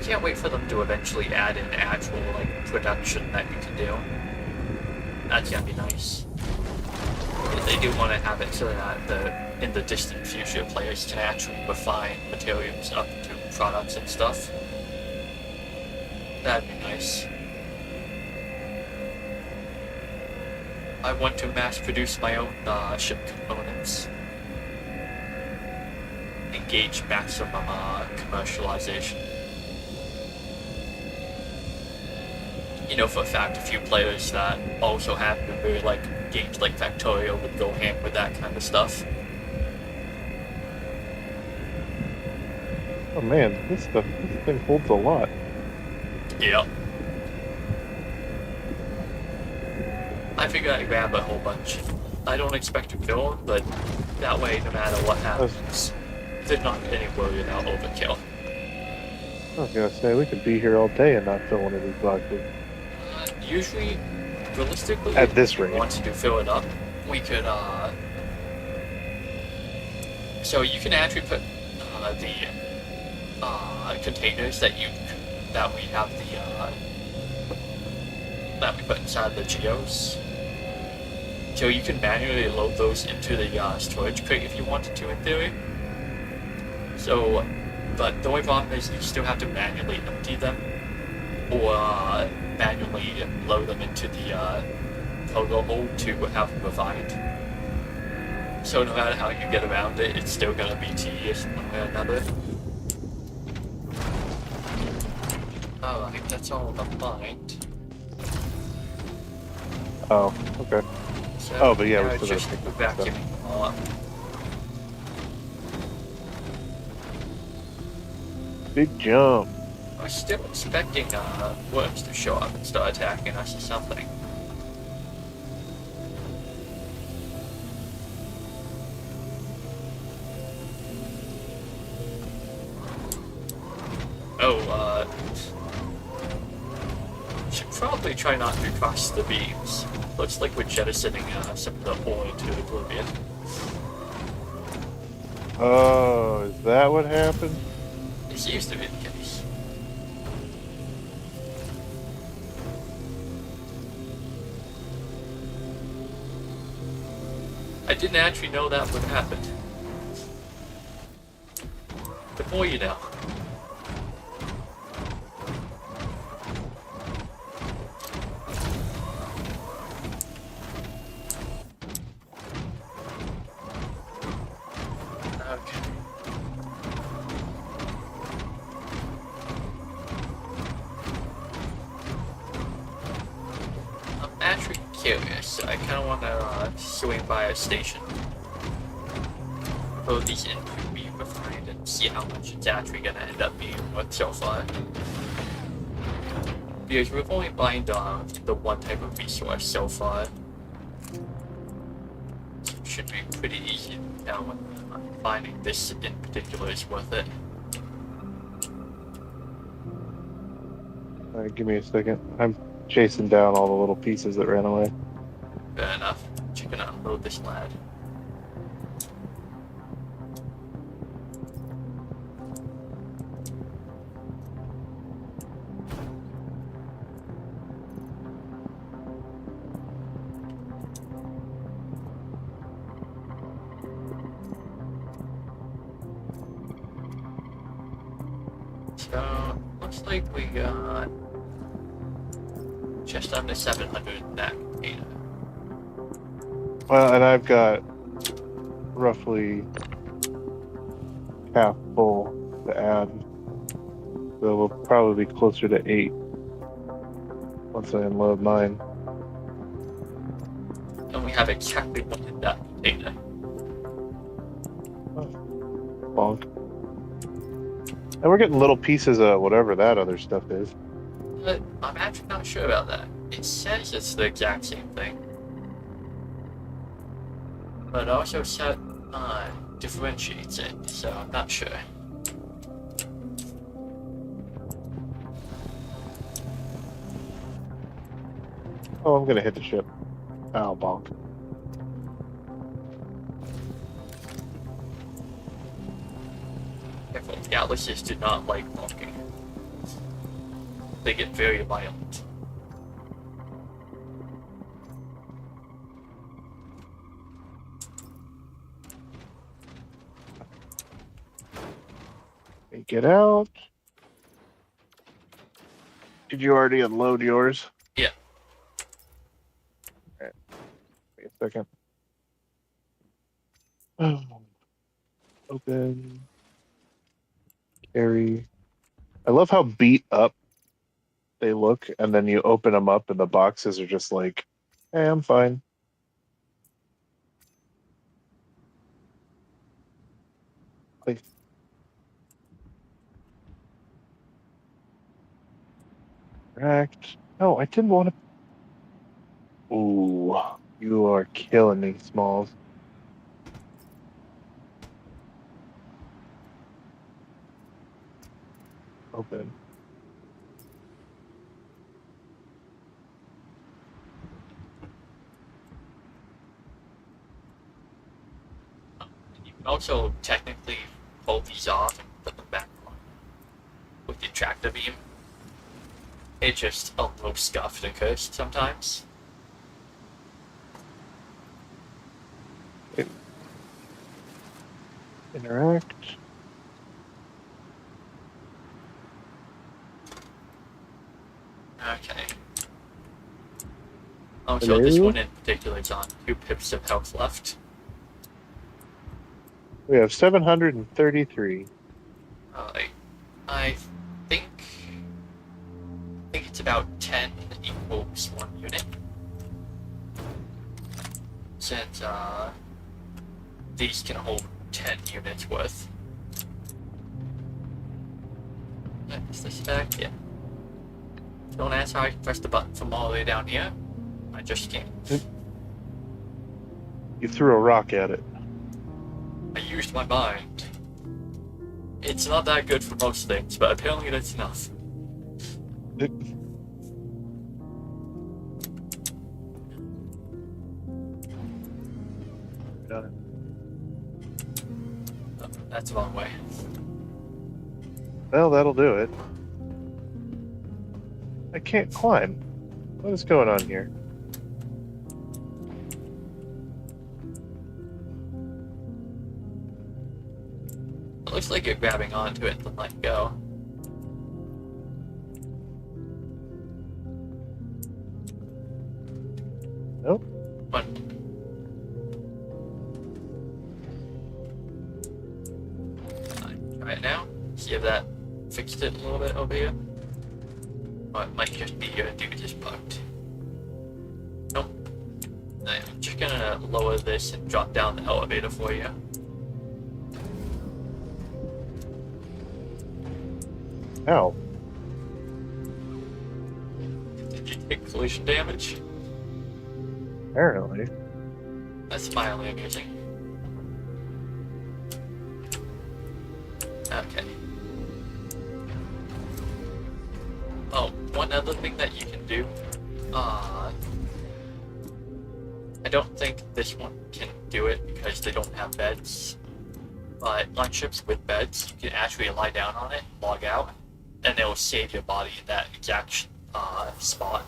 Can't wait for them to eventually add in actual production that you can do. That's gonna be nice. They do want to have it so that in the distant future players can actually refine materials up to products and stuff. That'd be nice. I want to mass produce my own ship components. Engage maximum commercialization. You know for a fact a few players that also happen to really like games like Factorio would go hand with that kind of stuff. Oh man, this thing holds a lot. Yeah. I figured I'd grab a whole bunch. I don't expect to kill them, but that way no matter what happens, there's not any worry about overkill. I was gonna say, we could be here all day and not fill one of these boxes. Usually, realistically, at this rate, once you do fill it up, we could, so you can actually put the containers that we have that we put inside the geos. So you can manually load those into the storage crate if you wanted to, in theory. So, but the only problem is you still have to manually empty them, or manually load them into the cargo hold to have them refined. So no matter how you get around it, it's still gonna be tedious one way or another. Alright, that's all the mind. Oh, okay. So, Oh, but yeah, we now still gotta just pick up the stuff. vacuuming all up. Big jump. I was still expecting worms to show up and start attacking us or something. Oh, should probably try not to cross the beams. Looks like we're jettisoning some of the ore into oblivion. Oh, is that what happened? This used to be the case. I didn't actually know that would happen. The more you know. Okay. I'm actually curious. I kind of want to swing by a station. Throw these in to be refined and see how much it's actually going to end up being worth so far. Because we've only mined the one type of resource so far. So it should be pretty easy to tell when finding this in particular is worth it. Alright, give me a second. I'm chasing down all the little pieces that ran away. Fair enough. Just gonna unload this lad. So, looks like we got just under 700 in that container. Well, and I've got roughly half full to add. So we'll probably be closer to 8 once I unload mine. And we have exactly one in that container. Bonk. And we're getting little pieces of whatever that other stuff is. But I'm actually not sure about that. It says it's the exact same thing. But it also said differentiates it, so I'm not sure. Oh, I'm gonna hit the ship. Oh, bonk. Careful, the atlases do not like bonking. They get very violent. Get out. Did you already unload yours? Yeah. Alright. Wait a second. Oh. Open. Carry. I love how beat up they look, and then you open them up, and the boxes are just like, hey, I'm fine. Like, correct. No, I didn't want to. Ooh, you are killing me, Smalls. Open. You can also technically pull these off and put them back on with the tractor beam. It just a little scuffed and cursed sometimes. Interact. Okay. Oh, so this Hello? one in particular is on 2 pips of health left. We have 733. I think about 10 equals 1 unit. Since these can hold 10 units worth. Is this back? Yeah. Don't ask how I can press the button from all the way down here. I just can't. You threw a rock at it. I used my mind. It's not that good for most things, but apparently that's enough. Got it. Oh, that's the wrong way. Well, that'll do it. I can't climb. What is going on here? It looks like you're grabbing onto it and letting go. Nope. What? Try it now. See if that fixed it a little bit over here. Or it might just be your dude just bugged. Nope. I'm just gonna lower this and drop down the elevator for you. Ow. Did you take collision damage? Apparently. That's mildly amusing. Okay. Oh, one other thing that you can do. I don't think this one can do it because they don't have beds. But on ships with beds, you can actually lie down on it, log out, and it will save your body in that exact spot.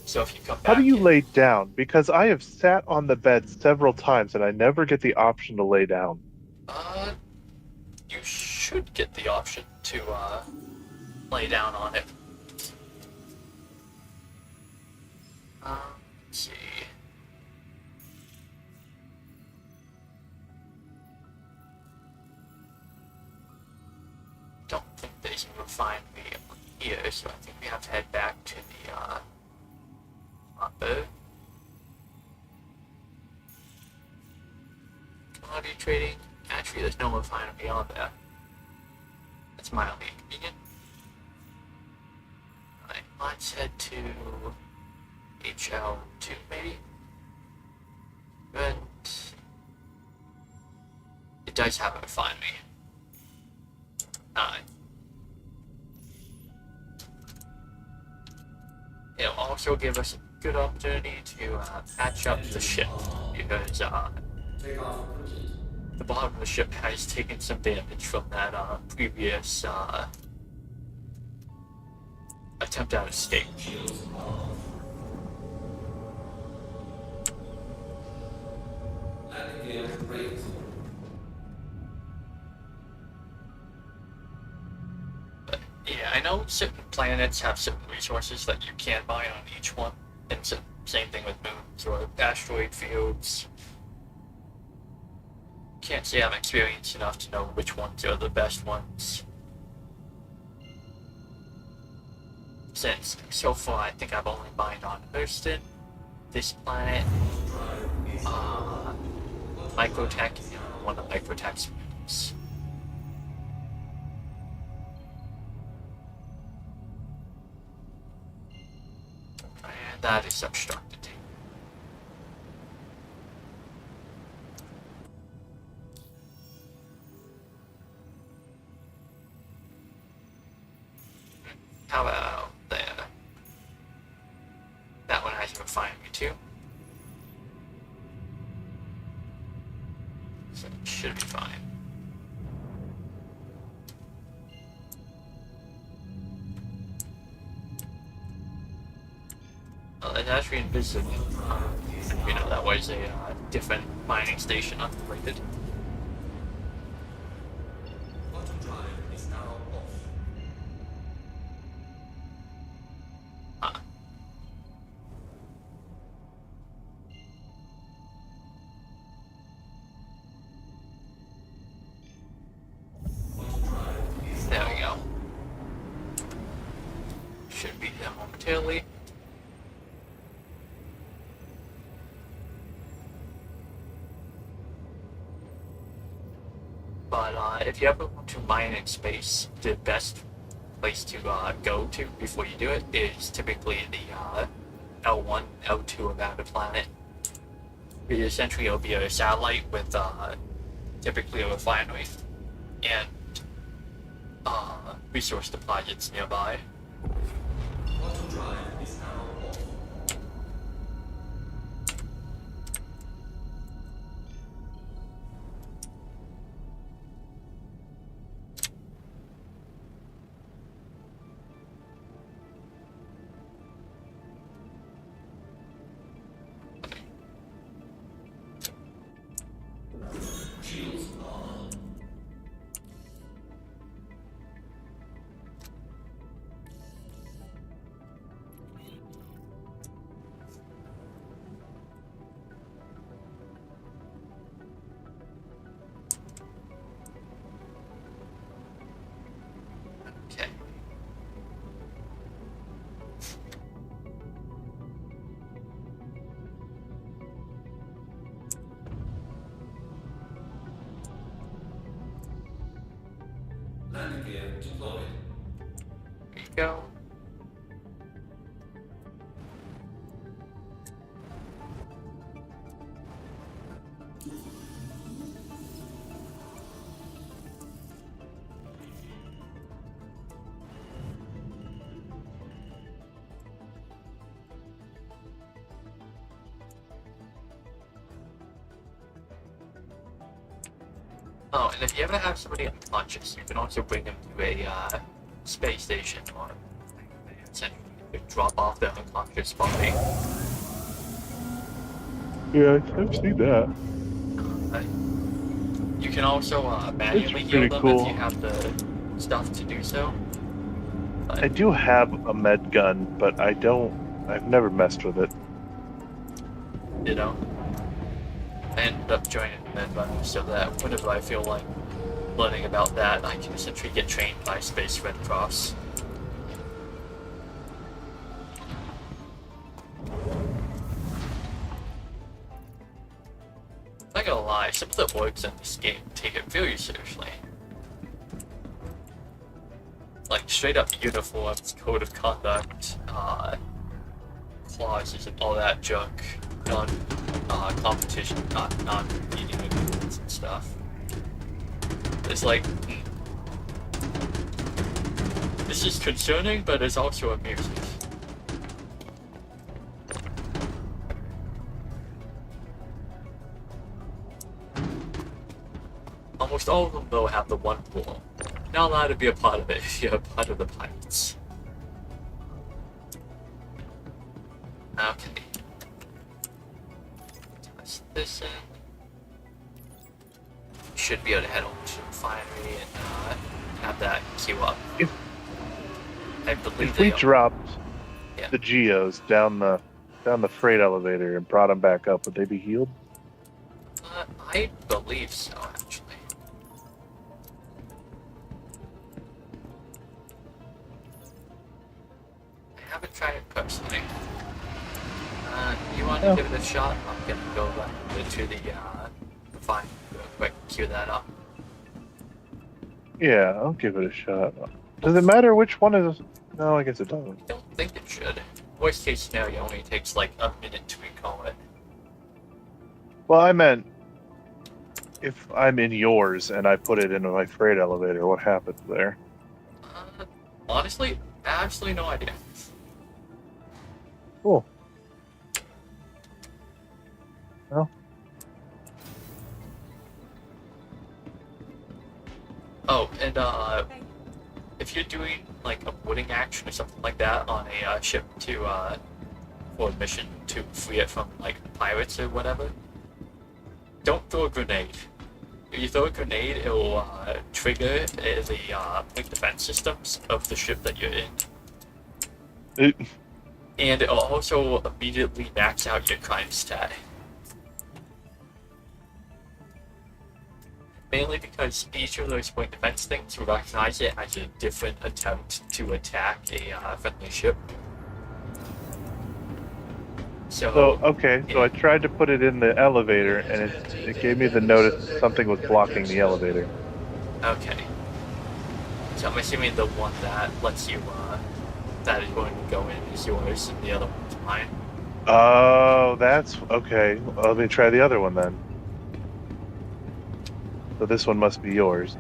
So if you come back, How do you lay down? Because I have sat on the bed several times and I never get the option to lay down. You should get the option to lay down on it. Let's see. Don't think there's a refinery here, so I think we have to head back to the hopper. Commodity trading. Actually, there's no refinery on there. That's mildly inconvenient. Alright, let's head to HL2 maybe. But it does have a refinery. It'll also give us a good opportunity to patch up the ship because Take off complete. the bottom of the ship has taken some damage from that previous attempt at escape. Shields off. Landing gear raised. But yeah, I know certain planets have certain resources that you can mine on each one, and same thing with moons or asteroid fields. Can't say I'm experienced enough to know which ones are the best ones. Since so far I think I've only mined on Hurston, this planet, Microtech, and one of Microtech's moons. And that is obstructed. How about there? That one has a refinery too. So it should be fine. Well, it's actually invisible. You know, that was a different mining station unrelated. Quantum drive is now off. Quantum drive is There we go. Should be them on momentarily. But if you ever want to mine in space, the best place to go to before you do it is typically the L1, L2 of the planet. Essentially, it'll be a satellite with typically a refinery and resource deposits nearby. Auto drive is now off. Shields on. Okay. Landing gear deployed. There you go. Oh, and if you ever have somebody unconscious, you can also bring them to a space station or essentially drop off their unconscious body. Yeah, I've seen that. You can also manually heal pretty them cool. if you have the stuff to do so. But, I do have a med gun, but I've never messed with it. you know, I ended up joining the med run so that whenever I feel like learning about that, I can essentially get trained by Space Red Cross. Not gonna lie, some of the orgs in this game take it very seriously. Like straight up uniforms, code of conduct, clauses and all that junk, competition, non-competing agreements and stuff. It's like, this is concerning, but it's also amusing. Almost all of them, though, have the one rule. You're not allowed to be a part of it if you're a part of the pirates. Okay. Toss this in. Should be able to head over to the refinery and have that queue up. I believe If we they dropped Yeah. the Geos down the freight elevator and brought them back up, would they be healed? I believe so, actually. I haven't tried it personally. You want to Oh. give it a shot? I'm gonna go back to the refinery real quick, queue that up. Yeah, I'll give it a shot. Does it matter which one is? No, I guess it doesn't. I don't think it should. Worst case scenario only takes like a minute to recall it. Well, I meant if I'm in yours and I put it into my freight elevator, what happens there? Honestly, absolutely no idea. Cool. Well, Oh, and if you're doing like a wooding action or something like that on a ship to for a mission to free it from like pirates or whatever, don't throw a grenade. If you throw a grenade, it will trigger the like defense systems of the ship that you're in, it, and it'll also immediately max out your crime stat. Mainly because each of those point defense things will recognize it as a different attempt to attack a friendly ship. So okay, so I tried to put it in the elevator, and it gave me the notice something was blocking the elevator. Okay. So I'm assuming the one that lets you, that is going to go in is yours, and the other one's mine. Oh, that's okay. Well, let me try the other one then. So this one must be yours.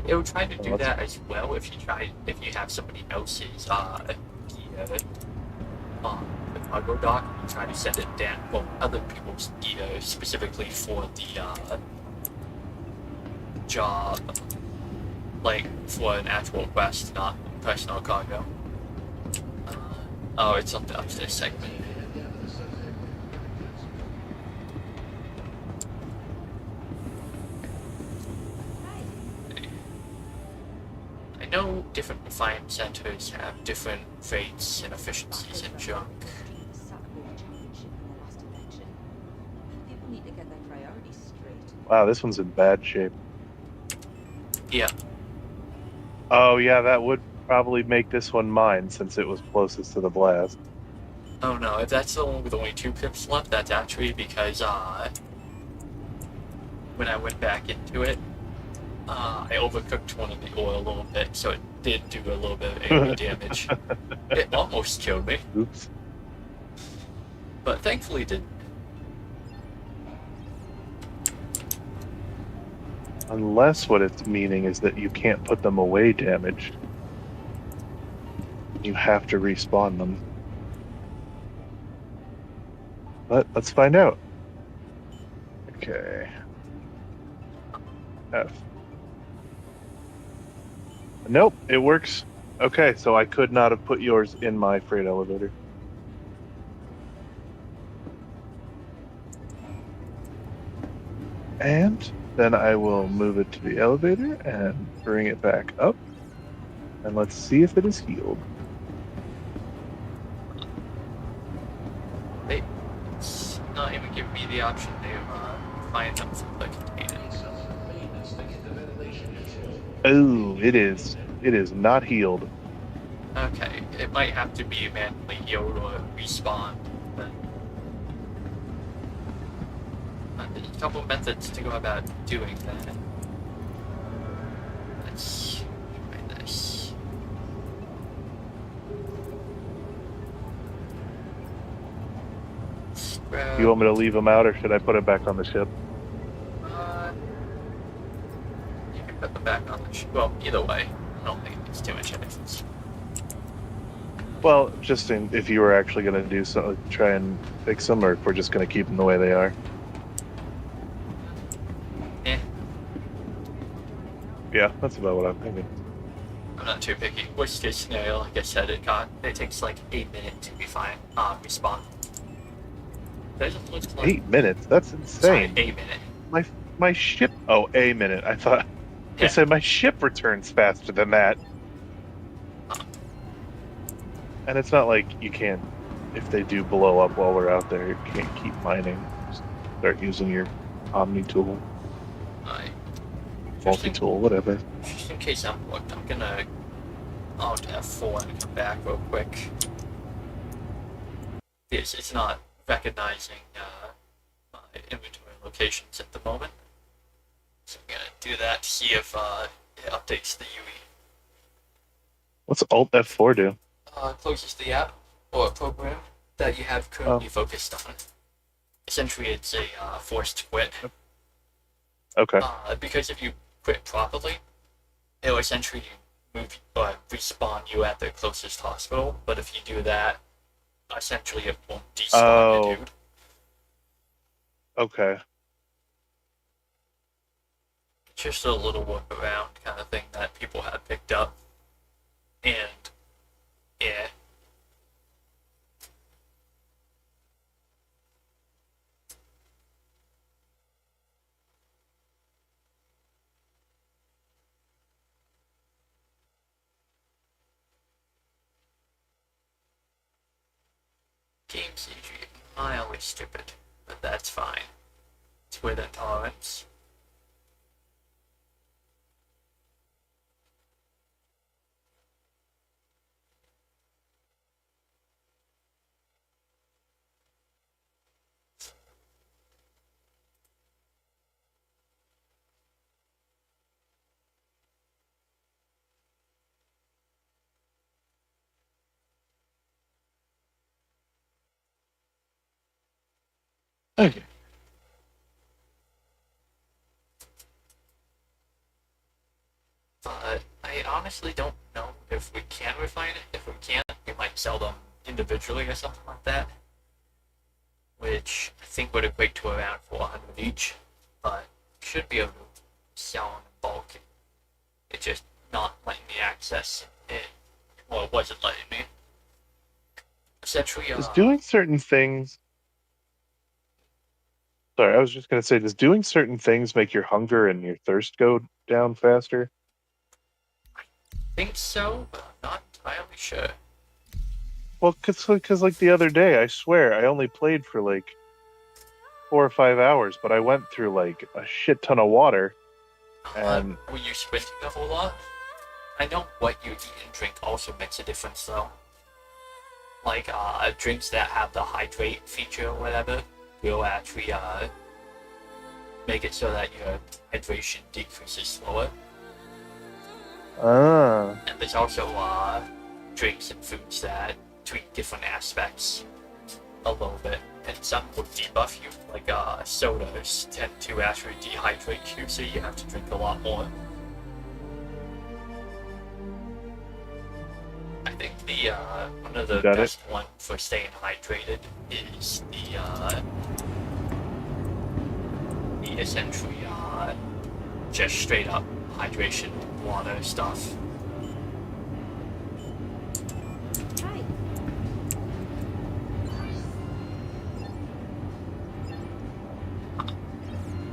It will try to Well, do let's- that as well if you have somebody else's, gear on the cargo dock. You try to send it down, well, other people's gear specifically for the, job, like, for an actual quest, not personal cargo. Oh, it's on the upstairs segment. I know different refinement centers have different rates and efficiencies and junk. People need to get their priorities straight. Wow, this one's in bad shape. Yeah. Oh yeah, that would probably make this one mine since it was closest to the blast. Oh no, if that's the one with only 2 pips left, that's actually because, when I went back into it, I overcooked one of the oil a little bit, so it did do a little bit of AoE damage. It almost killed me, Oops. but thankfully didn't. Unless what it's meaning is that you can't put them away damaged. You have to respawn them. But let's find out. Okay. F. Nope, it works. Okay, so I could not have put yours in my freight elevator. And then I will move it to the elevator and bring it back up. And let's see if it is healed. It's not even giving me the option to find them from the container. Oh, it is. It is not healed. Okay, it might have to be manually healed or respawn. But there's a couple methods to go about doing that. Let's try this. Do you want me to leave them out, or should I put it back on the ship? You can put them back on the ship. Well, either way, I don't think it's too much difference. Well, just if you were actually going to do so, try and fix them, or if we're just going to keep them the way they are. Eh, Yeah, that's about what I'm thinking. I'm not too picky. Worst case scenario, like I said, it takes like 8 minutes to be fine. Respawn. Doesn't look like 8 minutes? That's Sorry, insane. 8 minute. My ship. Oh, a minute. I thought. Yeah. I said my ship returns faster than that. And it's not like you can't. If they do blow up while we're out there, you can't keep mining. Just start using your Omni tool, multi tool, whatever. Just in case I'm booked, I'm gonna alt F4 and come back real quick. It's not recognizing my inventory locations at the moment. So I'm gonna do that to see if it updates the UE. What's Alt F4 do? Closes the app or program that you have currently focused on. Essentially, it's a forced quit. Okay. Because if you quit properly, it'll essentially move respawn you at the closest hospital. But if you do that, essentially it won't despawn you, dude. Okay. Just a little workaround kind of thing that people have picked up. And yeah. Game's usually mildly stupid, but that's fine. It's within tolerance. Okay. I honestly don't know if we can refine it. If we can't, we might sell them individually or something like that. Which I think would equate to around 400 each. But should be able to sell them in bulk. It's just not letting me access it. Well, it wasn't letting me. Essentially, Does doing certain things. Sorry, I was just gonna say, does doing certain things make your hunger and your thirst go down faster? think so, but I'm not entirely sure. Well, cause like the other day, I swear I only played for like 4 or 5 hours, but I went through like a shit ton of water, and Were you sprinting a whole lot? I know what you eat and drink also makes a difference, though. Like, drinks that have the hydrate feature or whatever will actually, make it so that your hydration decreases slower. And there's also, drinks and foods that tweak different aspects a little bit. And some will debuff you, like, sodas tend to actually dehydrate you, so you have to drink a lot more. I think the, one of the best one for staying hydrated is the essentially, just straight up hydration water stuff. Hi.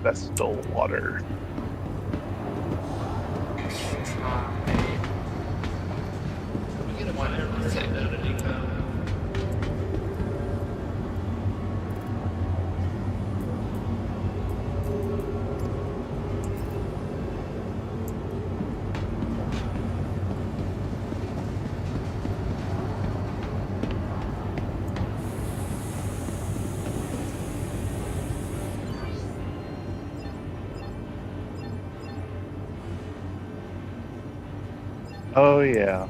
Vestal water. Oh yeah.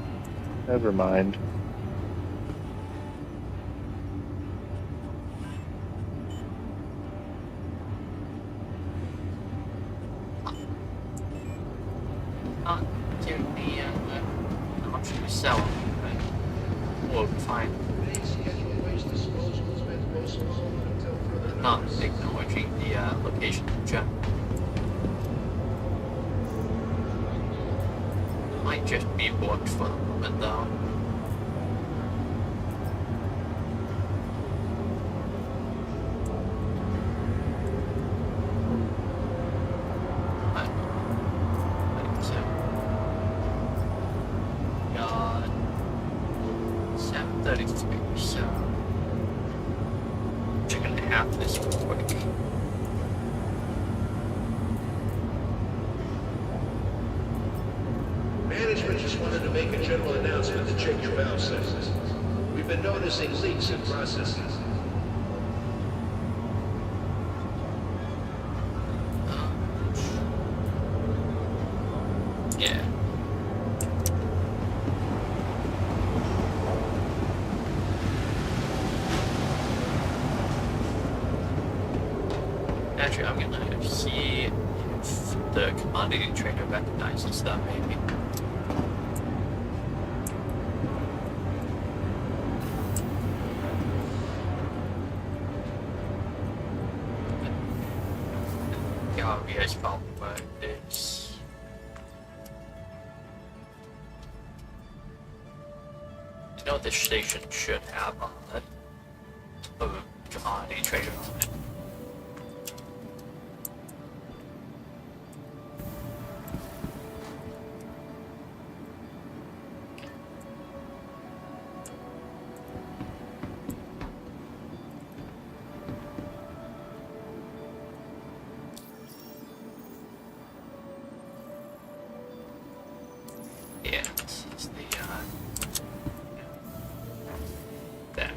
Never mind. Not to the option to sell them, but we'll find. Not acknowledging the location in general. Might just be booked for the moment, though. Got 7:33, so checking half this real quick. Management just wanted to make a general announcement to check your valve settings. We've been noticing leaks in processing. Yeah. Actually, I'm gonna see if the commodity trader recognizes that, maybe. Yeah, you guys probably what it is. I know this station should have a commodity trader on it. Yeah, this is the, that.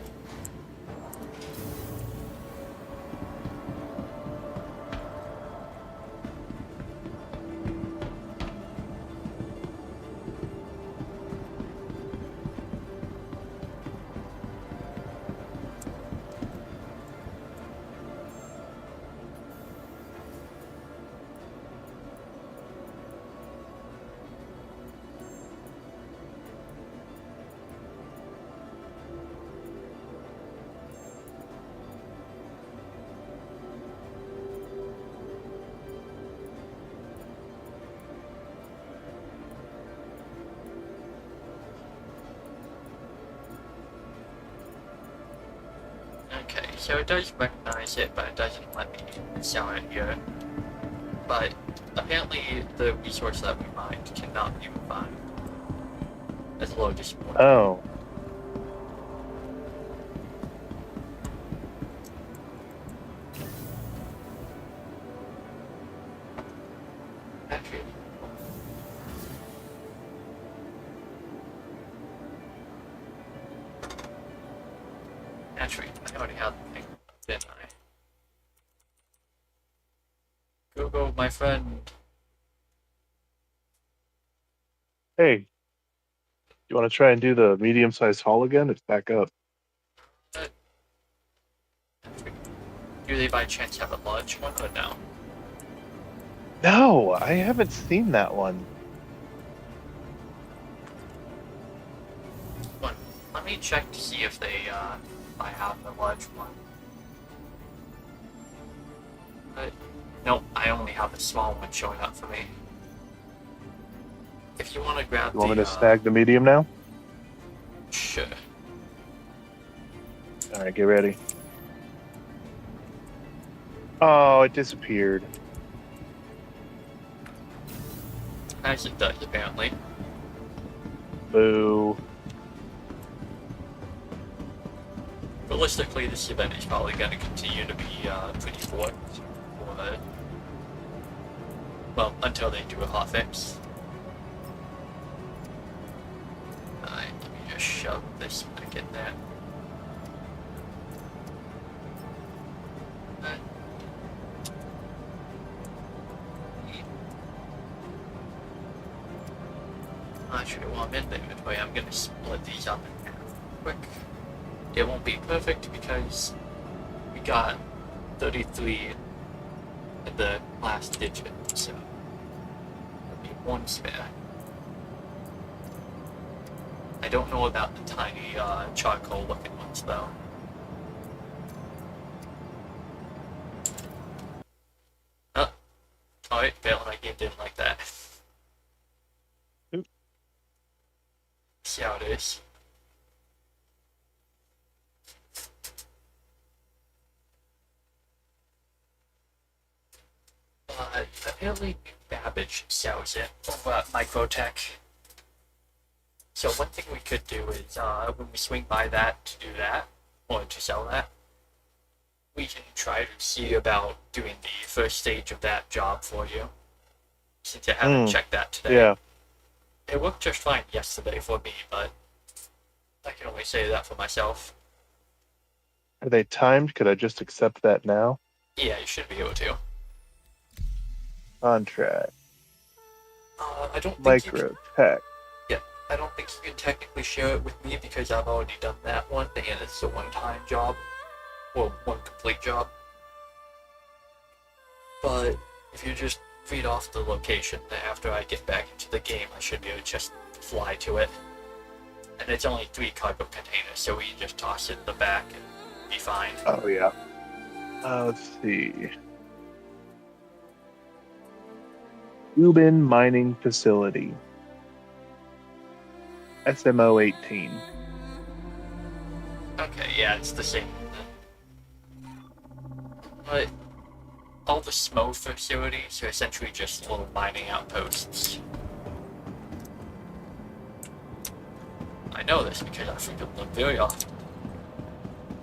So it does recognize it, but it doesn't let me sell it here. But apparently the resource that we mined cannot be refined. That's a little disappointing. Oh. Actually, I already had the thing, didn't I? Google, my friend. Hey, you want to try and do the medium-sized haul again? It's back up. Do they by chance have a large one or no? No, I haven't seen that one. One. Let me check to see if they I have the large one. Nope, I only have a small one showing up for me. If you want to grab You want the, me to snag the medium now? Sure. Alright, get ready. Oh, it disappeared. As it does, apparently. Boo. Realistically, this event is probably going to continue to be pretty forked for, well, until they do a hotfix. Alright, let me just shove this back in there. Actually, while I'm in the inventory, I'm going to split these up in half quick. It won't be perfect because we got 33 at the last digit, so there'll be one spare. I don't know about the tiny charcoal looking ones though. Alright, failed, my game didn't like that. Oop. See how it is. Apparently Babbage sells it over at Microtech. So one thing we could do is, when we swing by that to do that, or to sell that, we can try to see about doing the first stage of that job for you. Since I haven't checked that today. Yeah. It worked just fine yesterday for me, but I can only say that for myself. Are they timed? Could I just accept that now? Yeah, you should be able to. Contract. I don't think you can, Microtech. yeah, I don't think you can technically share it with me because I've already done that one, and it's a one-time job. Well, one complete job. But if you just read off the location, then after I get back into the game, I should be able to just fly to it. And it's only 3 cargo containers, so we can just toss it in the back and be fine. Oh, yeah. Let's see. Ubin Mining Facility. SMO 18. Okay, yeah, it's the same. But all the SMO facilities are essentially just little mining outposts. I know this because I frequent them very often.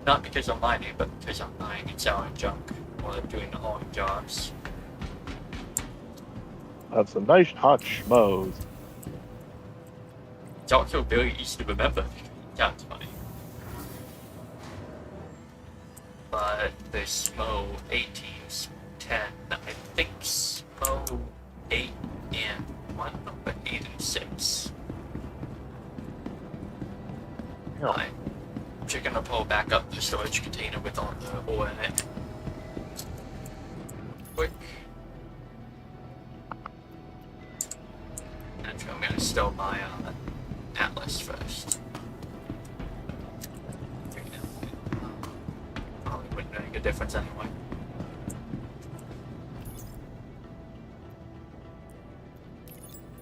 Not because I'm mining, but because I'm buying and selling junk or doing hauling jobs. That's some nice hot schmoes. It's also very easy to remember. Sounds funny. But there's SMO 18, 10, I think SMO 8 and 1, but 8 and 6. Yeah. I'm just gonna pull back up the storage container with all the ore in it. Quick. Actually, I'm gonna stow my Atlas first. Probably wouldn't make a difference anyway.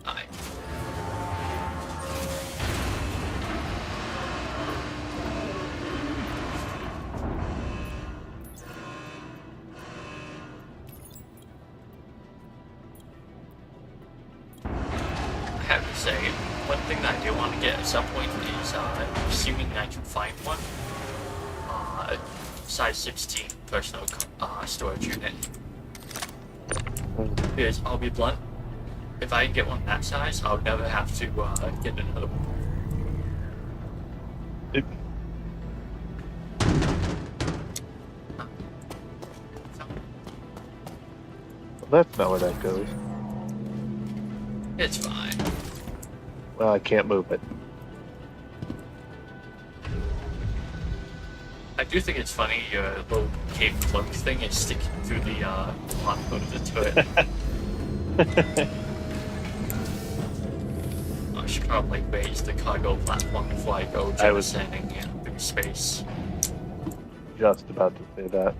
Alright. say, one thing that I do want to get at some point is, assuming I can find one, size 16 personal storage unit. Because I'll be blunt, if I can get one that size, I'll never have to get another one. That's not where that goes. It's fine. Well, I can't move it. I do think it's funny your little cave cloak thing is sticking through the bottom of the turret. I should probably raise the cargo platform before I go jettisoning through space. Just about to say that.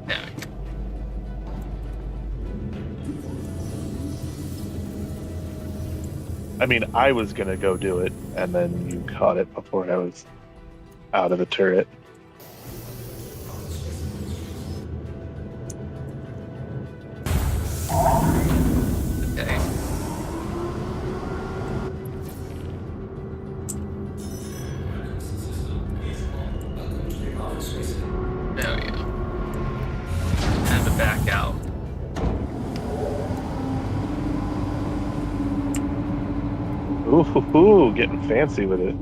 There we go. I mean, I was gonna go do it, and then you caught it before I was out of the turret. Okay. There we go. And to back out. Ooh, getting fancy with it.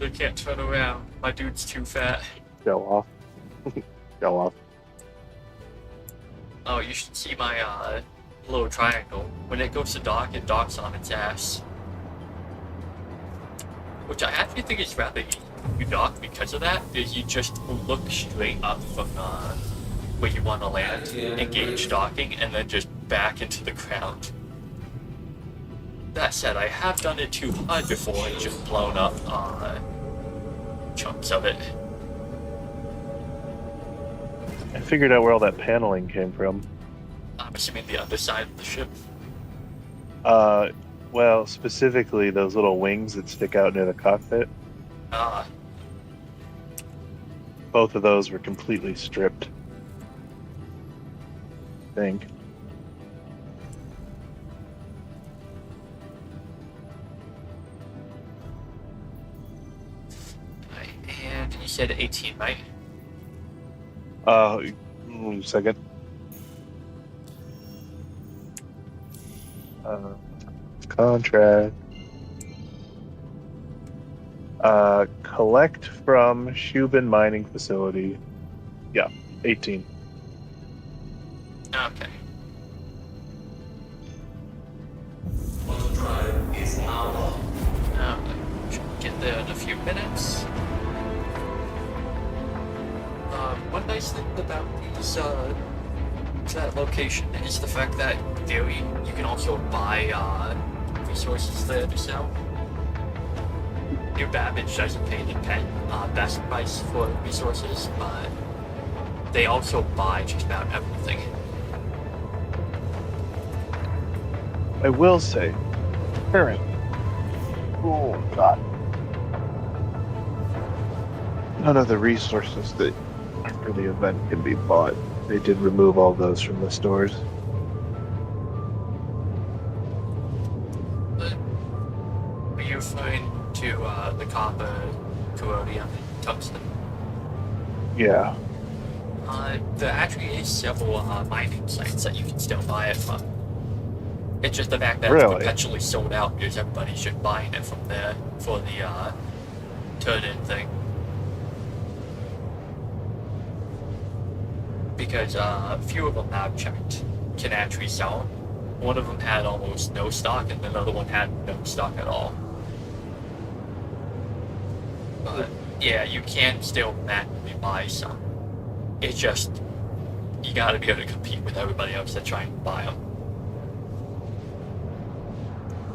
I can't turn around. My dude's too fat. Go off. Go off. Oh, you should see my little triangle. When it goes to dock, it docks on its ass. Which I actually think is rather easy. You dock because of that, is you just look straight up from where you want to land, engage docking, and then just back into the ground. That said, I have done it too hard before and just blown up chunks of it. I figured out where all that paneling came from. I'm assuming the other side of the ship. Well, specifically those little wings that stick out near the cockpit. Both of those were completely stripped. I think. And you said 18, right? Second. Contract. Collect from Shubin Mining Facility. Yeah, 18. Okay. Auto drive is now on. Should get there in a few minutes. One nice thing about these, that location is the fact that in theory you can also buy resources there to sell. New Babbage doesn't pay the best price for resources, but they also buy just about everything. I will say, current. Oh God. None of the resources that are for the event can be bought. They did remove all those from the stores. Are you referring to the copper, corrodium, and tungsten? Yeah. There actually is several mining sites that you can still buy it from. It's just the fact that it's perpetually sold out because everybody's just buying it from there for the turn-in thing. Because a few of them I've checked can actually sell them. One of them had almost no stock and another one had no stock at all. But yeah, you can still manually buy some. It's just, you gotta be able to compete with everybody else that's trying to buy them.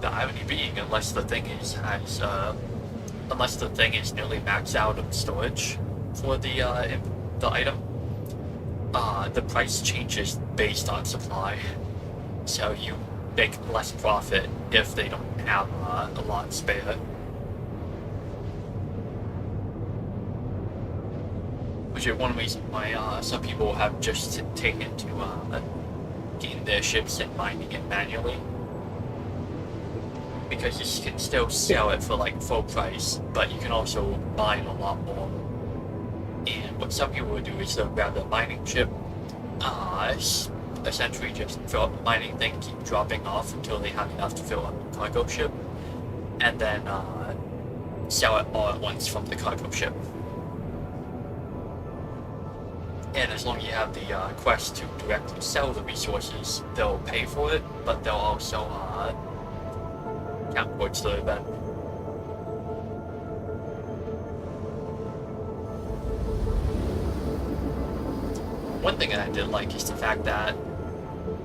The irony being, unless the thing is nearly maxed out of storage for the item, the price changes based on supply. So you make less profit if they don't have a lot spare. Which is one reason why some people have just taken to getting their ships and mining it manually. because you can still sell it for like full price, but you can also mine a lot more. And what some people would do is they'll grab the mining chip, essentially just fill up the mining thing, keep dropping off until they have enough to fill up the cargo ship, and then sell it all at once from the cargo ship. And as long as you have the quest to directly sell the resources, they'll pay for it, but they'll also count towards the event. One thing I did like is the fact that,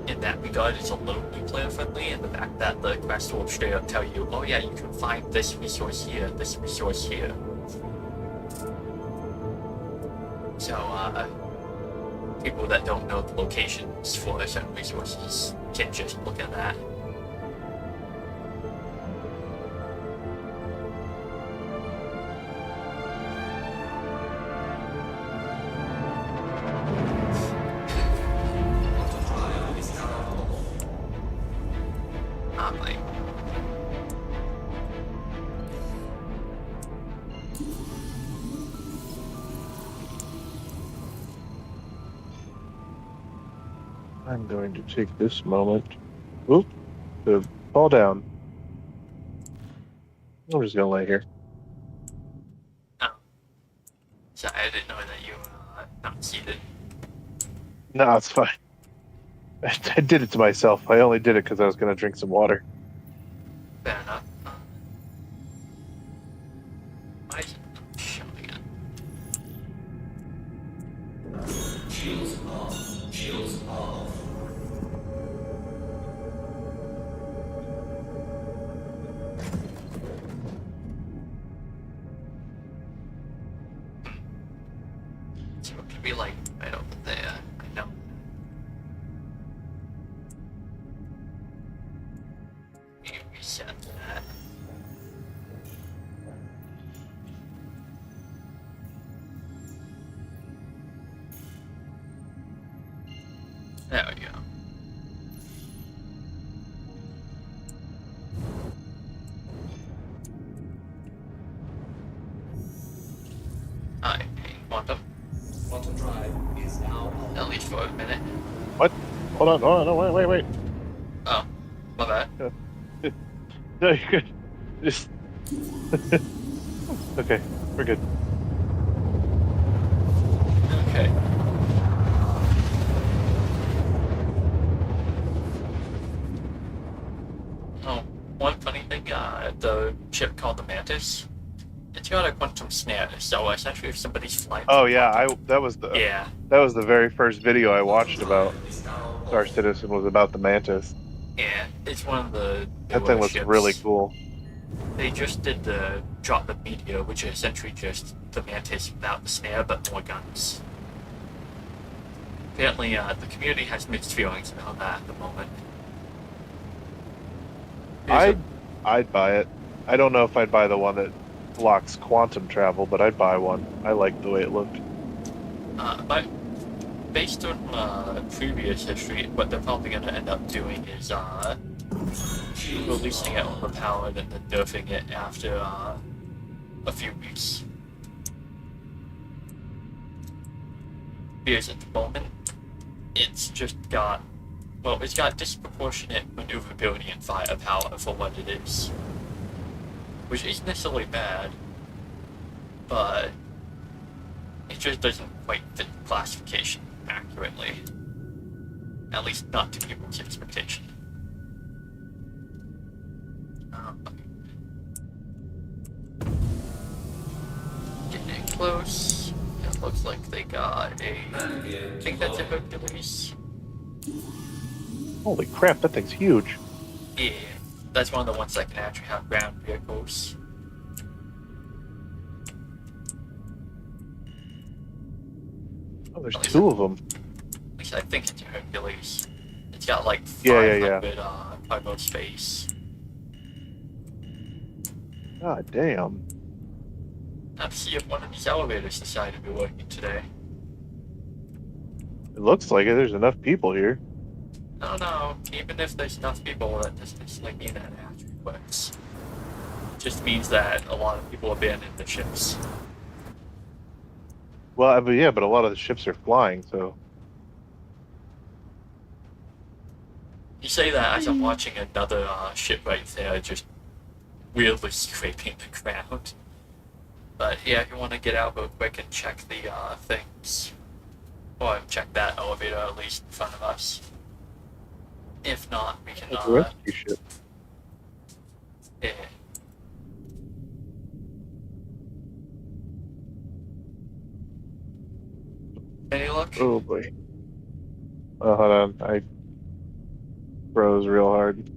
in that regard, it's a little bit player friendly, and the fact that the quest will straight up tell you, oh yeah, you can find this resource here, this resource here. So, people that don't know the locations for certain resources can just look at that. I'm going to take this moment to fall down. I'm just gonna lay here. Oh. Sorry, I didn't know that you were not seated. No, it's fine. I did it to myself. I only did it because I was gonna drink some water. Fair enough. Why is it showing it? Shields off. Shields off. So it could be like right over there. I know. You reset that. There we go. Hi, Quantum. Quantum drive is now on. At least for a minute. What? Hold on. Oh, no, wait. Oh, my bad. No, you're good. Just... Okay, we're good. Okay. Oh, one funny thing, the ship called the Mantis, it's got a quantum snare, so essentially if somebody's flying... Oh yeah, that was the very first video I watched about Star Citizen was about the Mantis. Yeah, it's one of the That thing looks ships. really cool. They just did the drop the meteor, which is essentially just the Mantis without the snare, but more guns. Apparently, the community has mixed feelings about that at the moment. I'd buy it. I don't know if I'd buy the one that blocks quantum travel, but I'd buy one. I like the way it looked. But based on previous history, what they're probably going to end up doing is releasing it overpowered and then nerfing it after a few weeks. Because at the moment, it's just got, well, it's got disproportionate maneuverability and firepower for what it is. Which isn't necessarily bad, but it just doesn't quite fit the classification accurately. At least not to people's expectation. Getting close. It looks like they got a... I think that's a Hercules. Holy crap, that thing's huge. Yeah, that's one of the ones that can actually have ground vehicles. Oh, there's two of them. At least I think it's a Hercules. It's got like 500 cargo space. God damn. Have to see if one of these elevators decide to be working today. It looks like it. There's enough people here. I don't know. Even if there's enough people, that doesn't necessarily mean that it has to be works. Just means that a lot of people abandon the ships. Well, but yeah, but a lot of the ships are flying, so You say that as I'm watching another ship right there just weirdly scraping the ground. But yeah, if you want to get out real quick and check the things, or check that elevator at least in front of us. If not, we can it's a rescue ship. yeah. Any luck? Oh boy. Hold on, I froze real hard.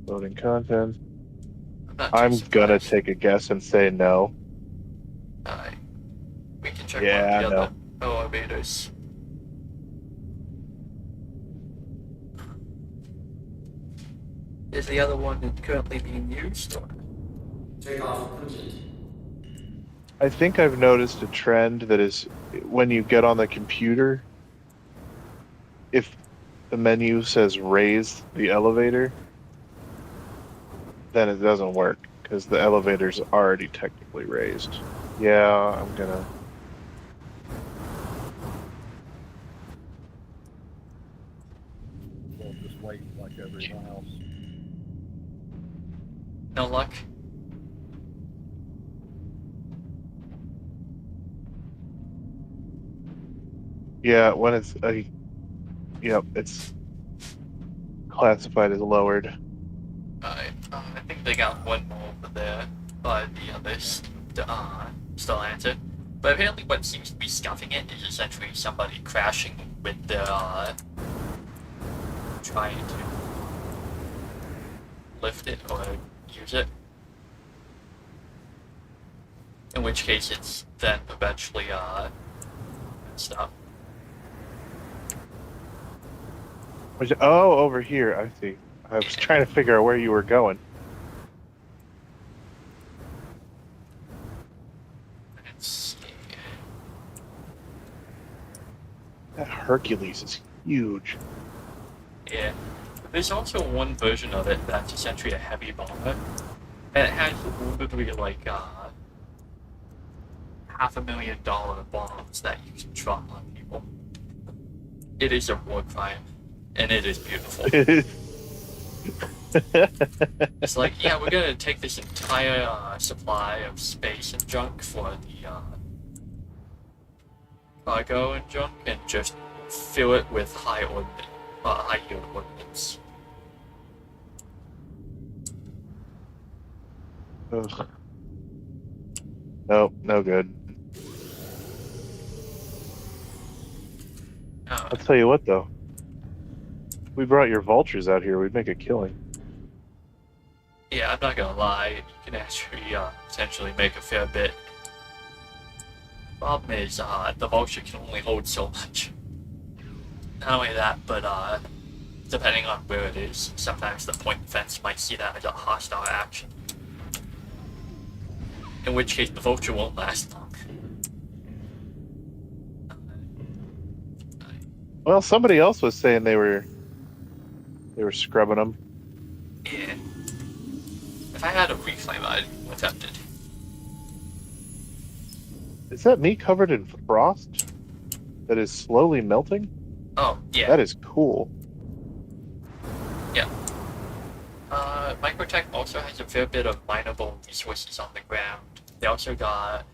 Loading content. I'm gonna take a guess and say no. Alright. We can check Yeah, one of the no. other elevators. Is the other one currently being used? Or? Takeoff complete. I think I've noticed a trend that is when you get on the computer, if the menu says raise the elevator, then it doesn't work because the elevator's already technically raised. Yeah, I'm gonna. We'll just wait like everyone else. No luck? Yeah, when it's yep, it's classified as lowered. Alright, I think they got one more over there, but the others still answered. But apparently what seems to be scuffing it is essentially somebody crashing with their, trying to lift it or use it. In which case it's then eventually, messed up. Oh, over here, I see. I was trying to figure out where you were going. Let's see. That Hercules is huge. Yeah. There's also one version of it that's essentially a heavy bomber. And it has literally like, $500,000 bombs that you can drop on people. It is a war crime. And it is beautiful. It's like, yeah, we're gonna take this entire supply of space and junk for the cargo and junk and just fill it with high yield ordnance. Ugh. Nope, no good. I'll tell you what, though. If we brought your vultures out here, we'd make a killing. Yeah, I'm not gonna lie, you can actually potentially make a fair bit. Problem is, the vulture can only hold so much. Not only that, but depending on where it is, sometimes the point defense might see that as a hostile action. In which case, the vulture won't last long. Well, somebody else was saying they were scrubbing them. Yeah. If I had a reclaim, I'd attempt it. Is that me covered in frost that is slowly melting? Oh, yeah. That is cool. Yeah. Microtech also has a fair bit of mineable resources on the ground. They also got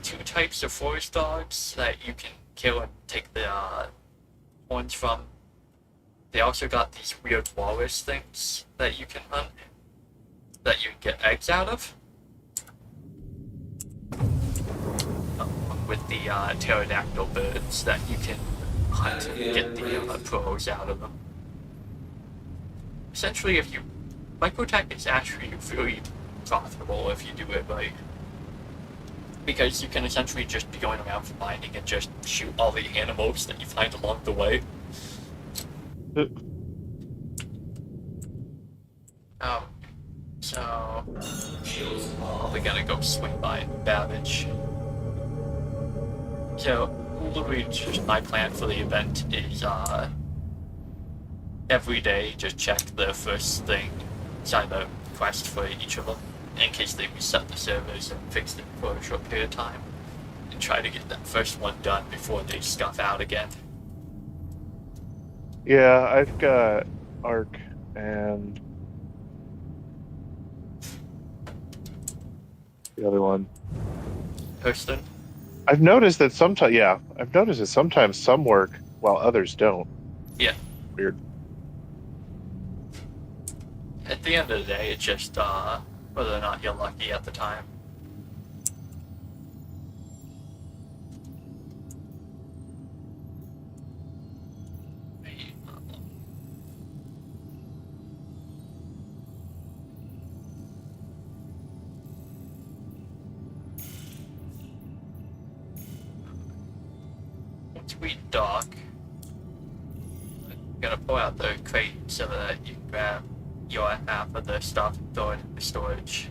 2 types of forest dogs that you can kill and take the horns from. They also got these weird walrus things that you can hunt, that you can get eggs out of. With the pterodactyl birds that you can hunt and get the pearls out of them. Essentially, if you... Microtech is actually really profitable if you do it right. Because you can essentially just be going around for mining and just shoot all the animals that you find along the way. Oh. So... Probably gonna go swing by Babbage. So, literally just my plan for the event is, every day just check the first thing, sign the quest for each of them, in case they reset the servers and fixed it for a short period of time, and try to get that first one done before they scuff out again. Yeah, I've got Arc and the other one. Hurston? I've noticed that sometimes some work while others don't. Yeah. Weird. At the end of the day, it's just whether or not you're lucky at the time. Once we dock, I'm gonna pull out the crate so that you can grab your half of the stuff and throw it in the storage.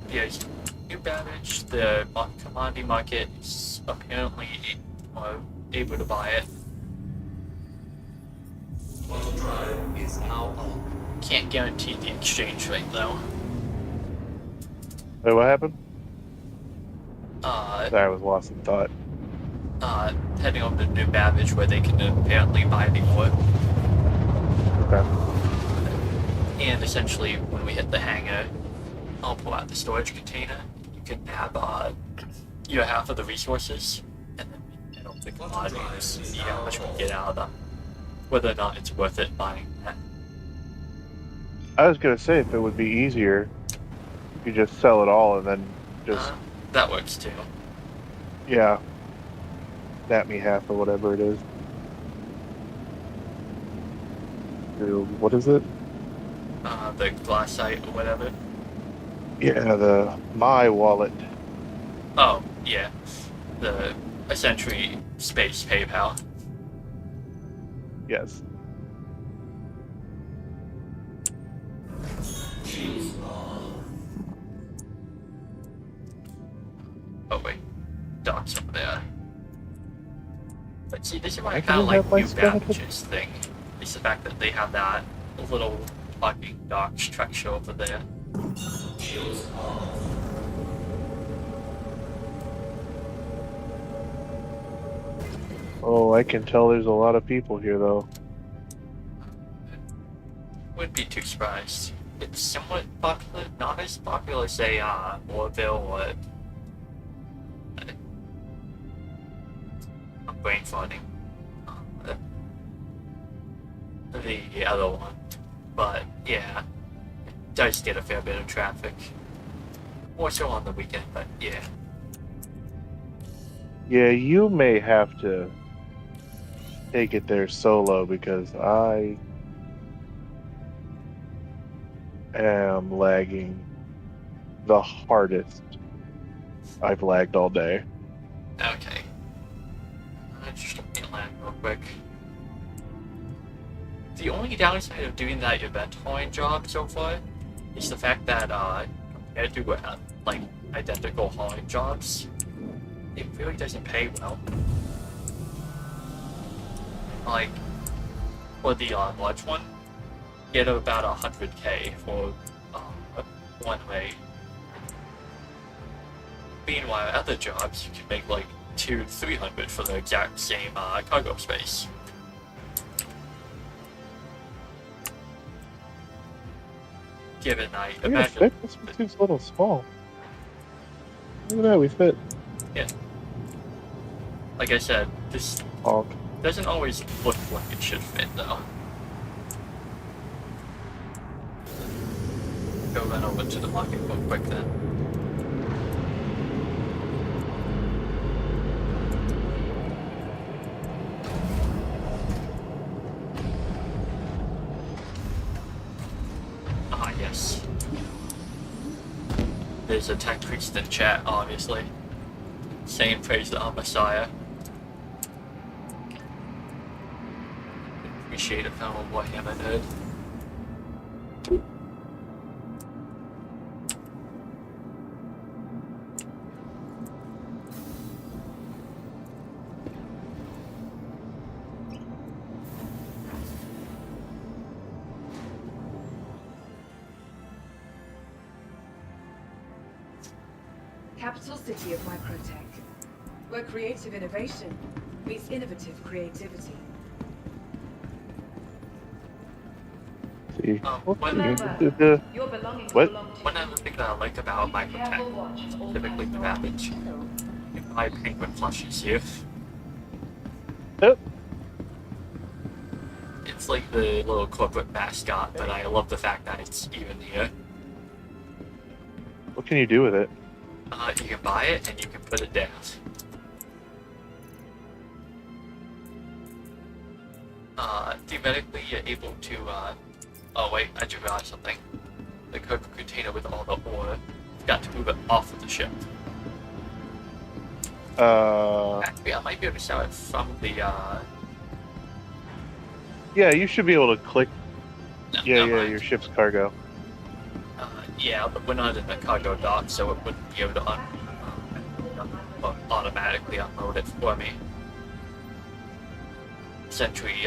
Here's new damage. The commodity market is apparently able to buy it. Quantum drive is now on. Can't guarantee the exchange rate though. Wait, what happened? Uh, Sorry, I was lost in thought. Heading over to New Babbage where they can apparently buy the ore. Okay. And essentially, when we hit the hangar, I'll pull out the storage container. You can have your half of the resources, and then head over the commodities and see how much we get out of them. Whether or not it's worth it buying that. I was gonna say if it would be easier, you just sell it all and then just That works too. yeah, snap me half or whatever it is. What is it? The glassite or whatever. Yeah, the My Wallet. Oh, yeah. The essentially space PayPal. Yes. Oh wait, docks over there. But see, this is why I I kind of can like have my New skeleton. Babbage's thing. It's the fact that they have that little fucking dock structure over there. Oh, I can tell there's a lot of people here though. Wouldn't be too surprised. It's somewhat popular, not as popular as say Orville or I'm brain farting. The other one. But yeah, it does get a fair bit of traffic. More so on the weekend, but yeah. Yeah, you may have to take it there solo because I am lagging the hardest I've lagged all day. Okay. Just let me land real quick. The only downside of doing that event hauling job so far is the fact that compared to like identical hauling jobs, it really doesn't pay well. Like for the large one, you get about 100k for one way. Meanwhile, other jobs you can make like 200-300 for the exact same cargo space. Given I We imagine, fit. This one seems a little small. Look at that, we fit. yeah. Like I said, this Honk. doesn't always look like it should fit though. Go run over to the market real quick then. Ah, yes. There's a tech priest in chat, obviously. Saying praise to our Messiah. Appreciate a film of Warhammer nerd. Capital city of microtech, where creative innovation meets innovative creativity. See. Remember, your belongings What? belong to One other thing that I like about Microtech, specifically the Ravage, you can buy penguin plushies here. Yep. It's like the little corporate mascot, but I love the fact that it's even here. What can you do with it? You can buy it and you can put it down. Theoretically, you're able to, oh wait, I just realized something. The cargo container with all the ore, you've got to move it off of the ship. Actually, I might be able to sell it from the, Yeah, you should be able to click. no, Yeah, never yeah, mind. your ship's cargo. Yeah, but we're not in the cargo dock, so it wouldn't be able to automatically unload it for me. Essentially, you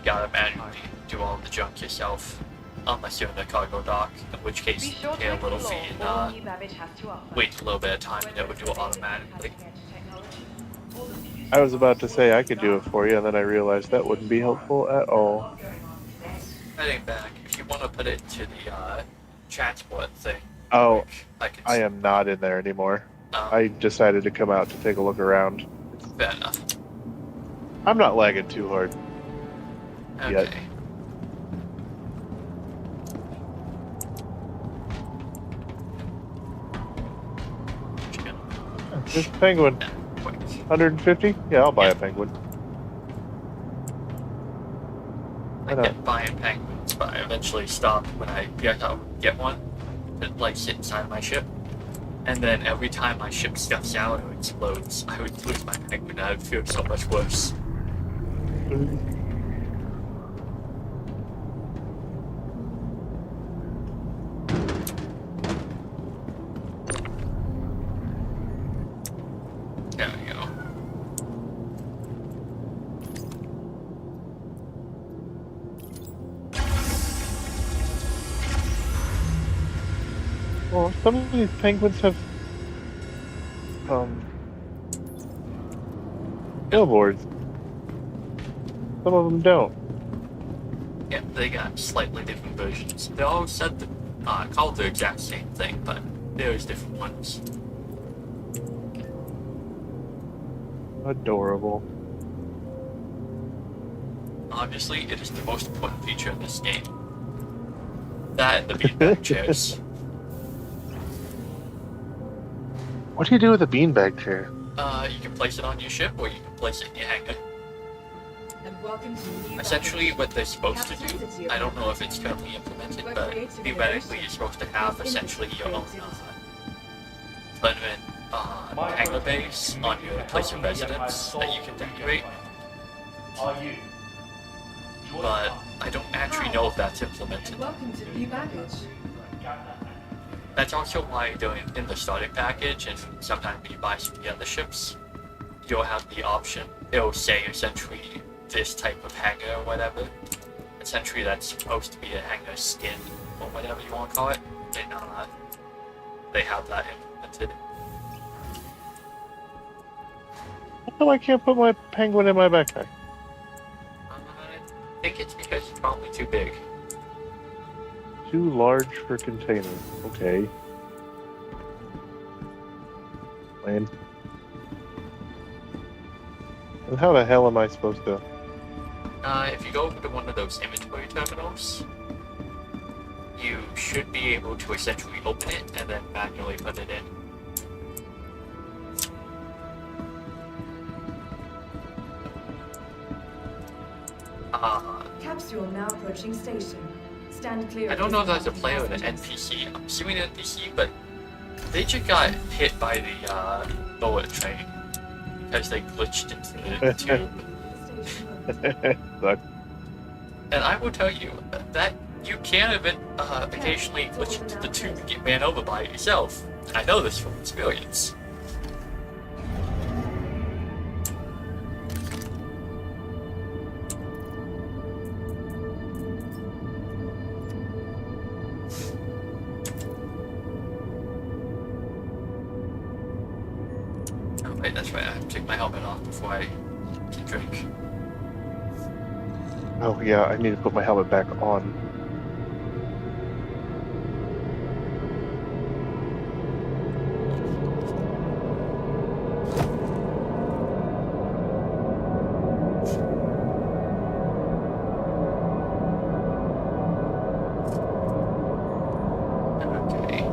gotta manually do all the junk yourself, unless you're in the cargo dock, in which case Be you sure to pay a little explore fee all and new Babbage has to offer. wait a little bit of time and it would do it automatically. I was about to say I could do it for you, and then I realized that wouldn't be helpful at all. Heading back, if you want to put it to the transport thing, Oh, I can. I am not in there anymore. Oh. I decided to come out to take a look around. Fair enough. I'm not lagging too hard. Okay. Yet. This penguin. 150? Yeah, I'll buy a penguin. I kept buying penguins, but I eventually stopped when I get one that like sit inside my ship. And then every time my ship scuffs out or explodes, I would lose my penguin and I would feel so much worse. There we go. Well, some of these penguins have billboards. Some of them don't. Yeah, they got slightly different versions. They all said called the exact same thing, but there's different ones. Adorable. Obviously, it is the most important feature in this game. That and the beanbag chairs. What do you do with a beanbag chair? You can place it on your ship, or you can place it in your hangar. And welcome to New Essentially, Babbage. what they're supposed to Capital do, city of I don't know if microtech, it's currently implemented, where but creative theoretically, innovation you're supposed to have meets essentially your own innovative permanent hangar base on your place of residence that you can decorate. Are you? But I don't actually know if that's implemented. Welcome to New Babbage. That's also why in the starting package, and sometimes when you buy some of the other ships, you'll have the option. It'll say essentially this type of hangar or whatever. Essentially, that's supposed to be a hangar skin or whatever you want to call it. And they have that implemented. How come I can't put my penguin in my backpack? I think it's because it's probably too big. Too large for container. Okay. Lame. And how the hell am I supposed to? If you go over to one of those inventory terminals, you should be able to essentially open it and then manually put it in. Capsule now approaching station. Stand clear. I don't know if that's a player or an NPC. I'm assuming an NPC, but they just got hit by the bullet train because they glitched into the tube. Suck. And I will tell you that you can occasionally glitch into the tube and get ran over by it yourself. I know this from experience. Wait, that's right. I have to take my helmet off before I can drink. Oh yeah, I need to put my helmet back on. Okay.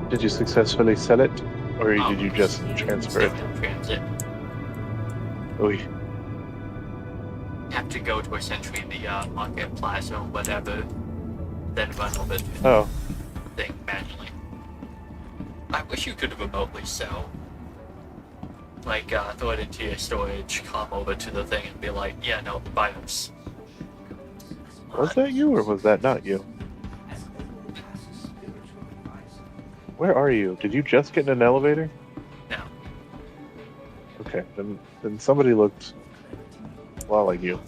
Did you successfully sell it, or did you just Still transfer it? in transit. Oh, Have to go to essentially the market plaza or whatever, then run over to the oh, thing manually. I wish you could remotely sell. Like, throw it into your storage, come over to the thing and be like, yeah, no, buy this. was that you or was that not you? Where are you? Did you just get in an elevator? No. Okay, then somebody looked a lot like you.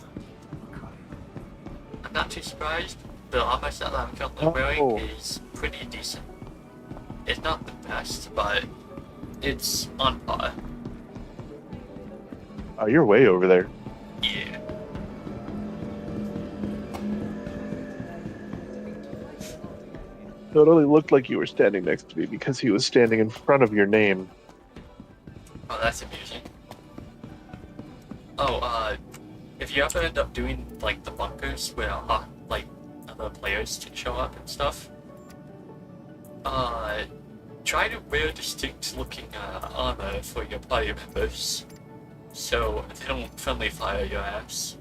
I'm not too surprised. The armor set that I'm currently Oh. wearing is pretty decent. It's not the best, but it's on par. Oh, you're way over there. Yeah. So it only looked like you were standing next to me because he was standing in front of your name. Oh, that's amusing. Oh, if you ever end up doing, like, the bunkers where, like, other players can show up and stuff, try to wear distinct-looking, armor for your party members, so they don't friendly fire your ass.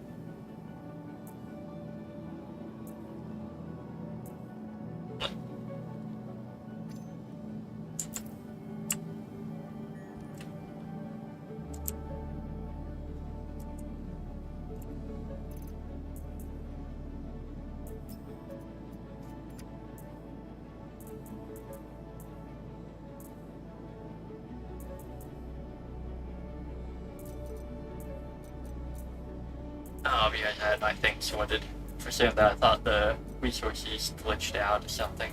Yeah, I had my thing sorted. For a second there, I thought the resources glitched out or something.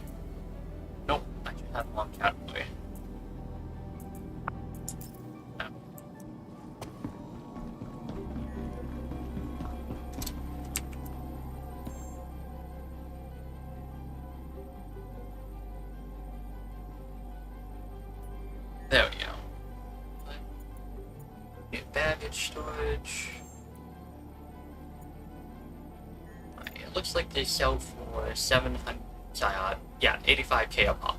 Nope, I just had one category. No. There we go. Get baggage storage. It looks like they sell for 700. Yeah, 85k a pop.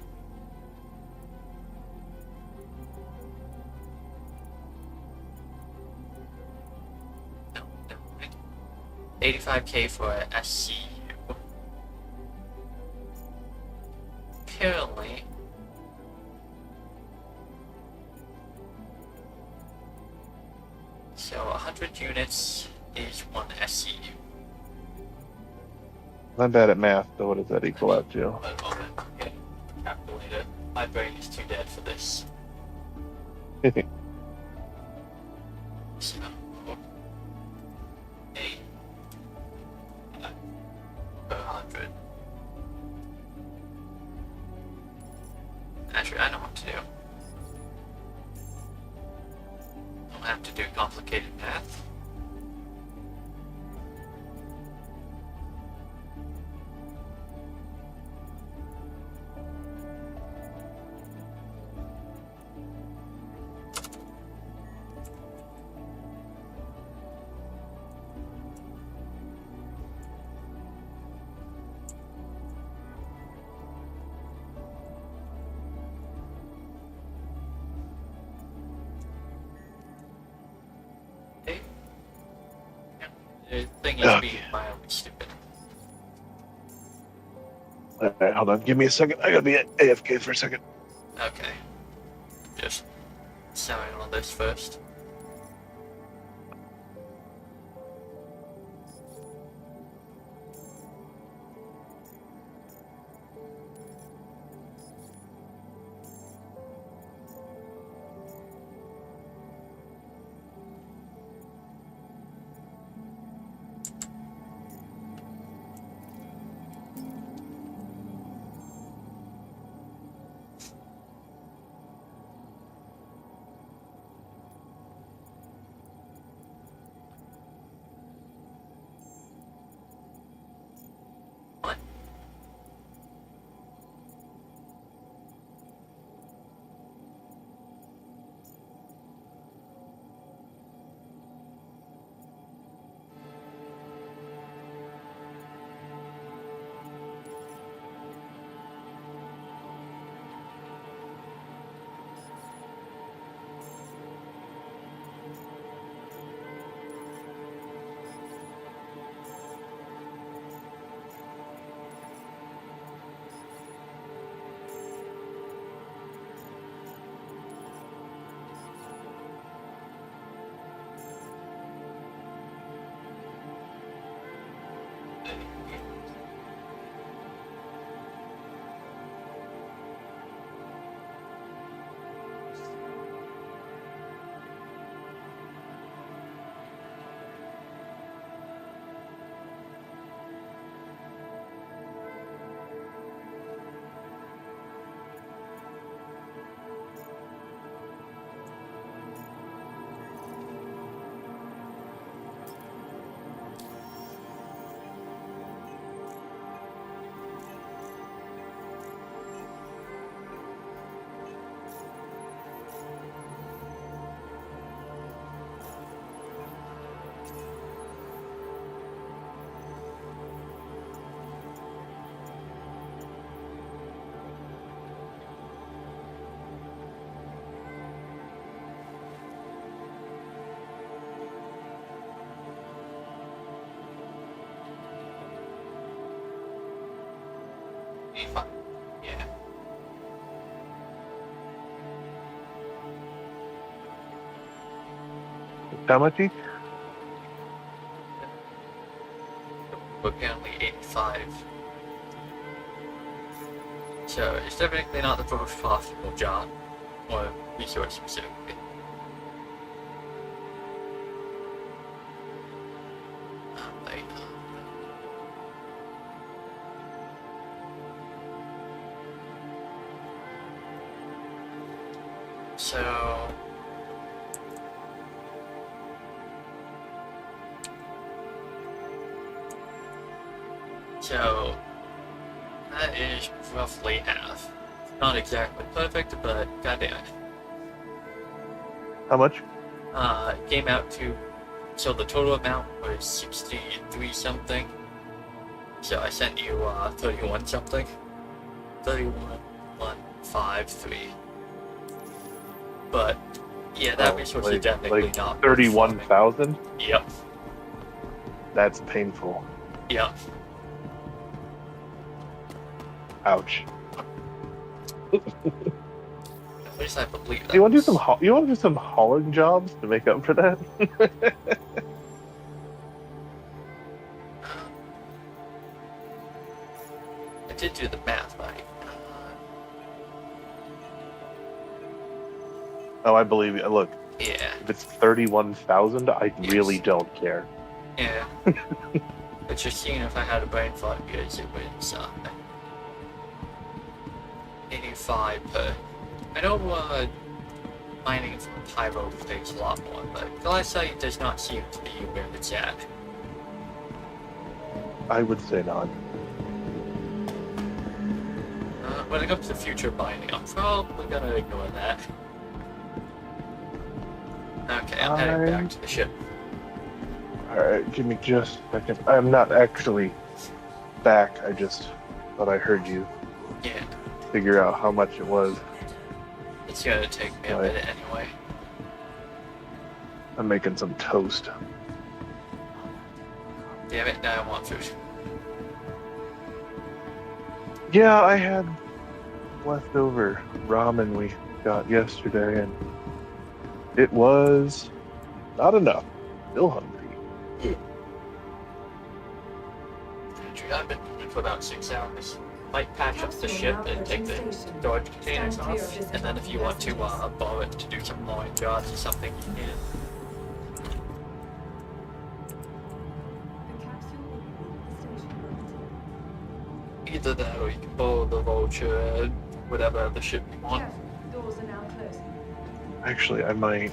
No, 85k for a SCU. Apparently, so 100 units is one SCU. I'm bad at math, so what does that equal out to? But moment, okay, calculate it. My brain is too dead for this. So, 8 per 100. Actually, I know what to do. Don't have to do complicated math. The thing is being mildly stupid. Alright, hold on. Give me a second. I gotta be at AFK for a second. Okay. Just selling all this first. 85. Yeah. How much each? We're currently 85. So it's definitely not the most profitable job, or resource specifically. Like, so that is roughly half. Not exactly perfect, but goddamn. How much? Came out to, so the total amount was 63 something. So I sent you 31 something. 31,153. But yeah, that resource is definitely like not 31,000. Yep. That's painful. Yep. Ouch. At least I believe that. You want to do some? You want to do some hauling jobs to make up for that? I did do the math, right? Oh, I believe you. Look, Yeah. if it's 31,000, I really don't care. Yeah. It's just seeing if I had a brain fart because it was 85 per. I know mining from Pyro takes a lot more, but the last site does not seem to be where it's at. I would say not. When it comes to future mining, I'm probably gonna ignore that. Okay, I'm heading back to the ship. Alright, give me just a second. I'm not actually back. I just thought I heard you Yeah. figure out how much it was. It's gonna take me a minute anyway. I'm making some toast. Damn it, now I want food. Yeah, I had leftover ramen we got yesterday, and it was not enough. Still hungry. I've been moving for about 6 hours. Might patch up the ship and take the storage containers off, and then if you want to borrow it to do some mowing jobs or something, you can. Either that or you can borrow the Vulture and whatever other ship you want. Doors are now closing. Actually, I might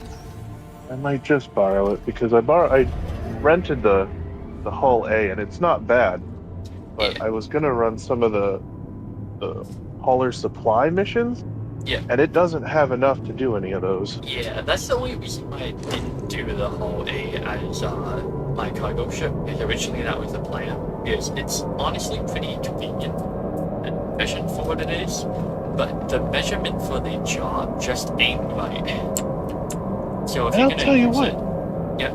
just borrow it because I rented the Hull A, and it's not bad. But I was gonna run some of the hauler supply missions. Yeah. And it doesn't have enough to do any of those. Yeah, that's the only reason why I didn't do the Hull A as my cargo ship, because originally that was the plan. Because it's honestly pretty convenient and efficient for what it is, but the measurement for the job just ain't right. So if I'll you're tell you use what. it, yeah.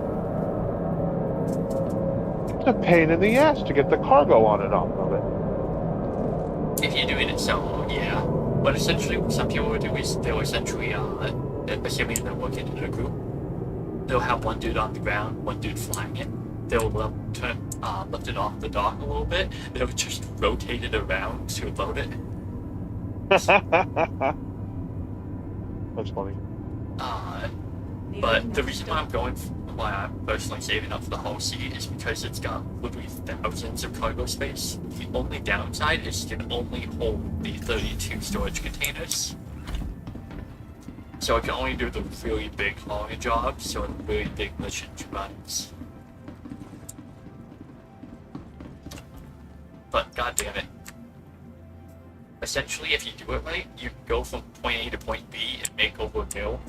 It's a pain in the ass to get the cargo on and off of it. If you're doing it solo, yeah. But essentially, what some people will do is they'll essentially, assuming they're working in a group, they'll have one dude on the ground, one dude flying it. They'll lift it off the dock a little bit. They'll just rotate it around to load it. That's funny. But the reason why I'm personally saving up for the whole seat is because it's got literally thousands of cargo space. The only downside is it can only hold the 32 storage containers. So it can only do the really big hauling jobs, so the really big mission runs. But goddamn it. Essentially, if you do it right, you can go from point A to point B and make over $1 million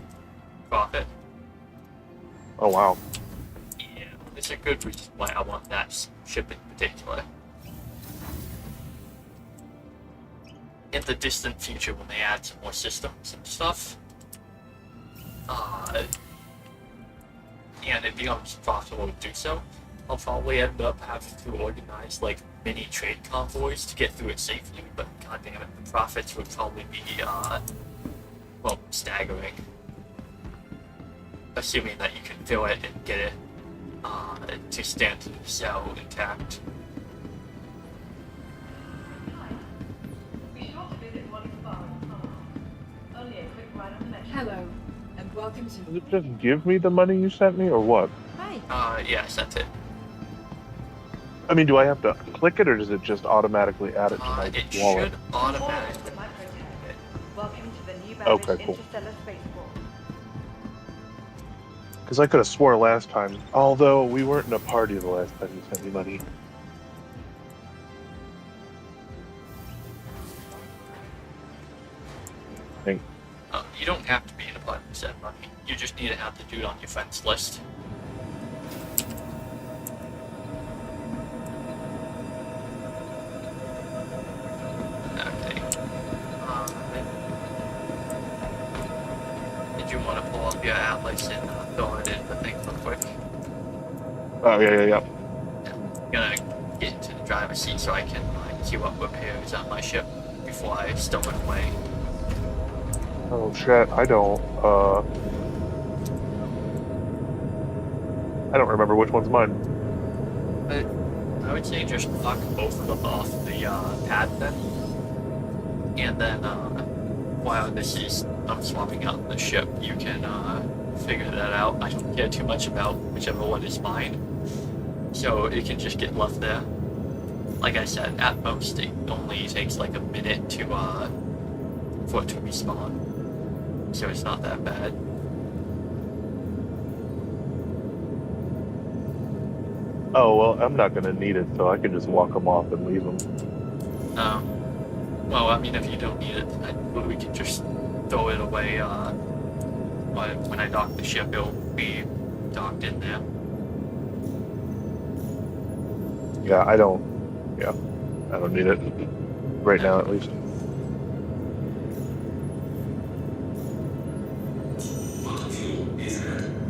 profit. Oh wow. Yeah, it's a good reason why I want that ship in particular. In the distant future, when they add some more systems and stuff, and it becomes profitable to do so, I'll probably end up having to organize like mini trade convoys to get through it safely, but goddamn it, the profits would probably be well, staggering. Assuming that you can fill it and get it to stand to sell intact. Hello, and welcome to. Does it just give me the money you sent me, or what? Hi. Yeah, I sent it. I mean, do I have to click it, or does it just automatically add it to my It wallet? should automatically. Welcome to the new Okay, cool. Interstellar Spaceport. Because I could have swore last time, although we weren't in a party the last time you sent me money. You don't have to be in a party to send money. You just need to have the dude on your friends list. Okay. Did you want to pull up your atlas and throw it in the thing real quick? Oh, yeah. I'm gonna get into the driver's seat so I can queue up repairs on my ship before I stow it away. Oh shit, I don't remember which one's mine. I would say just knock both of them off the pad then. And then while I'm swapping out the ship, you can figure that out. I don't care too much about whichever one is mine. So it can just get left there. Like I said, at most it only takes like a minute to for it to respawn. So it's not that bad. Oh, well, I'm not gonna need it, so I can just walk them off and leave them. Well, I mean, if you don't need it, we can just throw it away, when I dock the ship, it'll be docked in there. Yeah, I don't need it. Right now, at least.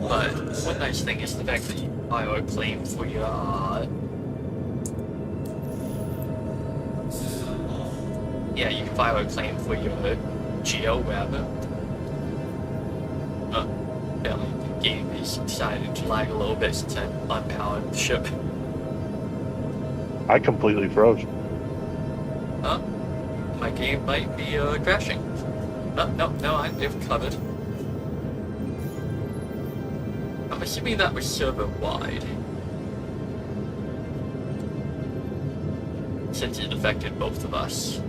But one nice thing is the fact that you can file a claim for your, yeah, you can file a claim for your geo rather. Apparently the game is decided to lag a little bit since I unpowered the ship. I completely froze. My game might be crashing. No, I've covered. I'm assuming that was server-wide. Since it affected both of us.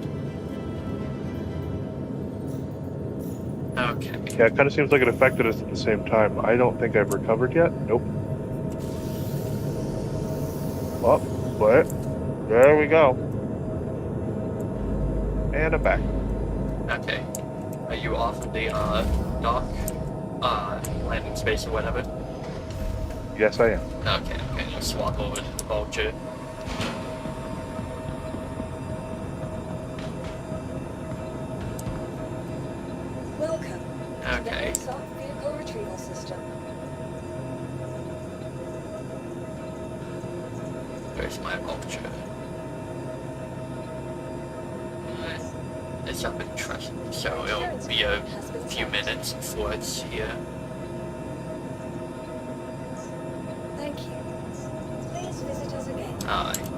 Okay. Yeah, it kind of seems like it affected us at the same time. I don't think I've recovered yet. Nope. Oh, what? There we go. And I'm back. Okay. Are you off of the dock, landing space or whatever? Yes, I am. Okay, I'm gonna swap over to the Vulture. Welcome to the Okay. Airsoft Vehicle Retrieval System. Where's my Vulture? It's up in trust, so it'll be a few minutes before it's here. Thank you. Please visit us again. Alright.